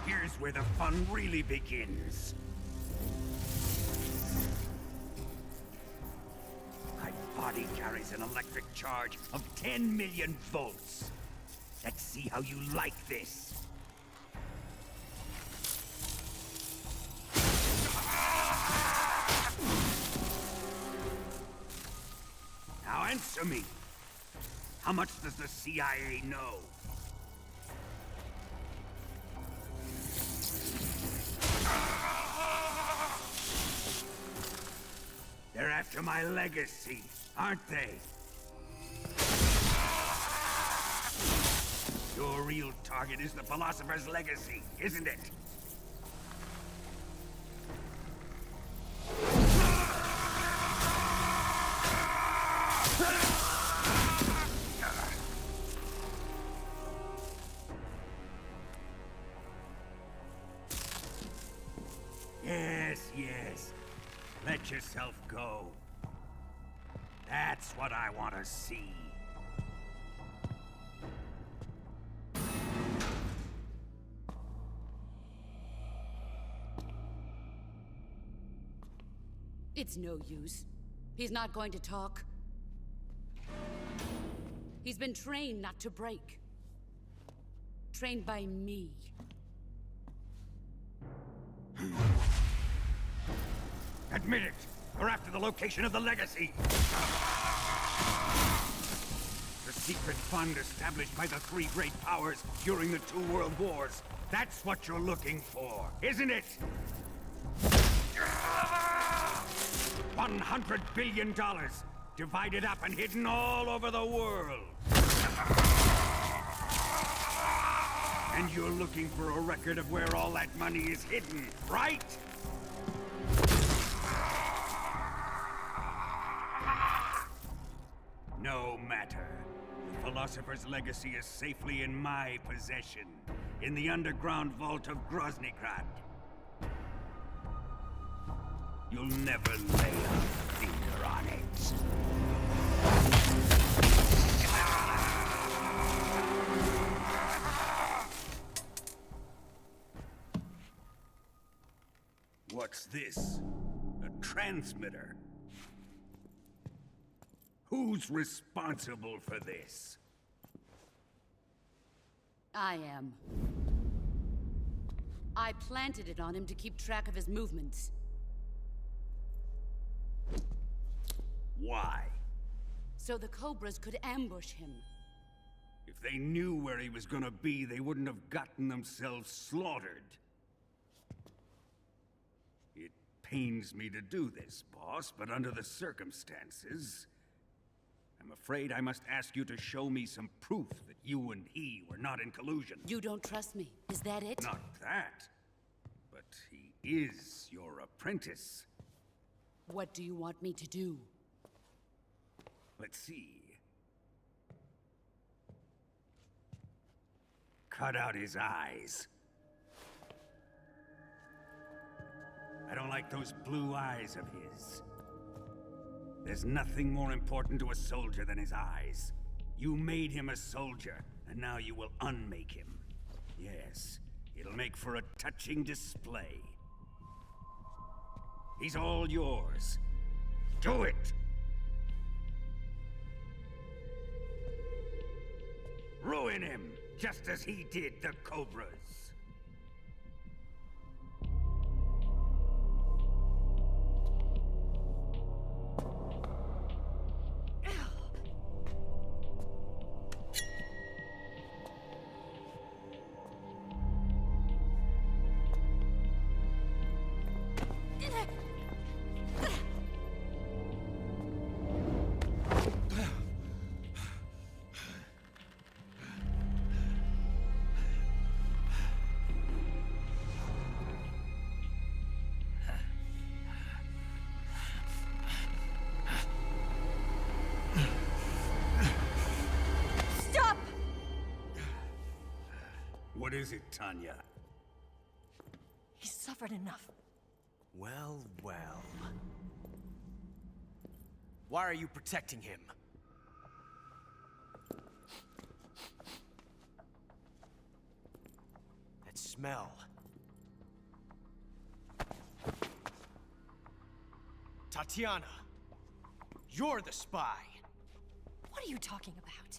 Here's where the fun really begins. My body carries an electric charge of 10 million volts. Let's see how you like this. Now answer me. How much does the CIA know? They're after my legacy, aren't they? Your real target is the Philosopher's Legacy, isn't it? Yes. Let yourself go. That's what I want to see. It's no use. He's not going to talk. He's been trained not to break. Trained by me. Admit it! We're after the location of the Legacy! The secret fund established by the three great powers during the 2 world wars. That's what you're looking for, isn't it? $100 billion, divided up and hidden all over the world. And you're looking for a record of where all that money is hidden, right? No matter. The Philosopher's Legacy is safely in my possession, in the underground vault of Groznygrad. You'll never lay a finger on it. What's this? A transmitter? Who's responsible for this? I am. I planted it on him to keep track of his movements. Why? so the Cobras could ambush him. If they knew where he was gonna be, they wouldn't have gotten themselves slaughtered. It pains me to do this, boss, but under the circumstances, I'm afraid I must ask you to show me some proof that you and he were not in collusion. You don't trust me, is that it? Not that, but he is your apprentice. What do you want me to do? Let's see. Cut out his eyes. I don't like those blue eyes of his. There's nothing more important to a soldier than his eyes. You made him a soldier, and now you will unmake him. Yes, it'll make for a touching display. He's all yours. Do it! Ruin him, just as he did the Cobras. What is it, Tanya? He's suffered enough. Well, well. Why are you protecting him? That smell. Tatiana! You're the spy! What are you talking about?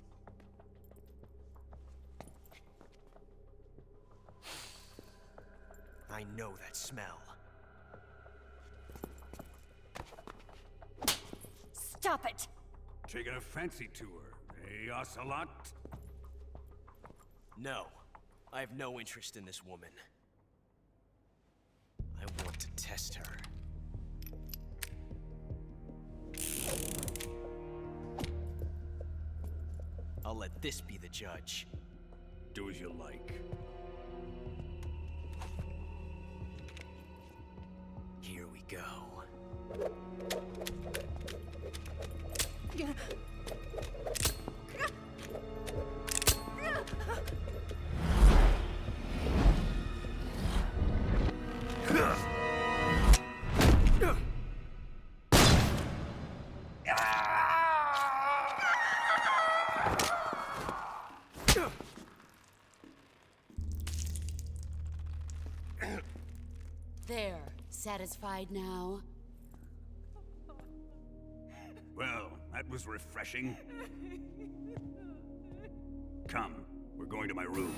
I know that smell. Stop it! Taking a fancy to her, eh, Ocelot? No. I have no interest in this woman. I want to test her. I'll let this be the judge. Do as you like. Here we go. There, satisfied now? Well, that was refreshing. Come, we're going to my room.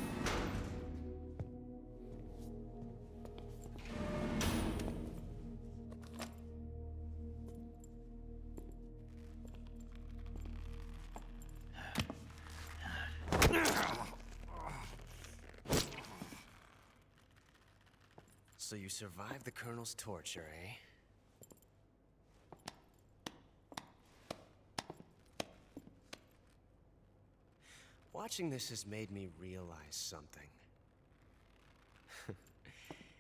So you survived the Colonel's torture, eh? Watching this has made me realize something.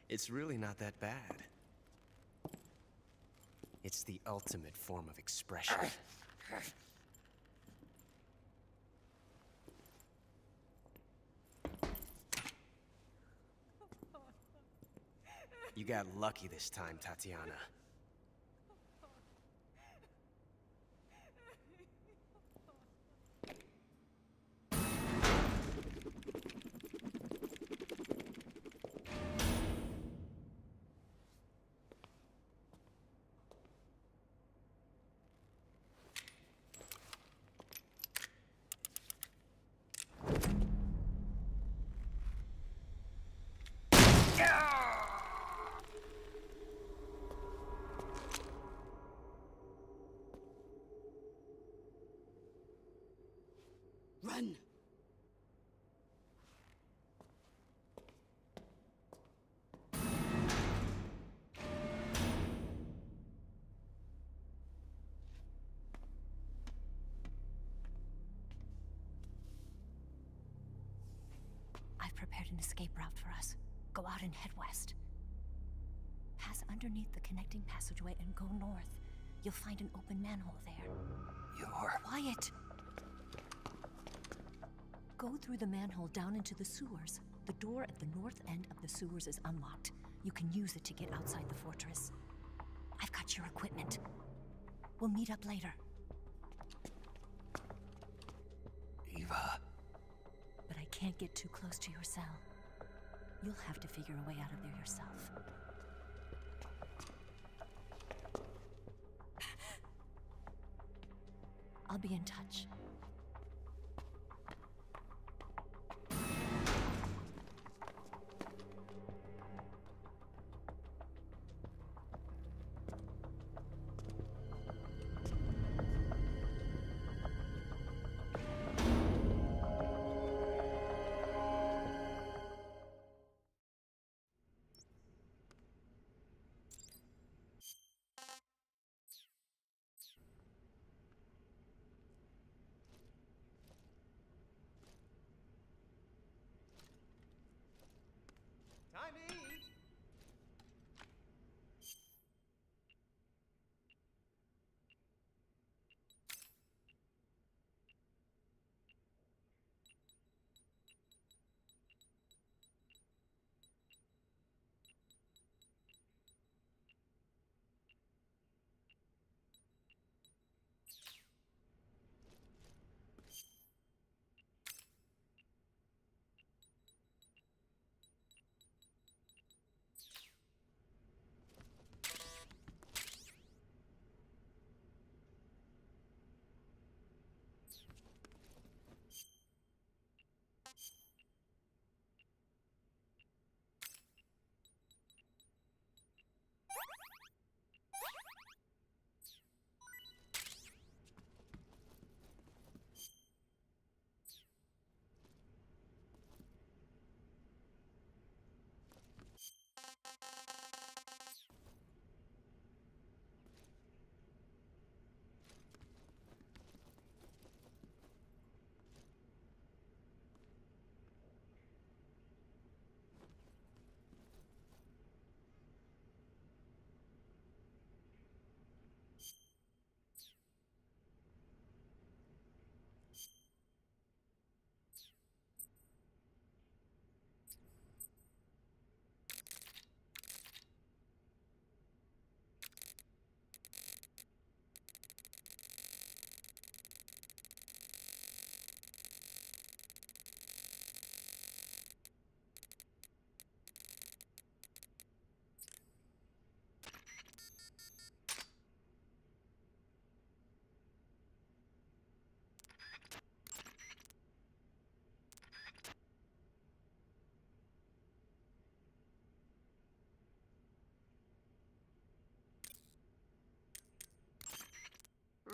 It's really not that bad. It's the ultimate form of expression. You got lucky this time, Tatiana. an escape route for us. Go out and head west. Pass underneath the connecting passageway and go north. You'll find an open manhole there. You're... Quiet! Go through the manhole down into the sewers. The door at the north end of the sewers is unlocked. You can use it to get outside the fortress. I've got your equipment. We'll meet up later. Eva. But I can't get too close to your cell. You'll have to figure a way out of there yourself. I'll be in touch. Time to eat!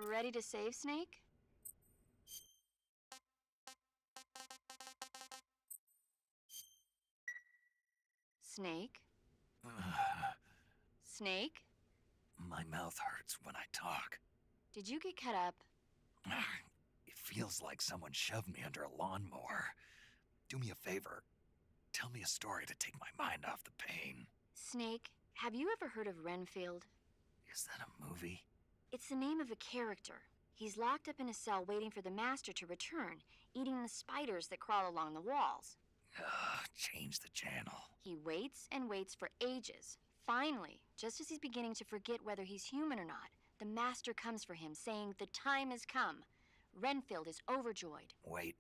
Ready to save, Snake? Snake? Snake? My mouth hurts when I talk. Did you get cut up? It feels like someone shoved me under a lawnmower. Do me a favor. Tell me a story to take my mind off the pain. Snake, have you ever heard of Renfield? Is that a movie? It's the name of a character. He's locked up in a cell waiting for the master to return, eating the spiders that crawl along the walls. Change the channel. He waits and waits for ages. Finally, just as he's beginning to forget whether he's human or not, the master comes for him, saying the time has come. Renfield is overjoyed. Wait,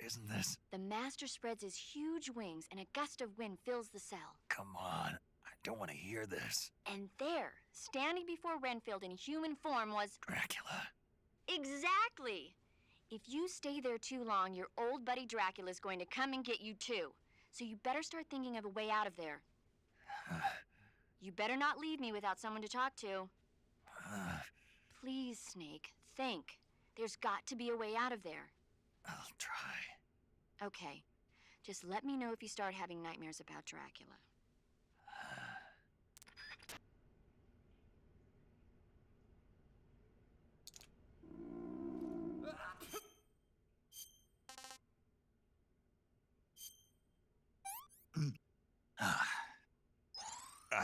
isn't this... The master spreads his huge wings and a gust of wind fills the cell. Come on, I don't want to hear this. And there, standing before Renfield in human form was... Dracula. Exactly! If you stay there too long, your old buddy Dracula's going to come and get you too. So you better start thinking of a way out of there. You better not leave me without someone to talk to. Please, Snake, think. There's got to be a way out of there. I'll try. Okay. Just let me know if you start having nightmares about Dracula.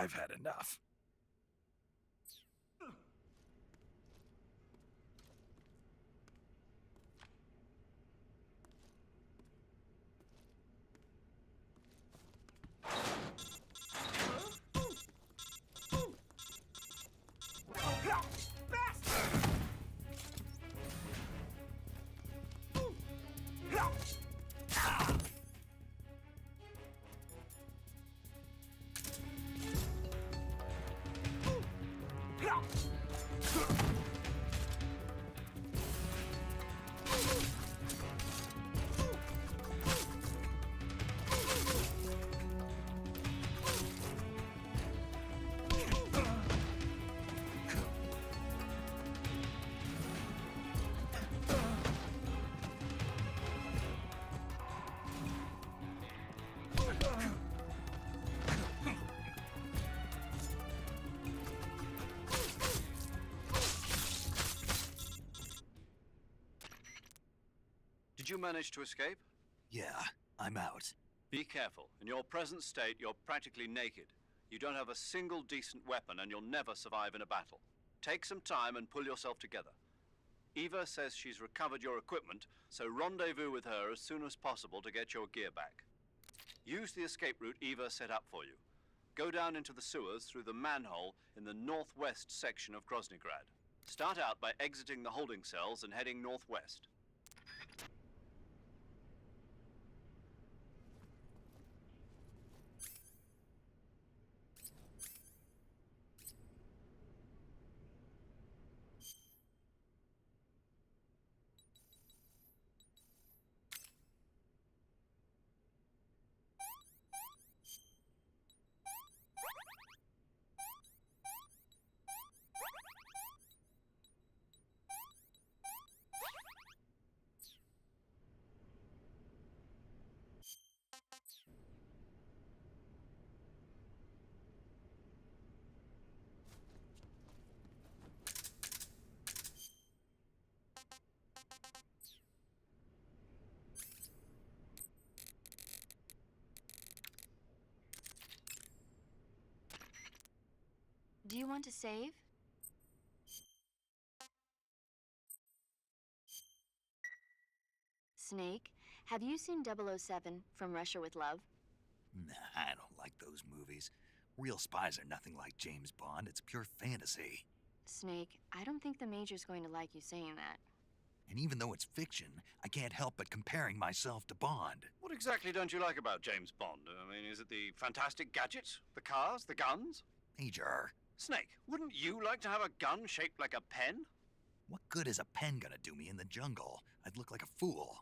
I've had enough. Did you manage to escape? Yeah, I'm out. Be careful. In your present state, you're practically naked. You don't have a single decent weapon, and you'll never survive in a battle. Take some time and pull yourself together. Eva says she's recovered your equipment, so rendezvous with her as soon as possible to get your gear back. Use the escape route Eva set up for you. Go down into the sewers through the manhole in the northwest section of Groznygrad. Start out by exiting the holding cells and heading northwest. Do you want to save? Snake, have you seen 007 From Russia with Love? Nah, I don't like those movies. Real spies are nothing like James Bond. It's pure fantasy. Snake, I don't think the Major's going to like you saying that. And even though it's fiction, I can't help but comparing myself to Bond. What exactly don't you like about James Bond? I mean, is it the fantastic gadgets? The cars? The guns? Major. Snake, wouldn't you like to have a gun shaped like a pen? What good is a pen gonna do me in the jungle? I'd look like a fool.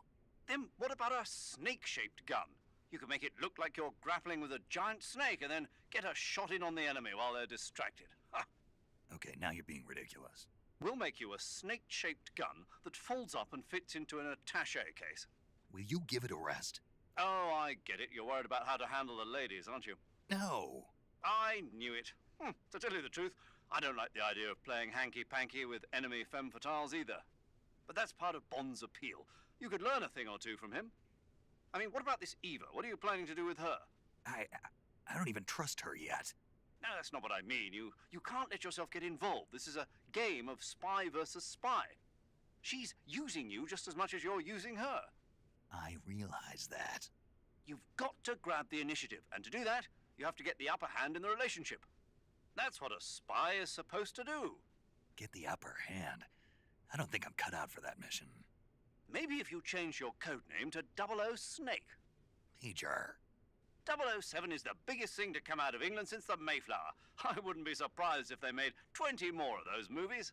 Then what about a snake-shaped gun? You could make it look like you're grappling with a giant snake and then get a shot in on the enemy while they're distracted. Ha! Okay, now you're being ridiculous. We'll make you a snake-shaped gun that folds up and fits into an attaché case. Will you give it a rest? Oh, I get it. You're worried about how to handle the ladies, aren't you? No. I knew it. To tell you the truth, I don't like the idea of playing hanky-panky with enemy femme fatales either. But that's part of Bond's appeal. You could learn a thing or two from him. I mean, what about this Eva? What are you planning to do with her? I don't even trust her yet. No, that's not what I mean. You can't let yourself get involved. This is a game of spy versus spy. She's using you just as much as you're using her. I realize that. You've got to grab the initiative, and to do that, you have to get the upper hand in the relationship. That's what a spy is supposed to do. Get the upper hand? I don't think I'm cut out for that mission. Maybe if you change your codename to 00 Snake. Major. 007 is the biggest thing to come out of England since the Mayflower. I wouldn't be surprised if they made 20 more of those movies.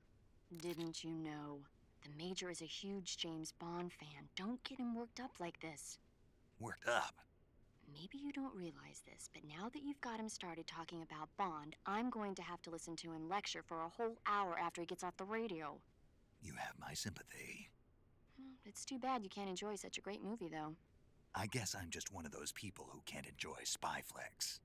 Didn't you know? The Major is a huge James Bond fan. Don't get him worked up like this. Worked up? Maybe you don't realize this, but now that you've got him started talking about Bond, I'm going to have to listen to him lecture for a whole hour after he gets off the radio. You have my sympathy. It's too bad you can't enjoy such a great movie, though. I guess I'm just one of those people who can't enjoy spy flicks.